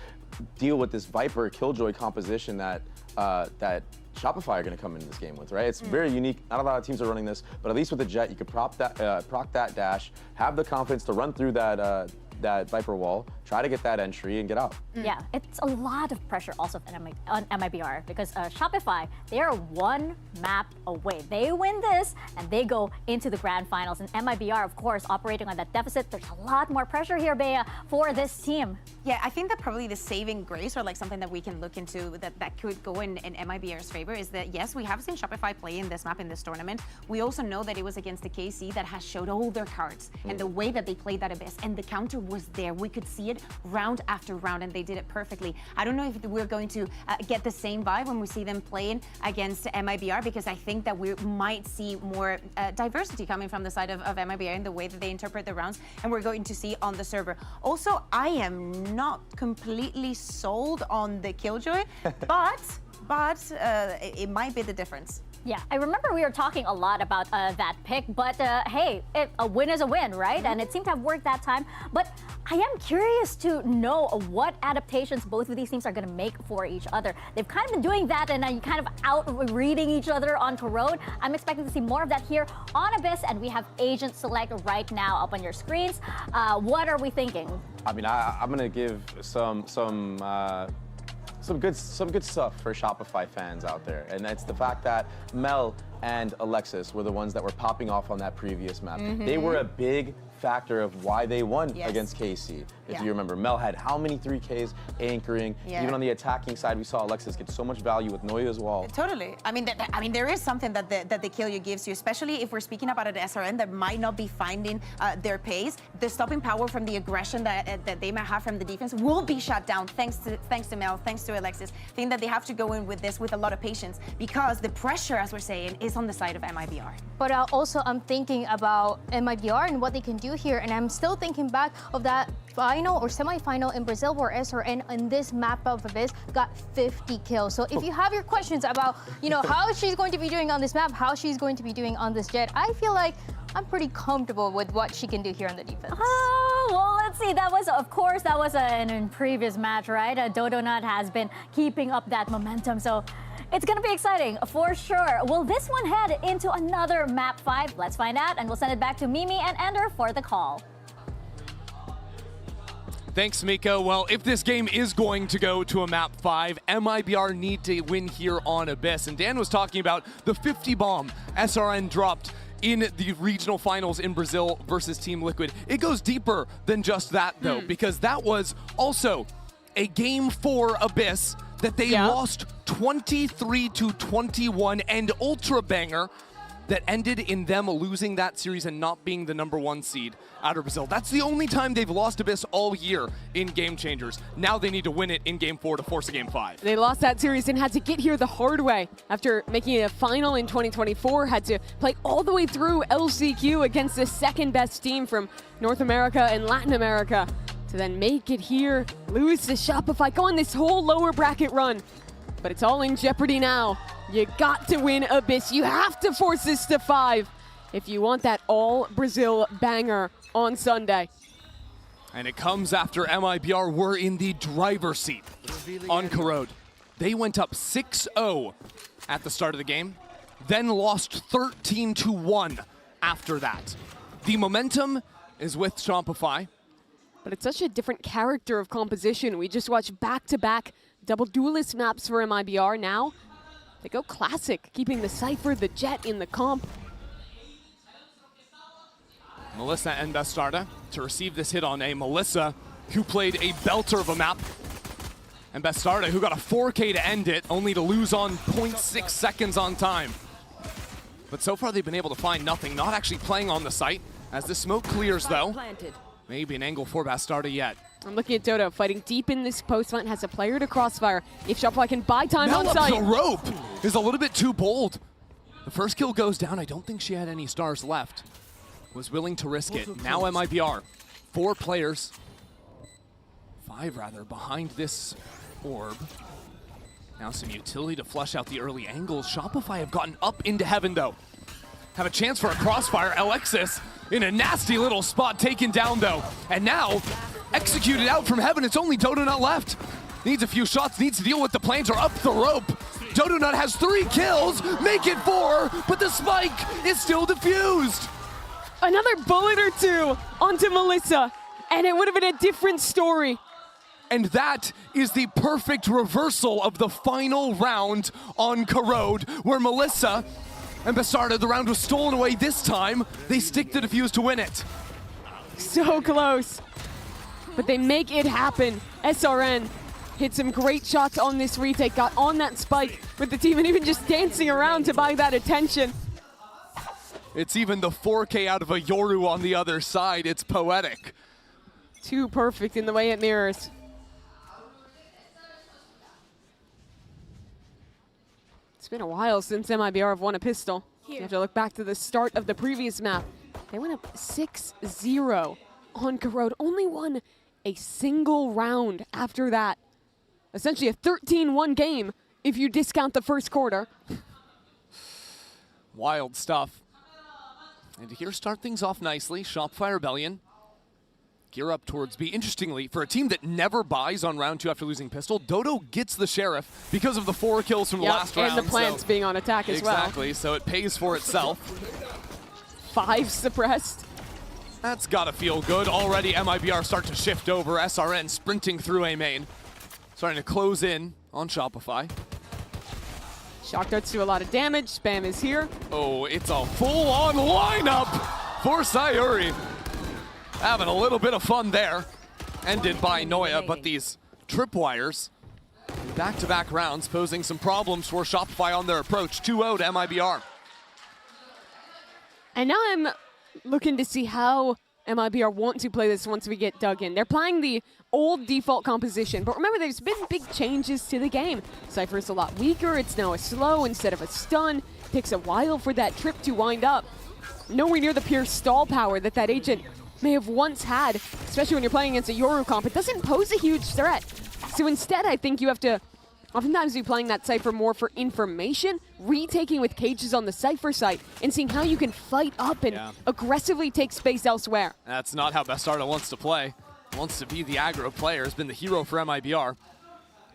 deal with this Viper Killjoy composition that Shopify are going to come into this game with, right? It's very unique. Not a lot of teams are running this, but at least with the Jet, you could proc that dash, have the confidence to run through that Viper wall, try to get that entry and get out. Yeah, it's a lot of pressure also on MIBR because Shopify, they are one map away. They win this and they go into the grand finals. And MIBR, of course, operating on that deficit. There's a lot more pressure here, Bea, for this team. Yeah, I think that probably the saving grace or like something that we can look into that could go in MIBR's favor is that, yes, we have seen Shopify play in this map in this tournament. We also know that it was against the KC that has showed all their cards and the way that they played that Abyss, and the counter was there. We could see it round after round, and they did it perfectly. I don't know if we're going to get the same vibe when we see them playing against MIBR, because I think that we might see more diversity coming from the side of MIBR in the way that they interpret the rounds, and we're going to see on the server. Also, I am not completely sold on the Killjoy, but it might be the difference. Yeah, I remember we were talking a lot about that pick, but hey, a win is a win, right? And it seemed to have worked that time. But I am curious to know what adaptations both of these teams are going to make for each other. They've kind of been doing that and kind of out-reading each other on Corrode. I'm expecting to see more of that here on Abyss, and we have Agent Select right now up on your screens. What are we thinking? I mean, I'm going to give some good stuff for Shopify fans out there, and it's the fact that Mel and Alexis were the ones that were popping off on that previous map. They were a big factor of why they won against KC. If you remember, Mel had how many 3Ks anchoring? Even on the attacking side, we saw Alexis get so much value with Noya as well. Totally. I mean, there is something that the Killjoy gives you, especially if we're speaking about an SRN that might not be finding their pace. The stopping power from the aggression that they might have from the defense will be shut down thanks to Mel, thanks to Alexis. I think that they have to go in with this with a lot of patience because the pressure, as we're saying, is on the side of MIBR. But also, I'm thinking about MIBR and what they can do here, and I'm still thinking back of that final or semi-final in Brazil where SRN in this map of Abyss got 50 kills. So if you have your questions about, how she's going to be doing on this map, how she's going to be doing on this Jet, I feel like I'm pretty comfortable with what she can do here on the defense. Oh, well, let's see. That was, of course, in previous match, right? Dodonut has been keeping up that momentum, so it's going to be exciting for sure. Will this one head into another map 5? Let's find out, and we'll send it back to Mimi and Ender for the call. Thanks, Miko. Well, if this game is going to go to a map 5, MIBR need to win here on Abyss. And Dan was talking about the 50 bomb SRN dropped in the regional finals in Brazil versus Team Liquid. It goes deeper than just that, though, because that was also a game for Abyss that they lost 23-21, and Ultra Banger that ended in them losing that series and not being the #1 seed out of Brazil. That's the only time they've lost Abyss all year in Game Changers. Now they need to win it in Game 4 to force a Game 5. They lost that series and had to get here the hard way. After making it a final in 2024, had to play all the way through LCQ against the second best team from North America and Latin America to then make it here, lose to Shopify, go on this whole lower bracket run. But it's all in jeopardy now. You got to win Abyss. You have to force this to 5 if you want that all-Brazil banger on Sunday. And it comes after MIBR were in the driver's seat on Corrode. They went up 6-0 at the start of the game, then lost 13-1 after that. The momentum is with Shopify. But it's such a different character of composition. We just watched back-to-back double duelist maps for MIBR. Now they go classic, keeping the Cypher, the Jet in the comp. Melissa and Bastarda to receive this hit on a Melissa who played a belter of a map. And Bastarda who got a 4K to end it, only to lose on 0.6 seconds on time. But so far they've been able to find nothing, not actually playing on the site. As the smoke clears though, maybe an angle for Bastarda yet. I'm looking at Dodo fighting deep in this post front, has a player to crossfire. If Shopify can buy time on site. The rope is a little bit too bold. The first kill goes down. I don't think she had any stars left. Was willing to risk it. Now MIBR, 4 players, 5 rather, behind this orb. Now some utility to flush out the early angles. Shopify have gotten up into heaven though. Have a chance for a crossfire. Alexis in a nasty little spot, taken down though. And now, executed out from heaven. It's only Dodonut left. Needs a few shots, needs to deal with the planes or up the rope. Dodonut has 3 kills, make it 4, but the spike is still defused. Another bullet or 2 onto Melissa, and it would have been a different story. And that is the perfect reversal of the final round on Corrode, where Melissa and Bastarda, the round was stolen away this time. They stick the defuse to win it. So close. But they make it happen. SRN hit some great shots on this retake, got on that spike with the team and even just dancing around to buy that attention. It's even the 4K out of a Yoru on the other side. It's poetic. Too perfect in the way it mirrors. It's been a while since MIBR have won a pistol. You have to look back to the start of the previous map. They went up 6-0 on Corrode. Only won a single round after that. Essentially a 13-1 game if you discount the first quarter. Wild stuff. And here start things off nicely. Shopify Rebellion. Gear up towards B. Interestingly, for a team that never buys on round 2 after losing pistol, Dodo gets the Sheriff because of the 4 kills from the last round. And the plants being on attack as well. Exactly, so it pays for itself. 5 suppressed. That's gotta feel good. Already MIBR start to shift over. SRN sprinting through A main. Starting to close in on Shopify. Shock darts do a lot of damage. Spam is here. Oh, it's a full-on lineup for Sayuri. Having a little bit of fun there. Ended by Noya, but these tripwires, back-to-back rounds, posing some problems for Shopify on their approach. 2-0 to MIBR. And now I'm looking to see how MIBR want to play this once we get dug in. They're playing the old default composition, but remember there's been big changes to the game. Cypher's a lot weaker, it's now a slow instead of a stun. Takes a while for that trip to wind up. Nowhere near the pure stall power that that agent may have once had, especially when you're playing against a Yoru comp. It doesn't pose a huge threat. So instead, I think you have to oftentimes be playing that Cypher more for information, retaking with cages on the Cypher site, and seeing how you can fight up and aggressively take space elsewhere. That's not how Bastarda wants to play. Wants to be the aggro player, has been the hero for MIBR.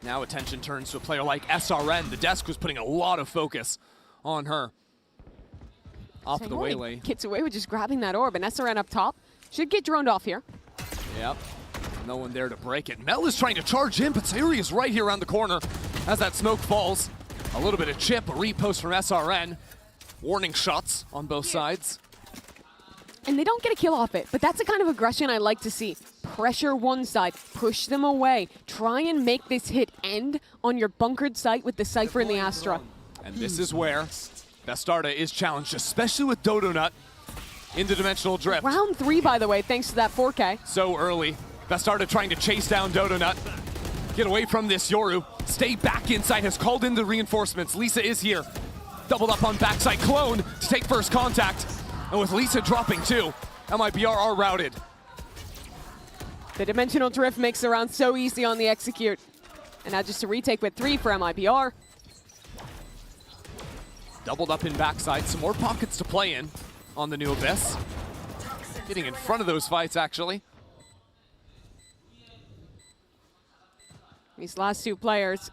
Now attention turns to a player like SRN. The desk was putting a lot of focus on her. Off of the waylay. Gets away with just grabbing that orb, and SRN up top should get droned off here. Yep. No one there to break it. Mel is trying to charge in, but Sayuri is right here around the corner as that smoke falls. A little bit of chip, a repost from SRN. Warning shots on both sides. And they don't get a kill off it, but that's the kind of aggression I like to see. Pressure one side, push them away. Try and make this hit end on your bunkered site with the Cypher and the Astra. And this is where Bastarda is challenged, especially with Dodonut into Dimensional Drift. Round 3, by the way, thanks to that 4K. So early. Bastarda trying to chase down Dodonut. Get away from this Yoru. Stay back inside, has called in the reinforcements. Lisa is here. Doubled up on backside. Clone to take first contact. And with Lisa dropping too, MIBR are routed. The Dimensional Drift makes the round so easy on the execute. And now just a retake with 3 for MIBR. Doubled up in backside. Some more pockets to play in on the new Abyss. Getting in front of those fights, actually. These last 2 players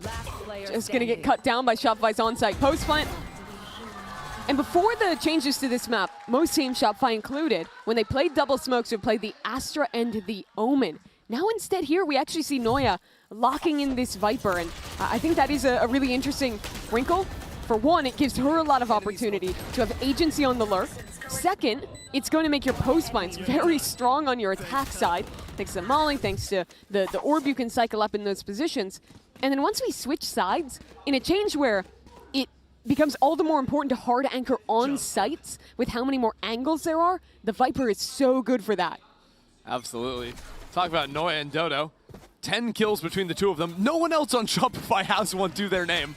just going to get cut down by Shopify's on-site post plant. And before the changes to this map, most teams, Shopify included, when they played double smokes, would play the Astra and the Omen. Now instead here, we actually see Noya locking in this Viper, and I think that is a really interesting wrinkle. For one, it gives her a lot of opportunity to have agency on the lurk. Second, it's going to make your post mines very strong on your attack side, thanks to Molly, thanks to the orb you can cycle up in those positions. And then once we switch sides, in a change where it becomes all the more important to hard anchor on sites with how many more angles there are, the Viper is so good for that. Absolutely. Talk about Noya and Dodo. 10 kills between the two of them. No one else on Shopify has one to their name.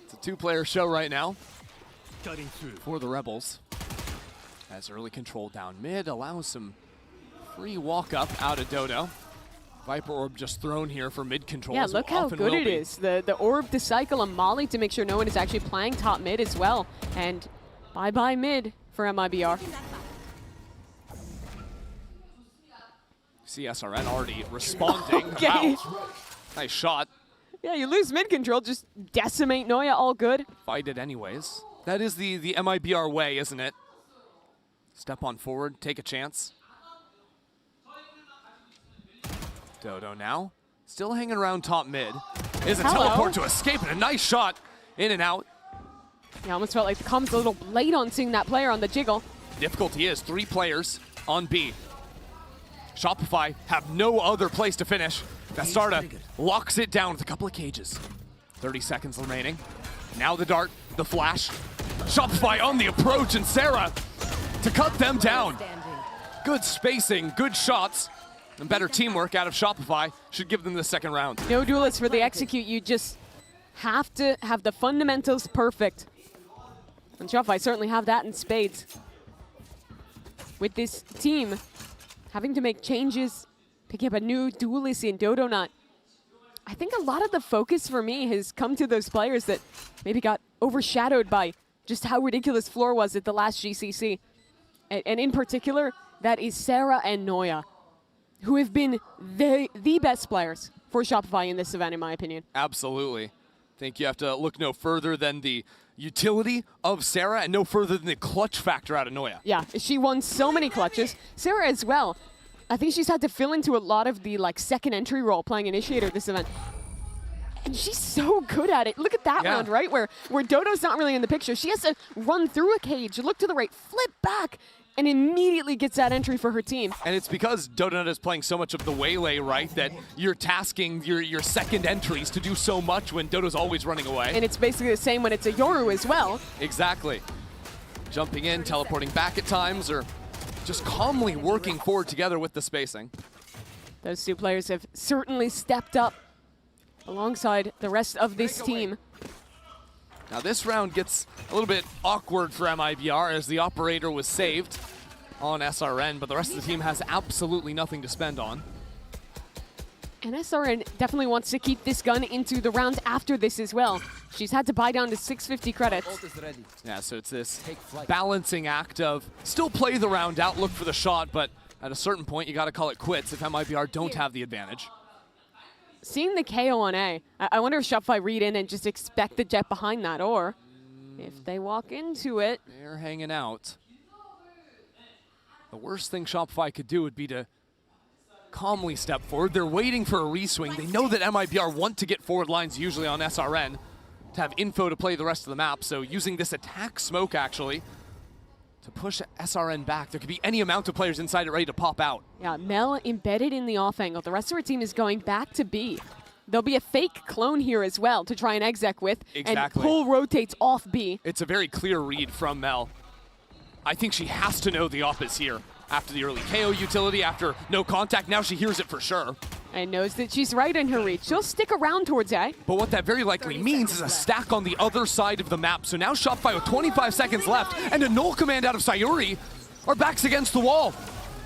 It's a 2-player show right now for the Rebels. As early control down mid allows some free walk up out of Dodo. Viper orb just thrown here for mid control. Yeah, look how good it is. The orb to cycle on Molly to make sure no one is actually playing top mid as well. And bye-bye mid for MIBR. See SRN already responding. Okay. Wow. Nice shot. Yeah, you lose mid control, just decimate Noya, all good. Fight it anyways. That is the MIBR way, isn't it? Step on forward, take a chance. Dodo now, still hanging around top mid. Is a teleport to escape and a nice shot in and out. Yeah, almost felt like the comms a little late on seeing that player on the jiggle. Difficulty is 3 players on B. Shopify have no other place to finish. Bastarda locks it down with a couple of cages. 30 seconds remaining. Now the dart, the flash. Shopify on the approach, and Sarah to cut them down. Good spacing, good shots, and better teamwork out of Shopify should give them the second round. No duelists for the execute. You just have to have the fundamentals perfect. And Shopify certainly have that in spades. With this team having to make changes, picking up a new duelist in Dodonut, I think a lot of the focus for me has come to those players that maybe got overshadowed by just how ridiculous floor was at the last GCC. And in particular, that is Sarah and Noya, who have been the best players for Shopify in this event, in my opinion. Absolutely. I think you have to look no further than the utility of Sarah and no further than the clutch factor out of Noya. Yeah, she won so many clutches. Sarah as well. I think she's had to fill into a lot of the second entry role playing Initiator this event. And she's so good at it. Look at that round, right? Where Dodo's not really in the picture. She has to run through a cage, look to the right, flip back, and immediately gets that entry for her team. And it's because Dodonut is playing so much of the waylay, right, that you're tasking your second entries to do so much when Dodo's always running away. And it's basically the same when it's a Yoru as well. Exactly. Jumping in, teleporting back at times, or just calmly working forward together with the spacing. Those 2 players have certainly stepped up alongside the rest of this team. Now this round gets a little bit awkward for MIBR as the operator was saved on SRN, but the rest of the team has absolutely nothing to spend on. And SRN definitely wants to keep this gun into the round after this as well. She's had to buy down to 650 credits. Yeah, so it's this balancing act of still play the round out, look for the shot, but at a certain point you gotta call it quits if MIBR don't have the advantage. Seeing the KO on A, I wonder if Shopify read in and just expect the jet behind that, or if they walk into it. They're hanging out. The worst thing Shopify could do would be to calmly step forward. They're waiting for a reswing. They know that MIBR want to get forward lines usually on SRN to have info to play the rest of the map, so using this attack smoke actually to push SRN back. There could be any amount of players inside it ready to pop out. Yeah, Mel embedded in the off angle. The rest of our team is going back to B. There'll be a fake clone here as well to try and exec with. Exactly. And pull rotates off B. It's a very clear read from Mel. I think she has to know the op is here. After the early KO utility, after no contact, now she hears it for sure. And knows that she's right in her reach. She'll stick around towards A. But what that very likely means is a stack on the other side of the map. So now Shopify with 25 seconds left and a null command out of Sayuri. Our backs against the wall.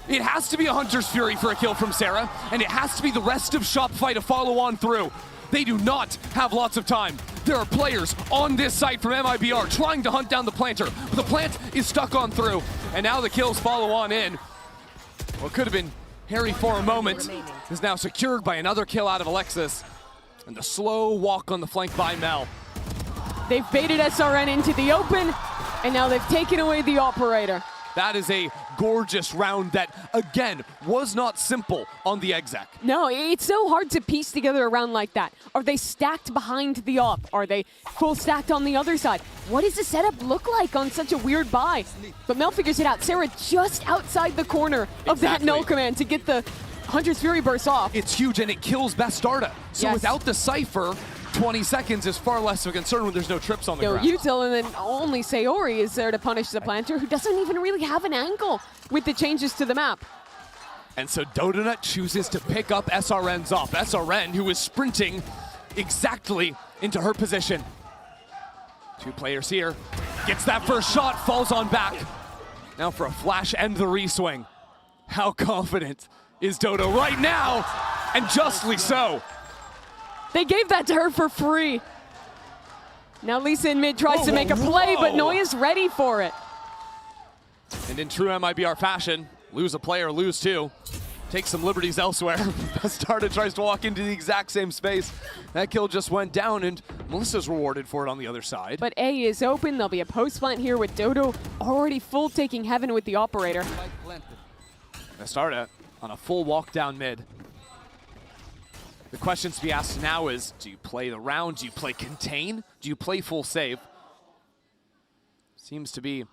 It has to be a Hunter's Fury for a kill from Sarah, and it has to be the rest of Shopify to follow on through. They do not have lots of time. There are players on this site from MIBR trying to hunt down the planter, but the plant is stuck on through, and now the kills follow on in. What could have been hairy for a moment is now secured by another kill out of Alexis, and the slow walk on the flank by Mel. They've baited SRN into the open, and now they've taken away the operator. That is a gorgeous round that, again, was not simple on the exec. No, it's so hard to piece together a round like that. Are they stacked behind the op? Are they full stacked on the other side? What does the setup look like on such a weird buy? But Mel figures it out. Sarah just outside the corner of that null command to get the Hunter's Fury burst off. It's huge, and it kills Bastarda. So Yes. without the Cypher, 20 seconds is far less of a concern when there's no trips on the ground. Util, and then only Sayori is there to punish the planter, who doesn't even really have an angle with the changes to the map. And so Dodonut chooses to pick up SRN's off. SRN, who is sprinting exactly into her position. Two players here. Gets that first shot, falls on back. Now for a flash and the reswing. How confident is Dodo right now? And justly so. They gave that to her for free. Now Lisa in mid tries to make a play, but Noya's ready for it. And in true MIBR fashion, lose a player, lose two. Take some liberties elsewhere. Bastarda tries to walk into the exact same space. That kill just went down, and Melissa's rewarded for it on the other side. But A is open. There'll be a post plant here with Dodo already full taking heaven with the operator. Bastarda on a full walk down mid. The questions to be asked now is, do you play the round? Do you play contain? Do you play full save? Seems to be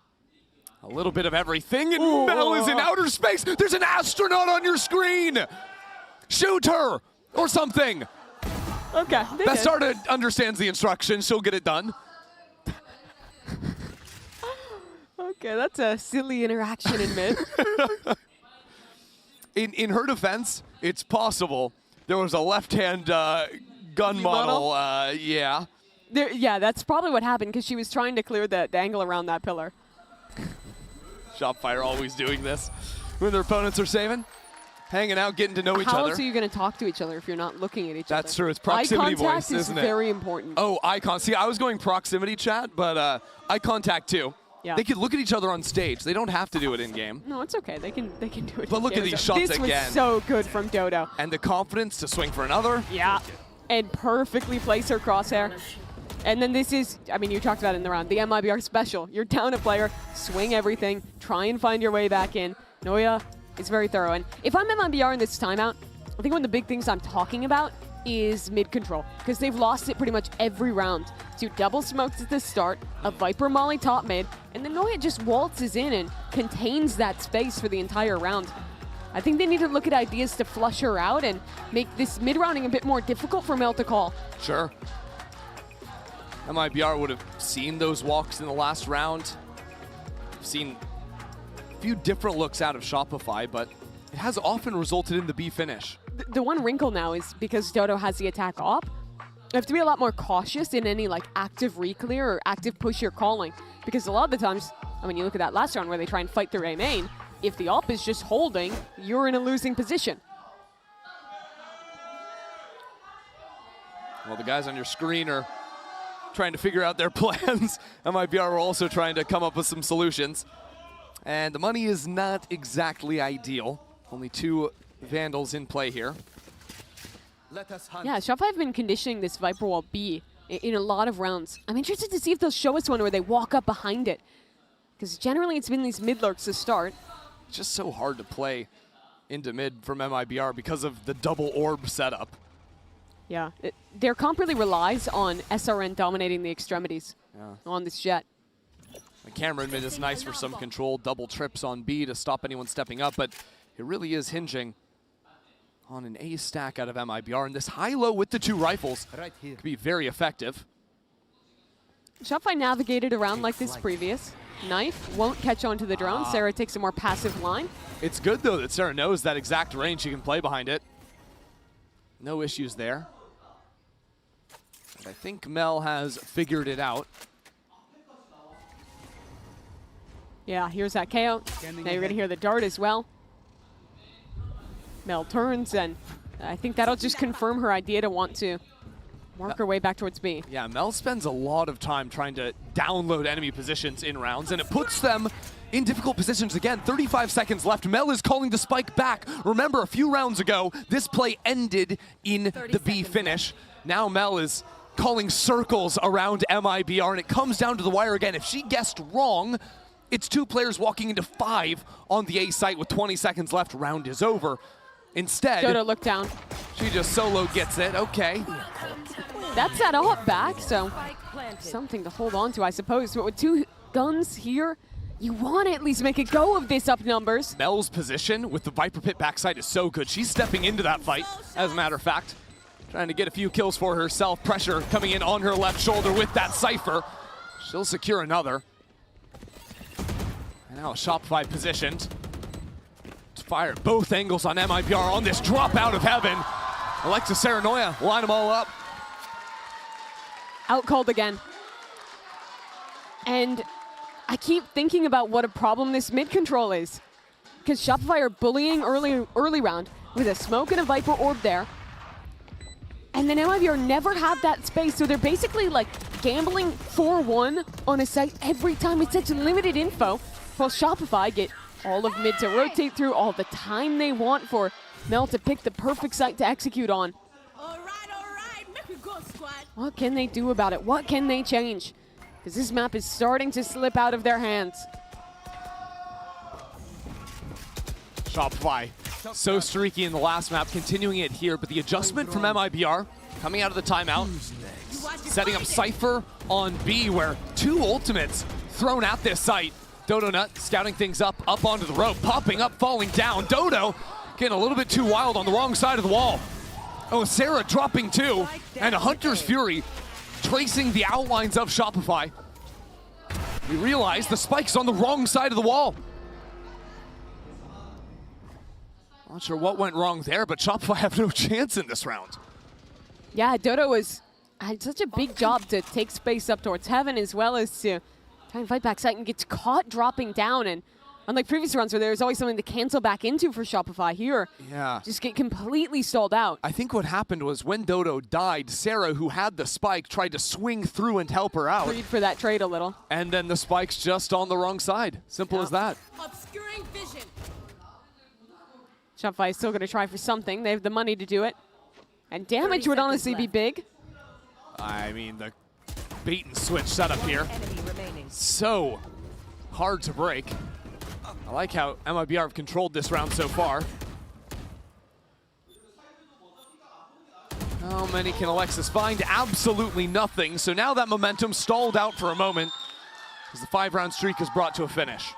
a little bit of everything, and Mel is in outer space. There's an astronaut on your screen. Shoot her or something. Okay. Bastarda understands the instructions. She'll get it done. Okay, that's a silly interaction in mid. In her defense, it's possible. There was a left-hand gun model, yeah. Yeah, that's probably what happened, because she was trying to clear the angle around that pillar. Shopify always doing this when their opponents are saving, hanging out, getting to know each other. How else are you going to talk to each other if you're not looking at each other? That's true. It's proximity eye contact voice, is isn't it? very important. Oh, eye contact. See, I was going proximity chat, but eye contact too. Yeah. They could look at each other on stage. They don't have to do it in game. No, it's okay. They can do it. But look at these shots this again. This was so good from Dodo. And the confidence to swing for another. Yeah. And perfectly place her crosshair. And then this is, I mean, you talked about it in the round, the MIBR special. You're down a player, swing everything, try and find your way back in. Noya is very thorough. And if I'm MIBR in this timeout, I think one of the big things I'm talking about is mid control, because they've lost it pretty much every round. Two double smokes at the start, a Viper Molly top mid, and then Noya just waltzes in and contains that space for the entire round. I think they need to look at ideas to flush her out and make this mid-rounding a bit more difficult for Mel to call. Sure. MIBR would have seen those walks in the last round. Seen a few different looks out of Shopify, but it has often resulted in the B finish. The one wrinkle now is because Dodo has the attack op, you have to be a lot more cautious in any like active reclear or active push you're calling, because a lot of the times, I mean, you look at that last round where they try and fight through A main, if the op is just holding, you're in a losing position. Well, the guys on your screen are trying to figure out their plans. MIBR are also trying to come up with some solutions. And the money is not exactly ideal. Only two Vandals in play here. Yeah, Shopify have been conditioning this Viper Wall B in a lot of rounds. I'm interested to see if they'll show us one where they walk up behind it, because generally it's been these mid lurks to start. It's just so hard to play into mid from MIBR because of the double orb setup. Yeah, their comp really relies on SRN dominating the extremities on this jet. The camera in mid is nice for some control, double trips on B to stop anyone stepping up, but it really is hinging on an A stack out of MIBR, and this high-low with the 2 rifles could be very effective. Shopify navigated around like this previous. Knife won't catch onto the drone. Sarah takes a more passive line. It's good, though, that Sarah knows that exact range she can play behind it. No issues there. And I think Mel has figured it out. Yeah, here's that KO. Now you're going to hear the dart as well. Mel turns, and I think that'll just confirm her idea to want to work her way back towards B. Yeah, Mel spends a lot of time trying to download enemy positions in rounds, and it puts them in difficult positions again. 35 seconds left. Mel is calling the spike back. Remember, a few rounds ago, this play ended in the B finish. Now Mel is calling circles around MIBR, and it comes down to the wire again. If she guessed wrong, it's 2 players walking into 5 on the A site with 20 seconds left. Round is over. Instead, Dodo look down. She just solo gets it. Okay. That's that up back, so something to hold on to, I suppose. But with 2 guns here, you want to at least make a go of this up numbers. Mel's position with the Viper Pit backside is so good. She's stepping into that fight, as a matter of fact. Trying to get a few kills for herself. Pressure coming in on her left shoulder with that Cypher. She'll secure another. And now Shopify positioned to fire at both angles on MIBR on this drop out of heaven. Alexa Saranoia line them all up. Out called again. And I keep thinking about what a problem this mid control is. Because Shopify are bullying early round with a smoke and a Viper orb there. And then MIBR never have that space, so they're basically like gambling 4-1 on a site every time. It's such limited info. While Shopify get all of mid to rotate through, all the time they want for Mel to pick the perfect site to execute on. All right, make we go, squad. What can they do about it? What can they change? Because this map is starting to slip out of their hands. Shopify, so streaky in the last map, continuing it here, but the adjustment from MIBR coming out of the timeout, setting up Cypher on B, where 2 ultimates thrown at this site. Dodo Nut scouting things up onto the rope, popping up, falling down. Dodo getting a little bit too wild on the wrong side of the wall. Oh, Sarah dropping 2, and a Hunter's Fury tracing the outlines of Shopify. We realize the spike's on the wrong side of the wall. Not sure what went wrong there, but Shopify have no chance in this round. Yeah, Dodo had such a big job to take space up towards heaven, as well as to try and fight back site, and gets caught dropping down. And unlike previous runs where there's always something to cancel back into for Shopify, here, just get completely stalled out. I think what happened was when Dodo died, Sarah, who had the spike, tried to swing through and help her out. Read for that trade a little. And then the spike's just on the wrong side. Simple as that. Obscuring vision. Shopify is still going to try for something. They have the money to do it. And damage would honestly be big. I mean, the bait and switch setup here. So hard to break. I like how MIBR have controlled this round so far. How many can Alexis find? Absolutely nothing. So now that momentum stalled out for a moment as the 5-round streak is brought to a finish.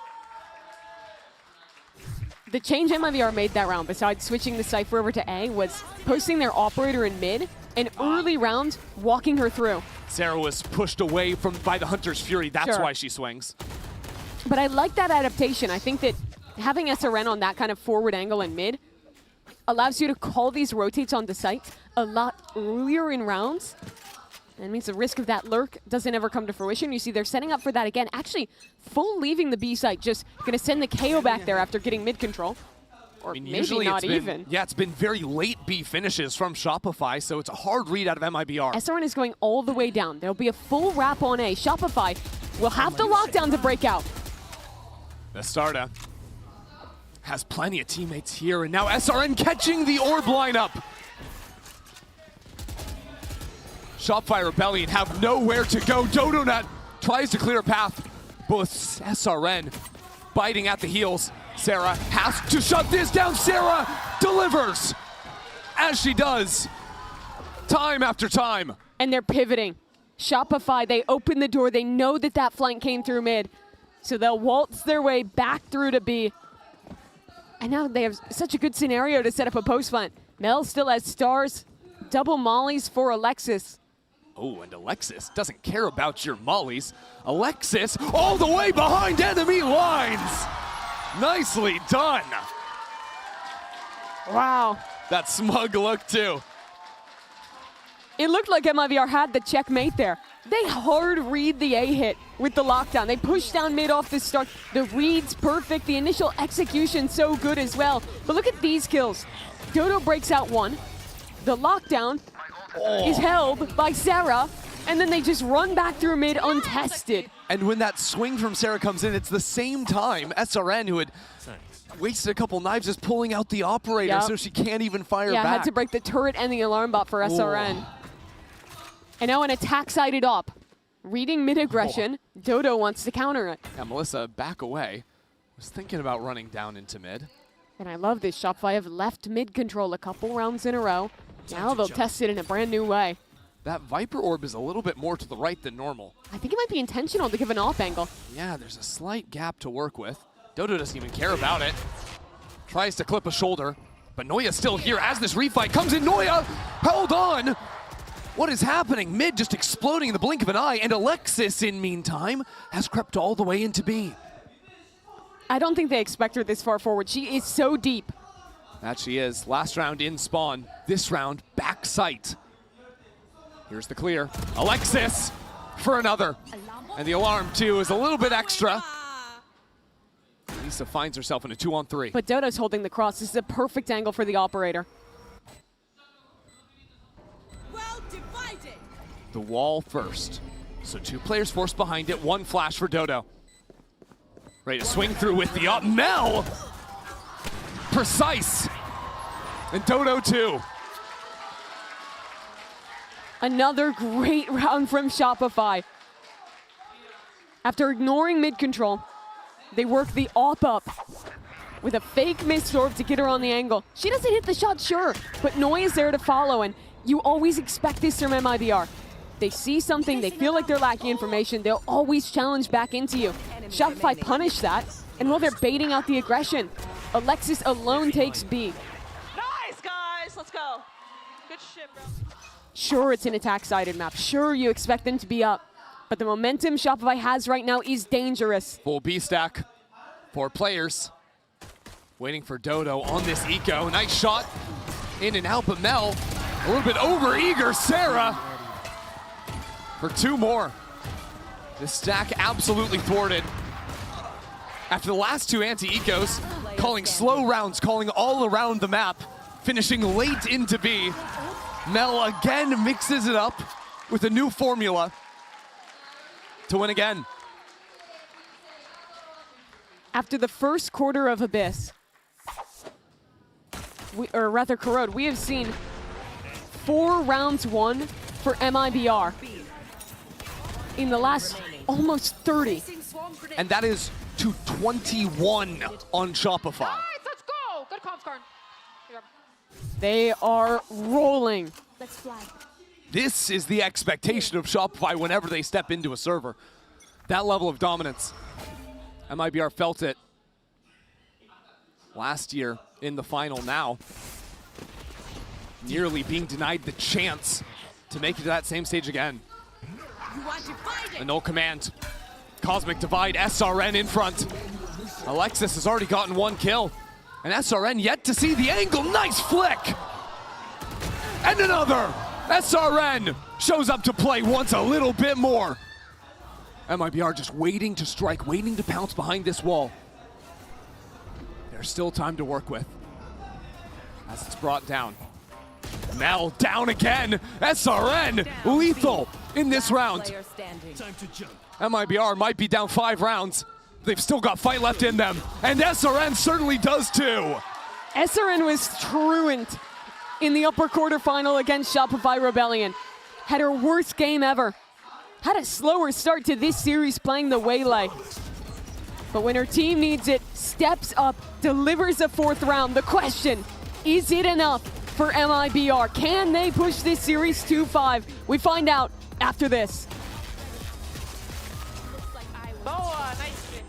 The change MIBR made that round, besides switching the Cypher over to A, was posting their operator in mid, and early round, walking her through. Sarah was pushed away by the Hunter's Fury. That's why she swings. But I like that adaptation. I think that having SRN on that kind of forward angle in mid allows you to call these rotates onto sites a lot earlier in rounds. That means the risk of that lurk doesn't ever come to fruition. You see they're setting up for that again. Actually, full leaving the B site, just going to send the KO back there after getting mid control. Or maybe not even. Yeah, it's been very late B finishes from Shopify, so it's a hard read out of MIBR. SRN is going all the way down. There'll be a full wrap on A. Shopify will have the lockdown to break out. Bastarda has plenty of teammates here, and now SRN catching the orb lineup. Shopify Rebellion have nowhere to go. Dodo Nut tries to clear a path, but with SRN biting at the heels, Sarah has to shut this down. Sarah delivers, as she does, time after time. And they're pivoting. Shopify, they open the door. They know that that flank came through mid, so they'll waltz their way back through to B. And now they have such a good scenario to set up a post flank. Mel still has stars. Double mollies for Alexis. Oh, and Alexis doesn't care about your mollies. Alexis all the way behind enemy lines. Nicely done. Wow. That smug look too. It looked like MIBR had the checkmate there. They hard read the A hit with the lockdown. They pushed down mid off the start. The read's perfect. The initial execution so good as well. But look at these kills. Dodo breaks out one. The lockdown is held by Sarah. And then they just run back through mid untested. And when that swing from Sarah comes in, it's the same time SRN, who had wasted a couple knives, is pulling out the operator, so she can't even fire back. Yeah, had to break the turret and the alarm bot for SRN. Ooh. And now an attack-sided op. Reading mid-aggression, Dodo wants to counter it. Yeah, Melissa, back away. Was thinking about running down into mid. And I love this. Shopify have left mid control a couple rounds in a row. Now they'll test it in a brand new way. That Viper orb is a little bit more to the right than normal. I think it might be intentional to give an off angle. Yeah, there's a slight gap to work with. Dodo doesn't even care about it. Tries to clip a shoulder, but Noya's still here as this refight comes in. Noya, hold on! What is happening? Mid just exploding in the blink of an eye, and Alexis, in meantime, has crept all the way into B. I don't think they expect her this far forward. She is so deep. That she is. Last round in spawn. This round, back sight. Here's the clear. Alexis for another. And the alarm, too, is a little bit extra. Lisa finds herself in a 2-on-3. But Dodo's holding the cross. This is a perfect angle for the operator. The wall first. So 2 players forced behind it. 1 flash for Dodo. Ready to swing through with the up. Mel! Precise. And Dodo too. Another great round from Shopify. After ignoring mid control, they work the op up with a fake missed orb to get her on the angle. She doesn't hit the shot, sure, but Noi is there to follow, and you always expect this from MIBR. They see something, they feel like they're lacking information, they'll always challenge back into you. Shopify punish that, and while they're baiting out the aggression, Alexis alone takes B. Nice, guys, let's go. Good shit, bro. Sure, it's an attack-sided map. Sure, you expect them to be up. But the momentum Shopify has right now is dangerous. Full B stack. 4 players. Waiting for Dodo on this eco. Nice shot. In and out, but Mel, a little bit over-eager. Sarah for 2 more. This stack absolutely thwarted. After the last 2 anti-ecos, calling slow rounds, calling all around the map, finishing late into B. Mel again mixes it up with a new formula to win again. After the first quarter of Abyss, or rather Corrode, we have seen 4 rounds won for MIBR in the last almost 30. And that is to 21 on Shopify. Nice, let's go. Good comms, Karn. They are rolling. Let's fly. This is the expectation of Shopify whenever they step into a server. That level of dominance. MIBR felt it last year in the final now. Nearly being denied the chance to make it to that same stage again. A null command. Cosmic Divide, SRN in front. Alexis has already gotten 1 kill. And SRN yet to see the angle. Nice flick! And another! SRN shows up to play once a little bit more. MIBR just waiting to strike, waiting to pounce behind this wall. There's still time to work with as it's brought down. Mel down again. SRN lethal in this round. Time to jump. MIBR might be down 5 rounds. They've still got fight left in them. And SRN certainly does too. SRN was truant in the upper quarterfinal against Shopify Rebellion. Had her worst game ever. Had a slower start to this series playing the Waylay. But when her team needs it, steps up, delivers a 4th round. The question, is it enough for MIBR? Can they push this series 2-5? We find out after this. Boa, nice shit.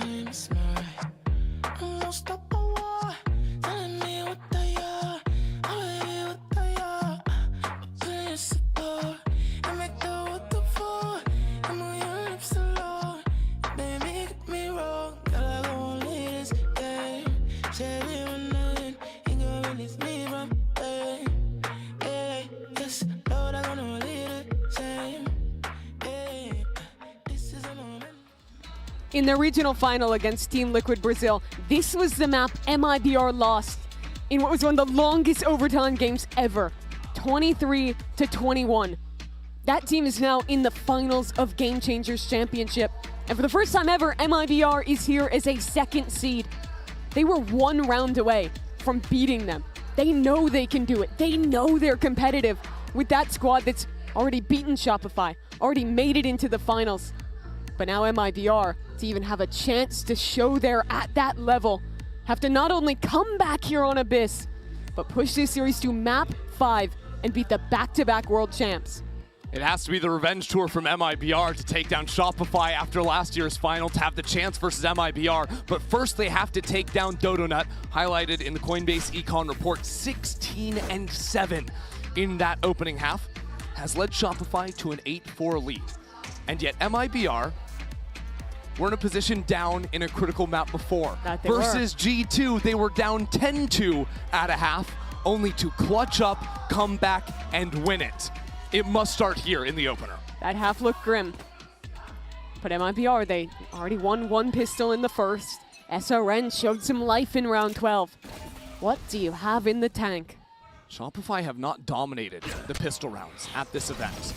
time is right. I'm gonna stop a war. Telling me what they are. Oh, baby, what they are. Open your support and make the what the for. And move your lips alone. Baby, get me wrong. Girl, I gon' lead this game. Share it with nothing. Ain't gonna release me from pain. Yeah, yes, Lord, I'm gonna lead it same. Yeah, this is a moment. In the regional final against Team Liquid Brazil, this was the map MIBR lost in what was one of the longest overtime games ever, 23-21. That team is now in the finals of Game Changers Championship. And for the first time ever, MIBR is here as a second seed. They were 1 round away from beating them. They know they can do it. They know they're competitive with that squad that's already beaten Shopify, already made it into the finals. But now MIBR, to even have a chance to show they're at that level, have to not only come back here on Abyss, but push this series to map 5 and beat the back-to-back world champs. It has to be the revenge tour from MIBR to take down Shopify after last year's final to have the chance versus MIBR. But first they have to take down DodoNut, highlighted in the Coinbase Econ report, 16-7 in that opening half, has led Shopify to an 8-4 lead. And yet MIBR were in a position down in a critical map before. Versus G2, they were down 10-2 at a half, only to clutch up, come back, and win it. It must start here in the opener. That half looked grim. But MIBR, they already won 1 pistol in the first. SRN showed some life in round 12. What do you have in the tank? Shopify have not dominated the pistol rounds at this event.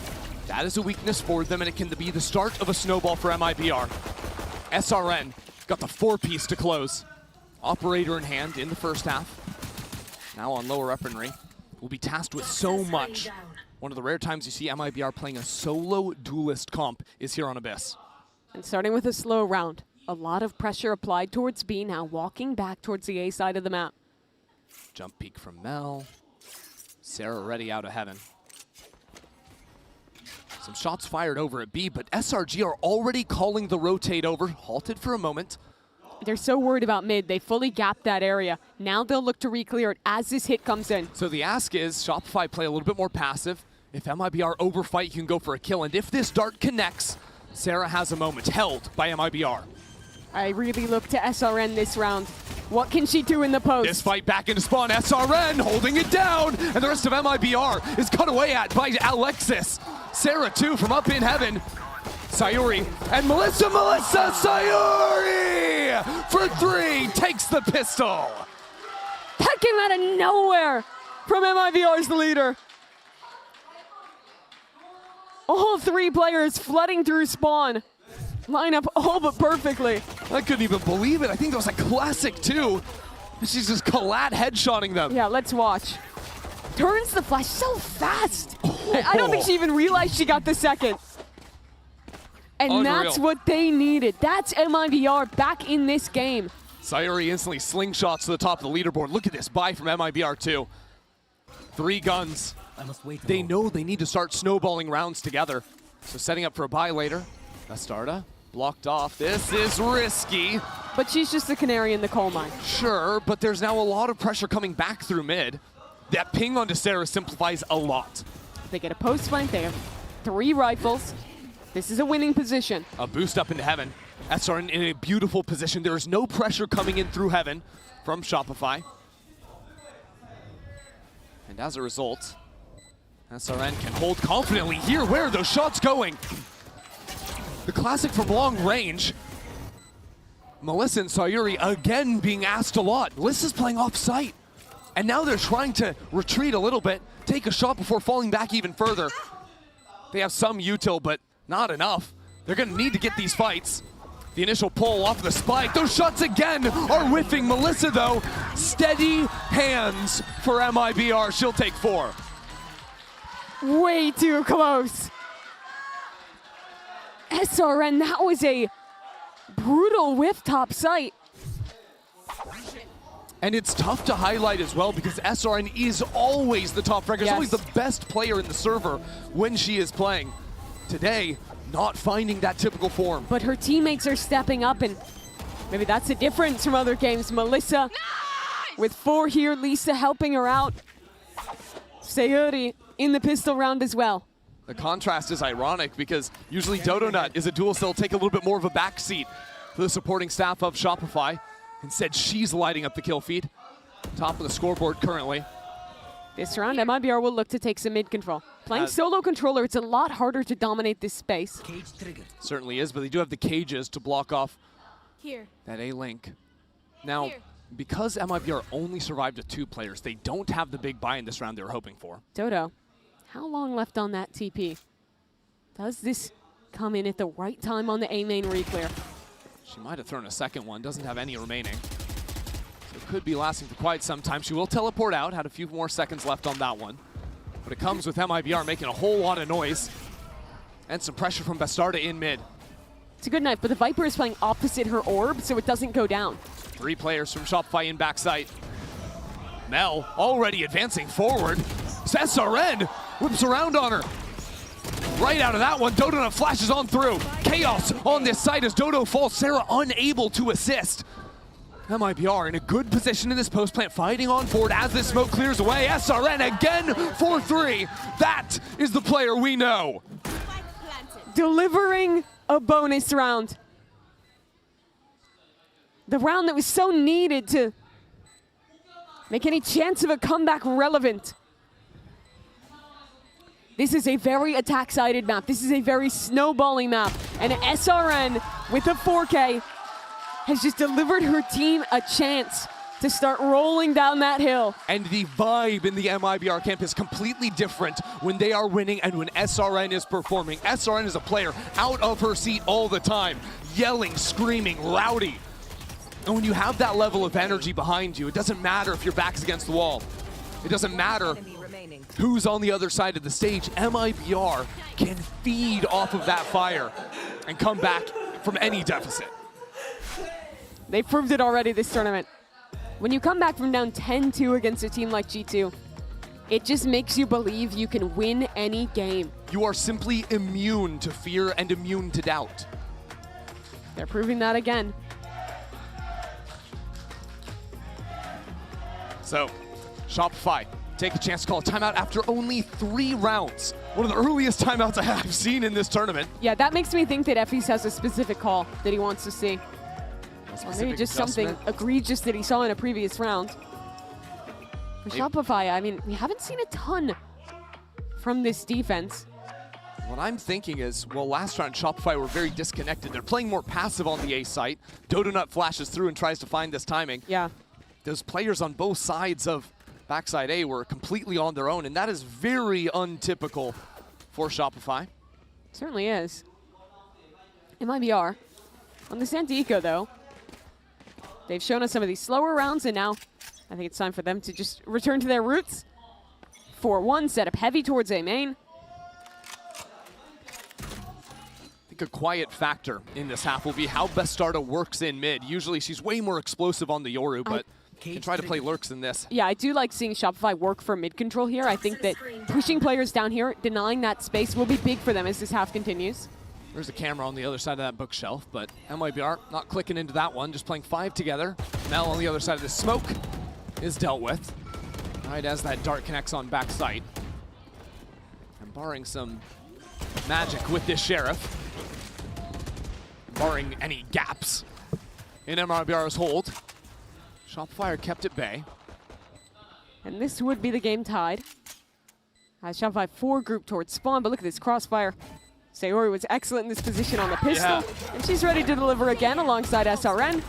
That is a weakness for them, and it can be the start of a snowball for MIBR. SRN got the 4-piece to close. Operator in hand in the first half. Now on lower weaponry, will be tasked with so much. One of the rare times you see MIBR playing a solo duelist comp is here on Abyss. And starting with a slow round, a lot of pressure applied towards B, now walking back towards the A side of the map. Jump peek from Mel. Sarah ready out of heaven. Some shots fired over at B, but SRG are already calling the rotate over. Halted for a moment. They're so worried about mid, they fully gapped that area. Now they'll look to re-clear it as this hit comes in. So the ask is, Shopify play a little bit more passive. If MIBR overfight, you can go for a kill. And if this dart connects, Sarah has a moment, held by MIBR. I really look to SRN this round. What can she do in the post? This fight back into spawn, SRN holding it down, and the rest of MIBR is cut away at by Alexis. Sarah too from up in heaven. Sayuri and Melissa Sayuri for 3 takes the pistol. That came out of nowhere from MIBR's leader. All 3 players flooding through spawn. Line up all but perfectly. I couldn't even believe it. I think that was a classic too. She's just collat headshotting them. Yeah, let's watch. Turns the flash so fast. I don't think she even realized she got the second. And Unreal. That's what they needed. That's MIBR back in this game. Sayuri instantly slingshots to the top of the leaderboard. Look at this buy from MIBR too. 3 guns. They know they need to start snowballing rounds together. So setting up for a buy later. Bastarda blocked off. This is risky. But she's just the canary in the coal mine. Sure, but there's now a lot of pressure coming back through mid. That ping onto Sarah simplifies a lot. They get a post flank. They have 3 rifles. This is a winning position. A boost up into heaven. SRN in a beautiful position. There is no pressure coming in through heaven from Shopify. And as a result, SRN can hold confidently here. Where are those shots going? The classic from long range. Melissa and Sayuri again being asked a lot. Melissa's playing off site. And now they're trying to retreat a little bit, take a shot before falling back even further. They have some util, but not enough. They're gonna need to get these fights. The initial pull off the spike. Those shots again are whiffing. Melissa though, steady hands for MIBR. She'll take 4. Way too close. SRN, that was a brutal whiff top sight. And it's tough to highlight as well because SRN is always the top fragger. She's always the best player in the server when she is playing. Today, not finding that typical form. But her teammates are stepping up, and Maybe that's the difference from other games. Melissa with 4 here, Lisa helping her out. Sayuri in the pistol round as well. The contrast is ironic because usually Dodonut is a duel cell, take a little bit more of a backseat for the supporting staff of Shopify. Instead, she's lighting up the kill feed. Top of the scoreboard currently. This round, MIBR will look to take some mid control. Playing solo controller, it's a lot harder to dominate this space. Certainly is, but they do have the cages to block off Here. that A-Link. Now, because MIBR only survived with 2 players, they don't have the big buy in this round they were hoping for. Dodo, how long left on that TP? Does this come in at the right time on the A main reclear? She might have thrown a second one, doesn't have any remaining. So it could be lasting for quite some time. She will teleport out, had a few more seconds left on that one. But it comes with MIBR making a whole lot of noise. And some pressure from Bastarda in mid. It's a good knife, but the Viper is playing opposite her orb, so it doesn't go down. 3 players from Shopify in backside. Mel already advancing forward. SRN whips around on her. Right out of that one, Dodo flashes on through. Chaos on this side as Dodo falls. Sarah unable to assist. MIBR in a good position in this post plant, fighting on forward as this smoke clears away. SRN again for 3. That is the player we know. Delivering a bonus round. The round that was so needed to make any chance of a comeback relevant. This is a very attack-sided map. This is a very snowballing map. And SRN with a 4K has just delivered her team a chance to start rolling down that hill. And the vibe in the MIBR camp is completely different when they are winning and when SRN is performing. SRN is a player out of her seat all the time, yelling, screaming, rowdy. And when you have that level of energy behind you, it doesn't matter if your back's against the wall. It doesn't matter who's on the other side of the stage. MIBR can feed off of that fire and come back from any deficit. They proved it already this tournament. When you come back from down 10-2 against a team like G2, it just makes you believe you can win any game. You are simply immune to fear and immune to doubt. They're proving that again. So, Shopify take a chance to call a timeout after only 3 rounds. One of the earliest timeouts I have seen in this tournament. Yeah, that makes me think that Effie's has a specific call that he wants to see. Or maybe just something egregious that he saw in a previous round. For Shopify, I mean, we haven't seen a ton from this defense. What I'm thinking is, well, last round Shopify were very disconnected. They're playing more passive on the A site. Dodonut flashes through and tries to find this timing. Yeah. Those players on both sides of backside A were completely on their own, and that is very untypical for Shopify. Certainly is. MIBR. On the Santico, though, they've shown us some of these slower rounds, and now I think it's time for them to just return to their roots. 4-1, set up heavy towards A main. I think a quiet factor in this half will be how Bastarda works in mid. Usually she's way more explosive on the Yoru, but can try to play lurks in this. Yeah, I do like seeing Shopify work for mid control here. I think that pushing players down here, denying that space, will be big for them as this half continues. There's a camera on the other side of that bookshelf, but MIBR not clicking into that one, just playing 5 together. Mel on the other side of the smoke is dealt with. Right as that dart connects on backside. And barring some magic with this Sheriff, barring any gaps in MIBR's hold, Shopify are kept at bay. And this would be the game tied. As Shopify 4 group towards spawn, but look at this crossfire. Sayori was excellent in this position on the pistol, and she's ready to deliver again alongside SRN.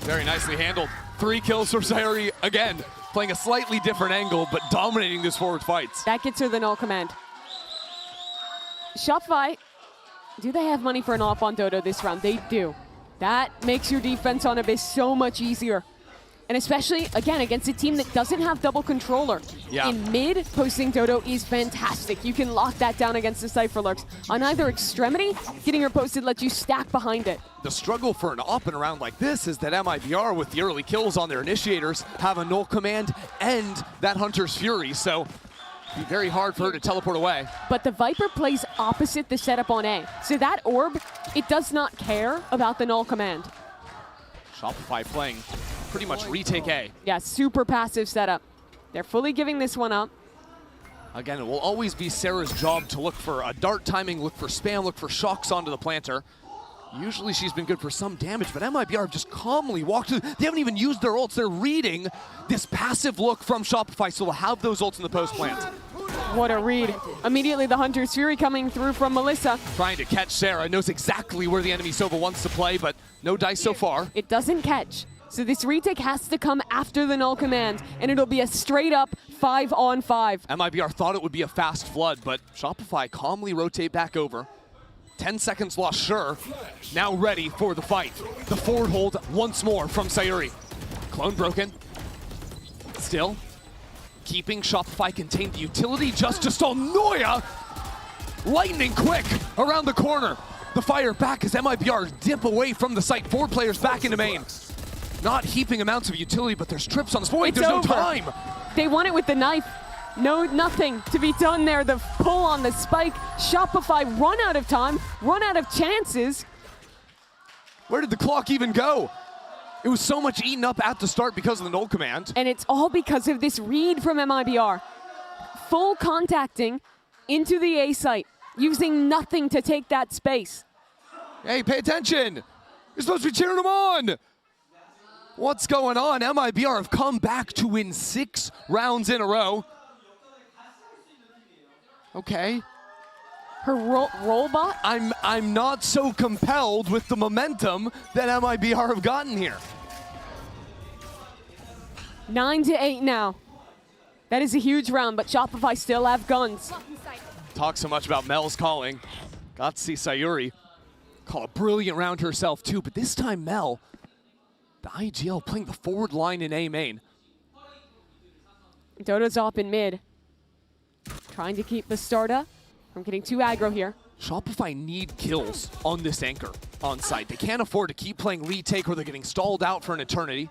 Very nicely handled. 3 kills for Sayori again, playing a slightly different angle, but dominating this forward fights. That gets her the null command. Shopify, do they have money for an off on Dodo this round? They do. That makes your defense on Abyss so much easier. And especially, again, against a team that doesn't have double controller. Yeah. In mid, posting Dodo is fantastic. You can lock that down against the Cypher Lurks. On either extremity, getting her posted lets you stack behind it. The struggle for an op in a round like this is that MIBR, with the early kills on their initiators, have a null command and that Hunter's Fury. So Be very hard for her to teleport away. But the Viper plays opposite the setup on A. So that orb, it does not care about the null command. Shopify playing pretty much retake A. Yeah, super passive setup. They're fully giving this one up. Again, it will always be Sarah's job to look for a dart timing, look for spam, look for shocks onto the planter. Usually she's been good for some damage, but MIBR have just calmly walked through. They haven't even used their ults. They're reading this passive look from Shopify, so they'll have those ults in the post plant. What a read. Immediately the Hunter's Fury coming through from Melissa. Trying to catch Sarah, knows exactly where the enemy Sova wants to play, but no dice so far. It doesn't catch. So this retake has to come after the null command, and it'll be a straight up 5-on-5. MIBR thought it would be a fast flood, but Shopify calmly rotate back over. 10 seconds lost, sure. Now ready for the fight. The forward hold once more from Sayuri. Clone broken. Still keeping Shopify contained. The utility just to stall Noya. Lightning quick around the corner. The fire back as MIBR dip away from the site. 4 players back into main. Not heaping amounts of utility, but there's trips on this point. There's no time. They won it with the knife. No, nothing to be done there. The pull on the spike. Shopify run out of time, run out of chances. Where did the clock even go? It was so much eaten up at the start because of the null command. And it's all because of this read from MIBR. Full contacting into the A site, using nothing to take that space. Hey, pay attention. You're supposed to be cheering them on. What's going on? MIBR have come back to win 6 rounds in a row. Okay. Her roll bot? I'm not so compelled with the momentum that MIBR have gotten here. 9-8 now. That is a huge round, but Shopify still have guns. Talk so much about Mel's calling. Got to see Sayuri call a brilliant round herself too, but this time Mel, the IGL playing the forward line in A main. Dodo's up in mid. Trying to keep Bastarda from getting too aggro here. Shopify need kills on this anchor on site. They can't afford to keep playing retake or they're getting stalled out for an eternity.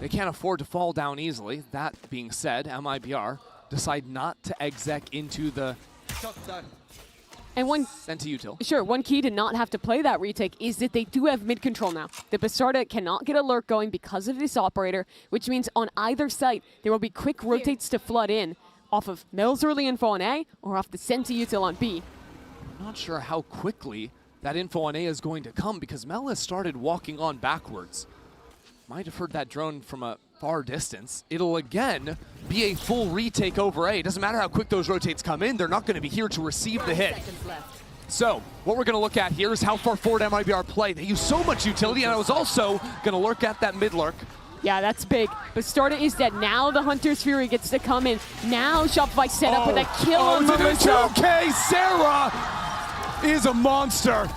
They can't afford to fall down easily. That being said, MIBR decide not to exec into the and one Senti-util. Sure, one key to not have to play that retake is that they do have mid control now. The Bastarda cannot get a lurk going because of this operator, which means on either site there will be quick rotates to flood in off of Mel's early info on A or off the Senti-util on B. I'm not sure how quickly that info on A is going to come because Mel has started walking on backwards. Might have heard that drone from a far distance. It'll again be a full retake over A. It doesn't matter how quick those rotates come in, they're not going to be here to receive the hit. So, what we're going to look at here is how far forward MIBR play. They use so much utility, and I was also going to lurk at that mid lurk. Yeah, that's big. Bastarda is dead. Now the Hunter's Fury gets to come in. Now Shopify set up with a kill on Melissa. Okay, Sarah is a monster.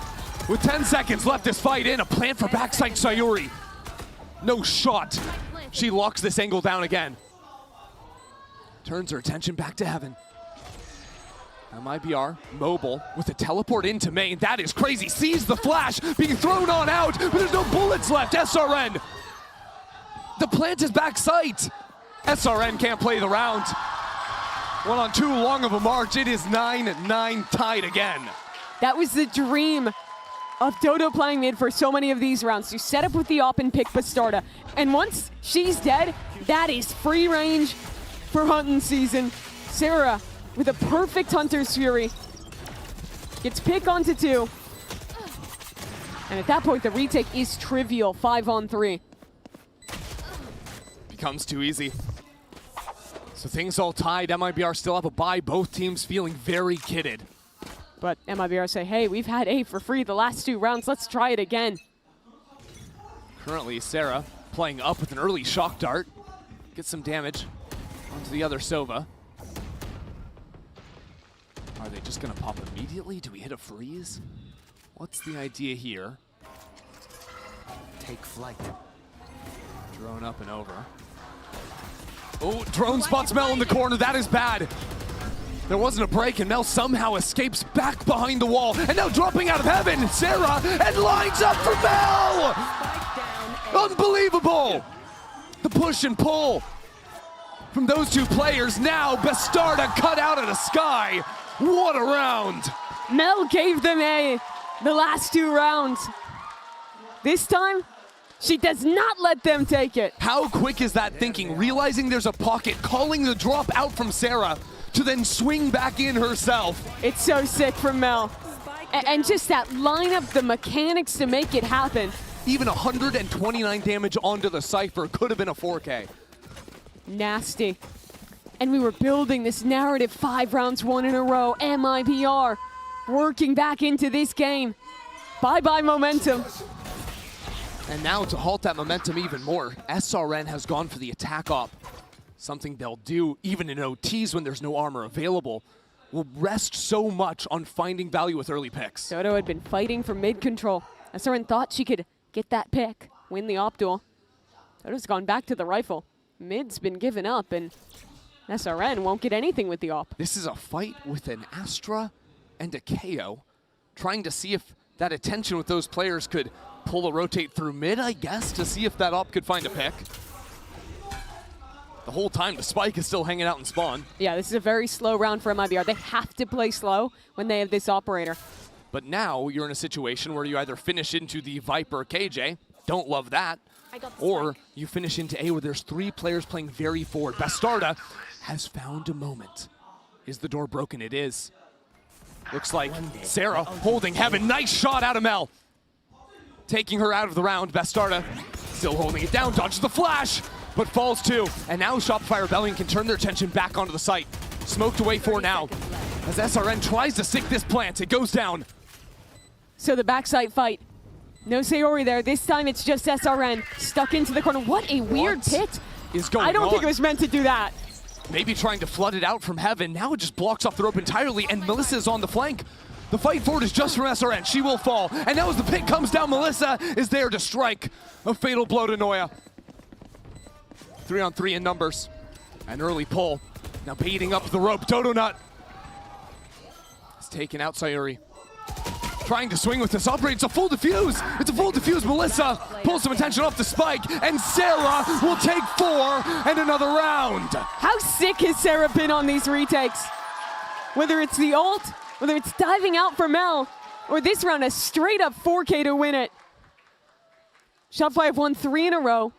With 10 seconds left this fight in, a plant for backside Sayuri. No shot. She locks this angle down again. Turns her attention back to heaven. MIBR, mobile, with a teleport into main. That is crazy. Sees the flash being thrown on out, but there's no bullets left. SRN. The plant is back sight. SRN can't play the round. Went on too long of a march. It is 9-9 tied again. That was the dream of Dodo playing mid for so many of these rounds. You set up with the op and pick Bastarda. And once she's dead, that is free range for hunting season. Sarah with a perfect Hunter's Fury. Gets pick onto 2. And at that point, the retake is trivial, 5-on-3. Becomes too easy. So things all tied. MIBR still have a bye. Both teams feeling very kitted. But MIBR say, hey, we've had A for free the last 2 rounds. Let's try it again. Currently, Sarah playing up with an early shock dart. Gets some damage onto the other Sova. Are they just going to pop immediately? Do we hit a freeze? What's the idea here? Take flight. Drone up and over. Oh, drone spots Mel in the corner. That is bad. There wasn't a break, and Mel somehow escapes back behind the wall. And now dropping out of heaven, Sarah, and lines up for Mel! Unbelievable! The push and pull from those two players. Now Bastarda cut out of the sky. What a round. Mel gave them the last 2 rounds. This time, she does not let them take it. How quick is that thinking? Realizing there's a pocket, calling the drop out from Sarah to then swing back in herself. It's so sick from Mel. And just that lineup, the mechanics to make it happen. Even 129 damage onto the Cypher could have been a 4K. Nasty. And we were building this narrative 5 rounds, 1 in a row. MIBR working back into this game. Bye-bye momentum. And now to halt that momentum even more, SRN has gone for the attack op. Something they'll do even in OTs when there's no armor available. Will rest so much on finding value with early picks. Dodo had been fighting for mid control. SRN thought she could get that pick, win the op duel. Dodo's gone back to the rifle. Mid's been given up, and SRN won't get anything with the op. This is a fight with an Astra and a KO, trying to see if that attention with those players could pull a rotate through mid, I guess, to see if that op could find a pick. The whole time, the Spike is still hanging out in spawn. Yeah, this is a very slow round for MIBR. They have to play slow when they have this operator. But now you're in a situation where you either finish into the Viper KJ, don't love that, or you finish into A where there's 3 players playing very forward. Bastarda has found a moment. Is the door broken? It is. Looks like Sarah holding heaven. Nice shot out of Mel. Taking her out of the round. Bastarda still holding it down, dodges the flash, but falls too. And now Shopify Rebellion can turn their attention back onto the site. Smoked away for now. As SRN tries to stick this plant, it goes down. So the backside fight. No Sayori there. This time it's just SRN stuck into the corner. What a weird pit. Is going I don't on? think it was meant to do that. Maybe trying to flood it out from heaven. Now it just blocks off the rope entirely, and Melissa is on the flank. The fight forward is just from SRN. She will fall. And now as the pick comes down, Melissa is there to strike a fatal blow to Noya. 3-on-3 in numbers. An early pull. Now baiting up the rope. Dodo Nut has taken out Sayuri. Trying to swing with this operator. It's a full defuse. It's a full defuse. Melissa pulls some attention off the Spike, and Sarah will take 4 and another round. How sick has Sarah been on these retakes? Whether it's the ult, whether it's diving out for Mel, or this round a straight up 4K to win it. Shopify have won 3 in a row.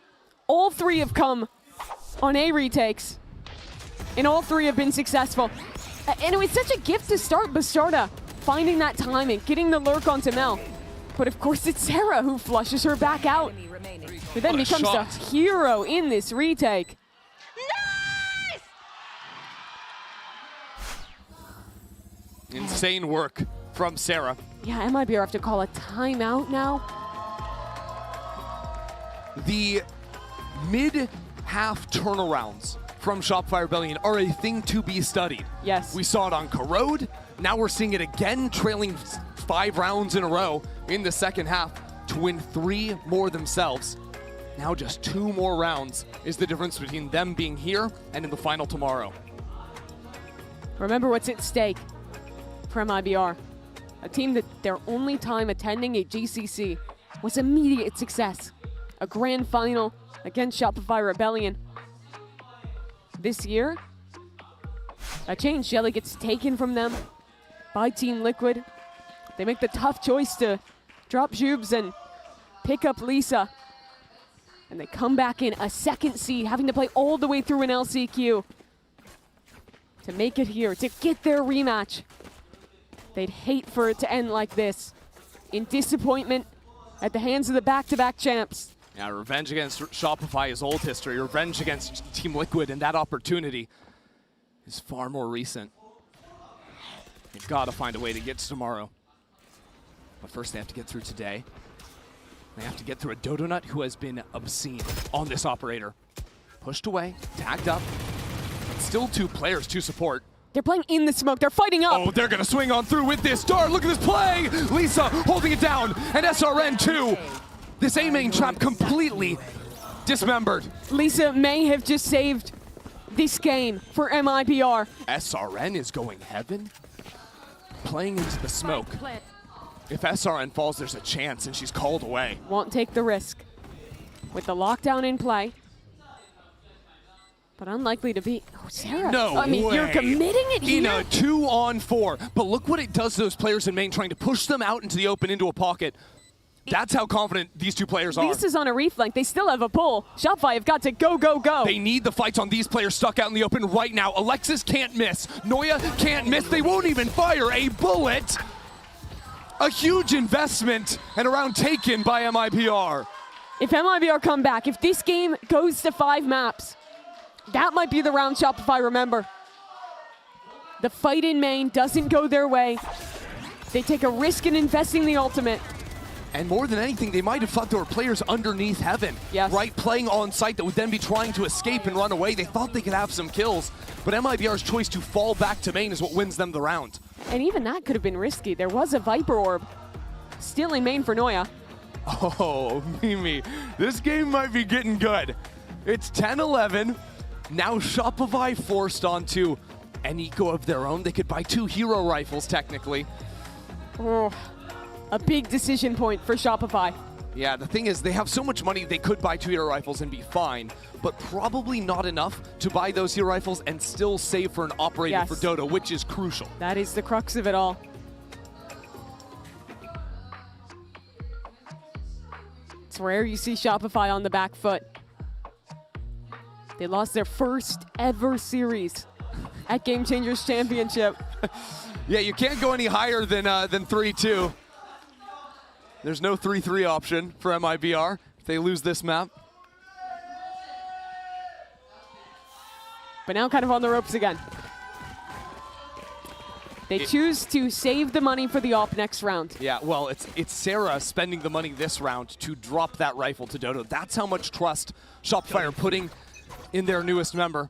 All 3 have come on A retakes, and all 3 have been successful. And it was such a gift to start Bastarda, finding that timing, getting the lurk onto Mel. But of course it's Sarah who flushes her back out, who then becomes the hero in this retake. Insane work from Sarah. Yeah, MIBR have to call a timeout now. The mid-half turnarounds from Shopify Rebellion are a thing to be studied. Yes. We saw it on Corrode. Now we're seeing it again, trailing 5 rounds in a row in the second half to win 3 more themselves. Now just 2 more rounds is the difference between them being here and in the final tomorrow. Remember what's at stake for MIBR. A team that their only time attending a GCC was immediate success. A grand final against Shopify Rebellion. This year, a change. Shelly gets taken from them by Team Liquid. They make the tough choice to drop Jubes and pick up Lisa. And they come back in a second seed, having to play all the way through an LCQ to make it here, to get their rematch. They'd hate for it to end like this, in disappointment at the hands of the back-to-back champs. Yeah, revenge against Shopify is old history. Revenge against Team Liquid and that opportunity is far more recent. They've got to find a way to get to tomorrow. But first they have to get through today. They have to get through a Dodo Nut who has been obscene on this operator. Pushed away, tagged up, but still 2 players to support. They're playing in the smoke. They're fighting up. Oh, they're going to swing on through with this dart. Look at this play. Lisa holding it down, and SRN too. This A-main trap completely dismembered. Lisa may have just saved this game for MIBR. SRN is going heaven, playing into the smoke. If SRN falls, there's a chance, and she's called away. Won't take the risk. With the lockdown in play, But unlikely to be. Oh, Sarah. No I mean, way. you're committing it here? In a 2-on-4. But look what it does to those players in main, trying to push them out into the open, into a pocket. That's how confident these two players are. Lisa's on a reflank. They still have a pull. Shopify have got to go, go, go. They need the fights on these players stuck out in the open right now. Alexis can't miss. Noya can't miss. They won't even fire a bullet. A huge investment and a round taken by MIBR. If MIBR come back, if this game goes to 5 maps, that might be the round Shopify remember. The fight in main doesn't go their way. They take a risk in investing the ultimate. And more than anything, they might have thought there were players underneath heaven, right? Playing on site that would then be trying to escape and run away. They thought they could have some kills, but MIBR's choice to fall back to main is what wins them the round. And even that could have been risky. There was a Viper Orb still in main for Noya. Oh, Mimi, this game might be getting good. It's 10-11. Now Shopify forced onto an eco of their own. They could buy 2 hero rifles, technically. Oh, a big decision point for Shopify. Yeah, the thing is, they have so much money, they could buy 2 hero rifles and be fine, but probably not enough to buy those hero rifles and still save for an operator for Dodo, which is crucial. That is the crux of it all. It's rare you see Shopify on the back foot. They lost their first ever series at Game Changers Championship. Yeah, you can't go any higher than 3-2. There's no 3-3 option for MIBR if they lose this map. But now kind of on the ropes again. They choose to save the money for the op next round. Yeah, well, it's Sarah spending the money this round to drop that rifle to Dodo. That's how much trust Shopify are putting in their newest member.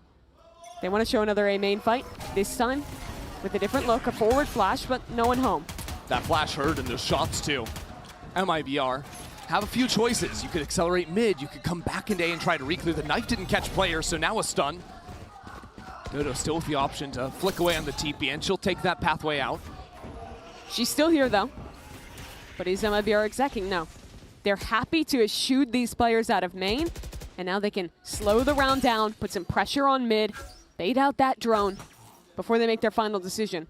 They want to show another A main fight, this time with a different look, a forward flash, but no one home. That flash hurt and the shots too. MIBR have a few choices. You could accelerate mid, you could come back into A and try to reclear. The knife didn't catch players, so now a stun. Dodo still with the option to flick away on the TP, and she'll take that pathway out. She's still here though, but is MIBR execing? No. They're happy to eschew these players out of main, and now they can slow the round down, put some pressure on mid, bait out that drone before they make their final decision.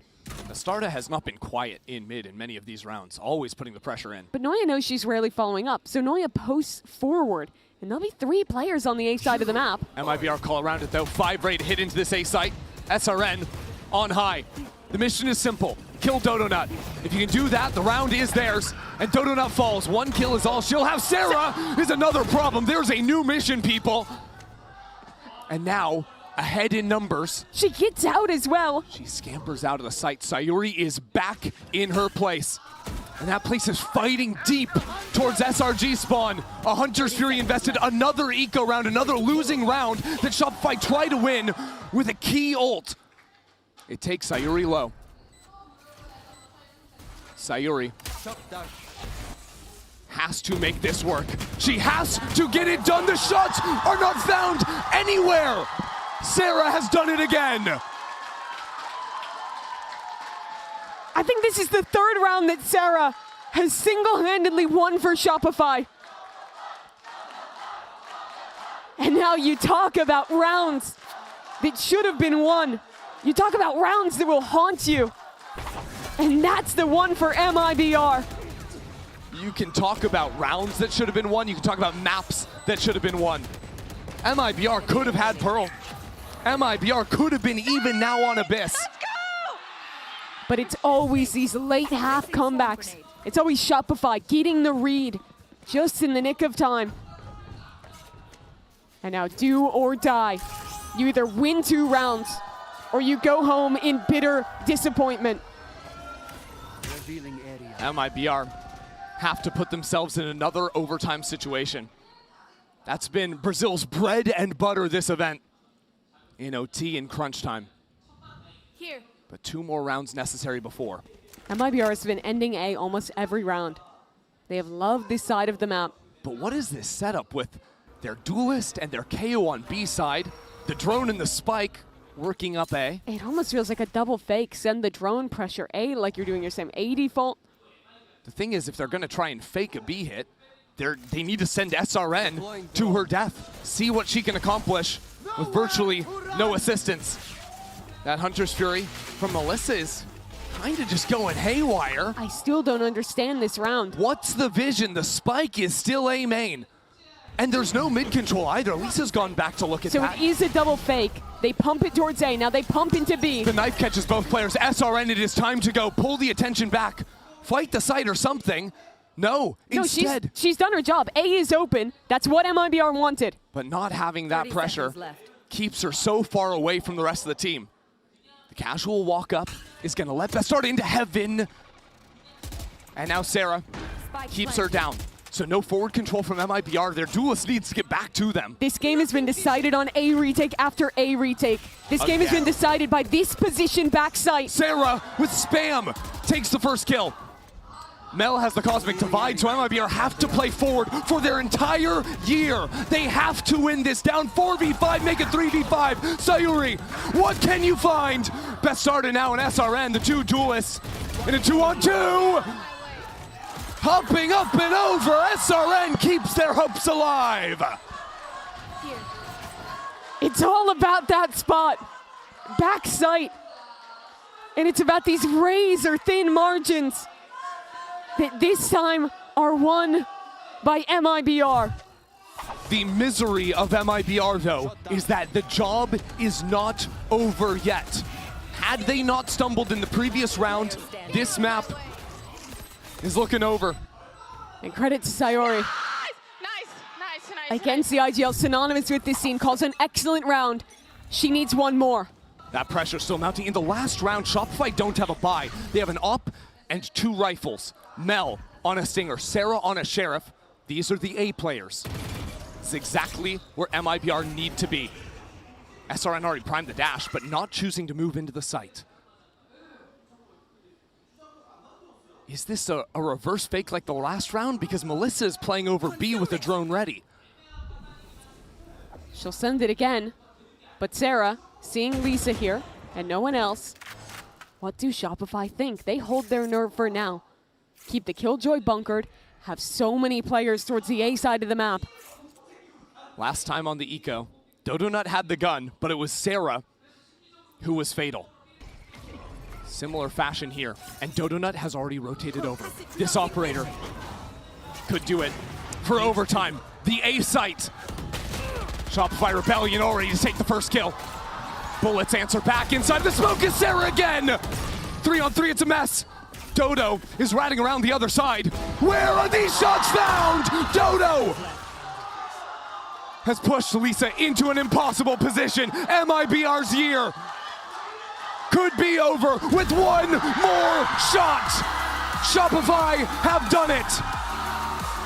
Astarta has not been quiet in mid in many of these rounds, always putting the pressure in. But Noya knows she's rarely following up, so Noya posts forward, and there'll be 3 players on the A side of the map. MIBR call around it though, 5 raid hit into this A site. SRN on high. The mission is simple, kill Dodonut. If you can do that, the round is theirs, and Dodonut falls. 1 kill is all she'll have. Sarah is another problem. There's a new mission, people. And now, ahead in numbers. She gets out as well. She scampers out of the site. Sayuri is back in her place. And that place is fighting deep towards SRG spawn. A Hunter's Fury invested another eco round, another losing round that Shopify tried to win with a key ult. It takes Sayuri low. Sayuri has to make this work. She has to get it done. The shots are not found anywhere. Sarah has done it again. I think this is the 3rd round that Sarah has single-handedly won for Shopify. And now you talk about rounds that should have been won. You talk about rounds that will haunt you. And that's the one for MIBR. You can talk about rounds that should have been won. You can talk about maps that should have been won. MIBR could have had Pearl. MIBR could have been even now on Abyss. But it's always these late half comebacks. It's always Shopify getting the read just in the nick of time. And now do or die. You either win 2 rounds or you go home in bitter disappointment. MIBR have to put themselves in another overtime situation. That's been Brazil's bread and butter this event in OT and crunch time. Here. But 2 more rounds necessary before. MIBR has been ending A almost every round. They have loved this side of the map. But what is this setup with their duelist and their KO on B side, the drone and the spike working up A? It almost feels like a double fake. Send the drone, pressure A like you're doing your same A default. The thing is, if they're going to try and fake a B hit, they need to send SRN to her death. See what she can accomplish. with virtually no assistance. That Hunter's Fury from Melissa is kind of just going haywire. I still don't understand this round. What's the vision? The spike is still A main. And there's no mid control either. Lisa's gone back to look at that. So it is a double fake. They pump it towards A. Now they pump into B. The knife catches both players. SRN, it is time to go. Pull the attention back. Fight the site or something. No, instead. She's done her job. A is open. That's what MIBR wanted. But not having that pressure keeps her so far away from the rest of the team. The casual walk up is going to let Best Start into heaven. And now Sarah keeps her down. So no forward control from MIBR. Their duelist needs to get back to them. This game has been decided on A retake after A retake. This game has been decided by this position backside. Sarah with spam takes the first kill. Mel has the Cosmic Divide, so MIBR have to play forward for their entire year. They have to win this. Down 4v5, make it 3v5. Sayuri, what can you find? Best Starter now in SRN, the two duelists in a 2-on-2. Hopping up and over, SRN keeps their hopes alive. It's all about that spot, back sight. And it's about these razor thin margins that this time are won by MIBR. The misery of MIBR, though, is that the job is not over yet. Had they not stumbled in the previous round, this map is looking over. And credit to Sayori. Against the IGL, synonymous with this scene, calls an excellent round. She needs one more. That pressure still mounting. In the last round, Shopify don't have a buy. They have an up and two rifles. Mel on a Stinger, Sarah on a Sheriff. These are the A players. This is exactly where MIBR need to be. SRN already primed the dash, but not choosing to move into the site. Is this a reverse fake like the last round? Because Melissa is playing over B with a drone ready. She'll send it again. But Sarah, seeing Lisa here and no one else, what do Shopify think? They hold their nerve for now. Keep the Killjoy bunkered, have so many players towards the A side of the map. Last time on the Eco, Dodonut had the gun, but it was Sarah who was fatal. Similar fashion here, and Dodonut has already rotated over. This operator could do it for overtime. The A site. Shopify Rebellion already to take the first kill. Bullets answer back inside the smoke is Sarah again. 3-on-3, it's a mess. Dodo is riding around the other side. Where are these shots found? Dodo has pushed Lisa into an impossible position. MIBR's year could be over with one more shot. Shopify have done it.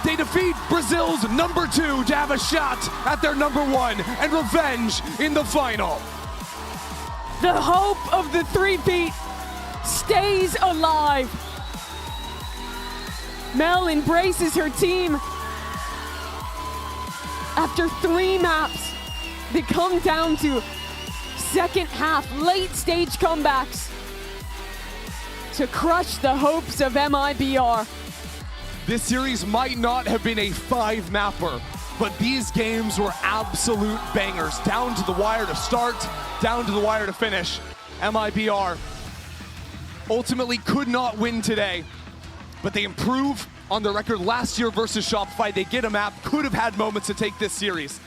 They defeat Brazil's #2 to have a shot at their #1 and revenge in the final. The hope of the three-peat stays alive. Mel embraces her team. After 3 maps, they come down to second half, late stage comebacks to crush the hopes of MIBR. This series might not have been a 5-mapper, but these games were absolute bangers. Down to the wire to start, down to the wire to finish. MIBR ultimately could not win today, but they improve on their record last year versus Shopify. They get a map, could have had moments to take this series,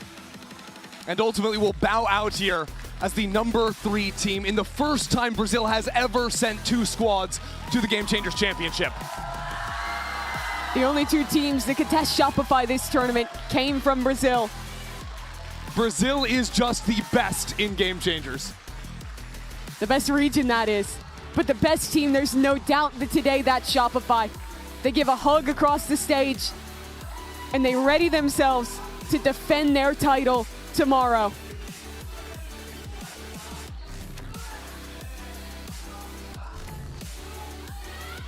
and ultimately will bow out here as the #3 team in the first time Brazil has ever sent 2 squads to the Game Changers Championship. The only 2 teams that could test Shopify this tournament came from Brazil. Brazil is just the best in Game Changers. The best region, that is. But the best team, there's no doubt that today that's Shopify. They give a hug across the stage, and they ready themselves to defend their title tomorrow.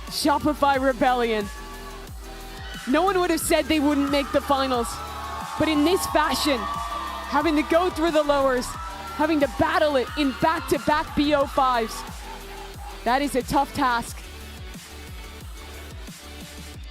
Shopify Rebellion. No one would have said they wouldn't make the finals, but in this fashion, having to go through the lowers, having to battle it in back-to-back BO5s, that is a tough task.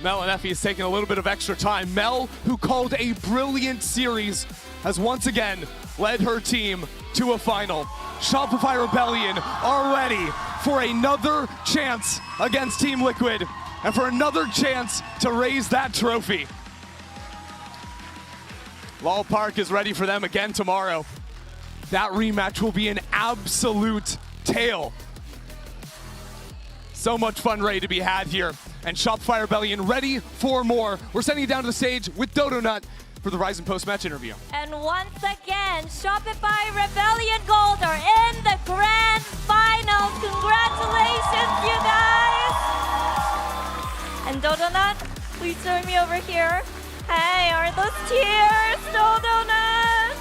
Mel and Effie is taking a little bit of extra time. Mel, who called a brilliant series, has once again led her team to a final. Shopify Rebellion are ready for another chance against Team Liquid and for another chance to raise that trophy. Lal Park is ready for them again tomorrow. That rematch will be an absolute tale. So much fun ready to be had here. And Shopify Rebellion ready for more. We're sending you down to the stage with Dodonut for the Verizon post-match interview. And once again, Shopify Rebellion Gold are in the grand finals. Congratulations, you guys! And Dodonut, please join me over here. Hey, are those tears, Dodonut?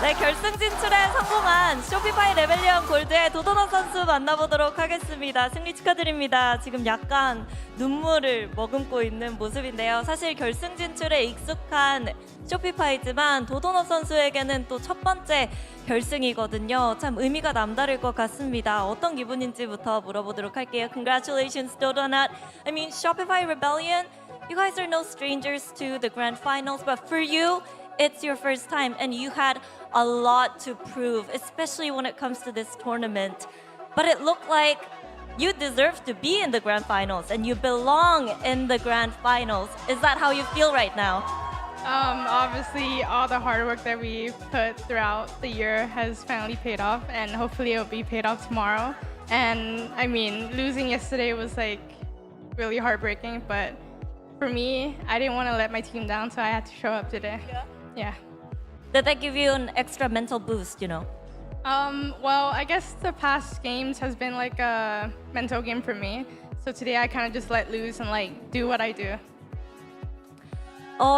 네, 결승 진출에 성공한 쇼피파이 레벨리언 골드의 도도넛 선수 만나보도록 하겠습니다. 승리 축하드립니다. 지금 약간 눈물을 머금고 있는 모습인데요. 사실 결승 진출에 익숙한 쇼피파이지만 도도넛 선수에게는 또 첫 번째 결승이거든요. 참 의미가 남다를 것 같습니다. 어떤 기분인지부터 물어보도록 할게요. Congratulations, Dodonut. I mean, Shopify Rebellion, you guys are no strangers to the grand finals, but for you, it's your first time and you had a lot to prove, especially when it comes to this tournament. But it looked like you deserve to be in the grand finals and you belong in the grand finals. Is that how you feel right now? Obviously, all the hard work that we put throughout the year has finally paid off, and hopefully it'll be paid off tomorrow. And I mean, losing yesterday was like really heartbreaking, but for me, I didn't want to let my team down, so I had to show up today. Yeah. Did that give you an extra mental boost, you know? Well, I guess the past games has been like a mental game for me. So today I kind of just let loose and like do what I do.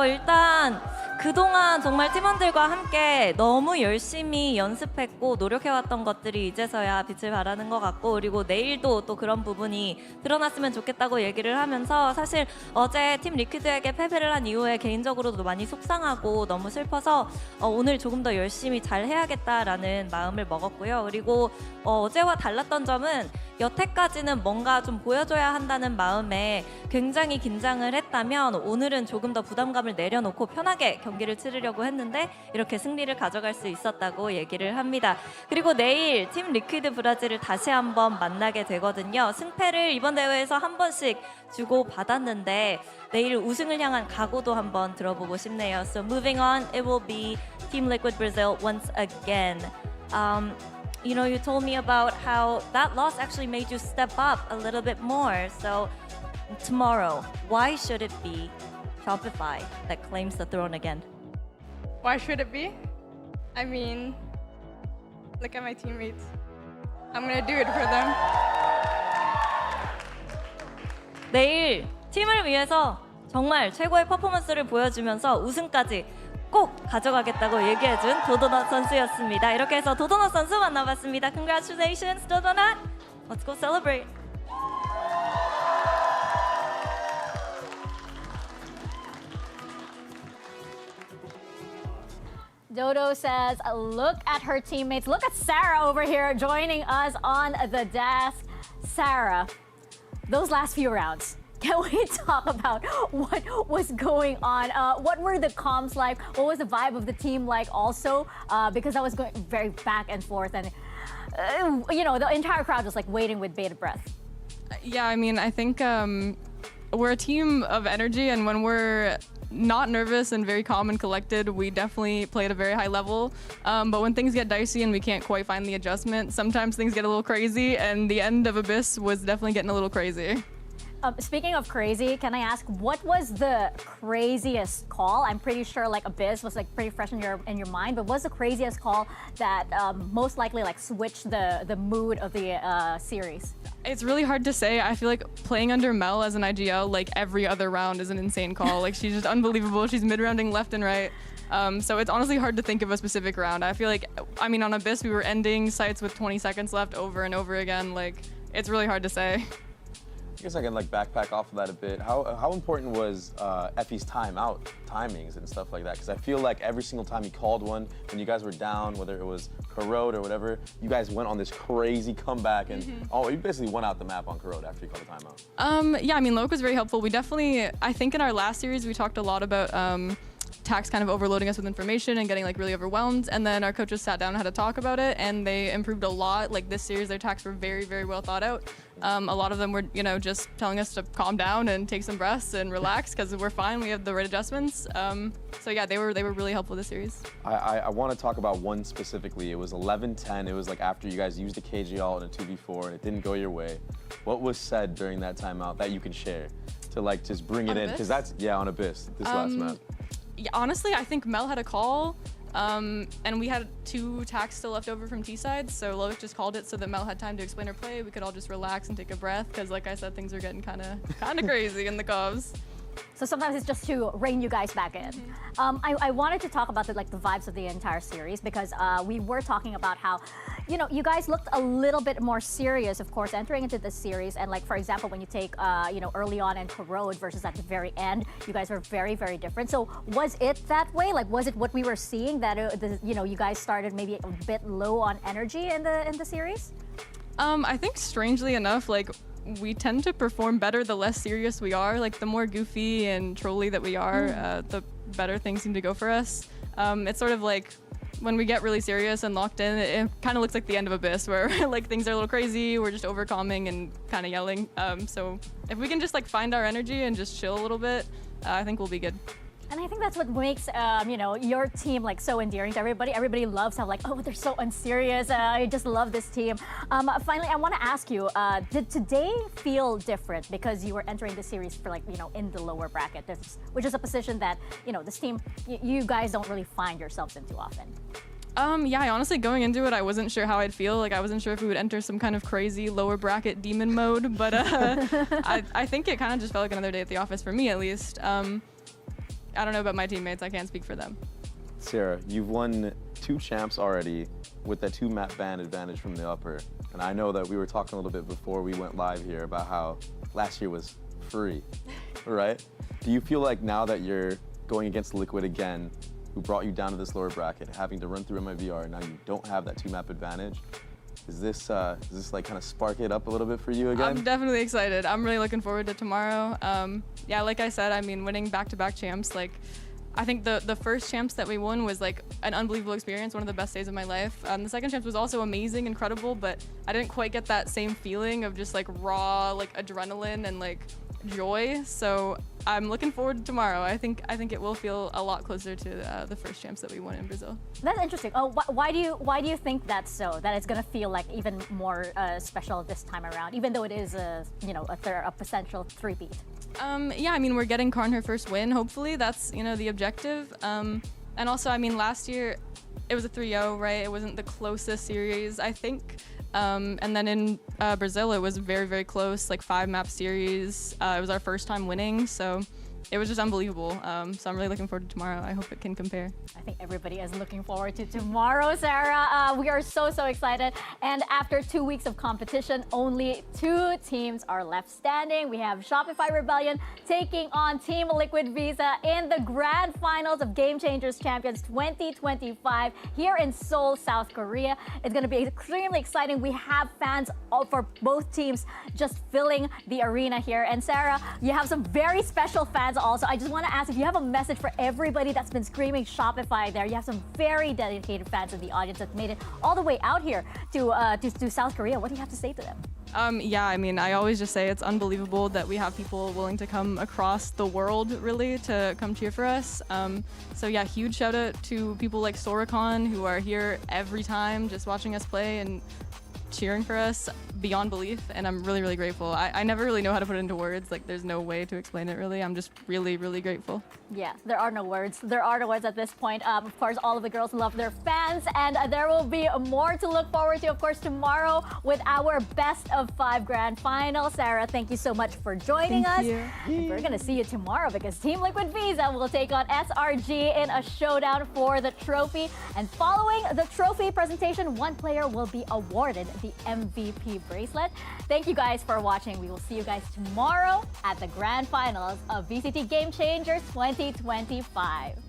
일단 그동안 정말 팀원들과 함께 너무 열심히 연습했고 노력해왔던 것들이 이제서야 빛을 발하는 것 같고, 그리고 내일도 또 그런 부분이 드러났으면 좋겠다고 얘기를 하면서, 사실 어제 팀 리퀴드에게 패배를 한 이후에 개인적으로도 많이 속상하고 너무 슬퍼서 오늘 조금 더 열심히 잘 해야겠다라는 마음을 먹었고요. 그리고 어제와 달랐던 점은 여태까지는 뭔가 좀 보여줘야 한다는 마음에 굉장히 긴장을 했다면 오늘은 조금 더 부담감을 내려놓고 편하게 경기를 치르려고 했는데 이렇게 승리를 가져갈 수 있었다고 얘기를 합니다. 그리고 내일 팀 리퀴드 브라질을 다시 한번 만나게 되거든요. 승패를 이번 대회에서 한 번씩 주고 받았는데 내일 우승을 향한 각오도 한번 들어보고 싶네요. So moving on, it will be Team Liquid Brazil once again. You know, you told me about how that loss actually made you step up a little bit more. So tomorrow, why should it be Shopify that claims the throne again? Why should it be? I mean, look at my teammates. I'm gonna do it for them. 내일 팀을 위해서 정말 최고의 퍼포먼스를 보여주면서 우승까지 꼭 가져가겠다고 얘기해준 도도넛 선수였습니다. 이렇게 해서 도도넛 선수 만나봤습니다. Congratulations, 도도넛! Let's go celebrate! Dodo says, look at her teammates. Look at Sarah over here joining us on the desk. Sarah, those last few rounds, can we talk about what was going on? What were the comms like? What was the vibe of the team like also? Because I was going very back and forth and, you know, the entire crowd was like waiting with bated breath. Yeah, I mean, I think we're a team of energy, and when we're not nervous and very calm and collected, we definitely play at a very high level. But when things get dicey and we can't quite find the adjustment, sometimes things get a little crazy, and the end of Abyss was definitely getting a little crazy. Speaking of crazy, can I ask, what was the craziest call? I'm pretty sure like Abyss was like pretty fresh in your mind, but what's the craziest call that most likely like switched the mood of the series? It's really hard to say. I feel like playing under Mel as an IGL, like every other round is an insane call. Like she's just unbelievable. She's mid-rounding left and right. So it's honestly hard to think of a specific round. I feel like, I mean, on Abyss, we were ending sites with 20 seconds left over and over again. Like, it's really hard to say. guess I can like backpack off of that a bit. How important was Effie's timings and stuff like that? Because I feel like every single time he called one, when you guys were down, whether it was Corrode or whatever, you guys went on this crazy comeback and you basically went out the map on Corrode after you called the timeout. Yeah, I mean, Loic was very helpful. We definitely, I think in our last series, we talked a lot about Tax kind of overloading us with information and getting like really overwhelmed, and then our coaches sat down and had a talk about it, and they improved a lot. Like this series, their attacks were very, very well thought out. A lot of them were, you know, just telling us to calm down and take some breaths and relax because we're fine. We have the right adjustments. So yeah, they were really helpful this series. I want to talk about one specifically. It was 11-10. It was like after you guys used a KG ult in a 2v4 and it didn't go your way. What was said during that timeout that you can share to like just bring it in? Because that's on Abyss this last map. Yeah, honestly, I think Mel had a call, and we had 2 tacks still left over from T-side, so Loic just called it so that Mel had time to explain her play. We could all just relax and take a breath, because like I said, things are getting kind of crazy in the Covs. So sometimes it's just to rein you guys back in. I wanted to talk about the vibes of the entire series because we were talking about how, you know, you guys looked a little bit more serious, of course, entering into this series. And like, for example, when you take, you know, early on in Corrode versus at the very end, you guys were very, very different. So was it that way? Like, was it what we were seeing that, you know, you guys started maybe a bit low on energy in the series? I think strangely enough, like, we tend to perform better the less serious we are. Like the more goofy and trolly that we are, the better things seem to go for us. It's sort of like when we get really serious and locked in, it kind of looks like the end of Abyss where like things are a little crazy, we're just overcalming and kind of yelling. So if we can just like find our energy and just chill a little bit, I think we'll be good. And I think that's what makes, you know, your team like so endearing to everybody. Everybody loves how like, oh, they're so unserious. I just love this team. Finally, I want to ask you, did today feel different because you were entering the series for like, you know, in the lower bracket, which is a position that, you know, this team, you guys don't really find yourselves in too often? Yeah, honestly, going into it, I wasn't sure how I'd feel. Like, I wasn't sure if we would enter some kind of crazy lower bracket demon mode, but I think it kind of just felt like another day at the office for me, at least. I don't know about my teammates. I can't speak for them. Sarah, you've won 2 champs already with that 2 map ban advantage from the upper. And I know that we were talking a little bit before we went live here about how last year was free, right? Do you feel like now that you're going against Liquid again, who brought you down to this lower bracket, having to run through MIBR, and now you don't have that 2 map advantage, Is this like kind of spark it up a little bit for you again? I'm definitely excited. I'm really looking forward to tomorrow. Yeah, like I said, I mean, winning back-to-back champs, like, I think the first champs that we won was like an unbelievable experience, one of the best days of my life. The second champs was also amazing, incredible, but I didn't quite get that same feeling of just like raw, like adrenaline and like joy. So I'm looking forward to tomorrow. I think it will feel a lot closer to the first champs that we won in Brazil. That's interesting. Oh, why do you think that's so? That it's gonna feel like even more special this time around, even though it is a potential three-peat. Yeah, I mean, we're getting Karn her first win. Hopefully, that's the objective. And also, I mean, last year it was a 3-0, right? It wasn't the closest series, I think. And then in Brazil, it was very, very close, like 5-map series. It was our first time winning, so it was just unbelievable. So I'm really looking forward to tomorrow. I hope it can compare. I think everybody is looking forward to tomorrow, Sarah. We are so excited. And after 2 weeks of competition, only 2 teams are left standing. We have Shopify Rebellion taking on Team Liquid Visa in the grand finals of Game Changers Champions 2025 here in Seoul, South Korea. It's going to be extremely exciting. We have fans for both teams just filling the arena here. And Sarah, you have some very special fans also. I just want to ask if you have a message for everybody that's been screaming Shopify there. You have some very dedicated fans in the audience that made it all the way out here to South Korea. What do you have to say to them? Yeah, I mean, I always just say it's unbelievable that we have people willing to come across the world, really, to come cheer for us. So yeah, huge shout out to people like Soracon who are here every time just watching us play and cheering for us beyond belief, and I'm really, really grateful. I never really know how to put it into words. Like, there's no way to explain it, really. I'm just really, really grateful. Yeah, there are no words. There are no words at this point. Of course, all of the girls love their fans, and there will be more to look forward to, of course, tomorrow with our best of 5 grand final. Sarah, thank you so much for joining us. We're going to see you tomorrow because Team Liquid Visa will take on SRG in a showdown for the trophy. And following the trophy presentation, one player will be awarded the MVP bracelet. Thank you guys for watching. We will see you guys tomorrow at the grand finals of VCT Game Changers 2025.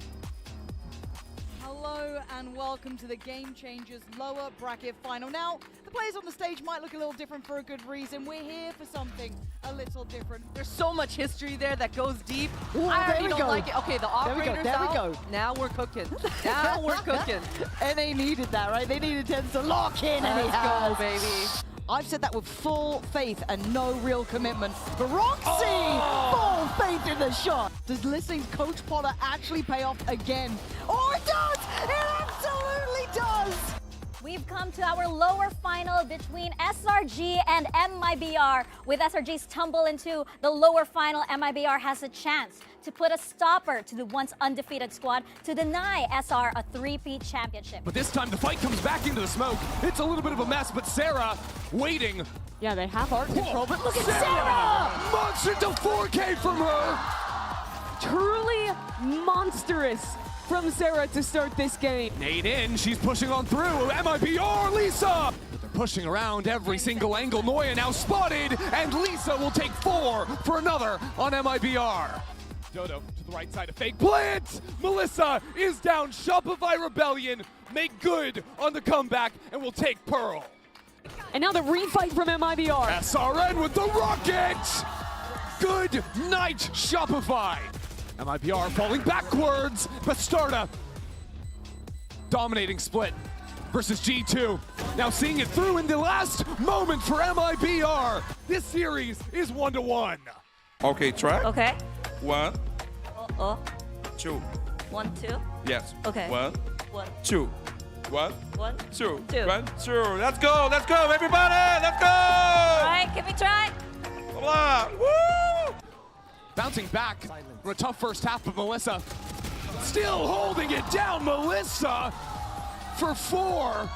Hello and welcome to the Game Changers lower bracket final. Now, the players on the stage might look a little different for a good reason. We're here for something a little different. There's so much history there that goes deep. Ooh, I already there we don't go. like it. Okay, the operator's There we out. go. Now we're cooking. Now we're cooking. And they needed that, right? They needed Tens to lock in, and he Let's has. go, baby. I've said that with full faith and no real commitment. But Roxy, full faith in the shot. Does listening to Coach Potter actually pay off again? Oh, it does! It absolutely does! We've come to our lower final between SRG and MIBR. With SRG's tumble into the lower final, MIBR has a chance to put a stopper to the once undefeated squad to deny SR a three-peat championship. But this time the fight comes back into the smoke. It's a little bit of a mess, but Sarah waiting. Yeah, they have art control, but look at Sarah! Monster to 4K from her! Truly monstrous from Sarah to start this game. Nade in, she's pushing on through. MIBR, Lisa! But they're pushing around every single angle. Noya now spotted, and Lisa will take 4 for another on MIBR. Dodo to the right side of fake plant. Melissa is down. Shopify Rebellion make good on the comeback and will take Pearl. And now the refight from MIBR. SRN with the rocket. Good night, Shopify. MIBR falling backwards. Bastarda dominating split versus G2. Now seeing it through in the last moment for MIBR. This series is 1-1. Okay, track. Okay. 1, Oh. 2. 1, 2. Yes. Okay. 1, 1. 2. 1, 1, 2. 2. 1, 2. Let's go, everybody. Let's go. All right, can we try? Blah, woo! Bouncing back from a tough first half, but Melissa still holding it down. Melissa for 4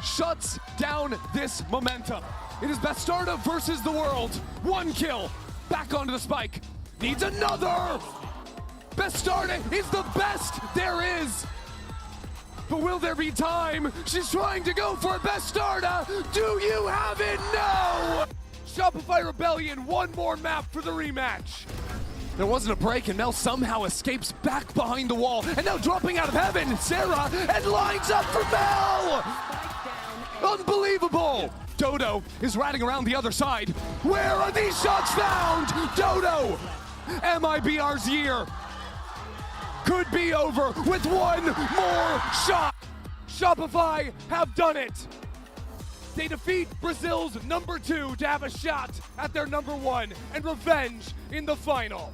shuts down this momentum. It is Bastarda versus the world. 1 kill, back onto the spike. Needs another. Bastarda is the best there is. But will there be time? She's trying to go for it. Bastarda, do you have it? No! Shopify Rebellion, 1 more map for the rematch. There wasn't a break, and Mel somehow escapes back behind the wall. And now dropping out of heaven, Sarah, and lines up for Mel! Unbelievable! Dodo is riding around the other side. Where are these shots found? Dodo! MIBR's year could be over with 1 more shot. Shopify have done it. They defeat Brazil's #2 to have a shot at their #1 and revenge in the final.